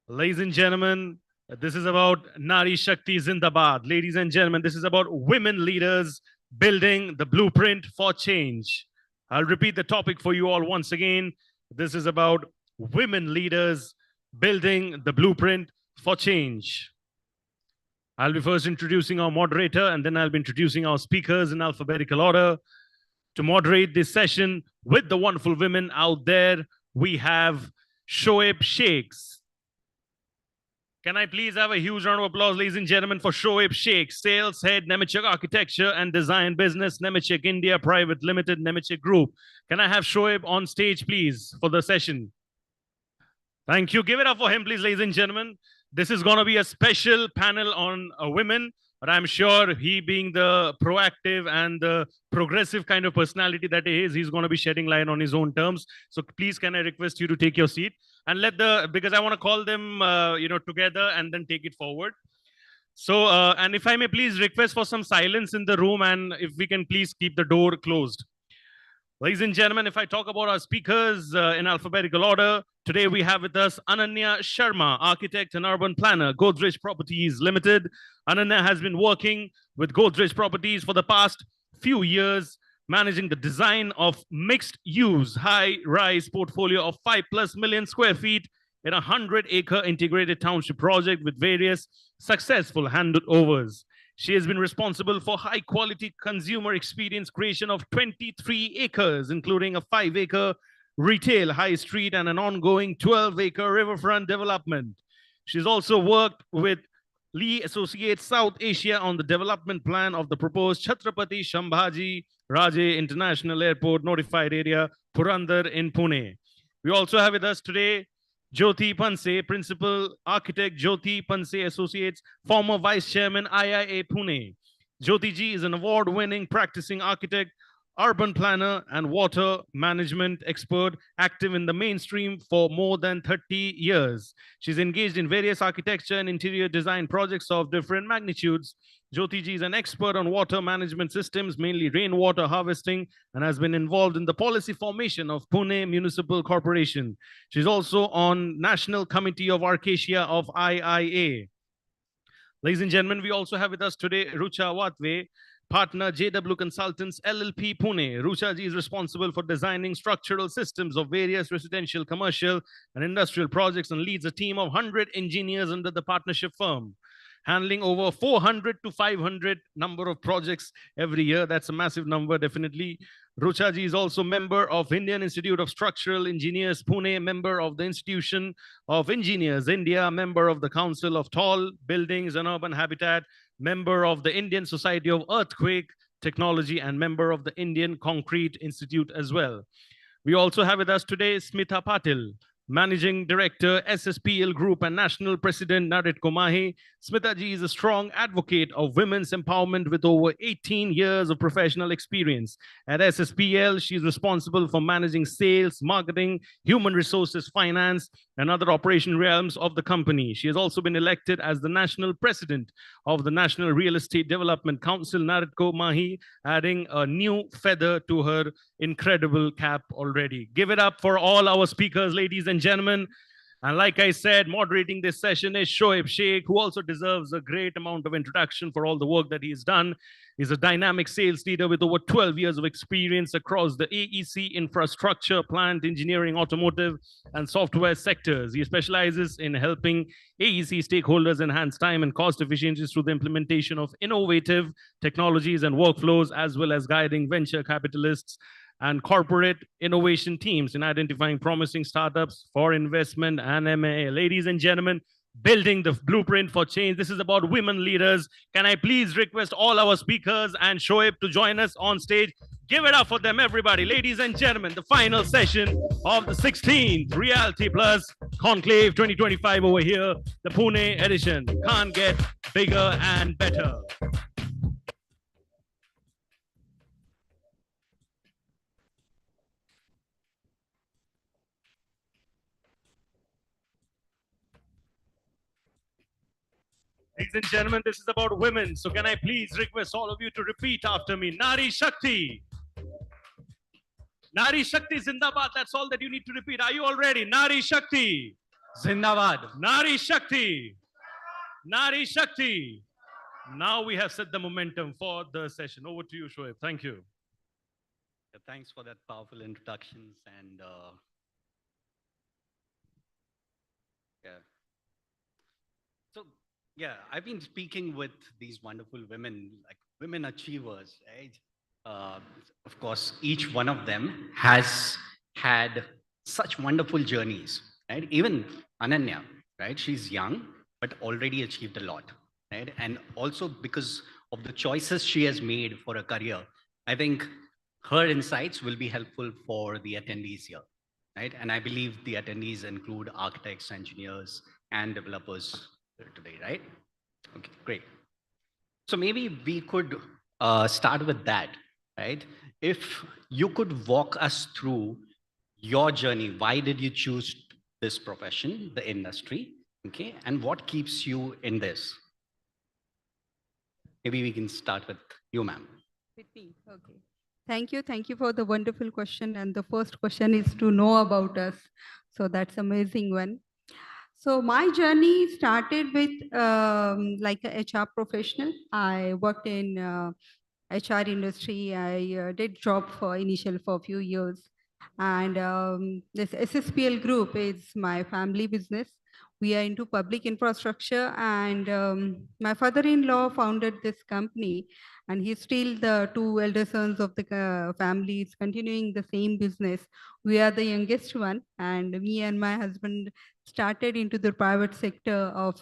Ladies and gentlemen, this is about Nari Shakti Zindabad. Ladies and gentlemen, this is about women leaders building the blueprint for change. I'll repeat the topic for you all once again. This is about women leaders building the blueprint for change. I'll be first introducing our moderator, and then I'll be introducing our speakers in alphabetical order. To moderate this session with the wonderful women out there, we have Shoaib Sheikhs. Can I please have a huge round of applause, ladies and gentlemen, for Shoaib Sheikh, Sales Head, Nemetschek Architecture and Design Business, Nemetschek India Private Limited, Nemetschek Group. Can I have Shoaib on stage, please, for the session? Thank you. Give it up for him, please, ladies and gentlemen. This is going to be a special panel on women. But I'm sure he, being the proactive and the progressive kind of personality that he is, he's going to be shedding light on his own terms. So please, can I request you to take your seat and because I want to call them, together and then take it forward. So, and if I may please request for some silence in the room, and if we can please keep the door closed. Ladies and gentlemen, if I talk about our speakers in alphabetical order, today we have with us Ananya Sharma, architect and urban planner, Godrej Properties Limited. Ananya has been working with Godrej Properties for the past few years, managing the design of mixed-use, high-rise portfolio of 5+ million square feet in a 100-acre integrated township project with various successful handovers. She has been responsible for high quality consumer experience creation of 23 acres, including a 5-acre retail high street and an ongoing 12-acre riverfront development. She's also worked with Lee Associates South Asia on the development plan of the proposed Chhatrapati Shambhaji Raje International Airport notified area, Purandar in Pune. We also have with us today Jyoti Panse, Principal Architect, Jyoti Panse Associates, former Vice Chairman, IIA Pune. Jyoti ji is an award-winning practicing architect, urban planner, and water management expert, active in the mainstream for more than 30 years. She's engaged in various architecture and interior design projects of different magnitudes. Jyoti ji is an expert on water management systems, mainly rainwater harvesting, and has been involved in the policy formation of Pune Municipal Corporation. She's also on National Committee of Arcacia of IIA. Ladies and gentlemen, we also have with us today Rucha Watve, partner JW Consultants LLP Pune. Rucha ji is responsible for designing structural systems of various residential, commercial, and industrial projects and leads a team of 100 engineers under the partnership firm, handling over 400 to 500 number of projects every year. That's a massive number, definitely. Rucha ji is also member of Indian Institute of Structural Engineers, Pune, member of the Institution of Engineers, India, member of the Council of Tall Buildings and Urban Habitat, member of the Indian Society of Earthquake Technology, and member of the Indian Concrete Institute as well. We also have with us today Smita Patil, Managing Director, SSPL Group and National President, Naritko Mahi. Smita ji is a strong advocate of women's empowerment with over 18 years of professional experience. At SSPL, she is responsible for managing sales, marketing, human resources, finance, and other operation realms of the company. She has also been elected as the National President of the National Real Estate Development Council, Naritko Mahi, adding a new feather to her incredible cap already. Give it up for all our speakers, ladies and gentlemen. And like I said, moderating this session is Shoaib Sheikh, who also deserves a great amount of introduction for all the work that he's done. He's a dynamic sales leader with over 12 years of experience across the AEC infrastructure, plant engineering, automotive, and software sectors. He specializes in helping AEC stakeholders enhance time and cost efficiencies through the implementation of innovative technologies and workflows, as well as guiding venture capitalists and corporate innovation teams in identifying promising startups for investment and M&A. Ladies and gentlemen, building the blueprint for change. This is about women leaders. Can I please request all our speakers and Shoaib to join us on stage? Give it up for them, everybody. Ladies and gentlemen, the final session of the 16th Realty Plus Conclave 2025 over here, the Pune edition. Can't get bigger and better. Ladies and gentlemen, this is about women. So can I please request all of you to repeat after me? Nari Shakti. Nari Shakti Zindabad. That's all that you need to repeat. Are you all ready? Nari Shakti. Zindabad. Nari Shakti. Nari Shakti. Now we have set the momentum for the session. Over to you, Shoaib. Thank you. Thanks for that powerful introductions and yeah. So yeah, I've been speaking with these wonderful women, like women achievers, right? Of course, each one of them has had such wonderful journeys, right? Even Ananya, right? She's young, but already achieved a lot, right? And also because of the choices she has made for a career, I think her insights will be helpful for the attendees here, right? And I believe the attendees include architects, engineers, and developers today, right? Okay, great. So maybe we could start with that, right? If you could walk us through your journey, why did you choose this profession, the industry, okay? And what keeps you in this? Maybe we can start with you, ma'am. With me, okay. Thank you. Thank you for the wonderful question. And the first question is to know about us. So that's amazing one. So my journey started with like a HR professional. I worked in HR industry. I did job for initial for a few years. And this SSPL group is my family business. We are into public infrastructure, and my father-in-law founded this company, and he's still the two elder sons of the family is continuing the same business. We are the youngest one, and me and my husband started into the private sector of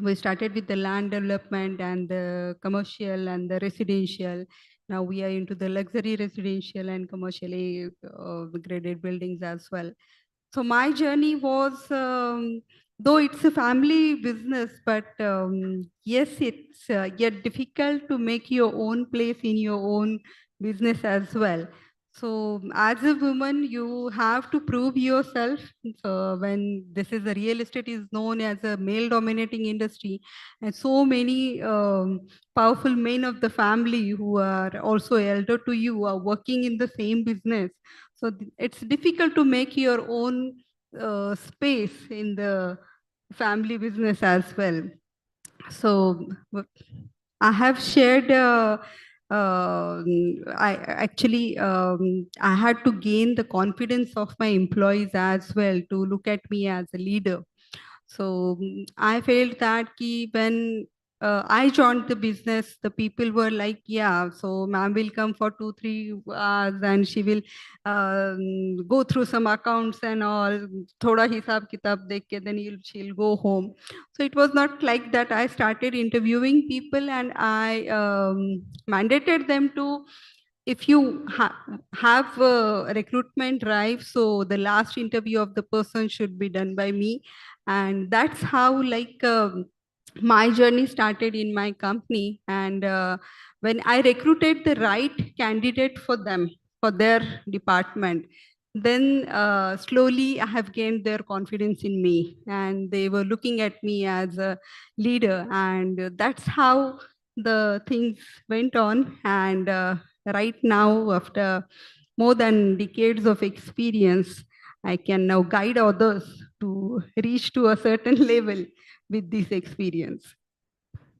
we started with the land development and the commercial and the residential. Now we are into the luxury residential and commercially graded buildings as well. So my journey was, though it's a family business, but yes, it's yet difficult to make your own place in your own business as well. So as a woman, you have to prove yourself. So when this is a real estate is known as a male dominating industry, and so many powerful men of the family who are also elder to you are working in the same business. So it's difficult to make your own space in the family business as well. So I have shared, I actually, I had to gain the confidence of my employees as well to look at me as a leader. So I felt that when I joined the business, the people were like, yeah, so ma'am will come for 2-3 hours and she will go through some accounts and all, thoda hisab kitab dekh ke, then she'll go home. So it was not like that. I started interviewing people, and I mandated them to, if you have a recruitment drive, so the last interview of the person should be done by me. And that's how like my journey started in my company. And when I recruited the right candidate for them, for their department, then slowly I have gained their confidence in me, and they were looking at me as a leader. And that's how the things went on. And right now, after more than decades of experience, I can now guide others to reach to a certain level with this experience.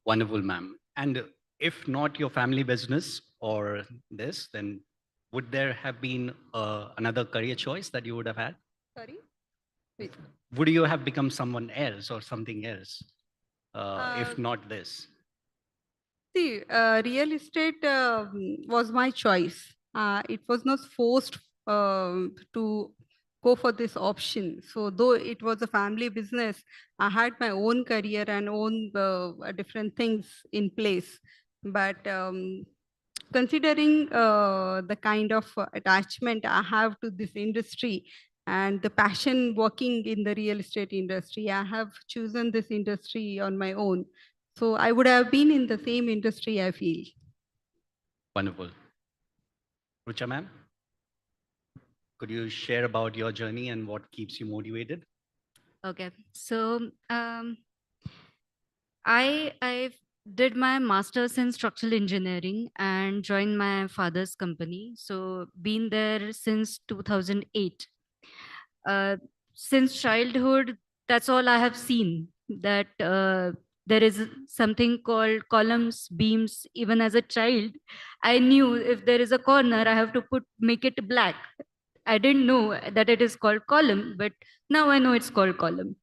Wonderful, ma'am. And if not your family business or this, then would there have been another career choice that you would have had? Sorry? Wait. Would you have become someone else or something else if not this? See, real estate was my choice. It was not forced to go for this option. So though it was a family business, I had my own career and own different things in place. But considering the kind of attachment I have to this industry and the passion working in the real estate industry, I have chosen this industry on my own. So I would have been in the same industry, I feel. Wonderful. Rucha, ma'am, could you share about your journey and what keeps you motivated? Okay, so I did my master's in structural engineering and joined my father's company. So been there since 2008. Since childhood, that's all I have seen, that there is something called columns, beams. Even as a child, I knew if there is a corner, I have to make it black. I didn't know that it is called column, but now I know it's called column.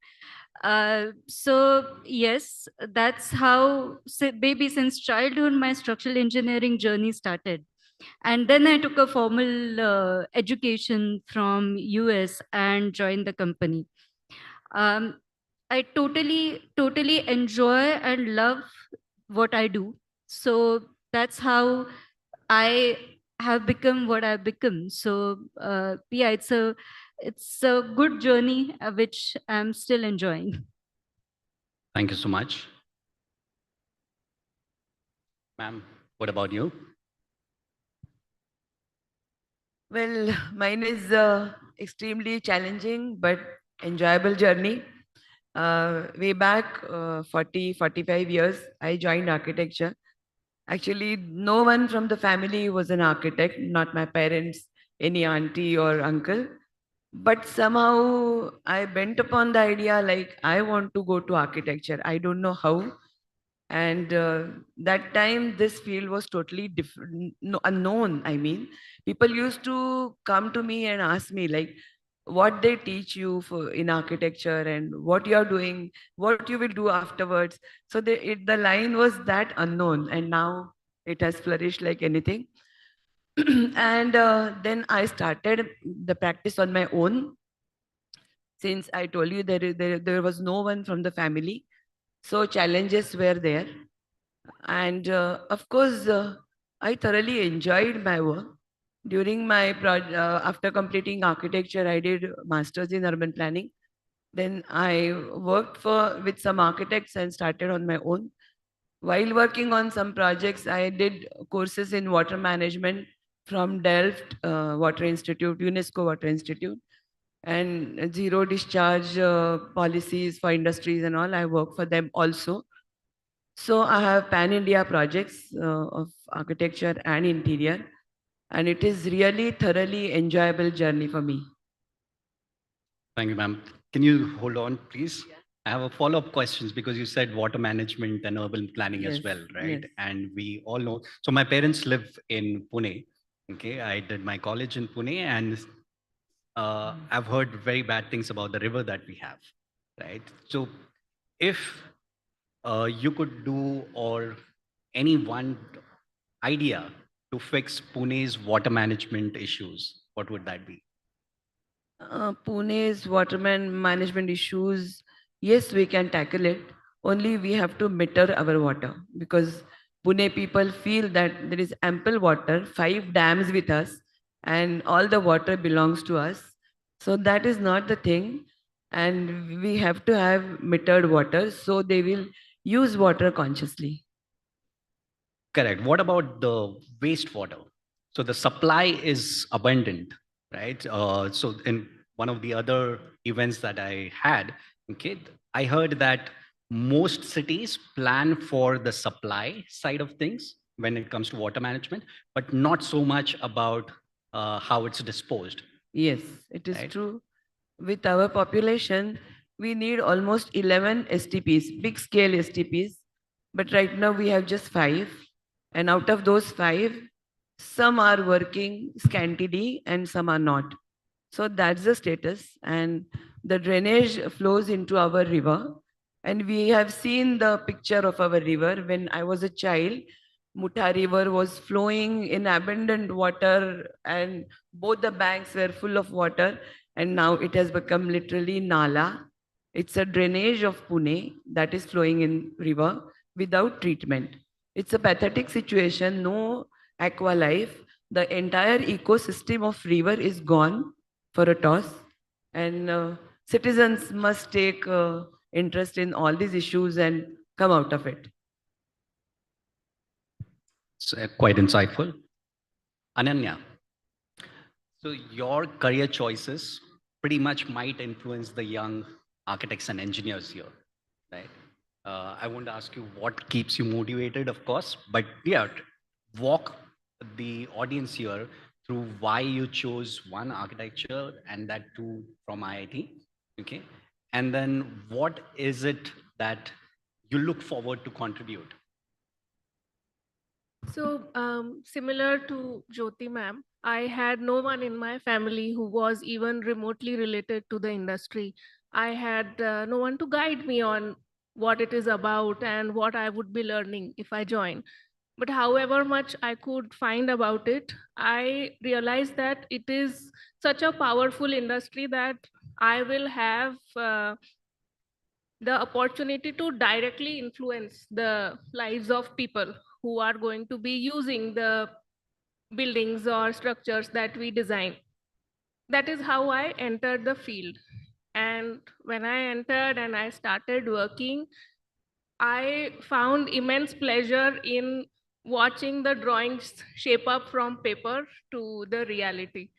So yes, that's how maybe since childhood my structural engineering journey started. And then I took a formal education from US and joined the company. I totally enjoy and love what I do. So that's how I have become what I've become. So yeah, it's a good journey which I'm still enjoying. Thank you so much. Ma'am, what about you? Well, mine is extremely challenging but enjoyable journey. Way back 45 years, I joined architecture. Actually, no one from the family was an architect, not my parents, any auntie or uncle. But somehow I bent upon the idea like I want to go to architecture. I don't know how. And that time, this field was totally different, no, unknown. I mean, people used to come to me and ask me like, what they teach you for in architecture and what you are doing, what you will do afterwards. So the line was that unknown, and now it has flourished like anything. And then I started the practice on my own. Since I told you there was no one from the family, so challenges were there. And of course, I thoroughly enjoyed my work. During my after completing architecture, I did masters in urban planning. Then I worked with some architects and started on my own. While working on some projects, I did courses in water management from Delft Water Institute, UNESCO Water Institute, and zero discharge policies for industries and all. I work for them also. So I have pan-India projects of architecture and interior, and it is really thoroughly enjoyable journey for me. Thank you, ma'am. Can you hold on, please? I have a follow-up questions because you said water management and urban planning as Yes, well, right? yes. And we all know. So my parents live in Pune. Okay, I did my college in Pune, and I've heard very bad things about the river that we have, right? So if you could do or any one idea to fix Pune's water management issues, what would that be? Pune's management issues, yes, we can tackle it. Only we have to meter our water because Pune people feel that there is ample water, 5 dams with us, and all the water belongs to us. So that is not the thing. And we have to have metered water so they will use water consciously. Correct. What about the wastewater? So the supply is abundant, right? So in one of the other events that I had, okay, I heard that most cities plan for the supply side of things when it comes to water management, but not so much about how it's disposed. Yes, it is Right. true. With our population, we need almost 11 STPs, big scale STPs. But right now we have just 5. And out of those 5, some are working scantily and some are not. So that's the status. And the drainage flows into our river. And we have seen the picture of our river. When I was a child, Mutha River was flowing in abundant water, and both the banks were full of water. And now it has become literally Nala. It's a drainage of Pune that is flowing in river without treatment. It's a pathetic situation, no aqua life. The entire ecosystem of river is gone for a toss. And citizens must take interest in all these issues and come out of it. It's quite insightful. Ananya, so your career choices pretty much might influence the young architects and engineers here, right? I won't ask you what keeps you motivated, of course, but yeah, walk the audience here through why you chose one architecture and that too from IIT, okay? And then what is it that you look forward to contribute? So, similar to Jyoti ma'am, I had no one in my family who was even remotely related to the industry. I had no one to guide me on what it is about and what I would be learning if I join. But however much I could find about it, I realized that it is such a powerful industry that I will have the opportunity to directly influence the lives of people who are going to be using the buildings or structures that we design. That is how I entered the field. And when I entered and I started working, I found immense pleasure in watching the drawings shape up from paper to the reality,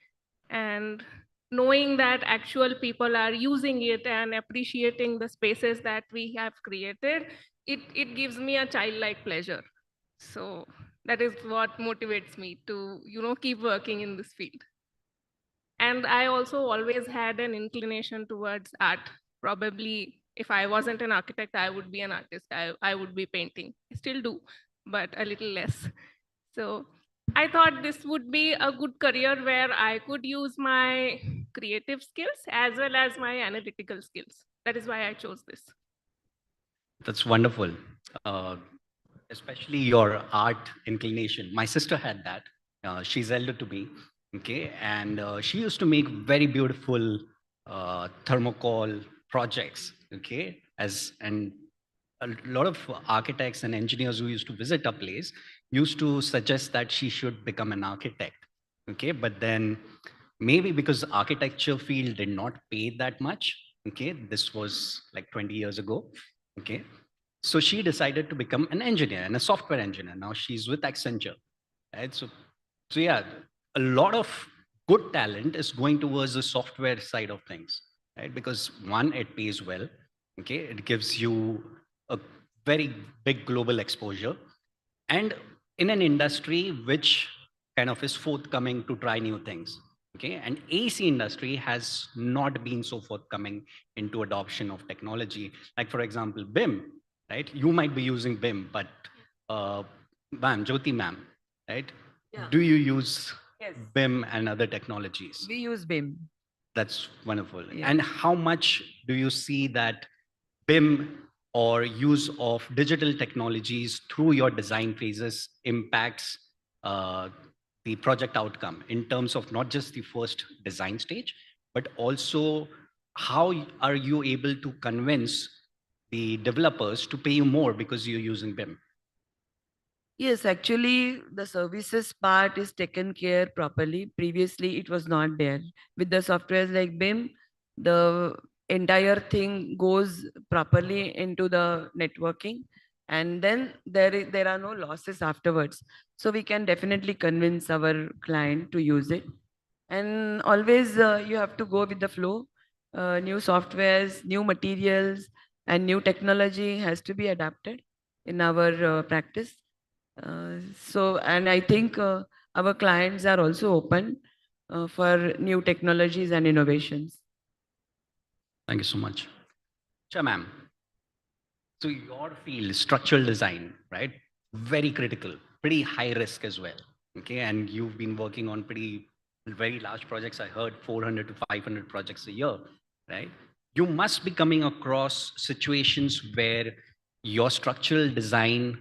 and knowing that actual people are using it and appreciating the spaces that we have created, it gives me a childlike pleasure. So that is what motivates me to, keep working in this field. And I also always had an inclination towards art. Probably if I wasn't an architect, I would be an artist. I would be painting. I still do, but a little less. So I thought this would be a good career where I could use my creative skills as well as my analytical skills. That is why I chose this. That's wonderful. Uh, Especially your art inclination. My sister had that. She's elder to me. Okay. And she used to make very beautiful thermocol projects. Okay. And a lot of architects and engineers who used to visit our place used to suggest that she should become an architect. Okay. But then maybe because architecture field did not pay that much. Okay. This was like 20 years ago. Okay. So she decided to become an engineer and a software engineer. Now she's with Accenture, right? So yeah, a lot of good talent is going towards the software side of things, right? Because one, it pays well. Okay, it gives you a very big global exposure, and in an industry which kind of is forthcoming to try new things. Okay, and AC industry has not been so forthcoming into adoption of technology. Like for example, BIM, right? You might be using BIM, but ma'am, Jyoti ma'am, right? Yeah. Do you use Yes. BIM and other technologies? We use BIM. That's wonderful. Yeah. And how much do you see that BIM or use of digital technologies through your design phases impacts the project outcome in terms of not just the first design stage, but also how are you able to convince the developers to pay you more because you're using BIM? Yes, actually, the services part is taken care properly. Previously, it was not there. With the softwares like BIM, the entire thing goes properly into the networking, and then there are no losses afterwards. So we can definitely convince our client to use it. And always you have to go with the flow. New softwares, new materials, and new technology has to be adapted in our practice. And I think our clients are also open for new technologies and innovations. Thank you so much. Sure, ma'am. So your field, structural design, right? Very critical, pretty high risk as well. Okay, and you've been working on pretty very large projects. I heard 400 to 500 projects a year, right? You must be coming across situations where your structural design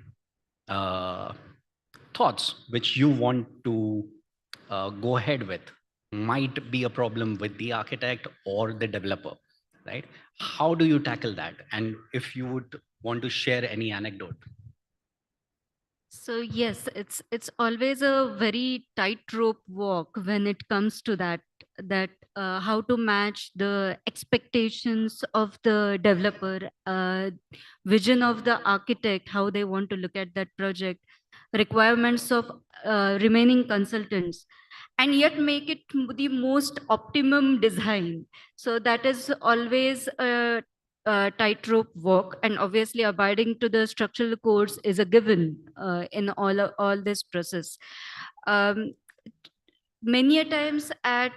thoughts, which you want to go ahead with, might be a problem with the architect or the developer, right? How do you tackle that? And if you would want to share any anecdote. So yes, it's always a very tightrope walk when it comes to that how to match the expectations of the developer, vision of the architect, how they want to look at that project, requirements of remaining consultants, and yet make it the most optimum design. So that is always a tightrope walk, and obviously abiding to the structural codes is a given in all this process. Um, Many a times at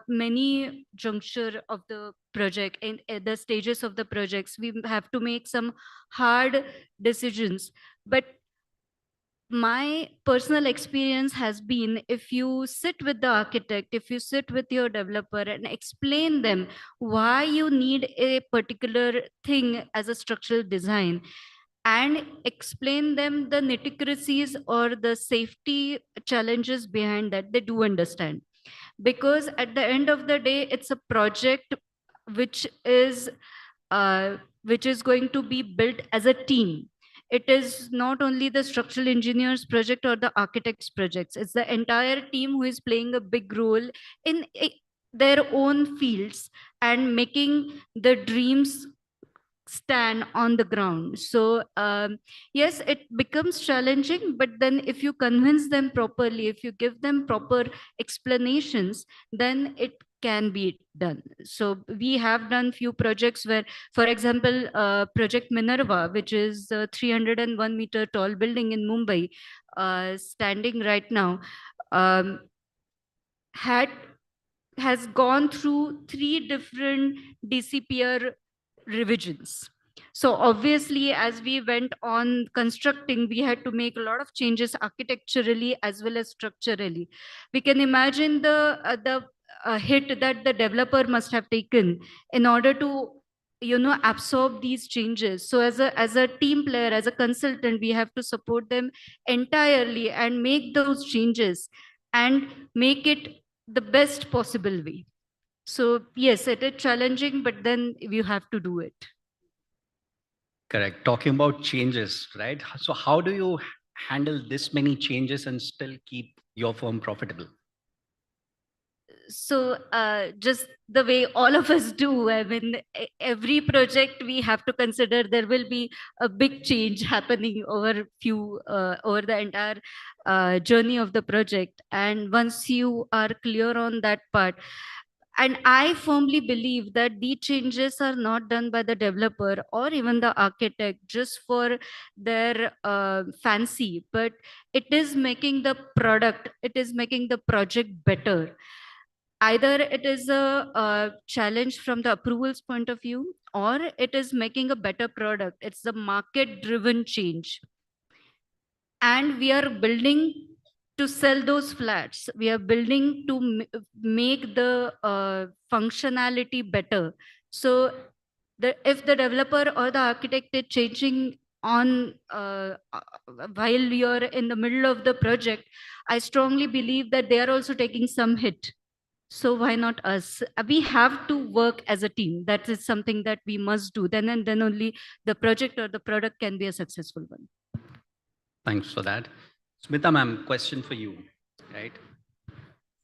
many juncture of the project and at the stages of the projects, we have to make some hard decisions. But my personal experience has been, if you sit with the architect, if you sit with your developer and explain them why you need a particular thing as a structural design, and explain them the nitty-gritties or the safety challenges behind that, they do understand. Because at the end of the day, it's a project which is going to be built as a team. It is not only the structural engineers project or the architects projects, it's the entire team who is playing a big role in their own fields and making the dreams stand on the ground. So yes, it becomes challenging, but then if you convince them properly, if you give them proper explanations, then it can be done. So we have done few projects where, for example, Project Minerva, which is a 301-meter tall building in Mumbai, standing right now, has gone through 3 different DCPR revisions. So obviously, as we went on constructing, we had to make a lot of changes architecturally as well as structurally. We can imagine the hit that the developer must have taken in order to absorb these changes. So as a team player, as a consultant, we have to support them entirely and make those changes and make it the best possible way. So yes, it is challenging, but then you have to do it. Correct. Talking about changes, right? So how do you handle this many changes and still keep your firm profitable? So just the way all of us do, I mean, every project we have to consider there will be a big change happening over the entire journey of the project. And once you are clear on that part, and I firmly believe that these changes are not done by the developer or even the architect just for their fancy, but it is making the product, it is making the project better. Either it is a challenge from the approvals point of view, or it is making a better product. It's the market driven change. And we are building to sell those flats. We are building to make the functionality better. So if the developer or the architect is changing on while you're in the middle of the project, I strongly believe that they are also taking some hit. So why not us? We have to work as a team. That is something that we must do. Then and then only the project or the product can be a successful one. Thanks for that. Smita ma'am, question for you, right?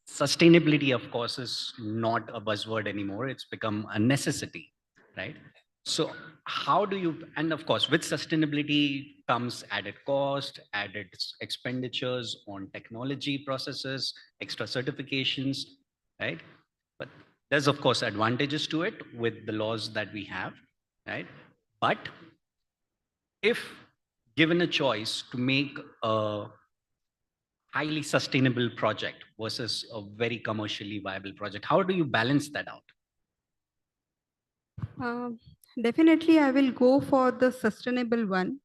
Sustainability, of course, is not a buzzword anymore. It's become a necessity, right? So how do you, and of course, with sustainability comes added cost, added expenditures on technology processes, extra certifications, right? But there's, of course, advantages to it with the laws that we have, right? But if given a choice to make a highly sustainable project versus a very commercially viable project, how do you balance that out? Definitely, I will go for the sustainable one.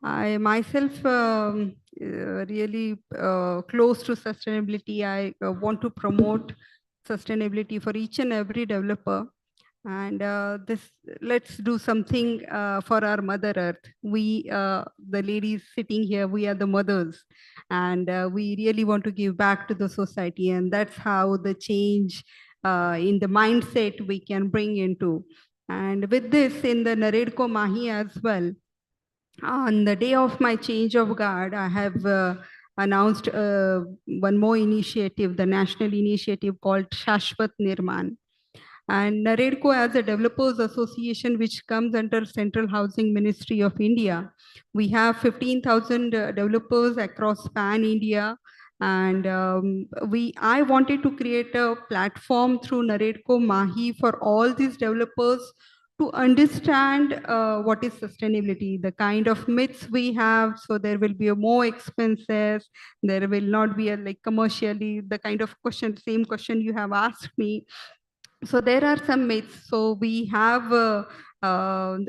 I myself really close to sustainability. I want to promote sustainability for each and every developer. And let's do something for our Mother Earth. We, the ladies sitting here, we are the mothers, and we really want to give back to the society. And that's how the change in the mindset we can bring into. And with this, in the Naredco Mahi as well, on the day of my change of guard, I have announced one more initiative, the national initiative called Shashwat Nirman. And Naredco, as a developers association, which comes under Central Housing Ministry of India, we have 15,000 developers across pan India. And I wanted to create a platform through Naredco Mahi for all these developers to understand what is sustainability, the kind of myths we have. So there will be more expenses. There will not be a like commercially the kind of question, same question you have asked me. So there are some myths. So we have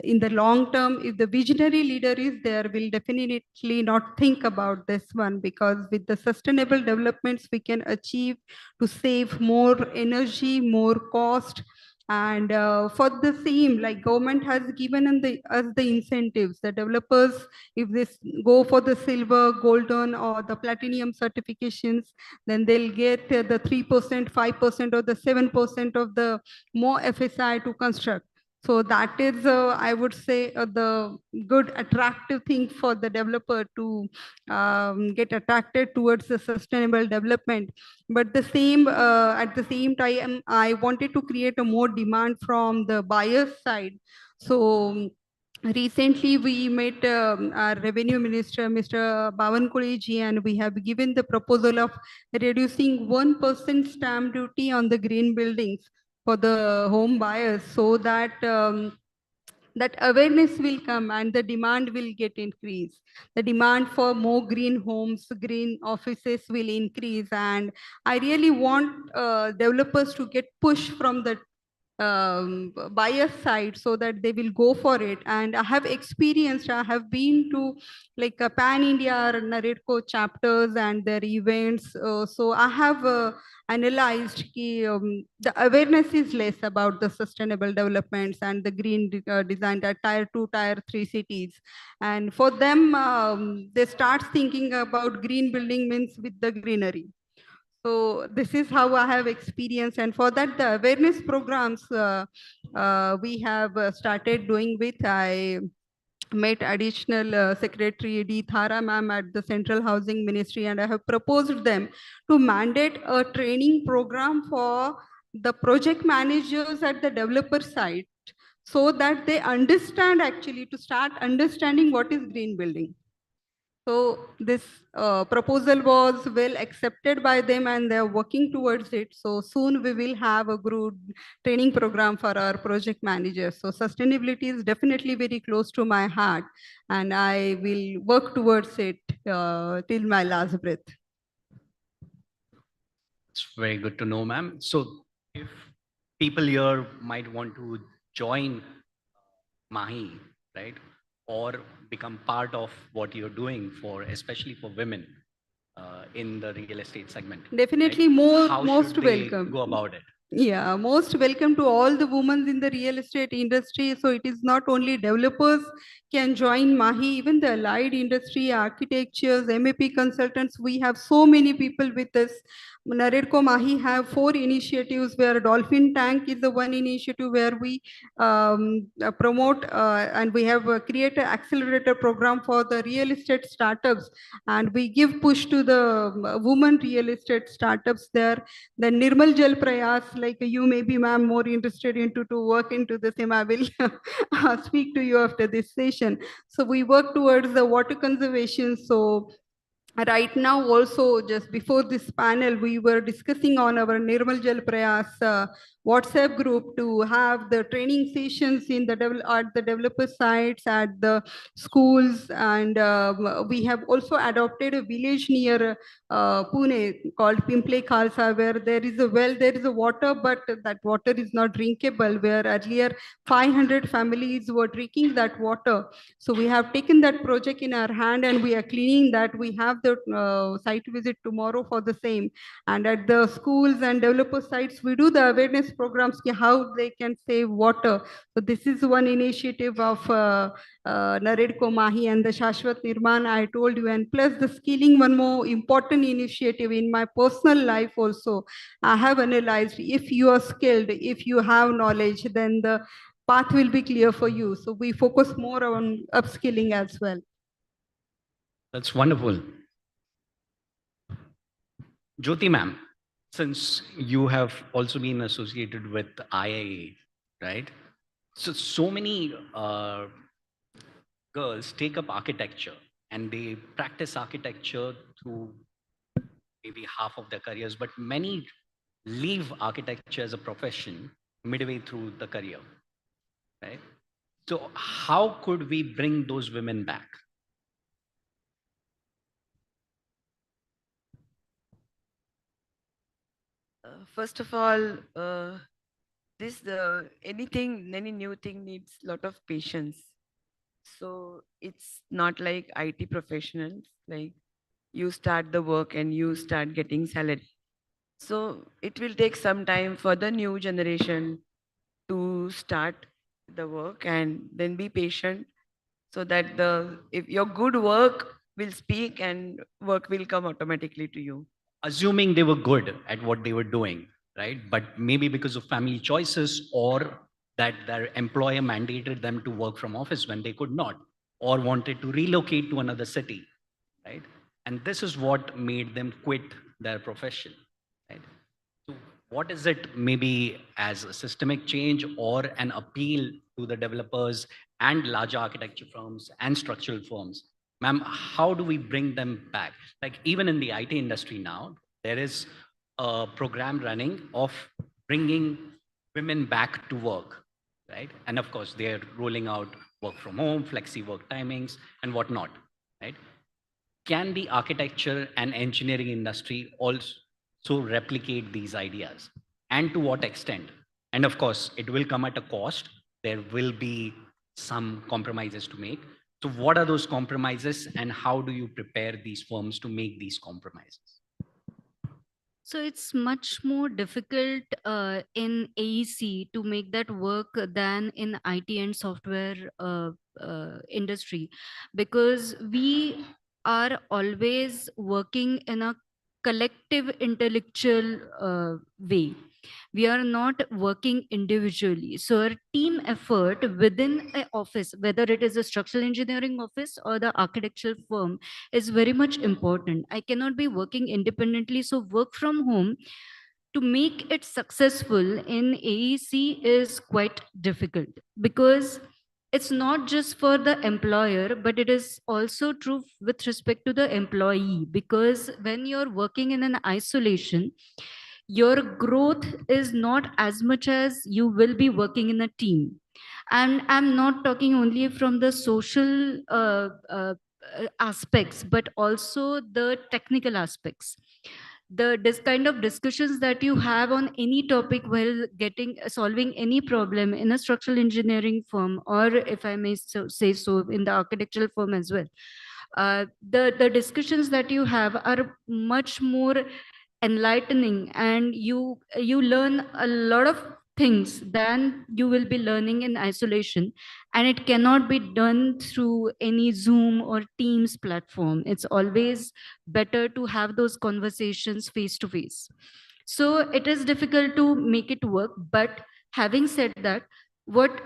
in the long term, if the visionary leader is there, will definitely not think about this one, because with the sustainable developments we can achieve to save more energy, more cost. And for the same, like government has given us the incentives, the developers, if they go for the silver, golden or the platinum certifications, then they'll get the 3%, 5% or the 7% of the more FSI to construct. So that is, I would say, the good attractive thing for the developer to get attracted towards the sustainable development. But the same at the same time, I wanted to create a more demand from the buyer's side. So recently we met our revenue minister, Mr. Bhavan Kuliji, and we have given the proposal of reducing 1% stamp duty on the green buildings for the home buyers, so that that awareness will come and the demand will get increased. The demand for more green homes, green offices will increase, and I really want developers to get push from the buyer side so that they will go for it. And I have experienced, I have been to like a pan India Naredco chapters and their events. So I have analyzed the awareness is less about the sustainable developments and the green design at tier 2, tier 3 cities. And for them, they start thinking about green building means with the greenery. So this is how I have experienced, and for that the awareness programs we have started doing with. I met additional Secretary D. Thara ma'am at the Central Housing Ministry, and I have proposed them to mandate a training program for the project managers at the developer side, so that they understand, actually to start understanding what is green building. So this proposal was well accepted by them and they are working towards it. So soon we will have a good training program for our project managers. So sustainability is definitely very close to my heart, and I will work towards it till my last breath. It's very good to know, ma'am. So if people here might want to join Mahi, right, or become part of what you're doing for, especially for women in the real estate segment, Definitely right? How most should they welcome. go about it? Yeah, most welcome to all the women in the real estate industry. So it is not only developers can join Mahi, even the allied industry, architectures, MEP consultants. We have so many people with us. Naredco Mahi have 4 initiatives, where Dolphin Tank is the one initiative where we promote and we have created an accelerator program for the real estate startups, and we give push to the women real estate startups there. The Nirmal Jal Prayas, like you may be, ma'am, more interested into to work into the same. I will speak to you after this session. So we work towards the water conservation. So right now also, just before this panel, we were discussing on our Nirmal Jal Prayas WhatsApp group to have the training sessions in the at the developer sites, at the schools, and we have also adopted a village near Pune called Pimple Khalsa, where there is a well, there is a water, but that water is not drinkable, where earlier 500 families were drinking that water. So we have taken that project in our hand and we are cleaning that. We have the site visit tomorrow for the same. And at the schools and developer sites, we do the awareness programs how they can save water. So this is one initiative of Naredco Mahi and the Shashwat Nirman I told you, and plus the skilling, one more important initiative in my personal life also. I have analyzed, if you are skilled, if you have knowledge, then the path will be clear for you. So we focus more on upskilling as well. That's wonderful. Jyoti ma'am, since you have also been associated with IIA, right? So many girls take up architecture and they practice architecture through maybe half of their careers, but many leave architecture as a profession midway through the career, right? So how could we bring those women back? First of all, any new thing needs a lot of patience. So it's not like IT professionals, like you start the work and you start getting salary. So it will take some time for the new generation to start the work, and then be patient, so that if your good work will speak and work will come automatically to you. Assuming they were good at what they were doing, right? But maybe because of family choices or that their employer mandated them to work from office when they could not, or wanted to relocate to another city, right? And this is what made them quit their profession, right? So what is it, maybe as a systemic change or an appeal to the developers and larger architecture firms and structural firms? Ma'am, how do we bring them back? Like even in the IT industry now, there is a program running of bringing women back to work, right? And of course, they're rolling out work from home, flexi work timings, and whatnot, right? Can the architecture and engineering industry also replicate these ideas? And to what extent? And of course, it will come at a cost. There will be some compromises to make. So what are those compromises and how do you prepare these firms to make these compromises? So it's much more difficult in AEC to make that work than in IT and software industry, because we are always working in a collective intellectual way. We are not working individually. So our team effort within an office, whether it is a structural engineering office or the architectural firm, is very much important. I cannot be working independently. So work from home to make it successful in AEC is quite difficult, because it's not just for the employer, but it is also true with respect to the employee. Because when you're working in an isolation, your growth is not as much as you will be working in a team. And I'm not talking only from the social aspects, but also the technical aspects. This kind of discussions that you have on any topic while getting solving any problem in a structural engineering firm, or if I may say so, in the architectural firm as well, the discussions that you have are much more enlightening, and you learn a lot of things than you will be learning in isolation. And it cannot be done through any Zoom or Teams platform. It's always better to have those conversations face to face. So it is difficult to make it work. But having said that, what